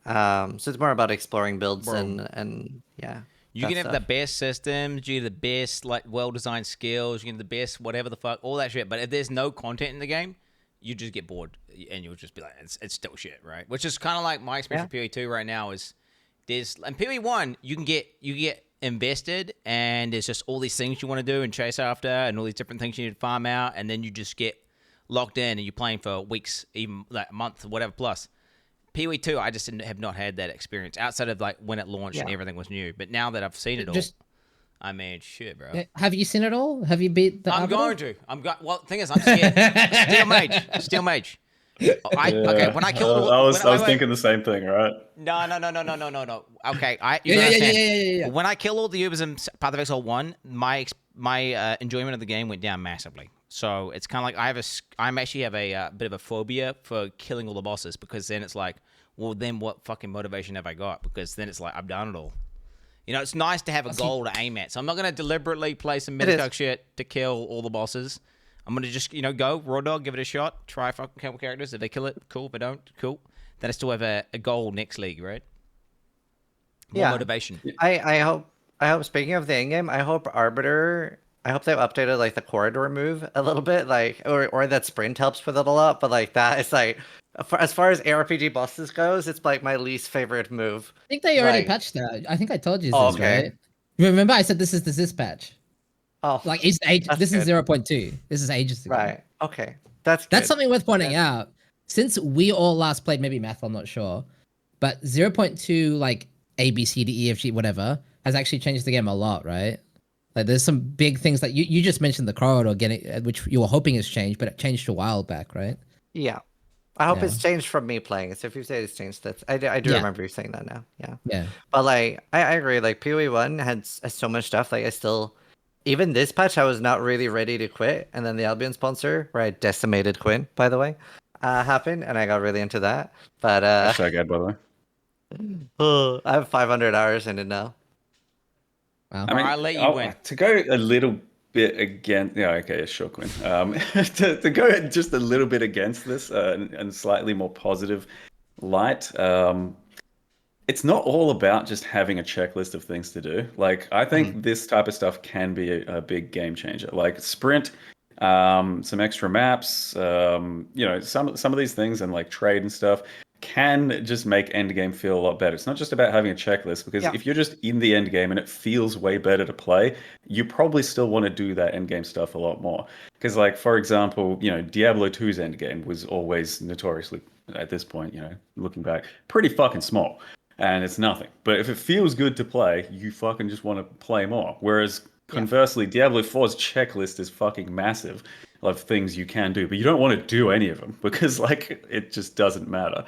So it's more about exploring builds and yeah. You can have the best systems, you have the best like well-designed skills, you can have the best whatever the fuck, all that shit. But if there's no content in the game, you just get bored and you'll just be like, it's still shit, right? Which is kind of like my experience with PoE 2 right now is there's in PoE 1 you get invested and there's just all these things you want to do and chase after and all these different things you need to farm out, and then you just get locked in and you're playing for weeks, even like a month, whatever plus. PoE 2, I just have not had that experience outside of like when it launched and everything was new. But now that I've seen it all, I mean, shit, bro. Have you seen it all? Have you beat the? I'm going to. Well, the thing is, I'm scared. Steel mage. Okay, when I killed. I was thinking the same thing, right? No. Okay, Yeah. When I killed all the Ubers in Path of Exile 1, my enjoyment of the game went down massively. So it's kind of like I actually have a bit of a phobia for killing all the bosses, because then it's like, well, then what fucking motivation have I got? Because then it's like I've done it all. It's nice to have a goal to aim at. So I'm not going to deliberately play some metacock shit to kill all the bosses. I'm going to just, go raw dog, give it a shot, try a fucking couple characters. If they kill it, cool. If they don't, cool. Then I still have a goal next league, right? More motivation. I hope, speaking of the end game, I hope Arbiter... I hope they've updated like the corridor move a little bit, like or that sprint helps with it a lot. But like that, it's like as far as ARPG bosses goes, it's like my least favorite move. I think they already patched that. I think I told you this, right? Remember, I said this is the Ziz patch. Oh, like this is 0.2. This is ages ago. Right. Okay. That's something worth pointing out. Since we all last played, maybe Math, I'm not sure, but 0.2 like A, B, C, D, E, F, G, whatever has actually changed the game a lot, right? Like there's some big things that you just mentioned the corridor getting, which you were hoping has changed, but it changed a while back, right? Yeah, I hope it's changed from me playing it. So if you say it's changed, I do remember you saying that now. Yeah. But like I agree. Like PoE 1 has so much stuff. Like I still, even this patch, I was not really ready to quit, and then the Albion sponsor, where I decimated Quinn, by the way, happened, and I got really into that. But Hashtag by the way. I have 500 hours in it now. Wow. I mean, I'll let you win. To go a little bit against, sure, Quinn. To go just a little bit against this and slightly more positive light. It's not all about just having a checklist of things to do. Like, I think this type of stuff can be a big game changer. Like sprint, some extra maps, some of these things, and like trade and stuff can just make endgame feel a lot better. It's not just about having a checklist, because if you're just in the endgame and it feels way better to play, you probably still want to do that endgame stuff a lot more. Because, like, for example, Diablo 2's endgame was always notoriously, at this point, looking back, pretty fucking small. And it's nothing. But if it feels good to play, you fucking just want to play more. Whereas, conversely, Diablo 4's checklist is fucking massive of things you can do, but you don't want to do any of them because, like, it just doesn't matter.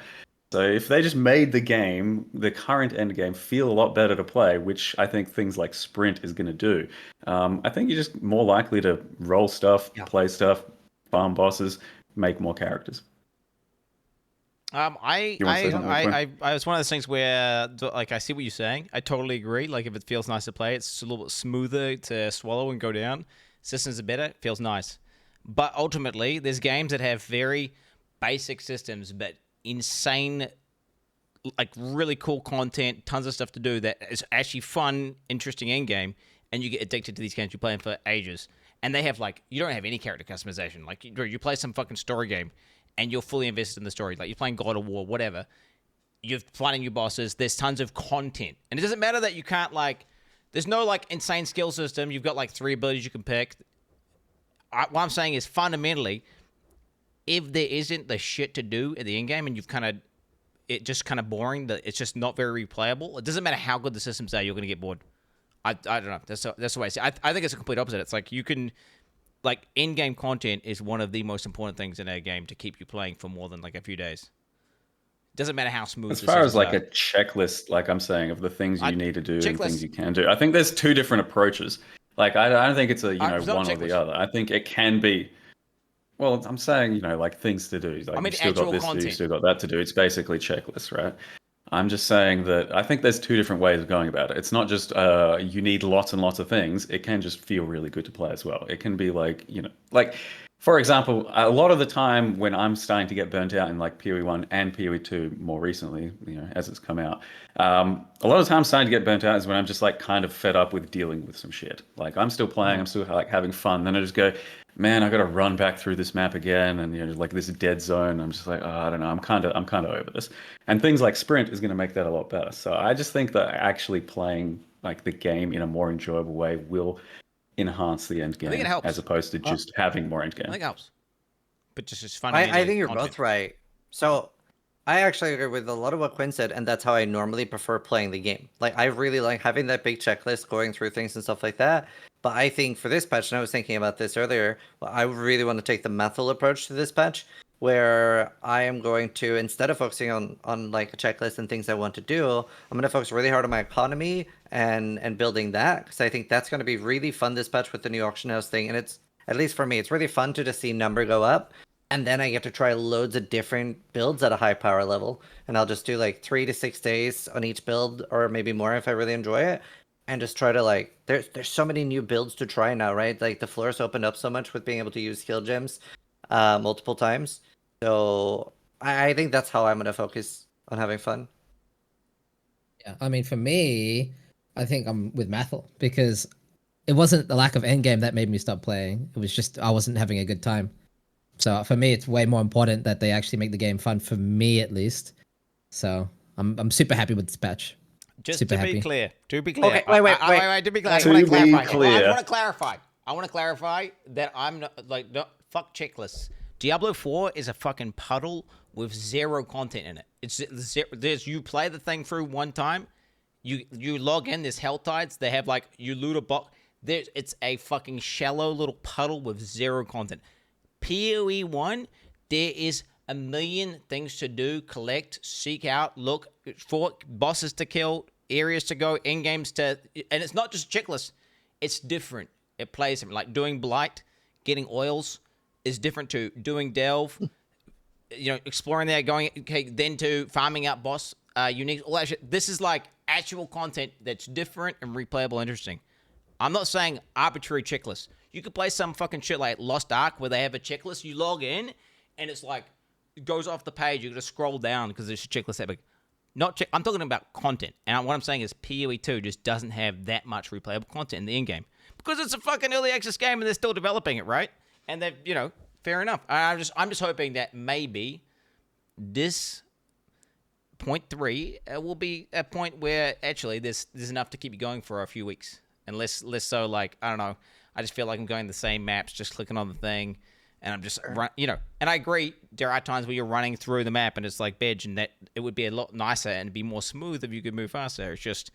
So if they just made the game, the current end game, feel a lot better to play, which I think things like Sprint is going to do, I think you're just more likely to roll stuff, play stuff, farm bosses, make more characters. I it's one of those things where, like, I see what you're saying. I totally agree. Like, if it feels nice to play, it's a little bit smoother to swallow and go down. Systems are better, it feels nice. But ultimately, there's games that have very basic systems, but insane, like, really cool content, tons of stuff to do that is actually fun, interesting end game, and you get addicted to these games. You play them for ages, and they have, like, you don't have any character customization. Like, you play some fucking story game, and you're fully invested in the story. Like, you're playing God of War, whatever. You're fighting new bosses. There's tons of content. And it doesn't matter that you can't, like, there's no, like, insane skill system. You've got, like, 3 abilities you can pick. What I'm saying is, fundamentally, if there isn't the shit to do at the end game and it's just kind of boring, that it's just not very replayable, it doesn't matter how good the systems are, you're going to get bored. I don't know. That's the way I see it. I think it's a complete opposite. It's like you can... Like, in-game content is one of the most important things in a game to keep you playing for more than, like, a few days. Doesn't matter how smooth. As far as, like, a checklist, like I'm saying, of the things you need to do and things you can do, I think there's 2 different approaches. Like, I don't think it's a one or the other. I think it can be. Well, I'm saying, like, things to do. Like, you've still got this to do, you've still got that to do. It's basically checklists, right? I'm just saying that I think there's 2 different ways of going about it. It's not just you need lots and lots of things. It can just feel really good to play as well. It can be like, like, for example, a lot of the time when I'm starting to get burnt out in, like, PoE 1 and PoE 2 more recently, as it's come out, a lot of the time I'm starting to get burnt out is when I'm just, like, kind of fed up with dealing with some shit. Like, I'm still playing, I'm still, like, having fun. Then I just go, man, I got to run back through this map again, and like this dead zone. I'm just like, oh, I don't know. I'm kind of over this. And things like Sprint is going to make that a lot better. So I just think that actually playing, like, the game in a more enjoyable way will enhance the end game. I think it helps, as opposed to just having more end game. I think it helps, but just fun. I think you're both right. So I actually agree with a lot of what Quinn said, and that's how I normally prefer playing the game. Like, I really like having that big checklist, going through things and stuff like that. But I think for this patch, and I was thinking about this earlier, I really want to take the Methel approach to this patch, where I am going to, instead of focusing on like a checklist and things I want to do, I'm going to focus really hard on my economy and building that, because I think that's going to be really fun this patch with the new auction house thing. And it's, at least for me, it's really fun to just see number go up. And then I get to try loads of different builds at a high power level. And I'll just do like 3 to 6 days on each build, or maybe more if I really enjoy it. And just try to, like, there's so many new builds to try now, right? Like, the floor's opened up so much with being able to use skill gems multiple times. So I think that's how I'm going to focus on having fun. Yeah, I mean, for me, I think I'm with Mathel, because it wasn't the lack of endgame that made me stop playing. It was just I wasn't having a good time. So for me, it's way more important that they actually make the game fun, for me at least. So I'm super happy with this patch. Just super to be happy. clear. To be Okay, clear. wait. To be clear. To be clear. I want to clarify that I'm not, like, no, fuck checklists. Diablo 4 is a fucking puddle with 0 content in it. There's you play the thing through one time, you log in, there's hell tides, they have, like, you loot a box. It's a fucking shallow little puddle with 0 content. PoE 1, there is a million things to do, collect, seek out, look for bosses to kill, areas to go, end games to, and it's not just checklists. It's different. It plays different. Like doing Blight, getting oils is different to doing Delve. Exploring there, going then to farming out boss unique. All that shit. This is like actual content that's different and replayable, interesting. I'm not saying arbitrary checklists. You could play some fucking shit like Lost Ark where they have a checklist. You log in, and it's like, it goes off the page. You got to scroll down because there's a checklist that big. I'm talking about content. And what I'm saying is PoE 2 just doesn't have that much replayable content in the in-game. Because it's a fucking early access game and they're still developing it, right? And they've, fair enough. I'm just hoping that maybe this point 3 will be a point where actually there's enough to keep you going for a few weeks, and less so like I don't know. I just feel like I'm going the same maps, just clicking on the thing, and I'm just And I agree, there are times where you're running through the map and it's like bedge, and that it would be a lot nicer and be more smooth if you could move faster. It's just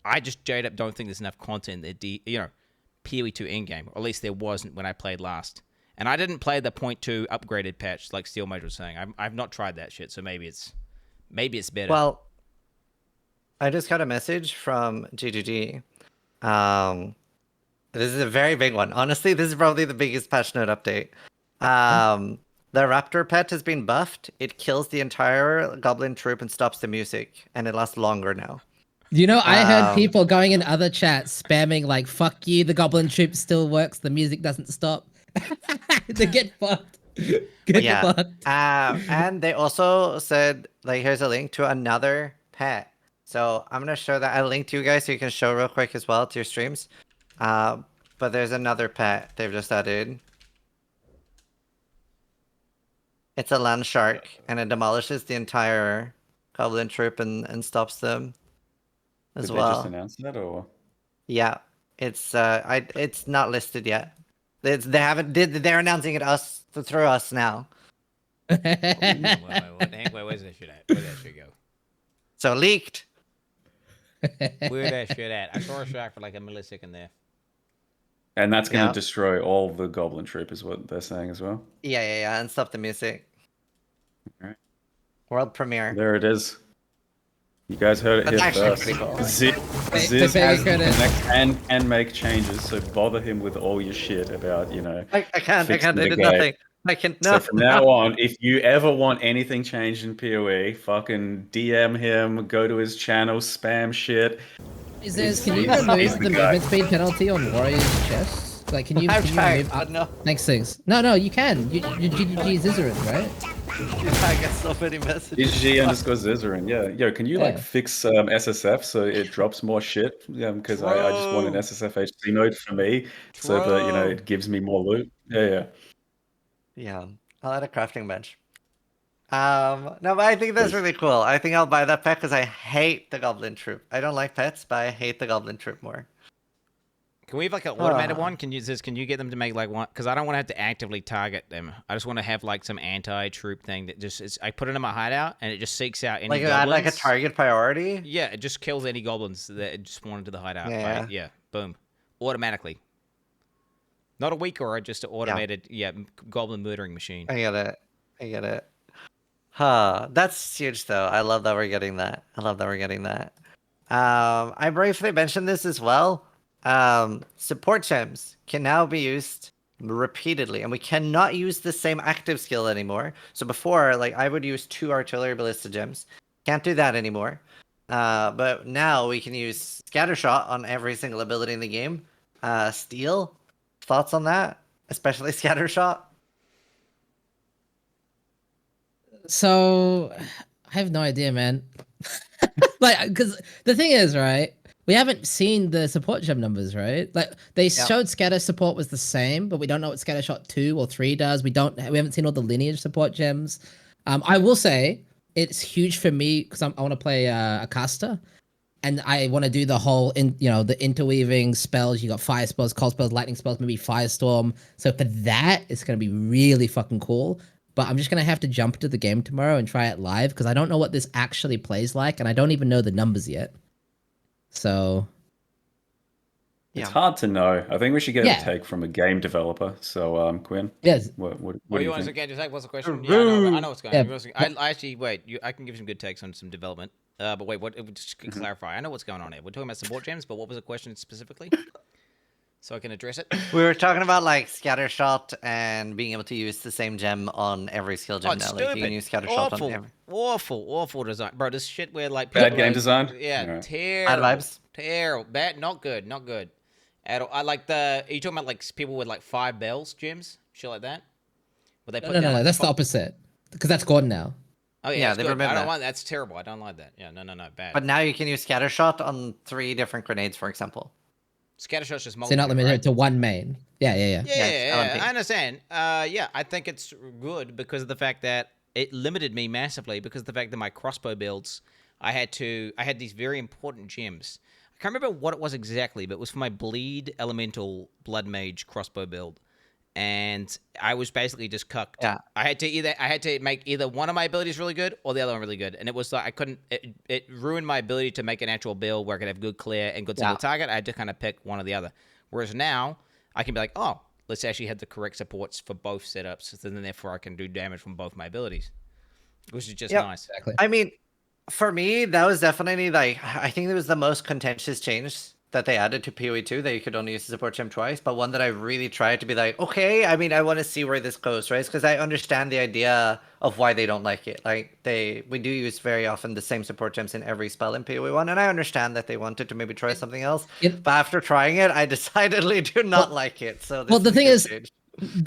I just straight up don't think there's enough content that PoE 2 in game, or at least there wasn't when I played last. And I didn't play the point 2 upgraded patch like Steel Mage was saying. I've not tried that shit, so maybe it's better. Well, I just got a message from GGG. This is a very big one. Honestly, this is probably the biggest patch note update. The Raptor pet has been buffed. It kills the entire Goblin troop and stops the music, and it lasts longer now. You know, I heard people going in other chats spamming like, fuck you, the Goblin troop still works, the music doesn't stop. They get fucked. Get fucked. And they also said, like, here's a link to another pet. So I'm going to show that. I linked you guys so you can show real quick as well to your streams. But there's another pet they've just added. It's a land shark, and it demolishes the entire Goblin troop and stops them as well. Did they just announce that, or? Yeah, it's not listed yet. They're announcing it through us now. Wait, where's that shit at? Where'd that shit go? So leaked. Where'd that shit at? I saw a shark for like a millisecond there. And that's going to destroy all the Goblin troop, is what they're saying as well. Yeah, and stop the music. All right. World premiere. There it is. You guys heard it That's here actually first. pretty cool. Ziz can make changes, so bother him with all your shit about, I can't. I fixing the did game. nothing. I can no. So from now on, if you ever want anything changed in PoE, fucking DM him, go to his channel, spam shit. Can you remove the movement speed penalty on Warrior's chest? Like, can you remove up? No. Thanks, things. No, you can. You GGG Zizarin, right? I get so many messages. GG_Zizarin, yeah. Yo, can you fix SSF so it drops more shit? Yeah, because I just want an SSF HC node for me, so that it gives me more loot. Yeah, I'll add a crafting bench. No, but I think that's really cool. I think I'll buy that pet because I hate the Goblin troop. I don't like pets, but I hate the Goblin troop more. Can we have like an automated one? Can you get them to make like one? Because I don't want to have to actively target them. I just want to have like some anti-troop thing that just I put it in my hideout and it just seeks out any goblins. Add like a target priority? Yeah, it just kills any goblins that just spawn into the hideout. Yeah. Right? Yeah, boom. Automatically. Not a weak or just an automated goblin murdering machine. I get it. That's huge though. I love that we're getting that. I briefly mentioned this as well. Support gems can now be used repeatedly, and we cannot use the same active skill anymore. So before, like, I would use 2 artillery ballista gems. Can't do that anymore. But now we can use scattershot on every single ability in the game. Steel, thoughts on that? Especially scattershot? So, I have no idea, man. Like, because the thing is, right? We haven't seen the support gem numbers, right? Like they showed scatter support was the same, but we don't know what scattershot 2 or 3 does. We haven't seen all the lineage support gems. I will say it's huge for me because I want to play a caster, and I want to do the whole the interweaving spells. You got fire spells, cold spells, lightning spells, maybe firestorm. So for that, it's gonna be really fucking cool. But I'm just gonna have to jump to the game tomorrow and try it live because I don't know what this actually plays like, and I don't even know the numbers yet. So it's hard to know. I think we should get a take from a game developer. So, Quinn. Yes. What do you want to get? What's the question? Yeah, I know what's going on. I actually I can give some good takes on some development. But wait, just clarify. I know what's going on here. We're talking about support gems, but what was the question specifically? So I can address it. We were talking about like scattershot and being able to use the same gem on every skill gem now. Stupid. Like you can use scattershot on every. Awful design, bro. This shit where like bad game design. Yeah, terrible. Bad vibes. Terrible. Bad. Not good. At all. I like the. Are you talking about like people with like 5 bells gems, shit like that? Where they put no. That's the opposite because that's gone now. Oh yeah, they remember. I don't want. That's terrible. I don't like that. Yeah, no, bad. But now you can use scattershot on 3 different grenades, for example. Scattershot's just multiple. So not limited to one main. Yeah. Yeah, I understand. I think it's good because of the fact that it limited me massively because of the fact that my crossbow builds, I had these very important gems. I can't remember what it was exactly, but it was for my bleed elemental blood mage crossbow build. And I was basically just cucked. Yeah. I had to make either one of my abilities really good or the other one really good. And it was like I couldn't it ruined my ability to make an actual build where I could have good clear and good single target. I had to kind of pick one or the other. Whereas now I can be like, oh, let's actually have the correct supports for both setups, so then therefore I can do damage from both my abilities. Which is just nice. Exactly. I mean, for me, that was definitely like I think it was the most contentious change that they added to PoE 2 that you could only use the support gem twice, but one that I really tried to be like, okay, I mean, I want to see where this goes, right? Because I understand the idea of why they don't like it. Like we do use very often the same support gems in every spell in PoE 1, and I understand that they wanted to maybe try something else. But after trying it, I decidedly do not like it. So the thing is,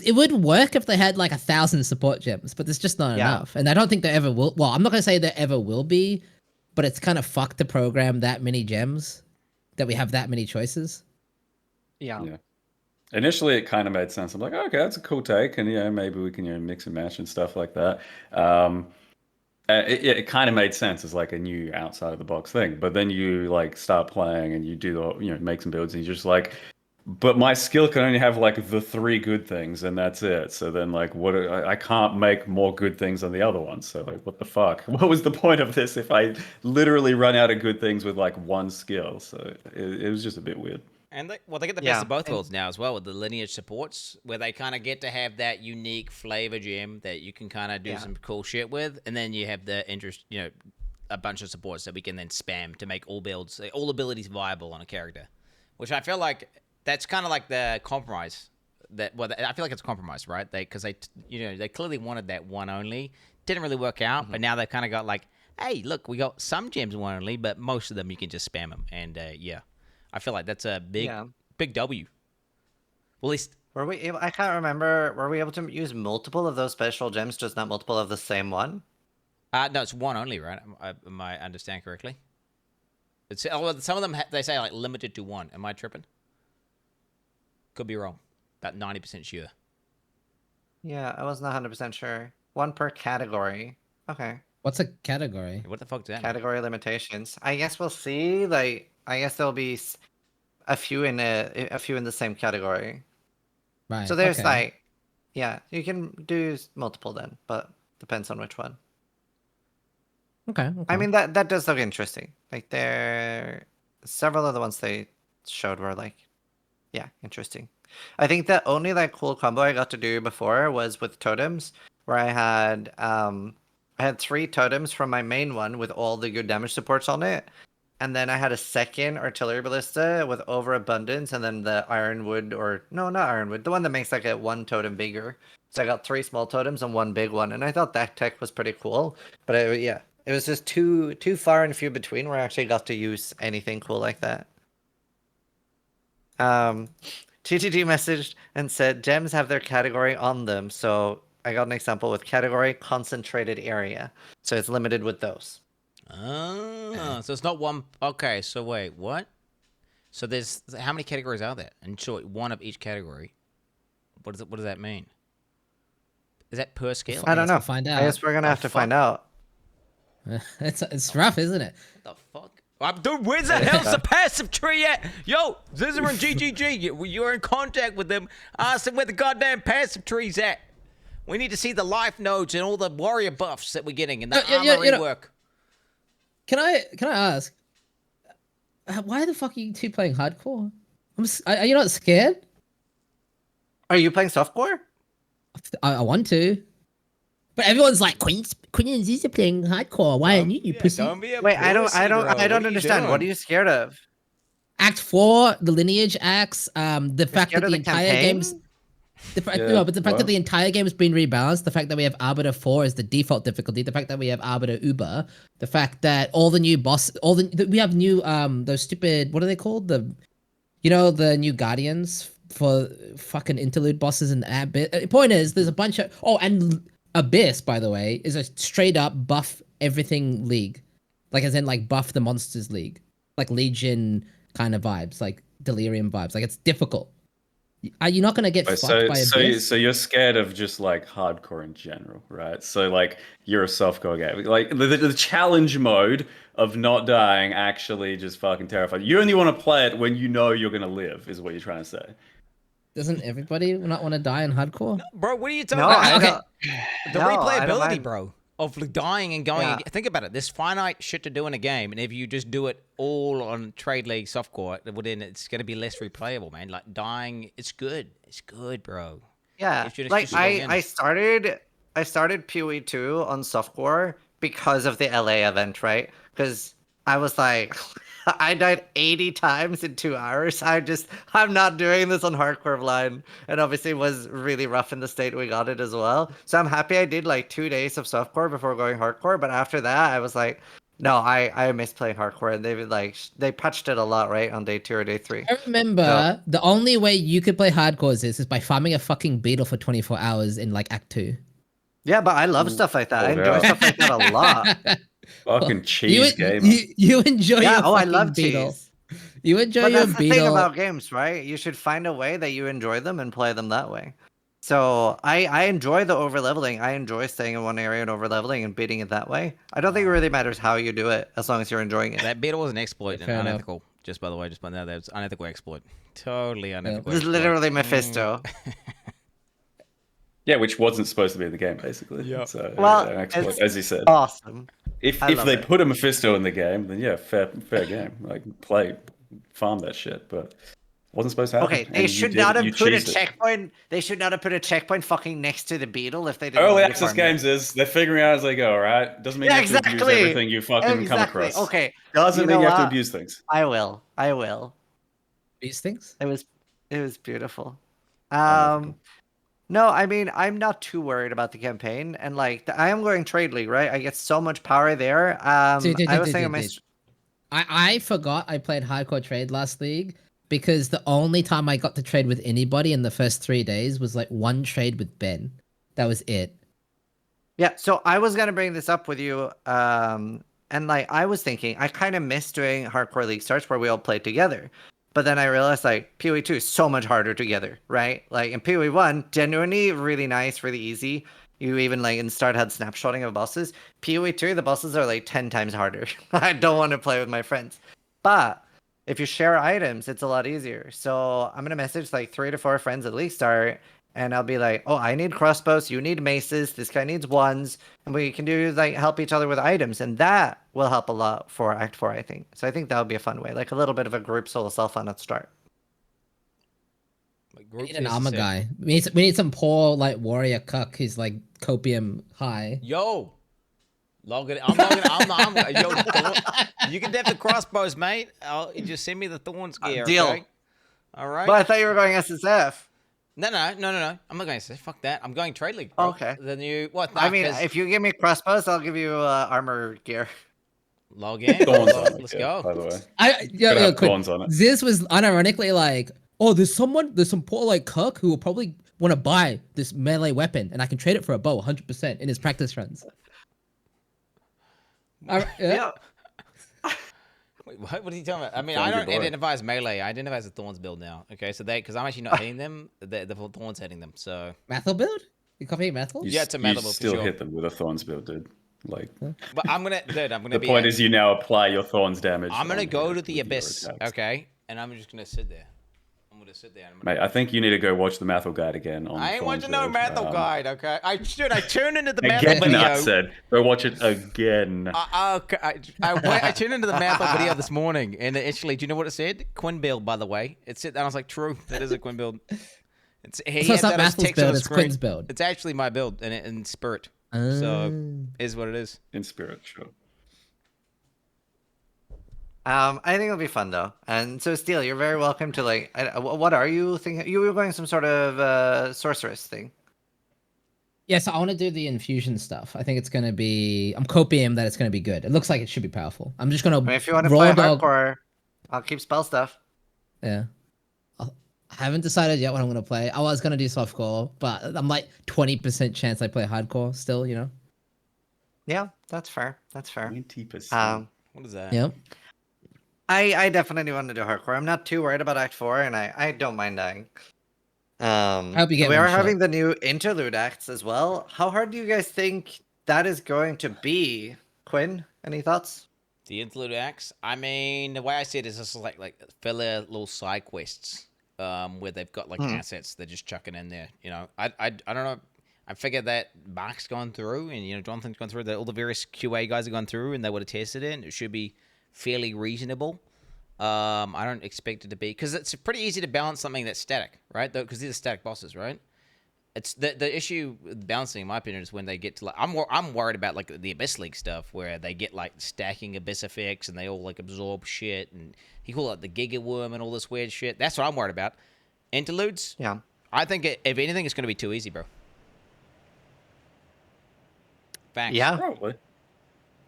it would work if they had like 1,000 support gems, but there's just not enough. And I don't think there ever will. Well, I'm not going to say there ever will be, but it's kind of fucked to program that many gems that we have that many choices. Yeah. Initially, it kind of made sense. I'm like, okay, that's a cool take, and maybe we can mix and match and stuff like that. It kind of made sense as like a new outside of the box thing. But then you like start playing and you do make some builds, and you're just like, but my skill can only have like the 3 good things, and that's it. So then like, I can't make more good things on the other ones. So like, what the fuck? What was the point of this if I literally run out of good things with like 1 skill? So it was just a bit weird. And they get the best of both worlds now as well with the lineage supports, where they kind of get to have that unique flavor gem that you can kind of do some cool shit with, and then you have the interest, a bunch of supports that we can then spam to make all builds, all abilities viable on a character, which I feel like that's kind of like the compromise. I feel like it's a compromise, right? Because they clearly wanted that one only, didn't really work out, but now they've kind of got like, hey, look, we got some gems one only, but most of them you can just spam them, and I feel like that's a big W. Well, at least were we able? I can't remember. Were we able to use multiple of those special gems, just not multiple of the same one? No, it's one only, right? Am I understand correctly? Some of them they say like limited to 1. Am I tripping? Could be wrong. About 90% sure. Yeah, I wasn't 100% sure. 1 per category. Okay. What's a category? What the fuck does that category mean? Limitations. I guess we'll see. Like, I guess there'll be a few in the same category. Right. So there's like, you can do multiple then, but depends on which one. Okay. I mean that does look interesting. Like several of the ones they showed were like, interesting. I think the only like cool combo I got to do before was with totems, where I had 3 totems from my main one with all the good damage supports on it. And then I had a second artillery ballista with overabundance, and then the ironwood, or no, not ironwood, the one that makes like a 1 totem bigger. So I got 3 small totems and 1 big one, and I thought that tech was pretty cool. But it was just too far and few between where I actually got to use anything cool like that. TTG messaged and said gems have their category on them, so I got an example with category concentrated area, so it's limited with those. So it's not 1. Okay, so wait, what? So there's how many categories are there? And so 1 of each category. What does that mean? Is that per scale? I don't know. Find out. I guess we're gonna have to find out. It's rough, isn't it? What the fuck? Dude, where's the hell's the passive tree at? Yo, Zizzer and GGG, you're in contact with them. Ask them where the goddamn passive tree's at. We need to see the life nodes and all the warrior buffs that we're getting and the armor rework. Can I ask, why the fuck are you 2 playing hardcore? Are you not scared? Are you playing softcore? I want to, but everyone's like, Quin and Ziz are playing hardcore. Why aren't you pussy? Wait, I don't understand. What are you scared of? Act 4, the lineage acts, the fact that the entire game's fact that the entire game has been rebalanced, the fact that we have Arbiter 4 as the default difficulty, the fact that we have Arbiter Uber, the fact that all the new we have new those stupid, what are they called? The new Guardians for fucking interlude bosses and Abyss. Point is, there's a bunch of and Abyss, by the way, is a straight up buff everything league, like as in like buff the monsters league, like Legion kind of vibes, like Delirium vibes. Like it's difficult. Are you not gonna get Wait, fucked by Abyss? so you're scared of just like hardcore in general, right? So like you're a softcore game. Like the challenge mode of not dying actually just fucking terrified. You only want to play it when you know you're gonna live, is what you're trying to say. Doesn't everybody not want to die in hardcore? No, bro, what are you talking No, about? I Okay, don't. the No, I don't replayability, mind. bro, of like, dying and going. Yeah. Think about it. There's finite shit to do in a game, and if you just do it all on Trade League softcore, well, then it's going to be less replayable, man. Like dying, it's good. It's good, bro. Yeah, It's just- like just log in. I started PoE 2 on softcore because of the LA event, right? Because I was like, I died 80 times in 2 hours. I'm not doing this on hardcore blind, and obviously it was really rough in the state we got it as well. So I'm happy I did like 2 days of softcore before going hardcore. But after that, I was like, no, I miss playing hardcore, and they patched it a lot, right, on day 2 or day 3. I remember the only way you could play hardcore is by farming a fucking beetle for 24 hours in like Act 2. Yeah, but I love stuff like that. I enjoy stuff like that a lot. Fucking cheese gamer. You enjoy Yeah, your I fucking love beetle. cheese. You enjoy But your that's the thing beetle. about games, right? You should find a way that you enjoy them and play them that way. So I enjoy the over leveling. I enjoy staying in one area and over leveling and beating it that way. I don't think it really matters how you do it as long as you're enjoying it. That beetle was an exploit and Fair enough. unethical. Just by the way, just putting that there, it's unethical exploit. Totally unethical. This is exploit. literally Mephisto. Yeah, which wasn't supposed to be in the game, basically. Yep. So, Well, an exploit, it's as you said. awesome. If I love they it. put a Mephisto in the game, then yeah, fair game. Like farm that shit, but wasn't supposed to happen. Okay, and they you should did- not have you put a cheesed it. checkpoint. They should not have put a checkpoint fucking next to the beetle if they didn't. Early want to access farm it. games is they're figuring out as they go, right? Doesn't mean Yeah, you have to abuse exactly. everything you fucking come Exactly. across. Okay, Doesn't you mean know you have to what? abuse things. I will. These things? It was beautiful. No, I mean I'm not too worried about the campaign, and like I am going trade league, right? I get so much power there. I was saying I forgot I played hardcore trade last league because the only time I got to trade with anybody in the first 3 days was like one trade with Ben. That was it. Yeah, so I was gonna bring this up with you, and like I was thinking, I kind of miss doing hardcore league starts where we all play together. But then I realized like PoE 2 is so much harder together, right? Like in PoE 1, genuinely really nice, really easy. You even like in start had snapshotting of bosses. PoE 2, the bosses are like 10 times harder. I don't want to play with my friends. But if you share items, it's a lot easier. So I'm gonna message like 3 to 4 friends at least start, and I'll be like, oh, I need crossbows, you need maces, this guy needs ones, and we can do like help each other with items, and that will help a lot for Act 4, I think. So I think that would be a fun way, like a little bit of a group solo self-fun at start. We need an armor guy. We need some poor like warrior cuck who's like copium high. Yo, log it. I'm logging. Yo, you can def the crossbows, mate. You just send me the thorns gear. Deal. Okay? All right. But I thought you were going SSF. No. I'm not going to say fuck that. I'm going trade league. Oh, Bro. okay. The new what? I mean, if you give me crossbows, I'll give you armor gear. Log in. Thorns on it, Let's yeah, go. by the way. Quick. Thorns on it. This was unironically like, oh, there's some poor like cuck who will probably want to buy this melee weapon, and I can trade it for a bow 100% in his practice runs. Yeah. Wait, what are you talking about? I mean, Find I your don't boy. identify as melee. I identify as a thorns build now. Okay, so because I'm actually not hitting them, the thorns hitting them. So Mathel build? You copy Mathel? Yeah, it's a You metal build for still sure. hit them with a thorns build, dude. Like But I'm gonna the be. point is you now apply your thorns damage. I'm gonna on go here to the with your abyss. attacks. Okay, and I'm just gonna sit there. I'm gonna sit there. Mate, I think you need to go watch the Mathel guide again. On I ain't Thorns watching no Build. Mathel guide. Okay, I turned into the Mathel Again, video. I said, go watch it again. Okay, I tuned into the Mathel video this morning, and actually, do you know what it said? Quin build, by the way. It said, and I was like, true, that is a Quin build. He So it's had not that as Mathel's text on build, the it's screen. Quin's build. It's actually my build, and in spirit. So is what it is. In spirit, sure. I think it'll be fun though. And so, Steel, you're very welcome to like. What are you thinking? You were going some sort of sorceress thing. Yes, I want to do the infusion stuff. I think it's gonna be. I'm copium that it's gonna be good. It looks like it should be powerful. I'm just gonna. I mean, if you want to raw play dog. hardcore, I'll keep spell stuff. Yeah. I haven't decided yet what I'm gonna play. I was gonna do softcore, but I'm like 20% chance I play hardcore still. You know. Yeah, that's fair. That's fair. 20%. What is that? Yep. I definitely want to do hardcore. I'm not too worried about Act 4, and I don't mind dying. I hope you get we one are shot. having the new interlude acts as well. How hard do you guys think that is going to be? Quinn, any thoughts? The interlude acts. I mean, the way I see it is just like filler little side quests, where they've got like assets they're just chucking in there. You know, I don't know. I figured that Mark's gone through, and Jonathan's gone through. That all the various QA guys have gone through, and they would have tested it. And it should be fairly reasonable. I don't expect it to be, because it's pretty easy to balance something that's static, right? Because these are static bosses, right? It's the issue with balancing, in my opinion, is when they get to like I'm worried about like the Abyss League stuff, where they get like stacking Abyss effects and they all like absorb shit, and he call it the Giga Worm and all this weird shit. That's what I'm worried about. Interludes, yeah. I think if anything, it's going to be too easy, bro. Facts. Yeah, probably.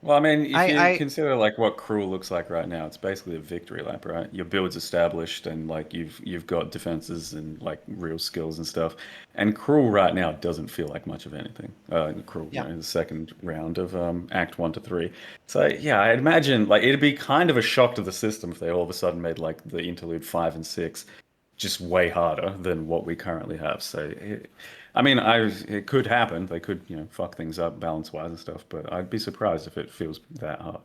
Well, I mean, if you consider like what Cruel looks like right now, it's basically a victory lap, right? Your build's established, and like you've got defenses and like real skills and stuff. And Cruel right now doesn't feel like much of anything. Cruel, the second round of Act 1 to 3. So yeah, I'd imagine like it'd be kind of a shock to the system if they all of a sudden made like the interlude 5 and 6 just way harder than what we currently have. So. It could happen. They could, fuck things up balance-wise and stuff, but I'd be surprised if it feels that hard.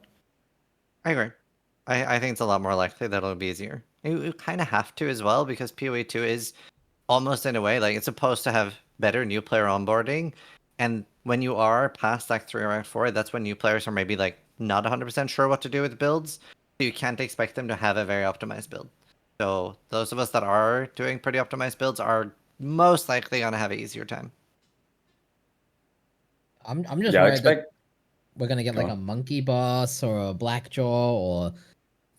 I agree. I think it's a lot more likely that it'll be easier. You kind of have to as well, because PoE 2 is almost in a way, like, it's supposed to have better new player onboarding, and when you are past Act 3 or Act 4, that's when new players are maybe, like, not 100% sure what to do with builds, so you can't expect them to have a very optimized build. So those of us that are doing pretty optimized builds are most likely gonna have an easier time. I'm just worried that we're gonna get like a monkey boss or a black jaw or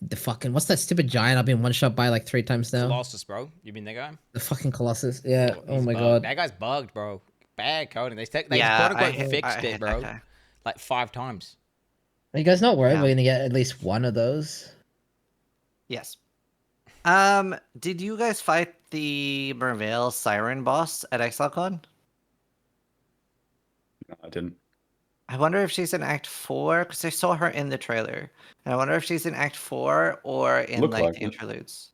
the fucking what's that stupid giant I've been one shot by like 3 times now. Colossus, bro. You mean that guy? The fucking Colossus. Yeah. Oh my bugged. god. That guy's bugged, bro. Bad coding. They quote unquote fixed it, bro. Like 5 times. Are you guys not worried we're gonna get at least one of those? Yes. Did you guys fight the Merveil Siren boss at ExileCon? No, I didn't. I wonder if she's in Act 4, because I saw her in the trailer. And I wonder if she's in Act 4 or in the interludes.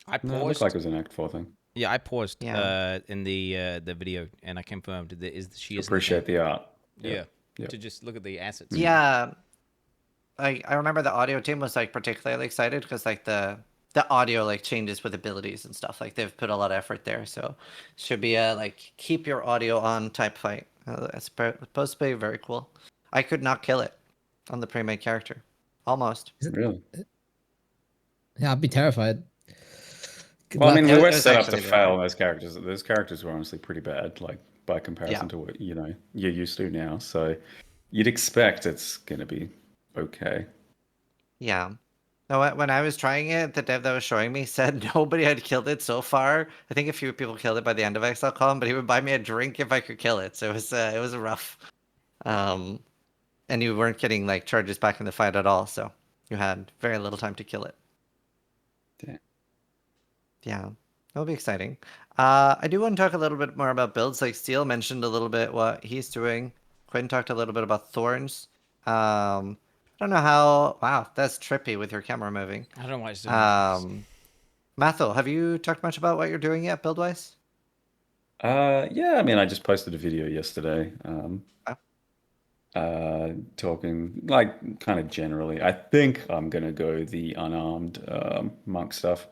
I paused. No, it looked like it was an Act 4 thing. Yeah, I paused in the video, and I confirmed that she is. Appreciate the art. Yeah. To just look at the assets. Yeah. I remember the audio team was like particularly excited because like the audio like changes with abilities and stuff. Like they've put a lot of effort there, so should be a like keep your audio on type fight. That's supposed to be very cool. I could not kill it on the pre-made character, almost. Really? Yeah, I'd be terrified. Well, I mean, we were set up to fail on those characters. Those characters were honestly pretty bad, like by comparison to what you're used to now. So you'd expect it's gonna be okay. Yeah. No, when I was trying it, the dev that was showing me said nobody had killed it so far. I think a few people killed it by the end of ExileCon, but he would buy me a drink if I could kill it. So it was rough. And you weren't getting like charges back in the fight at all, so you had very little time to kill it. Damn. Yeah, that'll be exciting. I do want to talk a little bit more about builds. Like Steel mentioned a little bit what he's doing. Quinn talked a little bit about Thorns. I don't know how. Wow, that's trippy with your camera moving. I don't know why it's doing this. Mathil, have you talked much about what you're doing yet, build wise? Yeah, I mean, I just posted a video yesterday. Talking like kind of generally. I think I'm gonna go the unarmed monk stuff.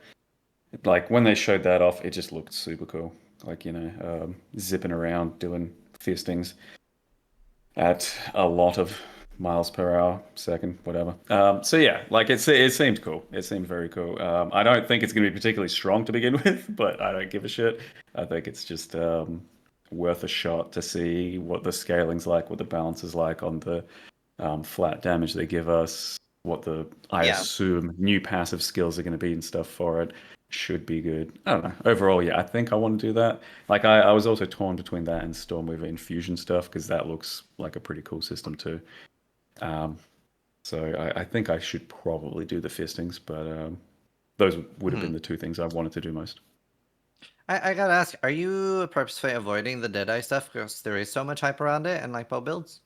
Like when they showed that off, it just looked super cool. Like zipping around doing fistings at a lot of miles per hour, second, whatever. So yeah, like it seemed cool. It seemed very cool. I don't think it's going to be particularly strong to begin with, but I don't give a shit. I think it's just worth a shot to see what the scaling's like, what the balance is like on the flat damage they give us, what I assume new passive skills are going to be and stuff for it. Should be good. I don't know. Overall, yeah, I think I want to do that. Like I was also torn between that and Stormweaver Infusion stuff because that looks like a pretty cool system too. So I think I should probably do the fistings, but those would have been the 2 things I wanted to do most. I gotta ask, are you purposefully avoiding the Deadeye stuff because there is so much hype around it and like bow builds?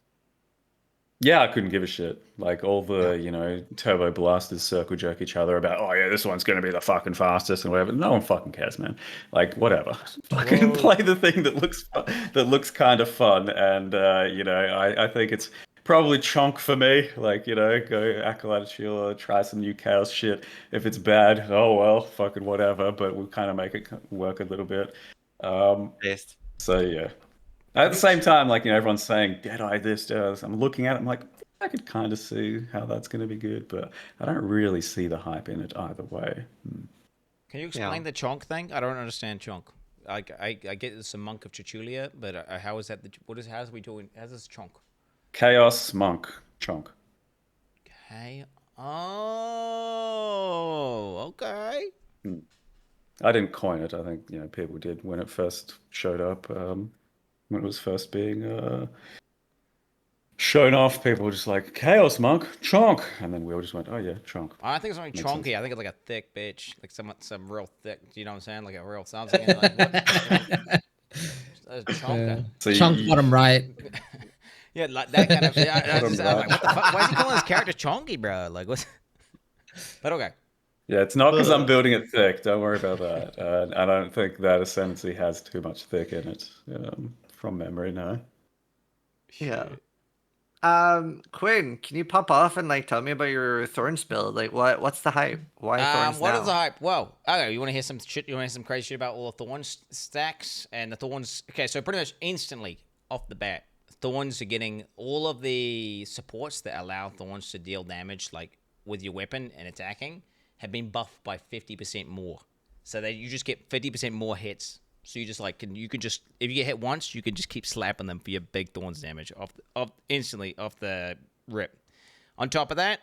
Yeah, I couldn't give a shit. Like all the, you know, turbo blasters circle jerk each other about, oh yeah, this one's gonna be the fucking fastest and whatever. No one fucking cares, man. Like whatever. Fucking play the thing that looks kind of fun. And you know, I think it's probably chonk for me. Like, you know, go Acolyte Sheila, try some new chaos shit. If it's bad, oh well, fucking whatever. But we'll kind of make it work a little bit. So yeah. At the same time, like, you know, everyone's saying Deadeye this, Deadeye this. I'm looking at it, I'm like, I could kind of see how that's going to be good, but I don't really see the hype in it either way. Can you explain the chonk thing? I don't understand chonk. I get it's a monk of Chichulia, but how is that? How's we doing? How's this chonk? Chaos monk chonk. Okay. Oh, okay. I didn't coin it. I think, you know, people did when it first showed up. When it was first being shown off, people were just like, Chaos Monk, chonk. And then we all just went, oh yeah, chonk. I think it's something Makes chonky. sense. I think it's like a thick bitch. Like some real thick, you know what I'm saying? Like a real something. Like, what? A chonker. So Chunk bottom right. Yeah, like that kind of. I was like, what the fuck? Why is he calling his character chonky, bro? Like, what? But okay. Yeah, it's not because I'm building it thick. Don't worry about that. I don't think that Ascendancy has too much thick in it, from memory, no. Yeah. Quinn, can you pop off and like tell me about your Thorns build? Like, what's the hype? Why Thorns What now? is the hype? Well, okay, you want to hear some shit? You want to hear some crazy shit about all the Thorns stacks and the Thorns? Okay, so pretty much instantly off the bat, Thorns are getting all of the supports that allow Thorns to deal damage, like with your weapon and attacking, have been buffed by 50% more. So that you just get 50% more hits. So you just like you can just, if you get hit once, you can just keep slapping them for your big Thorns damage instantly off the rip. On top of that,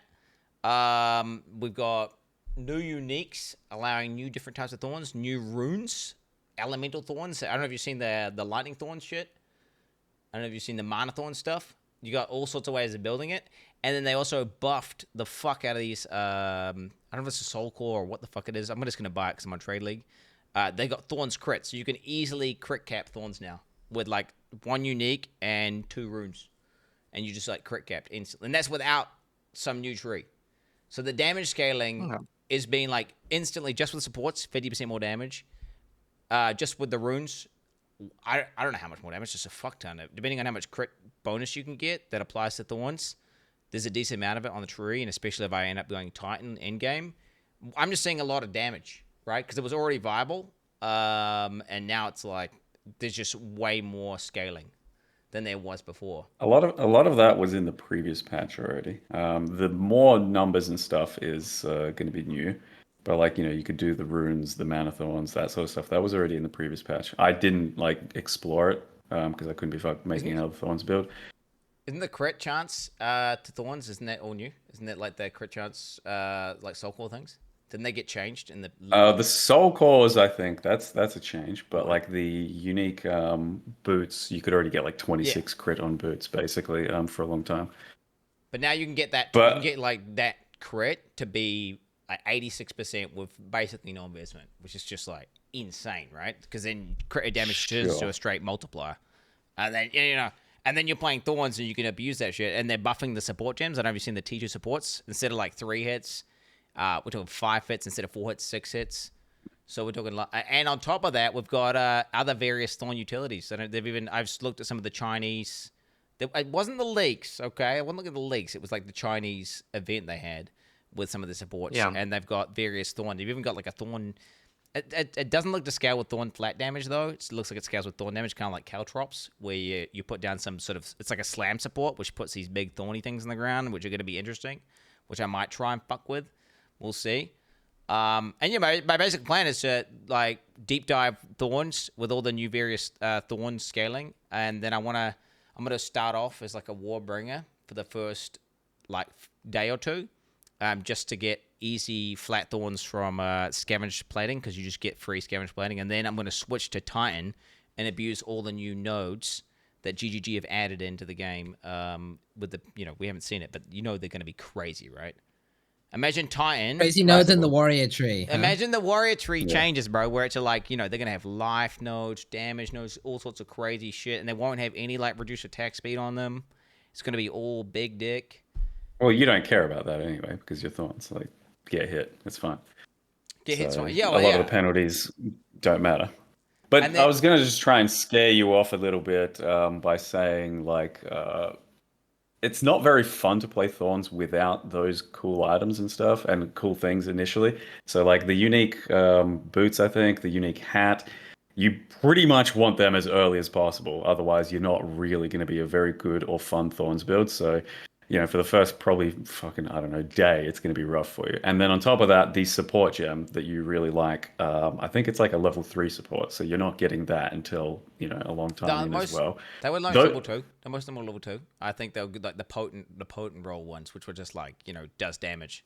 we've got new uniques allowing new different types of Thorns, new runes, elemental Thorns. I don't know if you've seen the lightning Thorns shit. I don't know if you've seen the mana Thorn stuff. You got all sorts of ways of building it. And then they also buffed the fuck out of these, I don't know if it's a Soul Core or what the fuck it is. I'm just going to buy it because I'm on Trade League. They got Thorns crit, so you can easily crit cap Thorns now with like 1 unique and 2 runes. And you just like crit capped instantly. And that's without some new tree. So the damage scaling is being like instantly, just with supports, 50% more damage. Just with the runes, I don't know how much more damage, just a fuck ton of, depending on how much crit bonus you can get that applies to Thorns. There's a decent amount of it on the tree, and especially if I end up going Titan end game, I'm just seeing a lot of damage, right? Because it was already viable, and now it's like there's just way more scaling than there was before. A lot of that was in the previous patch already. The more numbers and stuff is going to be new, but like, you know, you could do the runes, the mana Thorns, that sort of stuff. That was already in the previous patch. I didn't like explore it because I couldn't be fucked making another Thorns build. Isn't the crit chance to Thorns, isn't that all new? Isn't that like the crit chance like Soul Core things? Didn't they get changed in the Soul Cores? I think that's a change, but like the unique boots, you could already get like 26 crit on boots basically for a long time. But now you can get that. You can get like that crit to be like 86% with basically no investment, which is just like insane, right? Because then crit damage turns to a straight multiplier, and then and then you're playing Thorns and you can abuse that shit. And they're buffing the support gems. I don't know if you've seen the T2 supports. Instead of like 3 hits, we're talking 5 hits instead of 4 hits, 6 hits. So we're talking, and on top of that, we've got other various Thorn utilities. So I've looked at some of the Chinese. It wasn't the leaks, okay? I wasn't looking at the leaks. It was like the Chinese event they had with some of the supports. Yeah. And they've got various Thorn. They've even got like a Thorn. It doesn't look to scale with Thorn flat damage, though. It looks like it scales with Thorn damage, kind of like Caltrops, where you put down some sort of... It's like a slam support, which puts these big thorny things in the ground, which are going to be interesting, which I might try and fuck with. We'll see. And yeah, my basic plan is to like deep dive Thorns with all the new various Thorn scaling, and then I'm gonna start off as like a Warbringer for the first like day or two, just to get easy flat Thorns from scavenged plating, because you just get free scavenged plating, and then I'm gonna switch to Titan and abuse all the new nodes that GGG have added into the game. With the we haven't seen it, but they're gonna be crazy, right? Imagine Titan. Crazy nodes in the warrior tree. Huh? Imagine the warrior tree changes, bro, where it's like, they're going to have life nodes, damage nodes, all sorts of crazy shit, and they won't have any, like, reduced attack speed on them. It's going to be all big dick. Well, you don't care about that anyway because your thorns like get hit. It's fine. Get hit's So fine. Yeah, a well, lot yeah. of the penalties don't matter. But And then- I was going to just try and scare you off a little bit by saying like it's not very fun to play Thorns without those cool items and stuff and cool things initially. So like the unique boots, I think, the unique hat, you pretty much want them as early as possible. Otherwise, you're not really going to be a very good or fun Thorns build. So, you know, for the first probably fucking, I don't know, day, it's going to be rough for you. And then on top of that, the support gem that you really like, I think it's like a level 3 support. So you're not getting that until, you know, a long time in as well. They were level 2. Most of them were level 2. I think they were good, like the potent roll ones, which were just like, you know, does damage.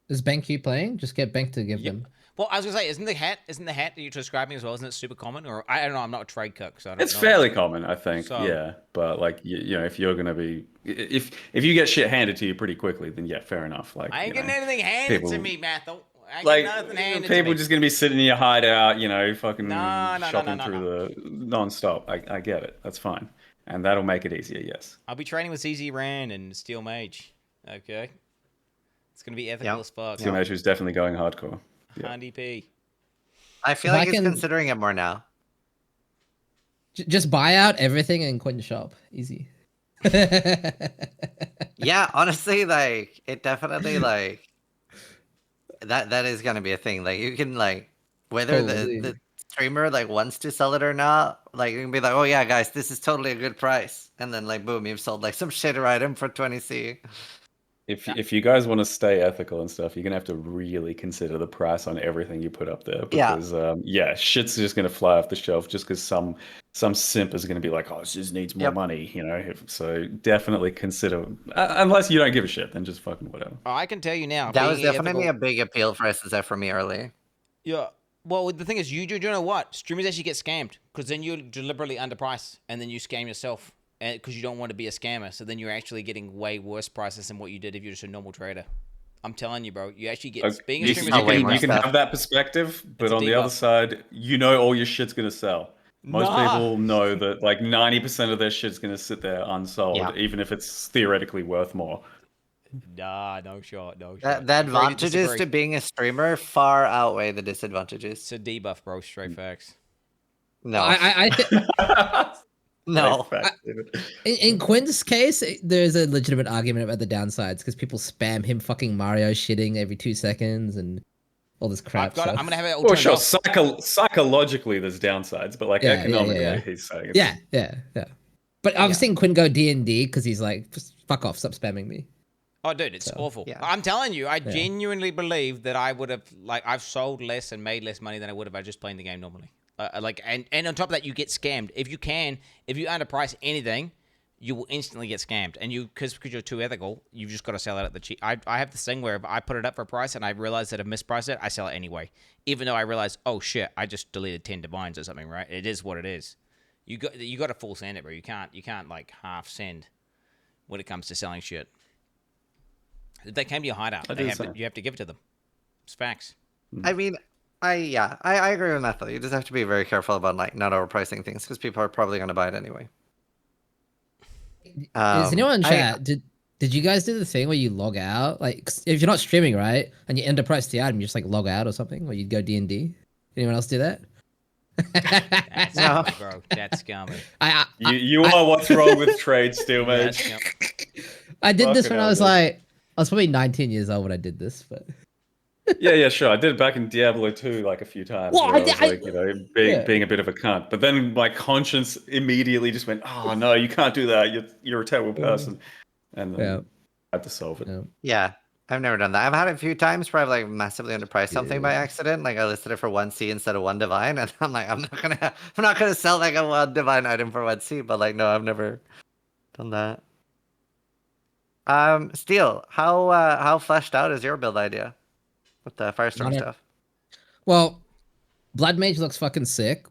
Is Bank playing? Just get Bank to give them. Well, I was gonna say, isn't the hat that you're describing as well? Isn't it super common? Or I don't know. I'm not a trade cook, so I don't know. It's fairly common, I think. So- yeah, but like you know, if you're gonna be, if you get shit handed to you pretty quickly, then yeah, fair enough. Like I ain't you getting know, anything handed people- to me, Mathel. I ain't Like getting nothing handed to people me. just gonna be sitting in your hideout, you know, fucking No, shopping through the non-stop. I get it. That's fine, and that'll make it easier. Yes. I'll be training with ZZ Rand and Steel Mage. Okay. It's gonna be ethical as fuck. Steel Mage is definitely going hardcore. Yeah. Handy P. I feel If like I he's can- considering it more now. Just buy out everything in Quinn shop. Easy. Yeah, honestly, like it definitely like that is gonna be a thing. Like you can like whether the streamer like wants to sell it or not, like you can be like, oh yeah, guys, this is totally a good price, and then like boom, you've sold like some shitter item for 20C. If you guys want to stay ethical and stuff, you're gonna have to really consider the price on everything you put up there Yeah. because shit's just gonna fly off the shelf just because some simp is gonna be like, oh, this just needs more money, you know. So definitely consider, unless you don't give a shit, then just fucking whatever. Oh, I can tell you now. That was being definitely ethical- a big appeal for SSF for me early. Yeah. Well, the thing is, you know what? Streamers actually get scammed because then you deliberately underprice and then you scam yourself because you don't want to be a scammer. So then you're actually getting way worse prices than what you did if you're just a normal trader. I'm telling you, bro. You actually get being a streamer. You can have that perspective, but on the other side, you know all your shit's gonna sell. Most people know that like 90% of their shit's gonna sit there unsold, even if it's theoretically worth more. Nah, no shot, no The shot. advantages to being a streamer far outweigh the disadvantages. It's a debuff, bro. Straight facts. No. No. In Quinn's case, there's a legitimate argument about the downsides because people spam him fucking Mario shitting every 2 seconds and all this crap. I'm gonna have it all Well, turned sure. off. Psychologically, there's downsides, but like economically, yeah. he's saying. Yeah. But I've seen Quinn go D&D because he's like, just fuck off, stop spamming me. Oh, dude, it's awful. I'm telling you, I genuinely believe that I would have, like, I've sold less and made less money than I would have by just playing the game normally. And on top of that, you get scammed. If you underprice anything, you will instantly get scammed. And because you're too ethical, you've just got to sell it at the cheap. I have this thing where if I put it up for a price and I realize that I've mispriced it, I sell it anyway. Even though I realize, oh shit, I just deleted 10 divines or something, right? It is what it is. You got to full send it, bro. You can't like half send when it comes to selling shit. If they came to your hideout, you have to give it to them. It's facts. I mean, I agree with Method. You just have to be very careful about like not overpricing things because people are probably going to buy it anyway. Is anyone in chat? Did you guys do the thing where you log out? Like, 'cause if you're not streaming, right, and you underprice the item, you just like log out or something, or you go D&D. Anyone else do that? That's scummy, bro. That's scummy. You are what's wrong with trade, Steelmage. I did this Fucking when I hell, was dude. like, I was probably 19 years old when I did this, but Yeah, sure. I did it back in Diablo 2 like a few times. Well, where I I was did- like, you know, being a bit of a cunt. But then my conscience immediately just went, oh no, you can't do that. You're a terrible person. And then I had to solve it. Yeah, I've never done that. I've had it a few times where I've like massively underpriced something by accident. Like I listed it for 1C instead of 1 divine, and I'm like, I'm not gonna sell like a 1 divine item for 1C. But like, no, I've never done that. Steel, how fleshed out is your build idea with the Firestorm stuff? well, Blood Mage looks fucking sick.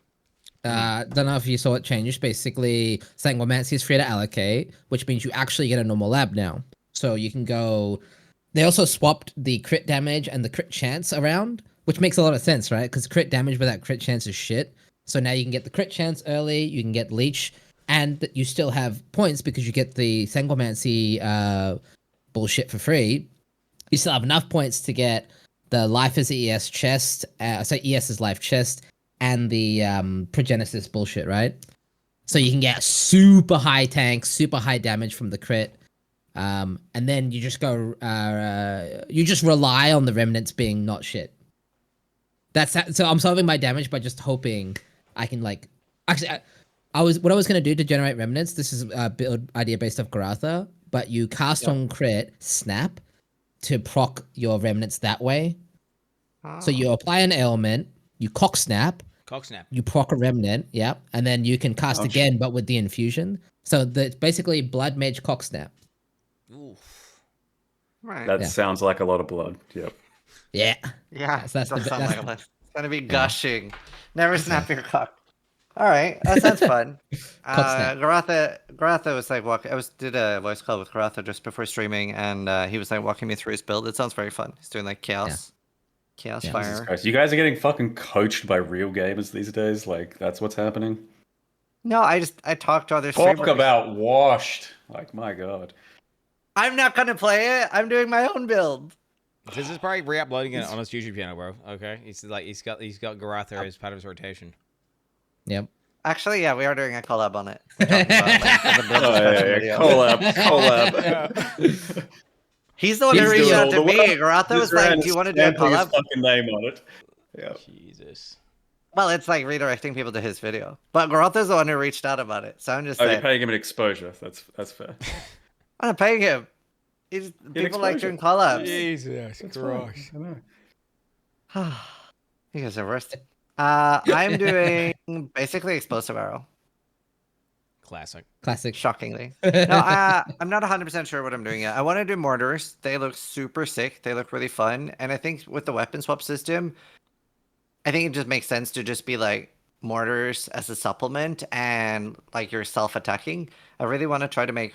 Don't know if you saw it change. Basically, Sanguimancy is free to allocate, which means you actually get a normal lab now. So you can go. They also swapped the crit damage and the crit chance around, which makes a lot of sense, right? Because crit damage without crit chance is shit. So now you can get the crit chance early. You can get leech and you still have points because you get the Sanglemancy bullshit for free. You still have enough points to get the Life as ES chest, so ES is life chest, and the Progenesis bullshit, right? So you can get super high tank, super high damage from the crit. And then you just go, you just rely on the remnants being not shit. So I'm solving my damage by just hoping I can like, actually, what I was gonna do to generate remnants. This is a build idea based off Garatha, but you cast on crit, snap, to proc your remnants that way. So you apply an ailment, you cock snap, you proc a remnant, and then you can cast again, but with the infusion. So it's basically blood mage cock snap. Oof. Right. That sounds like a lot of blood. Yep. Yeah. Yeah. So that's does sound like a lot. It's gonna be Yeah. gushing. Never snap your cock. All right, that sounds fun. Garatha was like did a voice call with Garatha just before streaming, and he was like walking me through his build. It sounds very fun. He's doing like chaos Jesus fire. Christ. You guys are getting fucking coached by real gamers these days. Like that's what's happening. No, I talk to other Talk streamers. about washed. Like my god. I'm not gonna play it. I'm doing my own build. This is probably re-uploading it on his YouTube channel, bro. Okay, he's got Garatha as part of his rotation. Yep. Actually, yeah, we are doing a collab on it. We're talking about, like, the build discussion video. collab. He's the one who reached out to me. Garatha was like, "Do you want to do a Stamping his collab?" fucking name on it. Yeah. Jesus. Well, it's like redirecting people to his video. But Garatha's the one who reached out about it. So I'm just saying. You're paying him an exposure. That's fair. I'm not paying him. People like doing collabs. Jesus Christ. You guys are worst. I'm doing basically explosive arrow. Classic. Shockingly. No, I'm not 100% sure what I'm doing yet. I want to do mortars. They look super sick. They look really fun. And I think with the weapon swap system, I think it just makes sense to just be like mortars as a supplement and like you're self-attacking. I really want to try to make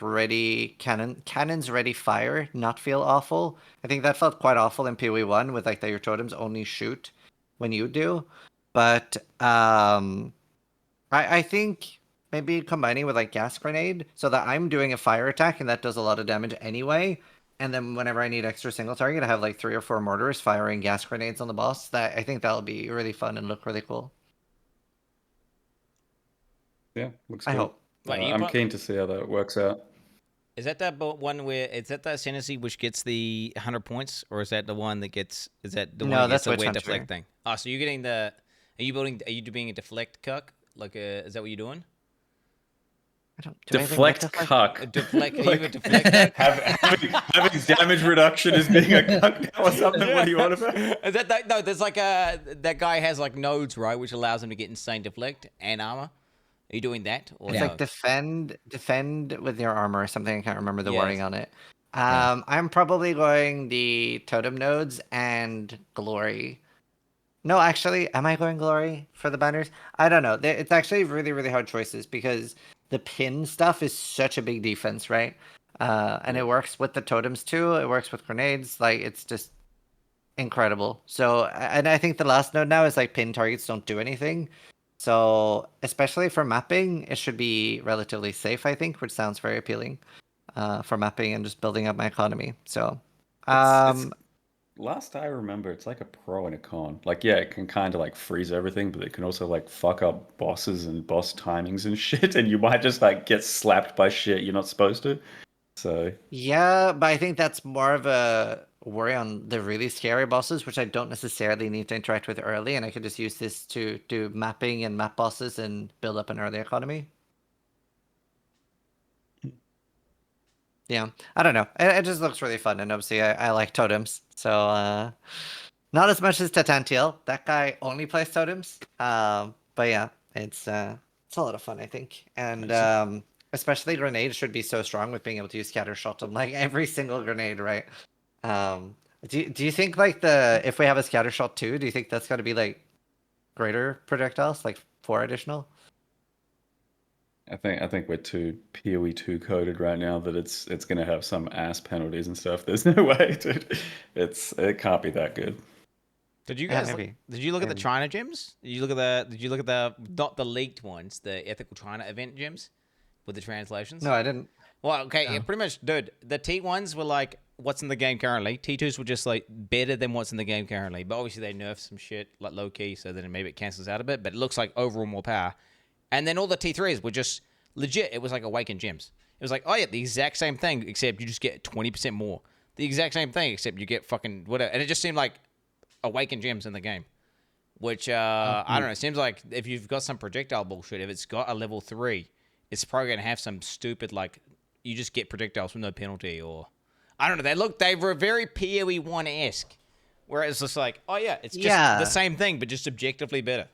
cannons ready fire not feel awful. I think that felt quite awful in PoE1 with like that your totems only shoot when you do. But I think maybe combining with like gas grenade so that I'm doing a fire attack and that does a lot of damage anyway. And then whenever I need extra single target, I have like 3 or 4 mortars firing gas grenades on the boss. I think that'll be really fun and look really cool. Yeah, looks I good. hope. I'm keen to see how that works out. Is that one where is that ascendancy which gets the 100 points, or is that the one that gets? Is that the one that gets the weird deflect thing? Oh, so you're getting the? Are you doing a deflect cuck? Like is that what you're doing? Deflect cuck. Deflect. Like, deflect cuck? having damage reduction as being a cuck now or something. What do you want about? Is that no? There's like that guy has like nodes, right, which allows him to get insane deflect and armor. Are you doing that? Or it's like defend with your armor or something. I can't remember the wording on it. I'm probably going the totem nodes and glory. No, actually, am I going glory for the banners? I don't know. It's actually really, really hard choices because the pin stuff is such a big defense, right? And it works with the totems too. It works with grenades. Like it's just incredible. So, and I think the last node now is like pin targets don't do anything. So, especially for mapping, it should be relatively safe, I think, which sounds very appealing for mapping and just building up my economy. So, it's, last I remember, it's like a pro and a con. Like, yeah, it can kind of like freeze everything, but it can also like fuck up bosses and boss timings and shit, and you might just like get slapped by shit you're not supposed to. So yeah, but I think that's more of a worry on the really scary bosses, which I don't necessarily need to interact with early, and I could just use this to do mapping and map bosses and build up an early economy. Yeah, I don't know. It just looks really fun, and obviously I like totems, so not as much as Tatantiel. That guy only plays totems, but yeah, it's a lot of fun, I think, and especially grenades should be so strong with being able to use scatter shot on like every single grenade, right? Do you think like if we have a scatter shot too, do you think that's gonna be like greater projectiles, like 4 additional? I think we're too PoE 2 coded right now that it's gonna have some ass penalties and stuff. There's no way, dude. It can't be that good. Did you guys? Did you look at the China gems? Did you look at the not the leaked ones, the ethical China event gems? with the translations? No, I didn't. Well, okay, yeah, pretty much, dude. The T1s were like what's in the game currently. T2s were just like better than what's in the game currently. But obviously they nerfed some shit like low key, so then maybe it cancels out a bit. But it looks like overall more power. And then all the T3s were just legit. It was like Awakened Gems. It was like, oh yeah, the exact same thing, except you just get 20% more. The exact same thing, except you get fucking whatever. And it just seemed like Awakened Gems in the game. Which, I don't know, it seems like if you've got some projectile bullshit, if it's got a level 3, it's probably going to have some stupid, like, you just get projectiles with no penalty, or... I don't know, they were very PoE 1-esque. Where it's just like, oh yeah, it's just the same thing, but just objectively better.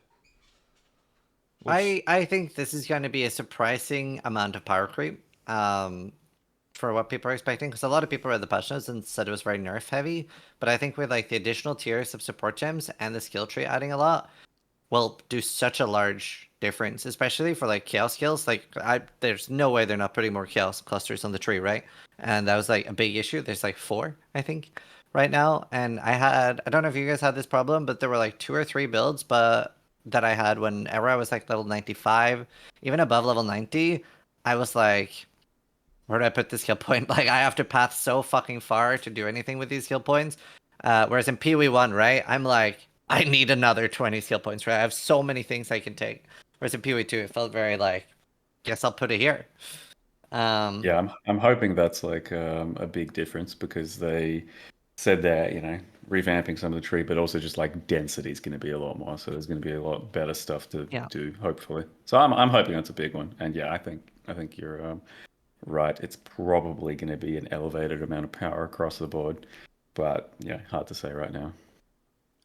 I think this is going to be a surprising amount of power creep for what people are expecting, because a lot of people read the patch notes and said it was very nerf heavy, but I think with like the additional tiers of support gems and the skill tree adding a lot will do such a large difference, especially for like chaos skills. Like there's no way they're not putting more chaos clusters on the tree, right? And that was like a big issue. There's like 4, I think, right now. And I don't know if you guys had this problem, but there were like 2 or 3 builds that I had whenever I was like level 95, even above level 90. I was like, where do I put this skill point? Like, I have to path so fucking far to do anything with these skill points. Whereas in PoE 1, right, I'm like, I need another 20 skill points, right? I have so many things I can take. Whereas in PoE 2, it felt very like, guess I'll put it here. Yeah, I'm hoping that's like a big difference, because they said that, you know, revamping some of the tree, but also just like density is going to be a lot more. So there's going to be a lot better stuff to do, hopefully. So I'm hoping that's a big one. And yeah, I think you're right. It's probably going to be an elevated amount of power across the board, but yeah, hard to say right now.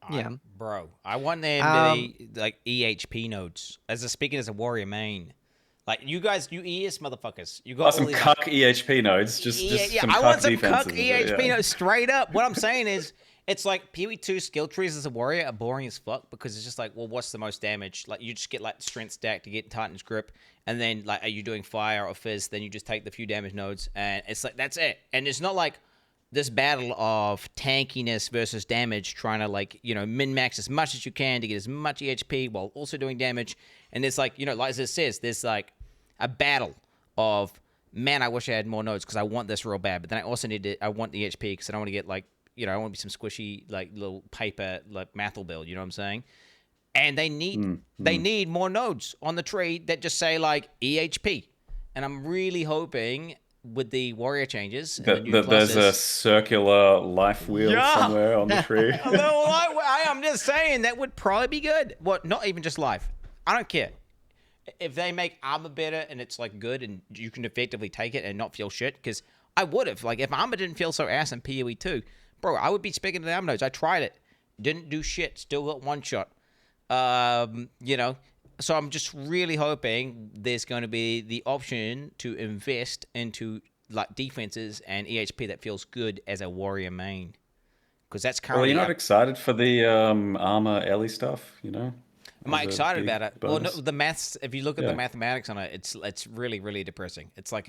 Yeah, bro, I want them to be like EHP nodes. Speaking as a warrior main, like you guys, you ES motherfuckers, you got some cuck EHP nodes. Just some I cuck want some defenses, cuck EHP nodes straight up. What I'm saying is, it's like PoE 2 skill trees as a warrior are boring as fuck, because it's just like, well, what's the most damage? Like you just get like strength stack to get Titan's grip, and then like, are you doing fire or fizz? Then you just take the few damage nodes, and it's like that's it. And it's not like this battle of tankiness versus damage, trying to like, you know, min-max as much as you can to get as much EHP while also doing damage. And it's like, you know, like it says, there's like a battle of, man, I wish I had more nodes because I want this real bad. But then I also I want the EHP because I don't want to get like, you know, I want to be some squishy, like little paper, like Mathel build, you know what I'm saying? And they need more nodes on the tree that just say like EHP. And I'm really hoping with the warrior changes, there's a circular life wheel somewhere on the tree. I'm just saying that would probably be good. What? Not even just life. I don't care if they make armor better and it's like good and you can effectively take it and not feel shit. Because I would have, like, if armor didn't feel so ass in PoE 2, bro, I would be speaking to the armor nodes. I tried it, didn't do shit, still got one shot. You know. So I'm just really hoping there's going to be the option to invest into like defenses and EHP that feels good as a warrior main, because that's currently. Well, you're not excited for the armor Ellie stuff, you know? Am I excited about it? Bonus? Well, no, the maths. If you look at the mathematics on it, it's really really depressing. It's like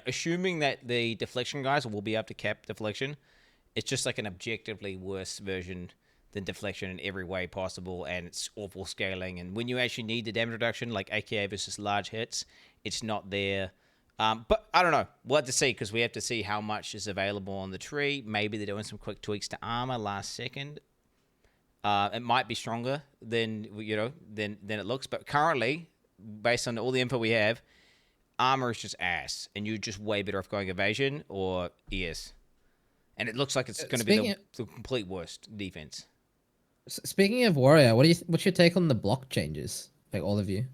assuming that the deflection guys will be able to cap deflection, it's just like an objectively worse version than deflection in every way possible, and it's awful scaling. And when you actually need the damage reduction, like AKA versus large hits, it's not there. But I don't know. We'll have to see, because we have to see how much is available on the tree. Maybe they're doing some quick tweaks to armor last second. It might be stronger than than it looks. But currently, based on all the info we have, armor is just ass, and you're just way better off going evasion or ES. And it looks like it's going to be the complete worst defense. Speaking of warrior, what's your take on the block changes? Like all of you.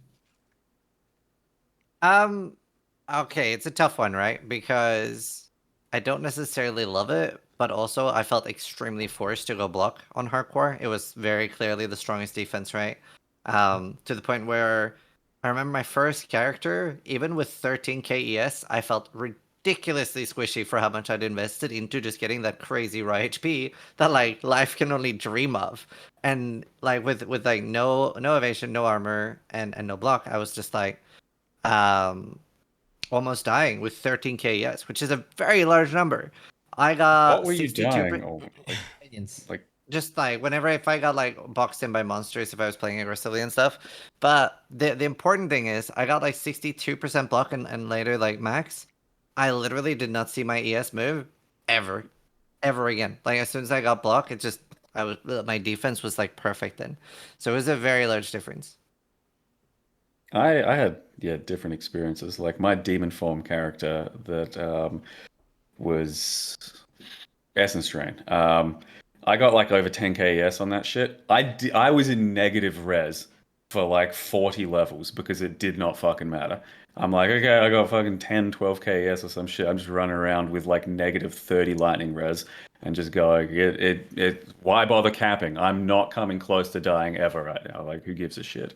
Okay, it's a tough one, right? Because I don't necessarily love it, but also I felt extremely forced to go block on hardcore. It was very clearly the strongest defense, right? To the point where I remember my first character, even with 13k ES, I felt ridiculously squishy for how much I'd invested into just getting that crazy raw HP that like life can only dream of. And like with like no evasion, no armor, and no block, I was just like almost dying with 13k ES, which is a very large number. I got what were you dying? Oh, like just like whenever if I got like boxed in by monsters, if I was playing aggressively and stuff. But the important thing is I got like 62% block and later like max. I literally did not see my ES move ever again. Like as soon as I got block, it just my defense was like perfect then. So it was a very large difference. I had different experiences. Like my demon form character that was Essence Drain. I got like over 10k ES on that shit. I was in negative res for like 40 levels because it did not fucking matter. I'm like, okay, I got fucking 10, 12k ES or some shit. I'm just running around with like negative 30 lightning res and just going, why bother capping? I'm not coming close to dying ever right now. Like, who gives a shit?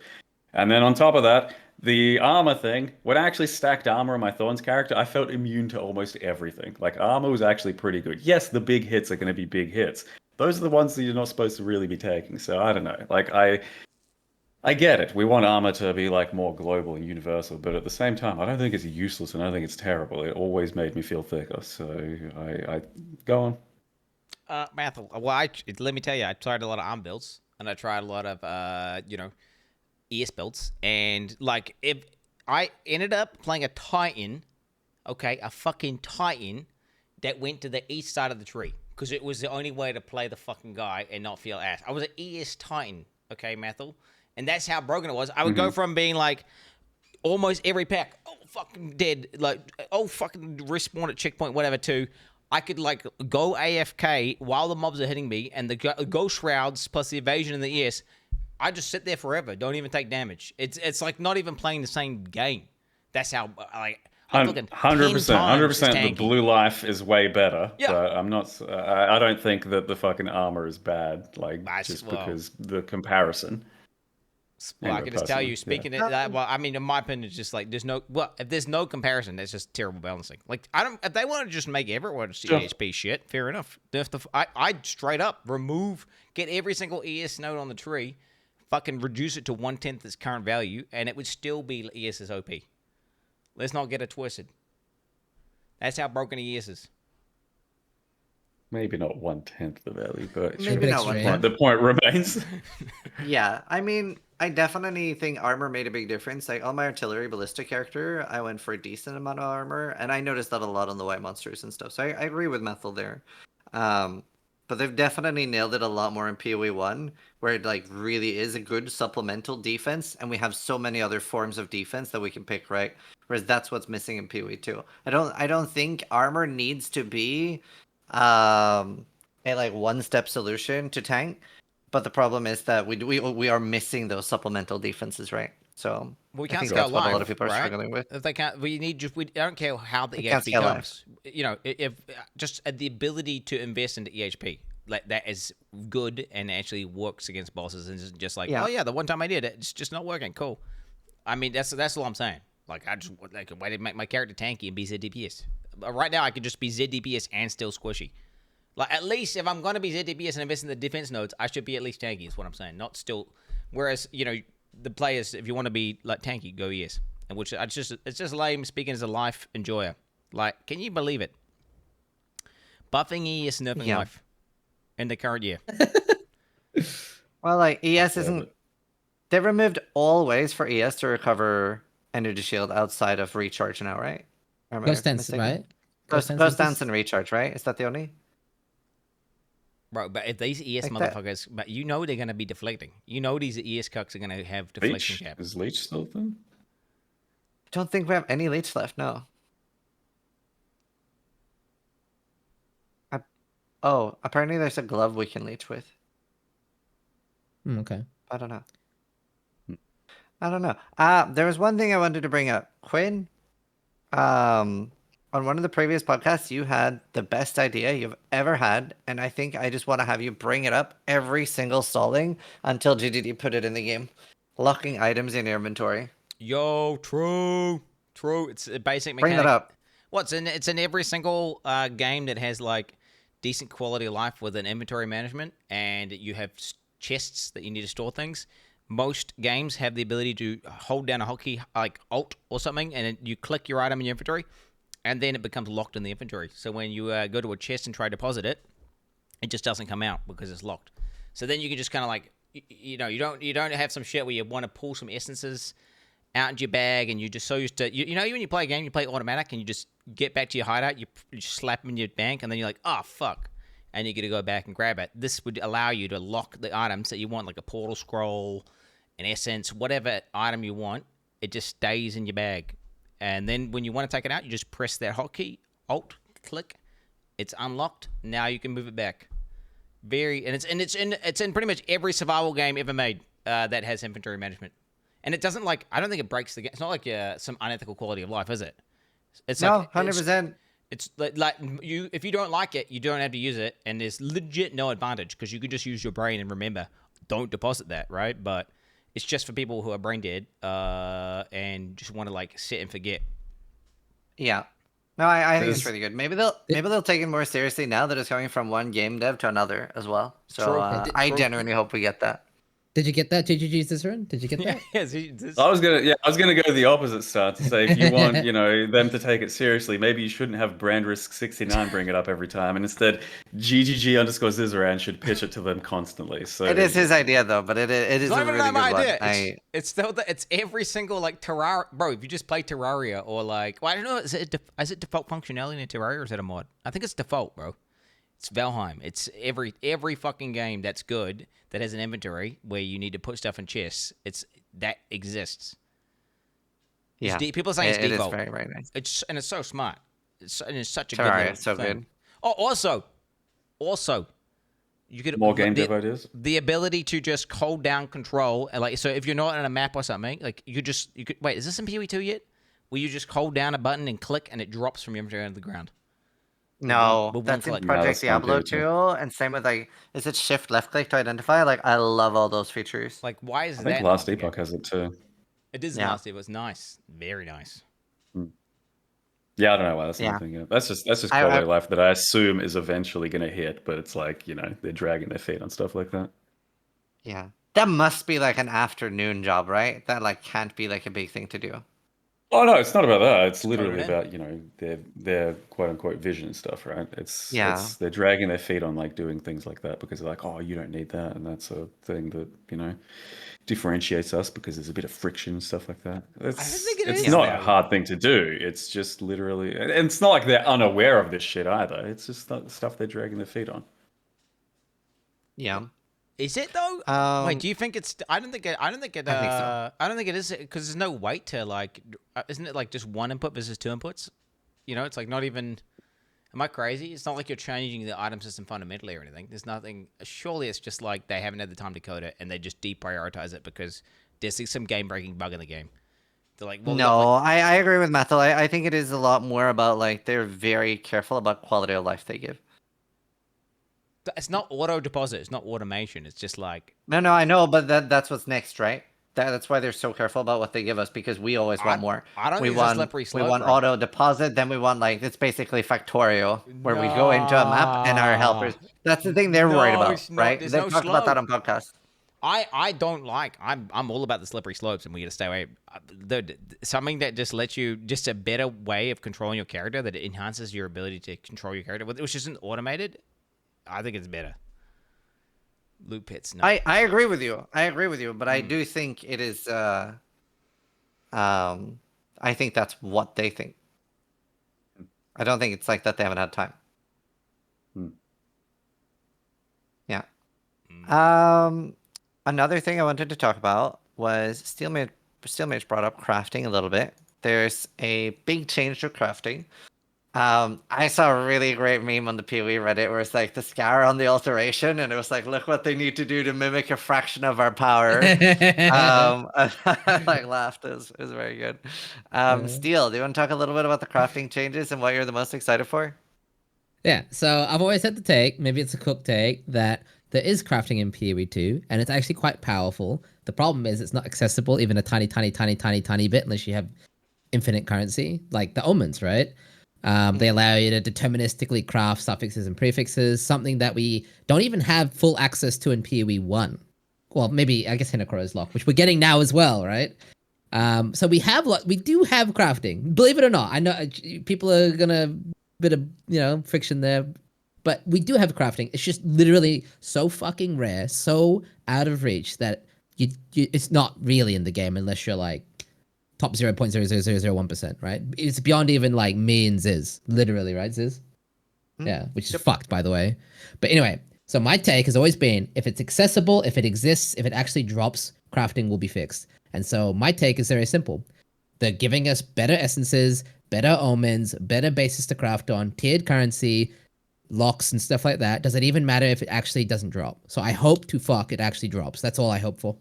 And then on top of that, the armor thing, when I actually stacked armor on my Thorns character, I felt immune to almost everything. Like, armor was actually pretty good. Yes, the big hits are going to be big hits. Those are the ones that you're not supposed to really be taking. So I don't know. Like, I get it. We want armor to be like more global and universal, but at the same time, I don't think it's useless and I don't think it's terrible. It always made me feel thicker. So I go on. Mathel, well, let me tell you, I tried a lot of arm builds and I tried a lot of, ES builds, and like if I ended up playing a Titan, okay, a fucking Titan that went to the east side of the tree because it was the only way to play the fucking guy and not feel ass. I was an ES Titan, okay, Mathel, and that's how broken it was. I would go from being like almost every pack, oh fucking dead, like oh fucking respawn at checkpoint, whatever, to I could like go AFK while the mobs are hitting me, and the ghost shrouds plus the evasion and the ES. I just sit there forever. Don't even take damage. It's like not even playing the same game. That's how like I'm looking 100%. The blue life is way better. Yeah. But I'm not. I don't think that the fucking armor is bad. Like because the comparison. Well, I can just tell you, speaking of that, well, I mean, in my opinion, it's just like if there's no comparison, that's just terrible balancing. Like if they want to just make everyone EHP shit, fair enough. I'd straight up get every single ES node on the tree. Fucking reduce it to 1/10 its current value, and it would still be ES's OP. Let's not get it twisted. That's how broken ES is. Maybe not 1/10 the value, but maybe not 1/10. The point remains. Yeah, I mean, I definitely think armor made a big difference. Like on my artillery ballista character, I went for a decent amount of armor, and I noticed that a lot on the white monsters and stuff. So I agree with Methel there. But they've definitely nailed it a lot more in PoE 1, where it like really is a good supplemental defense, and we have so many other forms of defense that we can pick, right? Whereas that's what's missing in PoE 2. I don't think armor needs to be a like one-step solution to tank, but the problem is that we are missing those supplemental defenses, right? So we can't I think scale that's what live, a lot of people are right? struggling with. If they can't, I don't care how the We can't EHP scale comes. You know, if just the ability to invest into EHP, like that is good and actually works against bosses, and isn't just like, oh yeah, the one time I did it, it's just not working. Cool. I mean, that's all I'm saying. Like I just like a way to make my character tanky and be ZDPS. Right now, I could just be ZDPS and still squishy. Like at least if I'm gonna be ZDPS and invest in the defense nodes, I should be at least tanky. Is what I'm saying. Not still. Whereas the players, if you want to be like tanky, go ES. And which it's just lame speaking as a life enjoyer. Like, can you believe it? Buffing ES, nerfing life in the current year. Well, like ES isn't. They removed all ways for ES to recover energy shield outside of recharge now, right? Ghost dance, right? Ghost dance and recharge, right? Is that the only? Bro, but if these ES motherfuckers, but they're going to be deflecting. These ES cucks are going to have deflection cap. Is Leech still thing? I don't think we have any Leech left, no. Oh, apparently there's a glove we can Leech with. Okay. I don't know. There was one thing I wanted to bring up. Quinn, on one of the previous podcasts, you had the best idea you've ever had, and I think I just want to have you bring it up every single stalling until GDD put it in the game. Locking items in your inventory. Yo, true. It's a basic mechanic. Bring that up. It's in every single game that has like decent quality of life with an inventory management, and you have chests that you need to store things. Most games have the ability to hold down a hotkey like Alt or something, and you click your item in your inventory, and then it becomes locked in the inventory. So when you go to a chest and try to deposit it, it just doesn't come out because it's locked. So then you can just kind of like, you don't have some shit where you want to pull some essences out into your bag, and you're just so used to, when you play a game, you play automatic, and you just get back to your hideout, you just slap them in your bank, and then you're like, oh, fuck. And you get to go back and grab it. This would allow you to lock the items that you want, like a portal scroll, an essence, whatever item you want. It just stays in your bag. And then when you want to take it out, you just press that hotkey, Alt, click. It's unlocked. Now you can move it back. It's in pretty much every survival game ever made that has inventory management. And it doesn't I don't think it breaks the game. It's not like some unethical quality of life, is it? It's no, 100%. It's like you. If you don't like it, you don't have to use it, and there's legit no advantage because you can just use your brain and remember, don't deposit that, right? But it's just for people who are brain dead and just want to sit and forget. Yeah. No, I think it's really good. Maybe they'll take it more seriously now that it's coming from one game dev to another as well. So I genuinely hope we get that. Did you get that, GGG Cicerone? Did you get that? Yes. I was gonna go the opposite start to say if you want, them to take it seriously, maybe you shouldn't have BrandRisk69 bring it up every time, and instead GGG_Cicerone should pitch it to them constantly. So it is his idea though, but it is a really good one. It's every single Terraria, bro. If you just play Terraria or I don't know, is it default functionality in Terraria or is it a mod? I think it's default, bro. It's Valheim. It's every fucking game that's good that has an inventory where you need to put stuff in chests. That exists. Yeah, people are saying it's default. It is very, very nice. It's so smart. It's such a Terraria, good so thing. good. Oh, also, you could more game dev ideas. The ability to just hold down control and so if you're not on a map or something, you could wait. Is this in PoE 2 yet? Where you just hold down a button and click and it drops from your inventory onto the ground. No, that's in Project Diablo 2, and same with is it shift left click to identify? I love all those features. Why is I that? think Last Epoch has it too. It is Last Epoch. It's nice, very nice. Yeah, I don't know why that's not thinking of. That's just quality of life that I assume is eventually going to hit, but it's they're dragging their feet on stuff like that. Yeah, that must be an afternoon job, right? That can't be a big thing to do. Oh no, it's not about that. It's literally about their quote unquote vision and stuff, right? It's they're dragging their feet on doing things like that because they're oh, you don't need that, and that's a thing that differentiates us because there's a bit of friction and stuff like that. It's not a hard thing to do. It's just literally, and it's not like they're unaware of this shit either. It's just stuff they're dragging their feet on. Yeah. Is it though? Wait, do you think it's? I don't think it. I think so. I don't think it is because there's no weight to Isn't it just one input versus two inputs? It's not even. Am I crazy? It's not like you're changing the item system fundamentally or anything. There's nothing. Surely it's just they haven't had the time to code it and they just deprioritize it because there's some game breaking bug in the game. They're well, no, I agree with Mathel. I think it is a lot more about they're very careful about quality of life they give. It's not auto deposit. It's not automation. It's just No, I know, but that's what's next, right? That's why they're so careful about what they give us because we always want more. I don't think it's a slippery slope. We want auto deposit, then we want it's basically Factorio where we go into a map and our helpers. That's the thing they're worried about, right? They talk about that on podcasts. I don't I'm all about the slippery slopes and we got to stay away. Something that just lets you a better way of controlling your character that enhances your ability to control your character, which isn't automated. I think it's better. Loot pits. No. I agree with you. But I do think it is. I think that's what they think. I don't think it's that they haven't had time. Yeah. Another thing I wanted to talk about was Steelmage brought up crafting a little bit. There's a big change to crafting. I saw a really great meme on the PoE Reddit where it's the scar on the alteration, and it was look what they need to do to mimic a fraction of our power. I laughed. It was very good. Steel, do you want to talk a little bit about the crafting changes and what you're the most excited for? Yeah, so I've always had the take, maybe it's a cook take, that there is crafting in PoE 2, and it's actually quite powerful. The problem is it's not accessible even a tiny bit unless you have infinite currency, like the omens, right? They allow you to deterministically craft suffixes and prefixes, something that we don't even have full access to in PoE 1. Well, maybe, I guess Hinacrow's lock, which we're getting now as well, right? So we do have crafting, believe it or not. I know people are gonna bit of friction there, But we do have crafting. It's just literally so fucking rare, so out of reach that it's not really in the game unless you're like top 0.00001%, right? It's beyond even like me and Ziz, literally, right, Ziz? Yeah, which is fucked, by the way. But anyway, so my take has always been, if it's accessible, if it exists, if it actually drops, crafting will be fixed. And so my take is very simple. They're giving us better essences, better omens, better bases to craft on, tiered currency, locks and stuff like that. Does it even matter if it actually doesn't drop? So I hope to fuck it actually drops. That's all I hope for.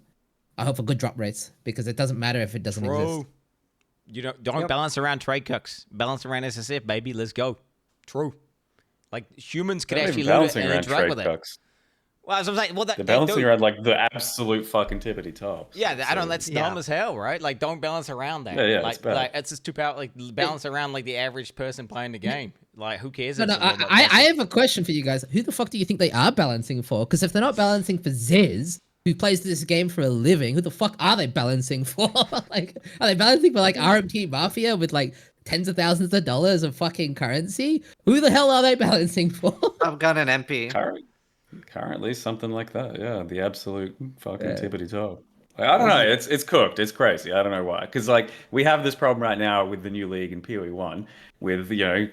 I hope for good drop rates, because it doesn't matter if it doesn't exist. You don't balance around trade cooks. Balance around SSF, baby. Let's go. True. Like humans could actually loot it and interact with it. Well, as I'm saying, well, they're balancing around like the absolute fucking tippity top. Yeah, I don't. That's dumb as hell, right? Like, don't balance around that. Yeah, like it's just too powerful. Like, balance around like the average person playing the game. Like, who cares? No, I have a question for you guys. Who the fuck do you think they are balancing for? Because if they're not balancing for Ziz, who plays this game for a living, who the fuck are they balancing for? Like, are they balancing for like RMT Mafia with like tens of thousands of dollars of fucking currency? Who the hell are they balancing for? I've got an MP. Currently, something like that. Yeah, the absolute fucking tippity top. Like, I don't know. It's cooked. It's crazy. I don't know why. Because like we have this problem right now with the new league in PoE1 with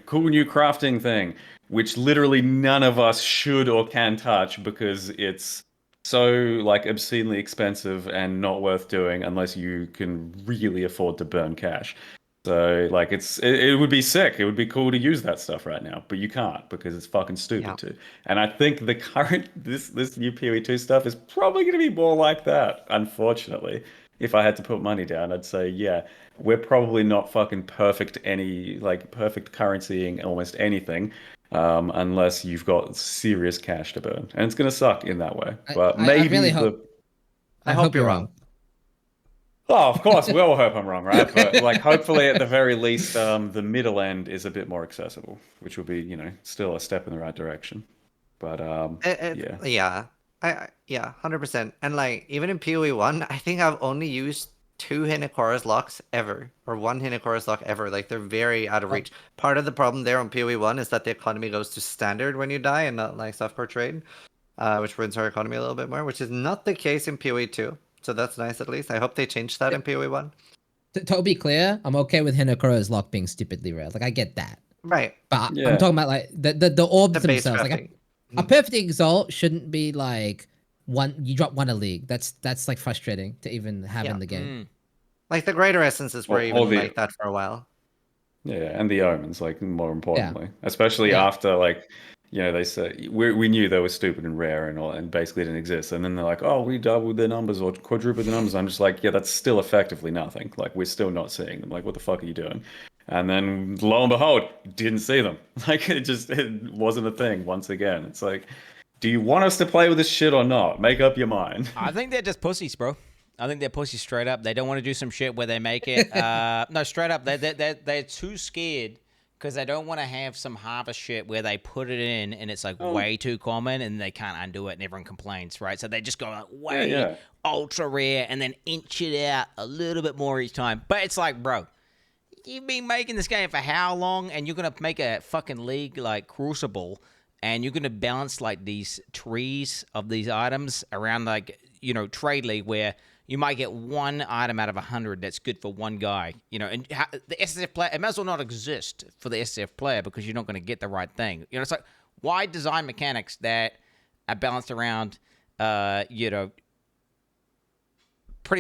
cool new crafting thing, which literally none of us should or can touch because it's so like obscenely expensive and not worth doing unless you can really afford to burn cash. So like it would be sick. It would be cool to use that stuff right now, but you can't because it's fucking stupid to. And I think the current this new PoE2 stuff is probably going to be more like that. Unfortunately, if I had to put money down, I'd say we're probably not fucking perfect currencying almost anything, unless you've got serious cash to burn, and it's going to suck in that way. But maybe I really hope. I hope you're wrong. Oh, of course, we all hope I'm wrong, right? But like, hopefully, at the very least, the middle end is a bit more accessible, which will be, still a step in the right direction. But yeah, 100%. And like, even in PoE1, I think I've only used 2 Hinokora's locks ever, or 1 Hinokora's lock ever. Like, they're very out of reach. Part of the problem there on PoE1 is that the economy goes to standard when you die, and not like softcore trade, which ruins our economy a little bit more, which is not the case in PoE2. So that's nice, at least. I hope they change that in PoE1. To be clear, I'm okay with Hinokora's lock being stupidly rare. Like, I get that. Right. But I'm talking about, like, the orbs themselves. Like, a perfect exalt shouldn't be, like, you drop 1 a league. That's like, frustrating to even have in the game. Like, the greater essences were even like that for a while. Yeah, and the omens, like, more importantly. Especially after, like... they say we knew they were stupid and rare and all, and basically didn't exist. And then they're like, "Oh, we doubled their numbers or quadrupled the numbers." I'm just like, "Yeah, that's still effectively nothing. Like, we're still not seeing them. Like, what the fuck are you doing?" And then lo and behold, didn't see them. Like, it wasn't a thing. Once again, it's like, do you want us to play with this shit or not? Make up your mind. I think they're just pussies, bro. I think they're pussies straight up. They don't want to do some shit where they make it. No, straight up, they're too scared. Because they don't want to have some harvest shit where they put it in and it's like way too common and they can't undo it and everyone complains, right? So they just go like way ultra rare and then inch it out a little bit more each time. But it's like, bro, you've been making this game for how long? And you're going to make a fucking league like Crucible and you're going to balance like these trees of these items around like, trade league where you might get 1 item out of 100 that's good for 1 guy, and the SSF player, it might as well not exist for the SSF player because you're not going to get the right thing. It's like, why design mechanics that are balanced around, pretty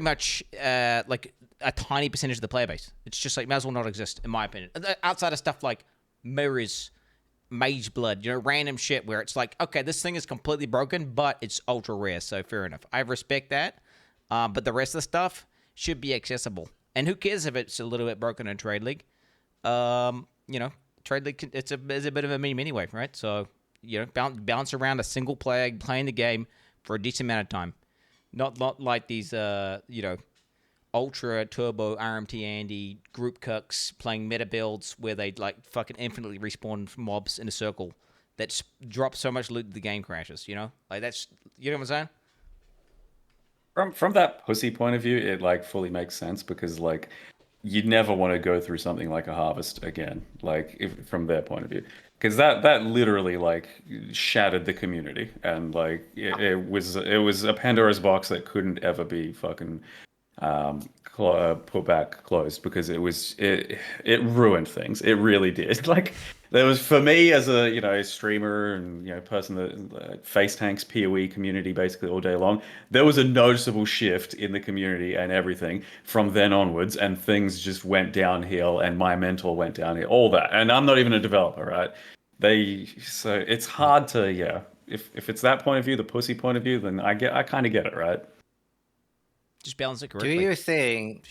much like a tiny percentage of the player base? It's just like, might as well not exist, in my opinion. Outside of stuff like mirrors, mage blood, random shit where it's like, okay, this thing is completely broken, but it's ultra rare, so fair enough. I respect that. But the rest of the stuff should be accessible. And who cares if it's a little bit broken in Trade League? Trade League, it's a bit of a meme anyway, right? So, bounce around a single player playing the game for a decent amount of time. Not like these, ultra turbo RMT Andy group cucks playing meta builds where they like fucking infinitely respawn mobs in a circle that drop so much loot that the game crashes, Like that's, what I'm saying? From that pussy point of view, it like fully makes sense because like you'd never want to go through something like a harvest again, like from their point of view, because that literally like shattered the community, and like it was a Pandora's box that couldn't ever be fucking put back closed, because it ruined things. It really did. Like there was, for me as a streamer and person that face tanks PoE community basically all day long, there was a noticeable shift in the community and everything from then onwards, and things just went downhill, and my mental went downhill, all that. And I'm not even a developer, right? So it's hard to if it's that point of view, the pussy point of view, then I kind of get it, right? Just balance it correctly. Do you think?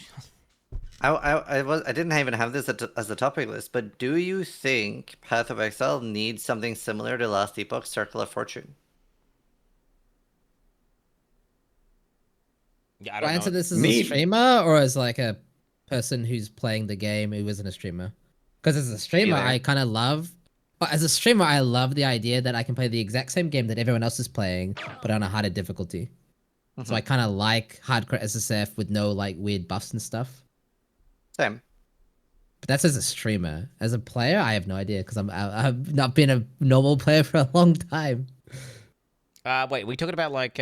I didn't even have this as a topic list, but do you think Path of Exile needs something similar to Last Epoch's Circle of Fortune? Yeah, I Do I don't answer know. this as a streamer or as like a person who's playing the game who isn't a streamer? Because as a streamer, Either. I kind of love. But as a streamer, I love the idea that I can play the exact same game that everyone else is playing, but on a harder difficulty. So I kind of like hardcore SSF with no like weird buffs and stuff. Same. But that's as a streamer. As a player, I have no idea because I've not been a normal player for a long time. Wait, we talking about like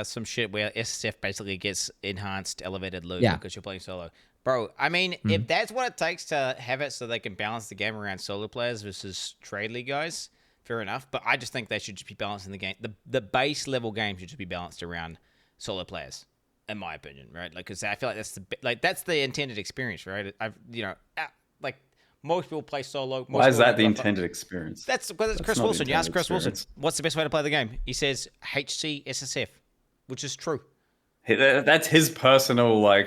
some shit where SSF basically gets enhanced elevated loot because you're playing solo. Bro, I mean, if that's what it takes to have it so they can balance the game around solo players versus trade league guys, fair enough. But I just think they should just be balancing the game. The base level game should just be balanced around solo players, in my opinion, right? Like, because I feel like that's the intended experience, right? Like most people play solo. Why is that the intended experience? That's because it's Chris Wilson. You ask Chris Wilson, what's the best way to play the game? He says HC SSF, which is true. That's his personal way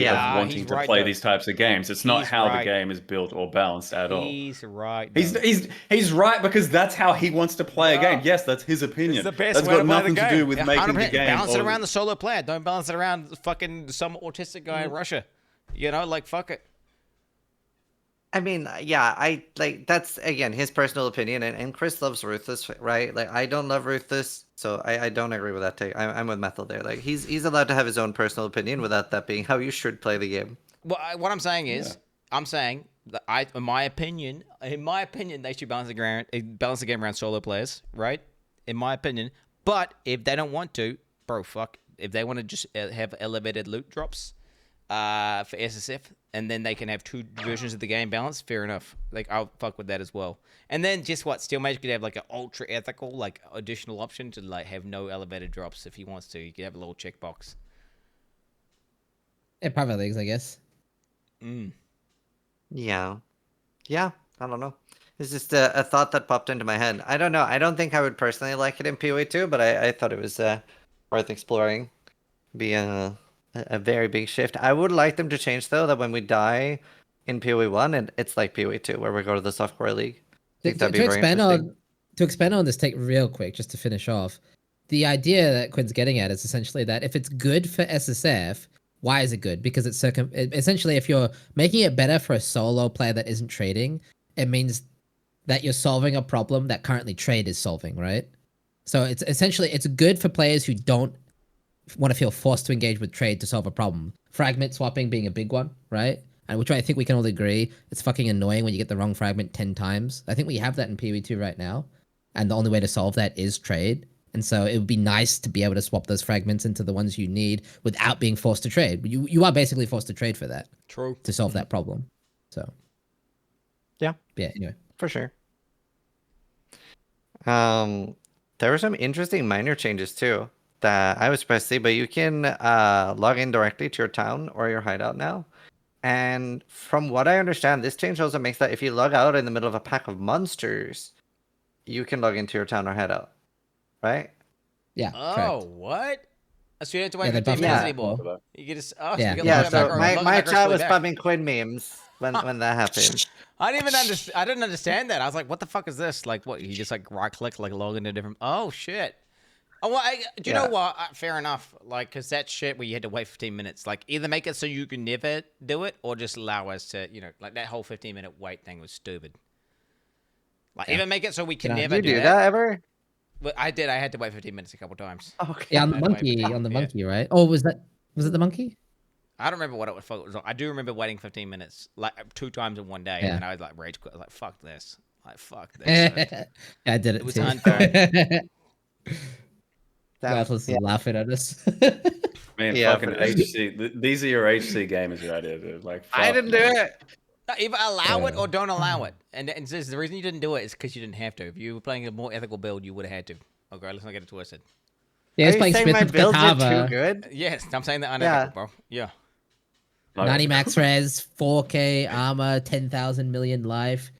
of wanting to play though. these types of games. It's not how the game is built or balanced at all. He's right. He's right because that's how he wants to play a game. Yes, that's his opinion. It's the best That's way got to play nothing the to game. do with making the game. Balance it around the solo player. Don't balance it around fucking some autistic guy in Russia. Like fuck it. I mean, yeah, I like that's again his personal opinion, and Chris loves Ruthless, right? Like I don't love Ruthless, so I don't agree with that take. I'm with Methel there. Like he's allowed to have his own personal opinion without that being how you should play the game. Well, what I'm saying is, I'm saying that in my opinion, they should balance the game around solo players, right? In my opinion, but if they don't want to, bro, fuck. If they want to just have elevated loot drops, for SSF, and then they can have two versions of the game balanced, fair enough. Like, I'll fuck with that as well. And then just Steel Mage could have like an ultra ethical, like additional option to like have no elevated drops if he wants to. You could have a little checkbox. Yeah, private leagues, I guess. Yeah. I don't know. It's just a thought that popped into my head. I don't know. I don't think I would personally like it in PoE 2, but I thought it was worth exploring. Be a very big shift. I would like them to change though that when we die in PoE 1, it's like PoE 2 where we go to the software league. I think that'd be very interesting. To expand on this take real quick, just to finish off, the idea that Quin's getting at is essentially that if it's good for SSF, why is it good? Because it's essentially if you're making it better for a solo player that isn't trading, it means that you're solving a problem that currently trade is solving, right? So it's essentially it's good for players who don't want to feel forced to engage with trade to solve a problem. Fragment swapping being a big one, right? And which I think we can all agree, it's fucking annoying when you get the wrong fragment 10 times. I think we have that in PoE 2 right now. And the only way to solve that is trade. And so it would be nice to be able to swap those fragments into the ones you need without being forced to trade. You are basically forced to trade for that. True. To solve that problem. So. Yeah. Yeah, anyway. For sure. There were some interesting minor changes too that I was surprised to see, but you can log in directly to your town or your hideout now. And from what I understand, this change also makes that if you log out in the middle of a pack of monsters, you can log into your town or hideout. Right? Yeah. Oh, correct. what? So you don't have to wait 15 minutes anymore. You get to, So my chat was spamming Quin memes when that happened. I didn't understand that. I was like, what the fuck is this? Like, what? You just like right click, like log into different. Oh shit. Oh, well, do you know what? Fair enough. Like, because that shit where you had to wait 15 minutes. Like, either make it so you can never do it, or just allow us to, like that whole 15-minute wait thing was stupid. Like, either make it so we can never do that ever. But I did. I had to wait 15 minutes a couple times. Okay. Yeah, on the monkey, right? Oh, was it the monkey? I don't remember what it was. I do remember waiting 15 minutes, like 2 times in one day, and I was like rage quit. I was like, fuck this. Like, fuck this. I did it was too. unfair. That was laughing at us. Man, fucking HC. These are your HC gamers right here, dude. Like, I didn't do it. No, either allow it or don't allow it. And the reason you didn't do it is because you didn't have to. If you were playing a more ethical build, you would have had to. Okay, let's not get it twisted. Yeah, he's playing saying my Smith builds are Katava. too good? Yes, I'm saying that unethical, bro. Yeah. 90 max res, 4K armor, 10,000 million life.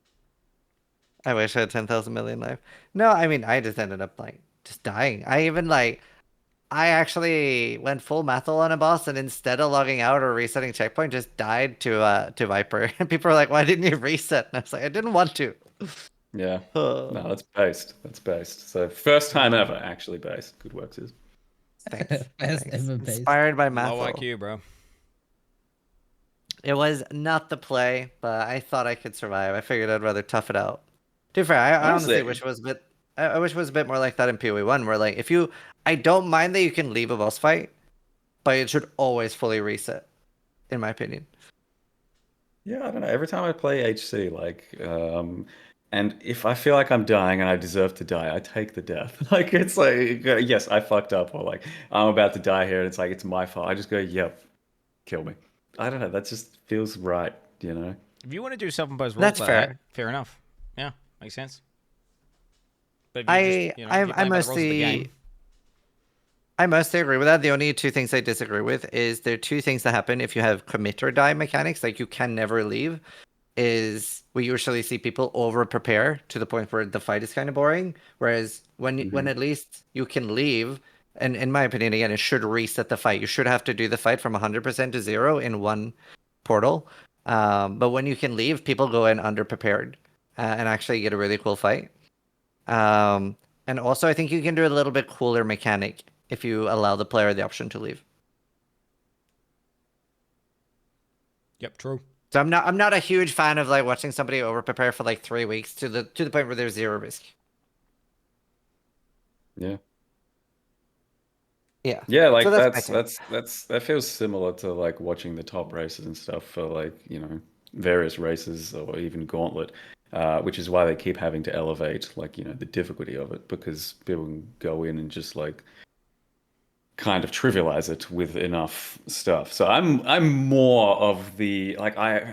I wish I had 10,000 million life. No, I mean, I just ended up like just dying. I actually went full Mathel on a boss, and instead of logging out or resetting checkpoint, just died to Viper. And people were like, "Why didn't you reset?" And I was like, "I didn't want to." Yeah. No, that's based. That's based. So first time ever actually based. Good work, sis. Thanks. Best ever based. Inspired by Low Mathel. IQ, bro. It was not the play, but I thought I could survive. I figured I'd rather tough it out. To be fair, I honestly wish it was a bit. I wish it was a bit more like that in PoE 1, where like I don't mind that you can leave a boss fight, but it should always fully reset, in my opinion. Yeah, I don't know. Every time I play HC, and if I feel like I'm dying and I deserve to die, I take the death. Like, it's like, yes, I fucked up, or like, I'm about to die here, and it's like, it's my fault. I just go, yep, kill me. I don't know. That just feels right, you know? If you want to do self-imposed rules, That's fair. Fair enough. Yeah, makes sense. But I mostly agree with that. The only 2 things I disagree with is there are 2 things that happen if you have commit or die mechanics, like you can never leave. Is we usually see people over prepare to the point where the fight is kind of boring. Whereas when at least you can leave, and in my opinion, again, it should reset the fight. You should have to do the fight from 100% to 0 in one portal. But when you can leave, people go in underprepared and actually get a really cool fight. And also, I think you can do a little bit cooler mechanic if you allow the player the option to leave. Yep, true. So I'm not a huge fan of like watching somebody over prepare for like 3 weeks to the point where there's 0 risk. Yeah. Yeah. Yeah, like So that feels similar to like watching the top races and stuff for like, you know, various races or even Gauntlet, which is why they keep having to elevate like, you know, the difficulty of it, because people can go in and just like kind of trivialize it with enough stuff. So I'm more of the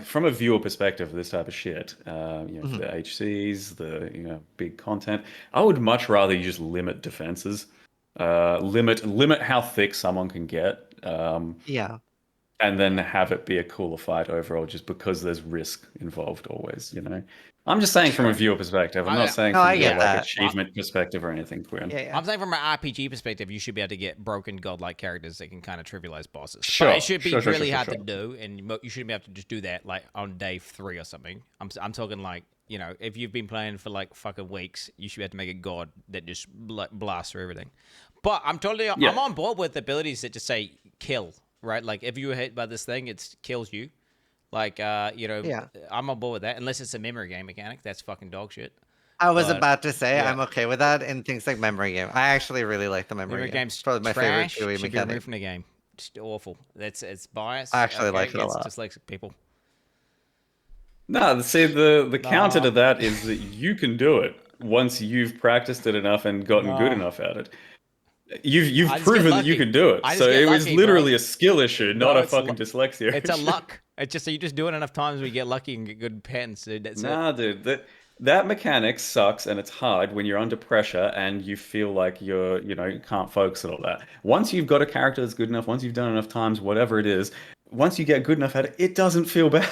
from a viewer perspective of this type of shit, you know, the HCs, the, you know, big content, I would much rather you just limit defenses, limit how thick someone can get, yeah, and then have it be a cooler fight overall, just because there's risk involved always, you know. I'm just saying from a viewer perspective. I'm not saying from a achievement perspective or anything, Quinn. Yeah. I'm saying from an RPG perspective, you should be able to get broken godlike characters that can kind of trivialize bosses. Sure, But it should be really hard sure. to do, and you shouldn't be able to just do that like on day 3 or something. I'm talking like, you know, if you've been playing for like fucking weeks, you should be able to make a god that just blasts through everything. But I'm on board with abilities that just say kill, right? Like if you were hit by this thing, it kills you. Like, you know, I'm on board with that. Unless it's a memory game mechanic. That's fucking dog shit. I was about to say I'm okay with that in things like memory game. I actually really like the memory game. Game's probably my trash, favorite PoE should mechanic. be removed from the game. Just awful. It's biased. I actually like it a lot. It's dyslexic people. No, see, the counter to that is that you can do it once you've practiced it enough and gotten good enough at it. You've proven that you can do it. So it was literally a skill issue, not a fucking dyslexia It's a issue. luck. It's just so you just do it enough times where you get lucky and get good patterns, dude. That's it. Dude, that mechanic sucks, and it's hard when you're under pressure and you feel like you can't focus and all that. Once you've got a character that's good enough, once you've done enough times, whatever it is, once you get good enough at it, it doesn't feel bad.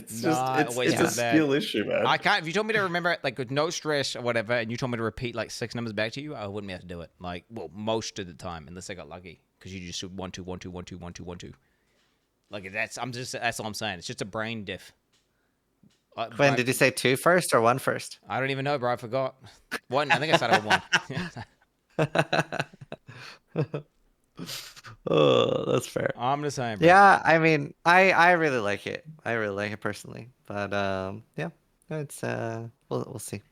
It's a skill issue, man. I can't. If you told me to remember it like with no stress or whatever, and you told me to repeat like 6 numbers back to you, I wouldn't be able to do it. Like, well, most of the time, unless I got lucky, because you just 1 2 1 2 1 2 1 2 1 2. Like that's all I'm saying. It's just a brain diff. Quinn, did you say 2 first or 1 first? I don't even know, bro. I forgot. 1. I think I started with 1. Oh, that's fair. I'm the same. Bro. Yeah, I mean, I really like it. I really like it personally. But yeah, it's we'll see.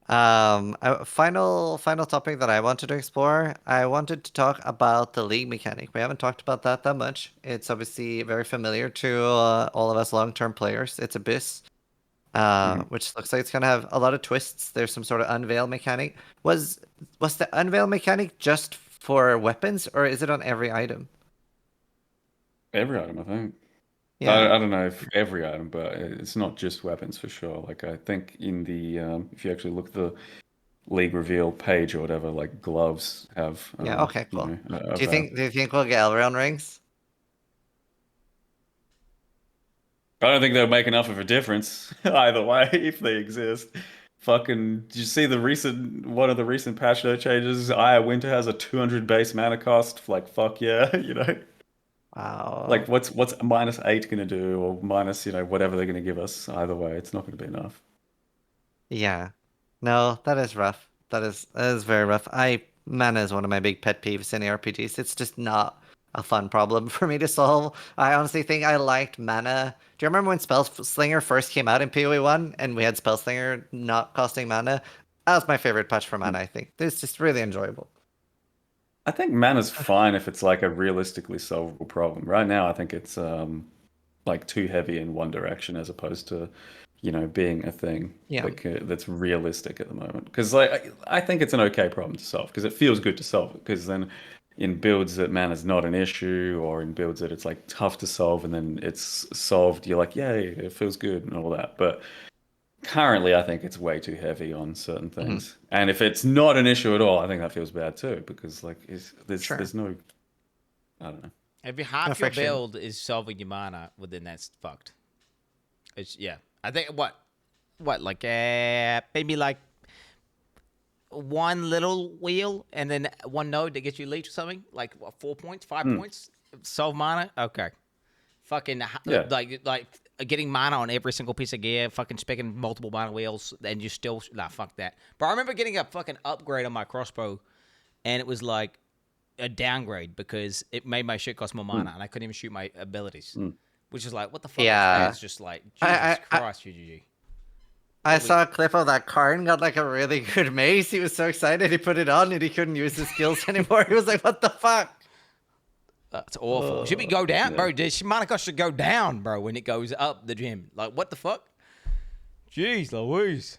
Final topic that I wanted to explore. I wanted to talk about the league mechanic. We haven't talked about that much. It's obviously very familiar to all of us long-term players. It's Abyss, which looks like it's gonna have a lot of twists. There's some sort of unveil mechanic. Was the unveil mechanic just for weapons, or is it on every item? Every item, I think. Yeah. I don't know if every item, but it's not just weapons for sure. Like I think in the if you actually look at the league reveal page or whatever, like gloves have. Yeah. Okay. Cool. You know, Do you think we'll get Elrond rings? I don't think they'll make enough of a difference either way if they exist. Fucking, did you see one of the recent patch note changes? Aya Winter has a 200 base mana cost. Like fuck yeah, you know. Wow. Like what's -8 gonna do, or minus whatever they're gonna give us? Either way, it's not gonna be enough. Yeah. No, that is rough. That is very rough. Mana is one of my big pet peeves in RPGs. It's just not a fun problem for me to solve. I honestly think I liked mana. Do you remember when Spellslinger first came out in PoE 1 and we had Spellslinger not costing mana? That was my favorite patch for mana, I think. It's just really enjoyable. I think mana's fine if it's like a realistically solvable problem. Right now, I think it's like too heavy in one direction as opposed to being a thing that's realistic at the moment. Because like I think it's an okay problem to solve because it feels good to solve it. Because then in builds that mana's not an issue, or in builds that it's like tough to solve and then it's solved, you're like, yay, it feels good and all that. But currently, I think it's way too heavy on certain things. And if it's not an issue at all, I think that feels bad too because like there's no, I don't know. If half your build is solving your mana, well then that's fucked. I think like maybe like one little wheel and then one node that gets you leech or something, like 4 points, 5 points, solve mana. Okay, fucking like getting mana on every single piece of gear, fucking specking multiple mana wheels, and you still fuck that. But I remember getting a fucking upgrade on my crossbow, and it was like a downgrade because it made my shit cost more mana, and I couldn't even shoot my abilities. Which is like, what the fuck? Yeah. It's just like, Jesus Christ, GGG. I saw a clip of that Karn got like a really good mace. He was so excited he put it on and he couldn't use his skills anymore. He was like, what the fuck? That's awful. Should be go down, bro. Mana cost should go down, bro, when it goes up the gym. Like, what the fuck? Jeez Louise.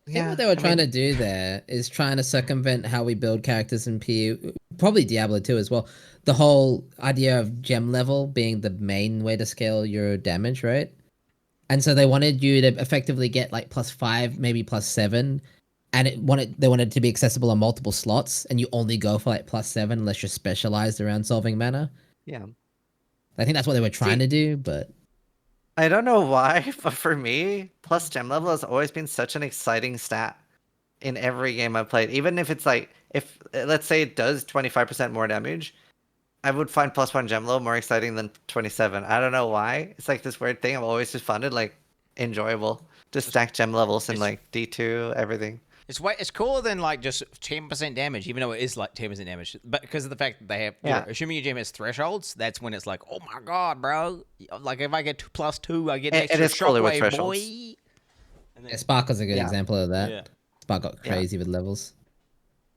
I think what they were trying to do there is trying to circumvent how we build characters in PoE, probably Diablo 2 as well. The whole idea of gem level being the main way to scale your damage, right? And so they wanted you to effectively get like +5, maybe +7, and they wanted it to be accessible on multiple slots, and you only go for like +7 unless you're specialized around solving mana. Yeah. I think that's what they were trying to do, but I don't know why, but for me, plus gem level has always been such an exciting stat in every game I've played. Even if it's like, if let's say it does 25% more damage, I would find +1 gem level more exciting than 27. I don't know why. It's like this weird thing I've always just found it like enjoyable. Just stack gem levels and like D2, everything. It's cooler than like just 10% damage, even though it is like 10% damage. But because of the fact that they have, assuming your gem has thresholds, that's when it's like, oh my god, bro! Like if I get +2, I get extra shockwave, boy. And Sparkle's a good example of that. Yeah. Spark got crazy with levels.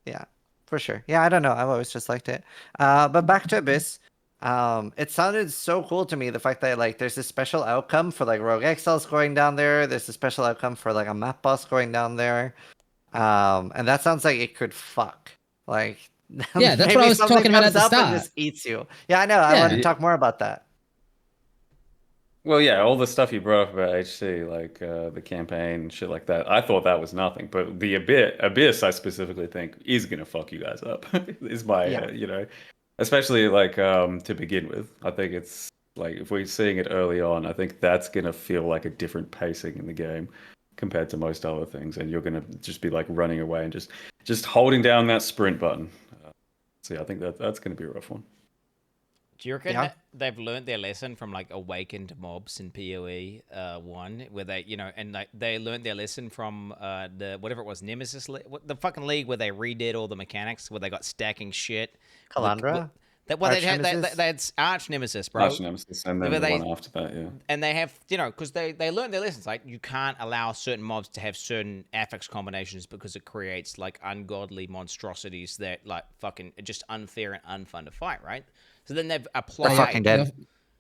Yeah, for sure. Yeah, I don't know. I've always just liked it. But back to Abyss. It sounded so cool to me, the fact that like there's a special outcome for like Rogue Exiles going down there. There's a special outcome for like a map boss going down there. And that sounds like it could fuck. Like, yeah, that's what I was talking about at the start. And just eats you. Yeah, I know. I want to talk more about that. Well, yeah, all the stuff you brought up about HC, like the campaign and shit like that, I thought that was nothing. But the Abyss, I specifically think, is gonna fuck you guys up. Is my, especially like to begin with. I think it's like if we're seeing it early on, I think that's gonna feel like a different pacing in the game compared to most other things, and you're gonna just be like running away and just holding down that sprint button. So yeah, I think that's gonna be a rough one. Do you reckon they've learned their lesson from like awakened mobs in PoE 1, where they and like they learned their lesson from the whatever it was, Nemesis, the fucking league where they redid all the mechanics, where they got stacking shit. Calandra? That's arch nemesis, bro. Arch nemesis, and then the one after that, yeah. And they have, because they learn their lessons. Like, you can't allow certain mobs to have certain affix combinations because it creates like ungodly monstrosities that like fucking just unfair and unfun to fight, right? So then they've applied. They're fucking dead.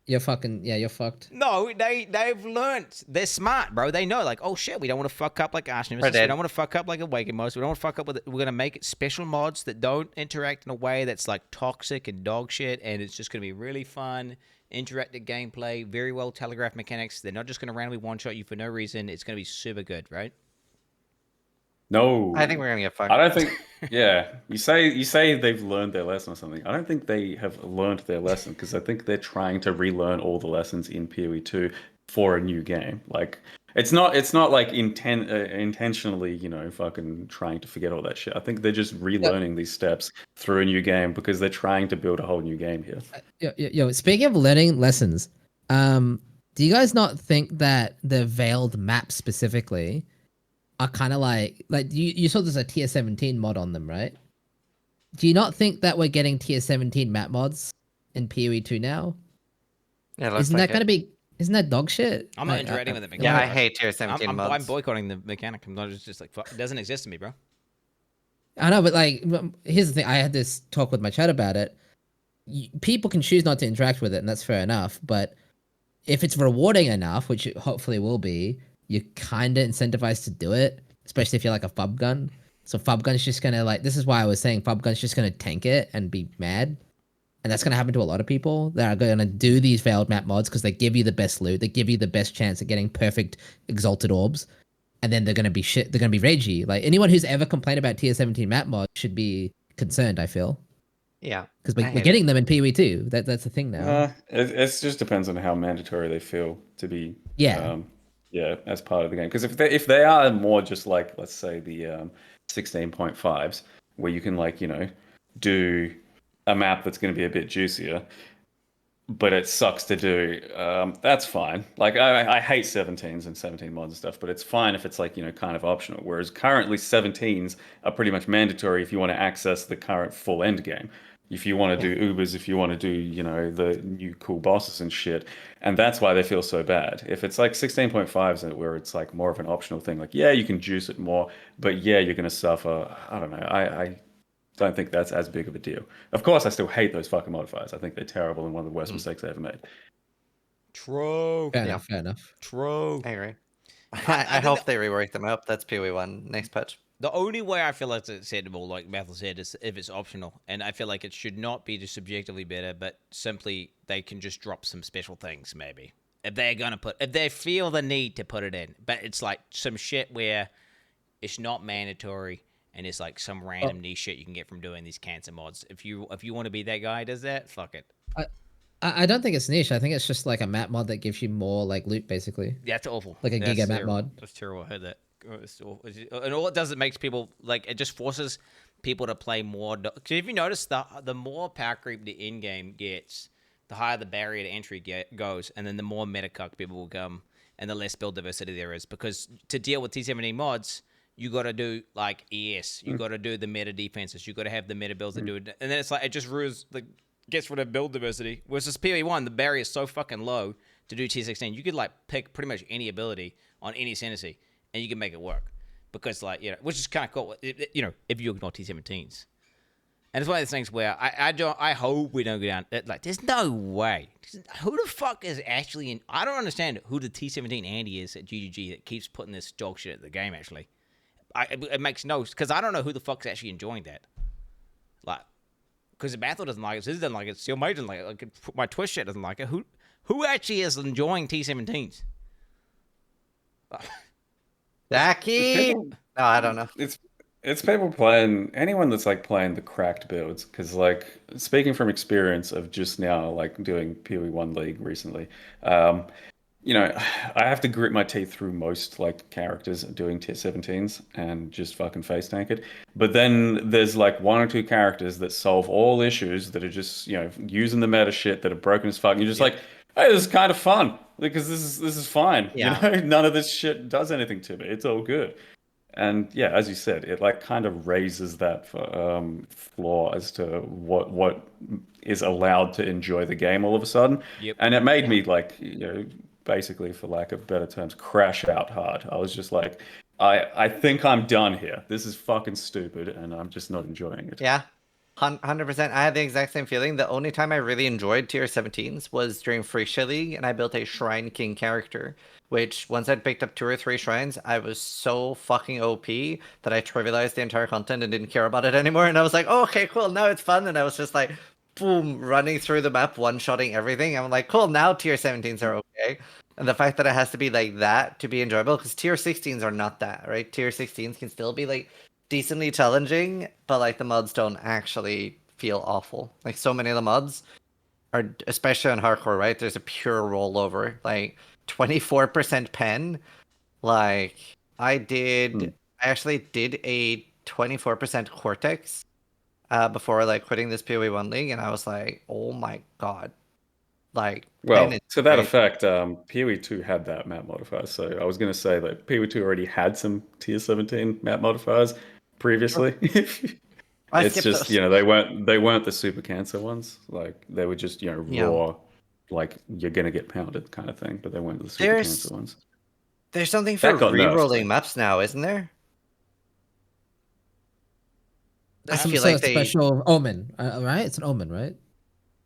You're fucked. No, they've learned. They're smart, bro. They know, like, oh shit, we don't want to fuck up like Arch Nemesis. We don't want to fuck up like Awakened mods. We don't want to fuck up with it. We're gonna make it special mods that don't interact in a way that's like toxic and dog shit, and it's just gonna be really fun, interactive gameplay, very well telegraphed mechanics. They're not just gonna randomly one shot you for no reason. It's gonna be super good, right? No, I think we're gonna get fucked. I don't think. Yeah, you say they've learned their lesson or something. I don't think they have learned their lesson because I think they're trying to relearn all the lessons in PoE 2 for a new game. Like it's not like intentionally, fucking trying to forget all that shit. I think they're just relearning these steps through a new game because they're trying to build a whole new game here. Yo, speaking of learning lessons, do you guys not think that the veiled maps specifically are kind of like you saw there's a tier 17 mod on them, right? Do you not think that we're getting tier 17 map mods in PoE 2 now? Yeah, isn't that dog shit? I'm not interacting with the mechanic. Yeah, I hate tier 17 mods. I'm boycotting the mechanic. I'm not just like, fuck, it doesn't exist to me, bro. I know, but like, here's the thing. I had this talk with my chat about it. People can choose not to interact with it, and that's fair enough. But if it's rewarding enough, which it hopefully will be, you're kind of incentivized to do it, especially if you're like a Fub gun. So Fub gun's just gonna this is why I was saying Fub gun's just gonna tank it and be mad. And that's gonna happen to a lot of people that are gonna do these failed map mods because they give you the best loot, they give you the best chance at getting perfect exalted orbs, and then they're gonna be ragey. Like anyone who's ever complained about tier 17 map mods should be concerned, I feel. Yeah. Because we're getting them in PoE too. That's the thing now. It just depends on how mandatory they feel to be. Yeah. As part of the game. Because if they are more just like, let's say, the 16.5s, where you can do a map that's going to be a bit juicier, but it sucks to do, that's fine. Like, I hate 17s and 17 mods and stuff, but it's fine if it's kind of optional. Whereas currently 17s are pretty much mandatory if you want to access the current full end game. If you want to do Ubers, if you want to do, the new cool bosses and shit. And that's why they feel so bad. If it's like 16.5s where it's like more of an optional thing, like, yeah, you can juice it more, but yeah, you're going to suffer. I don't know. I don't think that's as big of a deal. Of course, I still hate those fucking modifiers. I think they're terrible and one of the worst mistakes I ever made. True. Fair enough. True. I agree. I hope they rework them up. That's PoE 1 next patch. The only way I feel like it's acceptable, like Mathel said, is if it's optional. And I feel like it should not be just subjectively better, but simply they can just drop some special things, maybe. If they feel the need to put it in. But it's like some shit where it's not mandatory and it's like some random niche shit you can get from doing these cancer mods. If you want to be that guy who does that, fuck it. I don't think it's niche. I think it's just like a map mod that gives you more like loot, basically. Yeah, that's awful. Like a Giga map mod. That's terrible. I heard that. And all it does, it makes people it just forces people to play more. Because if you notice, the more power creep the in game gets, the higher the barrier to entry goes, and then the more meta cuck people will come, and the less build diversity there is. Because to deal with T17 mods, you got to do like ES, you got to do the meta defenses, you got to have the meta builds that do it, and then it's like it just gets rid of build diversity. Versus PoE1, the barrier is so fucking low to do T16. You could pick pretty much any ability on any ascendancy, and you can make it work. Because which is kind of cool. If you ignore T17s, and it's one of those things where I hope we don't go down. There's no way. Who the fuck is actually in? I don't understand who the T17 Andy is at GGG that keeps putting this dog shit at the game. Actually, it makes no, because I don't know who the fuck's actually enjoying that. Because Bathel doesn't like it, Ziz doesn't like it, Steel Mage doesn't like it, my Twitch shit doesn't like it. Who actually is enjoying T17s? Jackie? No, I don't know. It's people playing, anyone that's playing the cracked builds, because speaking from experience of just now doing PoE 1 League recently, I have to grit my teeth through most characters doing tier 17s and just fucking face tank it. But then there's one or two characters that solve all issues that are just using the meta shit that are broken as fuck. And you're just hey, this is kind of fun because this is fine. Yeah. None of this shit does anything to me. It's all good. And yeah, as you said, it kind of raises that flaw as to what is allowed to enjoy the game all of a sudden. Yep. And it made me like, basically, for lack of better terms, crash out hard. I was just like, I think I'm done here. This is fucking stupid, and I'm just not enjoying it. Yeah, 100%. I had the exact same feeling. The only time I really enjoyed tier 17s was during Freesia League, and I built a Shrine King character, which once I'd picked up 2 or 3 shrines, I was so fucking OP that I trivialized the entire content and didn't care about it anymore. And I was like, oh, okay, cool, now it's fun. And I was just like, boom, running through the map, one-shotting everything. I'm like, cool, now tier 17s are okay. And the fact that it has to be like that to be enjoyable, because tier 16s are not that, right? Tier 16s can still be like decently challenging, but like the mods don't actually feel awful. Like so many of the mods are, especially on hardcore, right? There's a pure rollover, like 24% pen. Like I actually did a 24% Cortex before like quitting this PoE1 league, and I was like, oh my god. Like, well, to that effect, PoE2 had that map modifier. So I was going to say that PoE2 already had some tier 17 map modifiers previously. It's just, those. they weren't the super cancer ones. Like they were just, raw, like you're going to get pounded kind of thing, but they weren't the super cancer ones. There's something for re-rolling maps now, isn't there? I feel like special omen, right? It's an omen, right?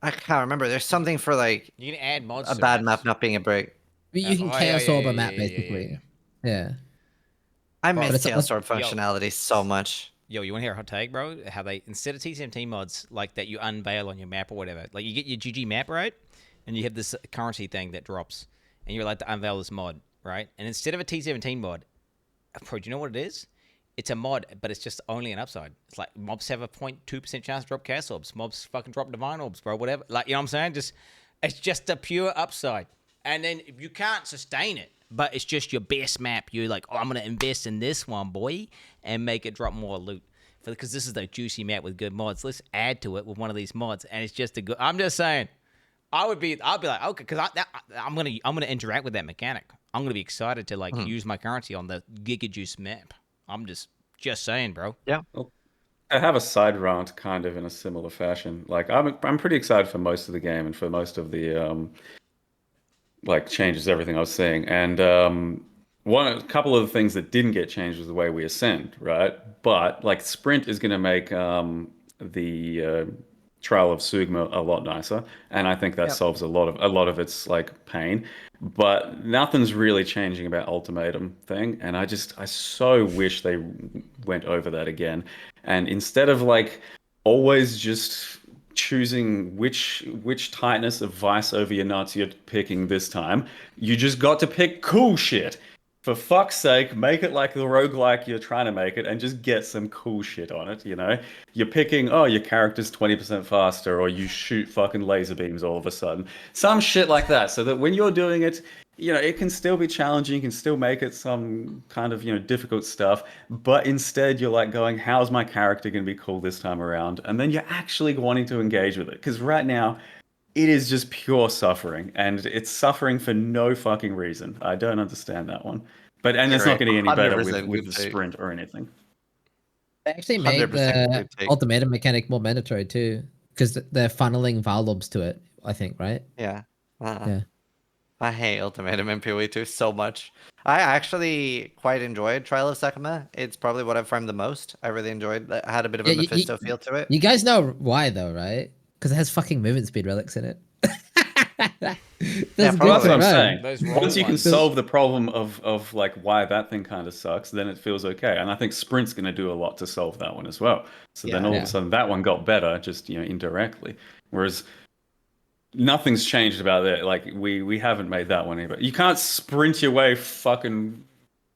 I can't remember. There's something for like you can add mods. A bad map not being a break. You can chaos orb a map basically. Yeah. I miss chaos orb functionality so much. Yo, you want to hear a hot take, bro? How they, instead of T17 mods like that, you unveil on your map or whatever. Like you get your GG map, right? And you have this currency thing that drops, and you're allowed to unveil this mod, right? And instead of a T17 mod, bro, do you know what it is? It's a mod, but it's just only an upside. It's like mobs have a 0.2% chance to drop chaos orbs. Mobs fucking drop divine orbs, bro. Whatever. Like, you know what I'm saying? It's just a pure upside. And then you can't sustain it, but it's just your best map. You're like, oh, I'm going to invest in this one, boy, and make it drop more loot. Because this is the juicy map with good mods. Let's add to it with one of these mods, and it's just a good. I'm just saying, I'd be like, okay, because I'm gonna interact with that mechanic. I'm gonna be excited to like use my currency on the Giga Juice map. I'm just saying, bro. Yeah. Well, I have a side rant kind of in a similar fashion. Like I'm pretty excited for most of the game and for most of the like changes, everything I was seeing. And a couple of the things that didn't get changed was the way we ascend, right? But like sprint is going to make the Trial of Sugma a lot nicer, and I think that solves a lot of its like pain. But nothing's really changing about ultimatum thing, and I so wish they went over that again. And instead of like always just choosing which tightness of vice over your nuts you're picking this time, you just got to pick cool shit. For fuck's sake, make it like the roguelike you're trying to make it and just get some cool shit on it, You're picking, your character's 20% faster, or you shoot fucking laser beams all of a sudden. Some shit like that, so that when you're doing it, it can still be challenging, you can still make it some kind of, difficult stuff, but instead you're like going, how's my character going to be cool this time around? And then you're actually wanting to engage with it, because right now, it is just pure suffering, and it's suffering for no fucking reason. I don't understand that one. And it's not getting any better with the sprint or anything. They actually made the ultimatum mechanic more mandatory too, because they're funneling Valobs to it, I think, right? Yeah. Yeah. I hate ultimatum in PoE2 so much. I actually quite enjoyed Trial of Sakuma. It's probably what I've farmed the most. I really enjoyed it. Had a bit of a Mephisto feel to it. You guys know why though, right? Because it has fucking movement speed relics in it. That's what I'm saying. Once you can solve the problem of like why that thing kind of sucks, then it feels okay. And I think Sprint's going to do a lot to solve that one as well. So then all of a sudden that one got better, just indirectly. Whereas nothing's changed about it. Like we haven't made that one either. You can't sprint your way fucking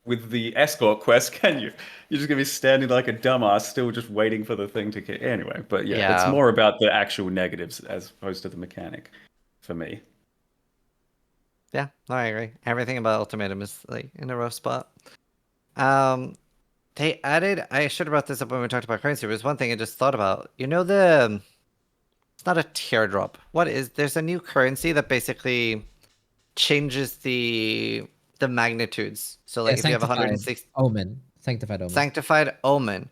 with the escort quest, can you? You're just gonna be standing like a dumbass, still just waiting for the thing to get anyway. But yeah, it's more about the actual negatives as opposed to the mechanic for me. Yeah, no, I agree. Everything about Ultimatum is like in a rough spot. They added. I should have brought this up when we talked about currency. But there's one thing I just thought about. It's not a teardrop. There's a new currency that basically changes the magnitudes. So like if you have 160 Sanctified Omen. Sanctified Omen.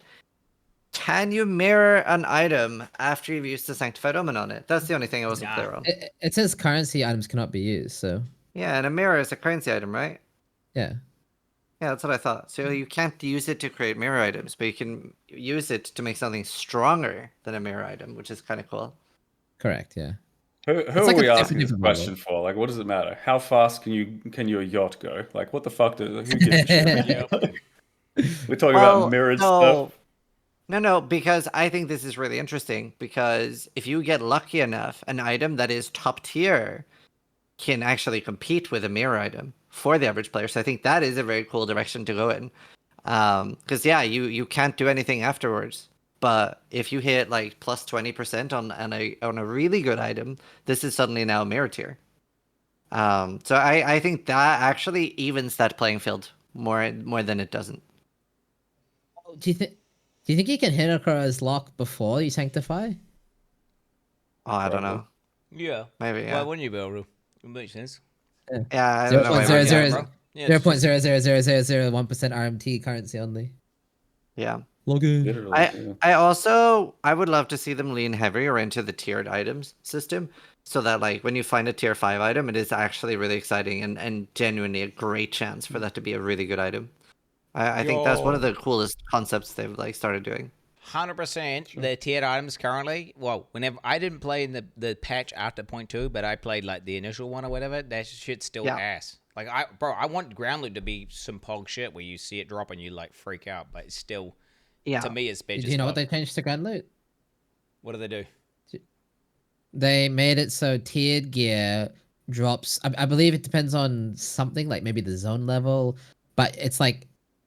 can you mirror an item after you've used the Sanctified Omen on it? That's the only thing I wasn't clear on. It says currency items cannot be used, so. Yeah, and a mirror is a currency item, right? Yeah. Yeah, that's what I thought. So you can't use it to create mirror items, but you can use it to make something stronger than a mirror item, which is kind of cool. Correct, yeah. Who are we asking this question for? Like, what does it matter? How fast can your yacht go? Like, what the fuck who gives a shit? We're talking about mirrored stuff. No, because I think this is really interesting, because if you get lucky enough, an item that is top tier can actually compete with a mirror item for the average player. So I think that is a very cool direction to go in. Because yeah, you can't do anything afterwards. But if you hit like plus 20% on a really good item, this is suddenly now mirror tier. So I think that actually evens that playing field more than it doesn't. Do you think you can hit across lock before you sanctify? Oh, I don't know. Yeah. Maybe, yeah. Why wouldn't you be able to? It makes sense. Yeah, I don't know. 0.0000001% RMT currency only. Yeah. Login. I would love to see them lean heavier into the tiered items system, so that like when you find a tier 5 item, it is actually really exciting and genuinely a great chance for that to be a really good item. I think that's one of the coolest concepts they've like started doing. 100%. The tiered items currently. Well, whenever I didn't play in the patch after 0.2, but I played like the initial one or whatever. That shit's still ass. Like I want ground loot to be some pog shit where you see it drop and you like freak out, but it's still. Yeah. To me, it's bad. Do you know what they changed to ground loot? What do they do? They made it so tiered gear drops. I believe it depends on something like maybe the zone level, but it's like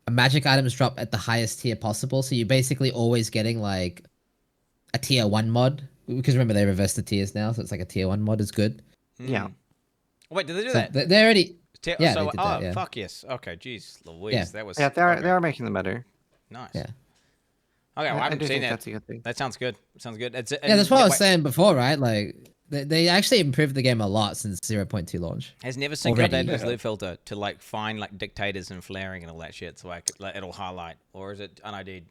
magic items drop at the highest tier possible. So you're basically always getting like a tier 1 mod, because remember they reversed the tiers now, so it's like a tier 1 mod is good. Yeah. Wait, did they do So that? they already. Yeah. So, they did that, yeah. Fuck yes. Okay, jeez, Louise, Yeah. that was. Yeah, they are making them better. Nice. Yeah. Okay, well, I haven't do seen think that. that's a good thing. That sounds good. Sounds good. Yeah, that's what I was saying before, right? Like they actually improved the game a lot since 0.2 launch. Has never seen that as loot filter to like find like dictators and flaring and all that shit, so like it'll highlight, or is it unID'd?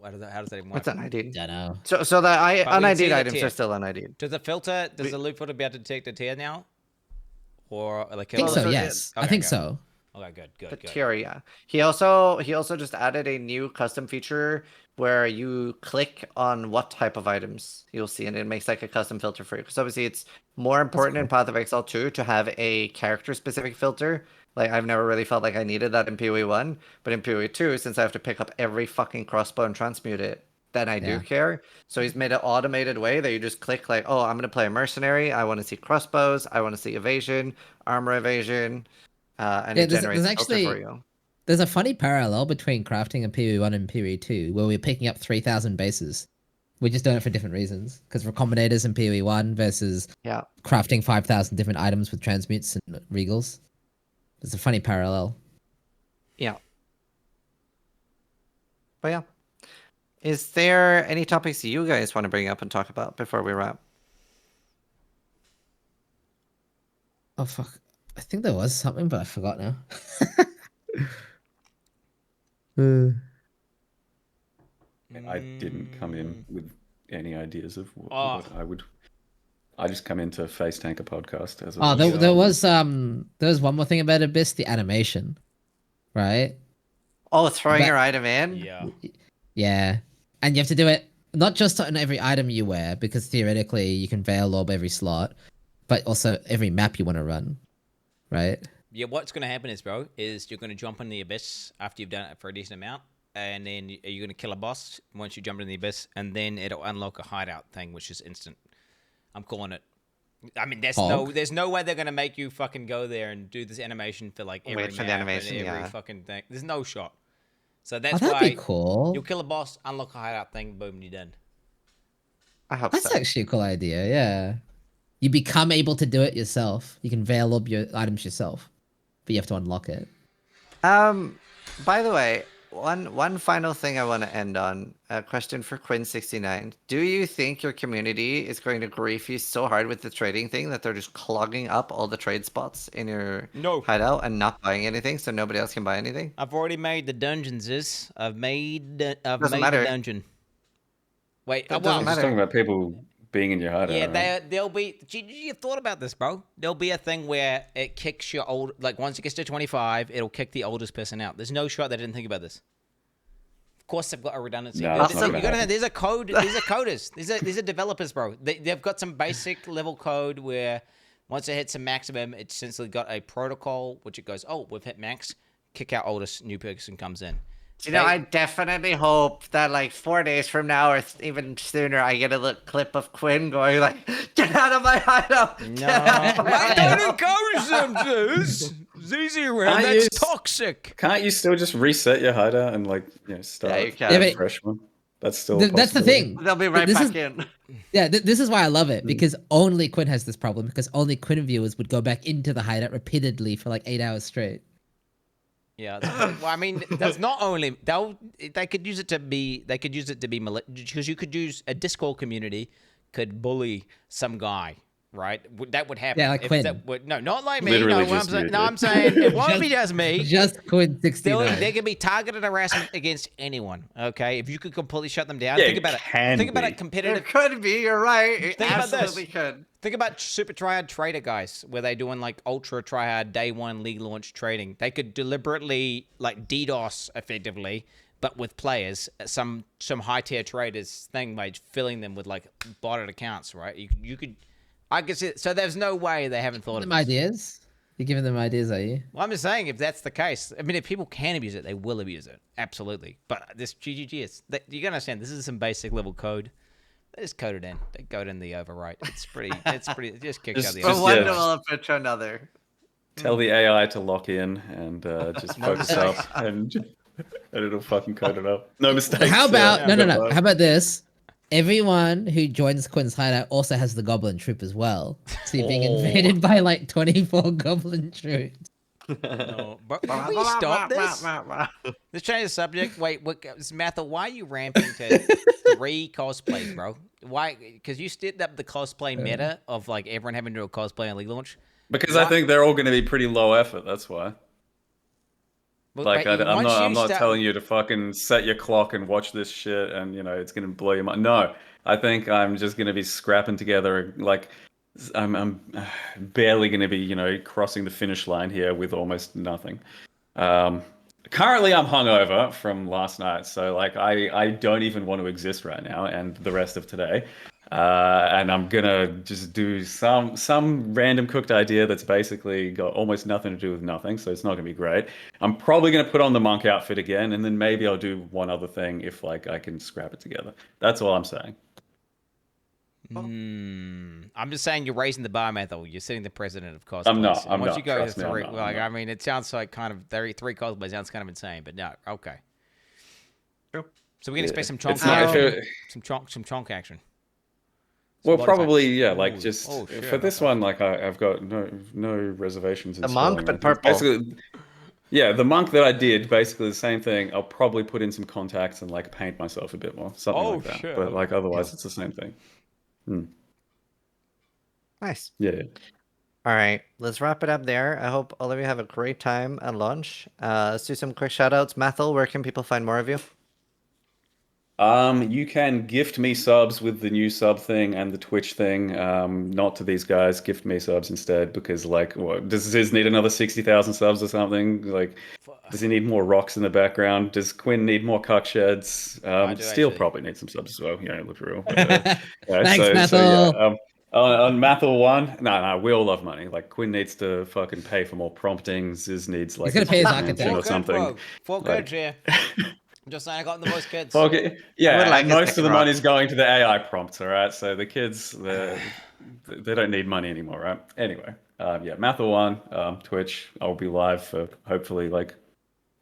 How does that even work? What's unID'd? I don't know. So the unID'd items are still unID'd. Does the filter? Does the loot filter be able to detect the tier now? Or like? I think so. Yes, I think so. Okay, good. The tier, yeah. He also just added a new custom feature where you click on what type of items you'll see, and it makes like a custom filter for you. Because obviously it's more important in Path of Exile 2 to have a character-specific filter. Like, I've never really felt like I needed that in PoE 1, but in PoE 2, since I have to pick up every fucking crossbow and transmute it, then I do care. So he's made an automated way that you just click like, oh, I'm going to play a mercenary. I want to see crossbows. I want to see evasion, armor evasion. And it generates a filter for you. There's a funny parallel between crafting in PoE 1 and PoE 2, where we're picking up 3,000 bases. We're just doing it for different reasons. Because we're combinators in PoE 1 versus crafting 5,000 different items with transmutes and regals. There's a funny parallel. Yeah. But yeah. Is there any topics you guys want to bring up and talk about before we wrap? Oh, fuck. I think there was something, but I forgot now. I didn't come in with any ideas of what I would. I just come in to face tank a podcast. There was one more thing about Abyss, the animation, right? Oh, throwing your item in? Yeah. And you have to do it not just on every item you wear, because theoretically you can Veil Orb every slot, but also every map you want to run, right? Yeah, what's going to happen is, bro, is you're going to jump in the Abyss after you've done it for a decent amount, and then you're going to kill a boss once you jump in the Abyss, and then it'll unlock a hideout thing, which is instant. I'm calling it. I mean, there's no way they're going to make you fucking go there and do this animation for like every map and every fucking thing. There's no shot. So that's that'd why be cool. You'll kill a boss, unlock a hideout thing, boom, you're done. I hope that's actually a cool idea, yeah. You become able to do it yourself. You can Veil Orb your items yourself, but you have to unlock it. By the way, one final thing I want to end on. A question for Quin69. Do you think your community is going to grief you so hard with the trading thing that they're just clogging up all the trade spots in your hideout and not buying anything, so nobody else can buy anything? I've already made the dungeons. I've made the dungeon. Wait, That I'm just talking about people being in your hideout. Yeah, right? there'll be. You've thought about this, bro. There'll be a thing where it kicks your old. Like once it gets to 25, it'll kick the oldest person out. There's no shot they didn't think about this. Of course, they've got a redundancy. No, There's a code. These are coders. These are developers, bro. They've got some basic level code where once it hits a maximum, it's essentially got a protocol which it goes, oh, we've hit max. Kick out oldest, new person comes in. You know, I definitely hope that like 4 days from now or even sooner, I get a little clip of Quinn going like, "Get out of my hideout!" No, I don't encourage them to. It's easy around. That's toxic. Can't you still just reset your hideout and like start a fresh one? That's still. That's the thing. They'll be right back in. Yeah, this is why I love it, because only Quinn has this problem, because only Quinn viewers would go back into the hideout repeatedly for like 8 hours straight. Yeah, well, I mean, that's not only they could use it to be because you could use a Discord community could bully some guy, right? That would happen. Yeah, like Quinn. No, not like me. Literally I'm saying it won't be just me. Just Quin69. There could be targeted harassment against anyone. Okay, if you could completely shut them down, Yeah, think about it. Think about it. It Competitive. could be. You're right. It Think about this. absolutely could. Think about super tryhard trader guys, where they doing like ultra tryhard day one league launch trading. They could deliberately like DDoS effectively, but with players, some high tier traders thing by filling them with like botted accounts, right? You could, I guess it. So there's no way they haven't thought of Them this. ideas? You're giving them ideas, are you? Well, I'm just saying if that's the case. I mean, if people can abuse it, they will abuse it. Absolutely. But this GGG is. You gotta understand. This is some basic level code. They just code it in. They code in the overwrite. It's pretty. It just kicks out the. From one developer to another. Tell the AI to lock in and just focus up, and it'll fucking code it up. No mistakes. How about no? How about this? Everyone who joins Quinn's hideout also has the goblin troop as well. So you're being invaded by like 24 goblin troops. No, but can we stop this? Let's change the subject. Wait, Matha, why are you ramping to 3 cosplays, bro? Why? Because you stepped up the cosplay meta of like everyone having to do a cosplay on League launch. Because I think they're all going to be pretty low effort. That's why. Like I'm not telling you to fucking set your clock and watch this shit, and it's going to blow your mind. No, I think I'm just going to be scrapping together like. I'm barely going to be, crossing the finish line here with almost nothing. Currently, I'm hungover from last night, so like I don't even want to exist right now and the rest of today. And I'm gonna just do some random cooked idea that's basically got almost nothing to do with nothing, so it's not gonna be great. I'm probably gonna put on the monk outfit again, and then maybe I'll do one other thing if like I can scrap it together. That's all I'm saying. I'm just saying you're raising the bar, Method. You're setting the precedent of cosplays. I'm not. Once you go to Trust me, 3, I'm like not. I mean, it sounds like kind of 3 cosplays sounds kind of insane, but no, okay. True. So we can expect some chonk It's not- action. Some chonk action. Well, body probably types. yeah. Like Ooh. just Oh, shit, for this one, like I've got no reservations. In The monk, spelling but it. purple. Basically, yeah, the monk that I did, basically the same thing. I'll probably put in some contacts and like paint myself a bit more, something like that. shit. But like otherwise, it's the same thing. Nice. Yeah. All right, let's wrap it up there. I hope all of you have a great time at launch. Let's do some quick shout outs. Mathel, where can people find more of you? You can gift me subs with the new sub thing and the Twitch thing. Not to these guys, gift me subs instead, because like, what does Ziz need another 60,000 subs or something? Like, does he need more rocks in the background? Does Quinn need more cuck sheds? Steel probably needs some subs as well. Look for real. But, Thanks, Mathel. On Mathel 1, no, we all love money. Like Quinn needs to fucking pay for more prompting. Ziz needs like He's gonna pay his mansion architect or something. 4 kids, yeah. I'm just saying I got the most kids. Okay. Yeah, like and a most of the second money's going to the AI prompts, all right? So the kids, they don't need money anymore, right? Anyway, yeah, Mathel 1, Twitch, I'll be live for hopefully like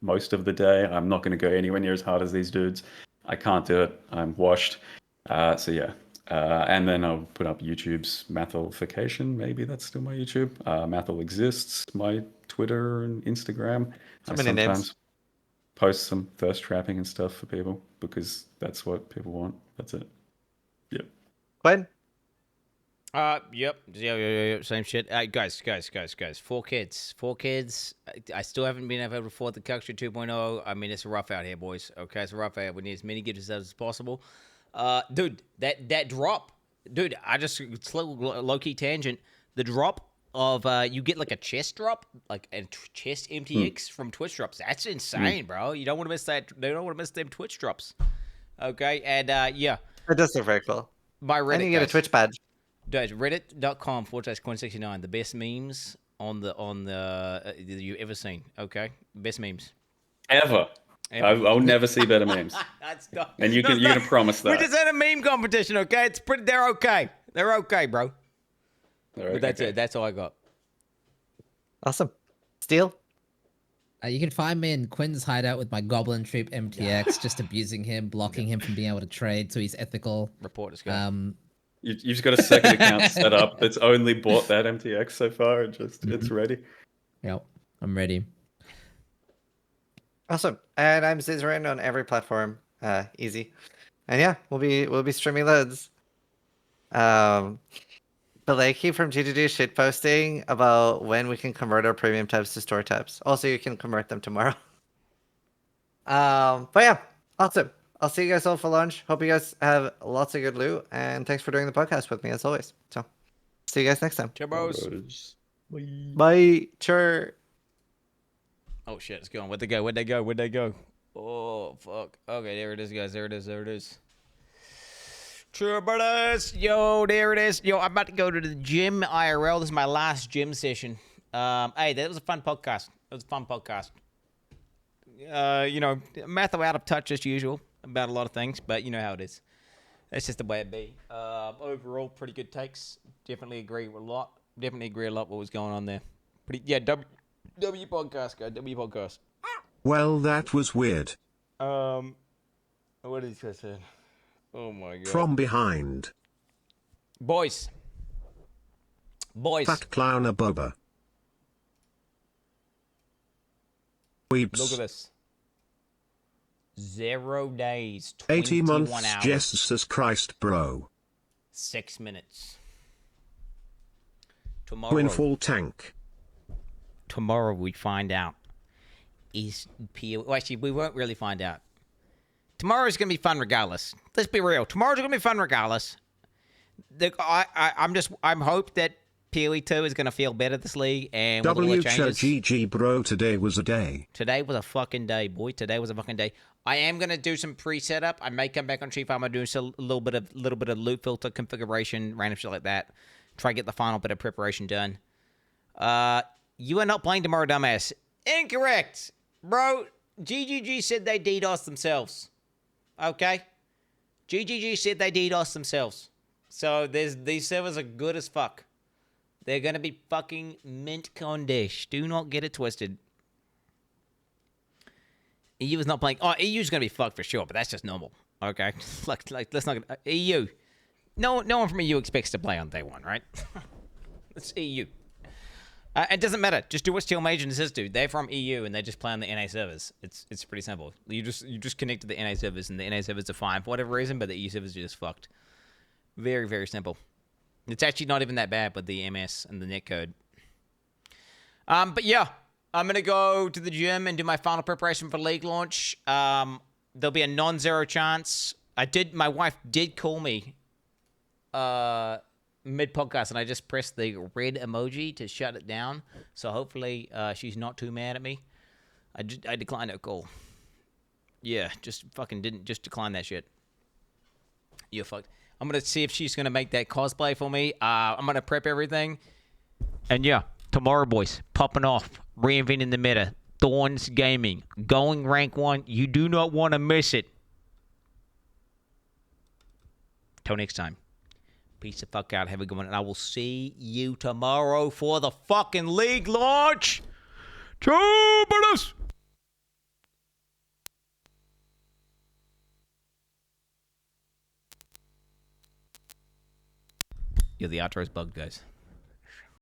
most of the day. I'm not going to go anywhere near as hard as these dudes. I can't do it. I'm washed. So yeah. And then I'll put up YouTube's Mathelification. Maybe that's still my YouTube. Mathel Exists, my Twitter and Instagram. So many names. post some thirst trapping and stuff for people because that's what people want. That's it. Yep. Quinn? Yep. Yeah. Same shit. Guys. 4 kids. I still haven't been able to afford the Cuxtra 2.0. I mean, it's rough out here, boys. Okay, it's rough out. We need as many gifts as possible. Dude, that drop. Dude, I just low key tangent. The drop of you get like a chest drop, like a chest MTX from Twitch drops. That's insane, bro. You don't want to miss that. They don't want to miss them Twitch drops. Okay, and yeah. It does look very cool. By Reddit, and you get a Twitch badge. Guys, reddit.com/Quin69. The best memes on the you've ever seen. Okay, best memes Ever. I'll never see better memes. That's not, and you can promise that. We just had a meme competition. Okay, it's pretty. They're okay. They're okay, bro. But that's it. That's all I got. Awesome. Steel? You can find me in Quinn's hideout with my Goblin Troop MTX, just abusing him, blocking him from being able to trade, so he's ethical. Report is good. You've just got a second account set up that's only bought that MTX so far, and it's ready. Yep, I'm ready. Awesome. And I'm Zizarin on every platform. Easy. And yeah, we'll be streaming loads. Baleki from GGG shitposting about when we can convert our premium tabs to store tabs. Also, you can convert them tomorrow. But yeah, awesome. I'll see you guys all for lunch. Hope you guys have lots of good loot, and thanks for doing the podcast with me as always. So, see you guys next time. Cheers. Bye. Sure. Oh shit, it's going. Where'd they go? Oh fuck. Okay, there it is, guys. There it is. Troopers, yo, there it is. Yo, I'm about to go to the gym IRL. This is my last gym session. Hey, that was a fun podcast. You know, Matthew out of touch as usual about a lot of things, but you know how it is. That's just the way it be. Overall, pretty good takes. Definitely agree a lot what was going on there. W podcast, guys. W podcast. Well, that was weird. What did he say? Oh my god. From behind. Boys. Fat clowner Boba. Weeps. Look at this. 0 days, 80 21 months, hours. Jesus Christ, bro. 6 minutes. Tomorrow. Winfall tank. Tomorrow we find out. Well, actually, we won't really find out. Tomorrow's gonna be fun regardless. Let's be real. Tomorrow's gonna be fun regardless. I'm hope that PoE 2 is gonna feel better this league and with all the changes. GG, bro. Today was a day. Today was a fucking day, boy. Today was a fucking day. I am gonna do some pre-setup. I may come back on Tree Farm and do a little bit of loot filter configuration, random shit like that. Try to get the final bit of preparation done. You are not playing tomorrow, dumbass. Incorrect, bro. GGG said they DDoS themselves. Okay? GGG said they DDoS themselves. So these servers are good as fuck. They're going to be fucking mint condish. Do not get it twisted. EU is not playing. Oh, EU's going to be fucked for sure, but that's just normal. Okay? like let's not... EU. No one from EU expects to play on day one, right? It's EU. It doesn't matter. Just do what Steel Mage and Sis do. They're from EU and they just play on the NA servers. It's pretty simple. You just connect to the NA servers and the NA servers are fine for whatever reason, but the EU servers are just fucked. Very, very simple. It's actually not even that bad with the MS and the netcode. But yeah, I'm gonna go to the gym and do my final preparation for league launch. There'll be a non-zero chance. My wife did call me mid-podcast, and I just pressed the red emoji to shut it down. So hopefully she's not too mad at me. I declined her call. Yeah, just decline that shit. You're fucked. I'm going to see if she's going to make that cosplay for me. I'm going to prep everything. And yeah, tomorrow, boys, popping off, reinventing the meta, Thorns Gaming, going rank 1. You do not want to miss it. Till next time. Peace the fuck out. Have a good one. And I will see you tomorrow for the fucking league launch. Troopers! Yeah, the outro's bugged, guys.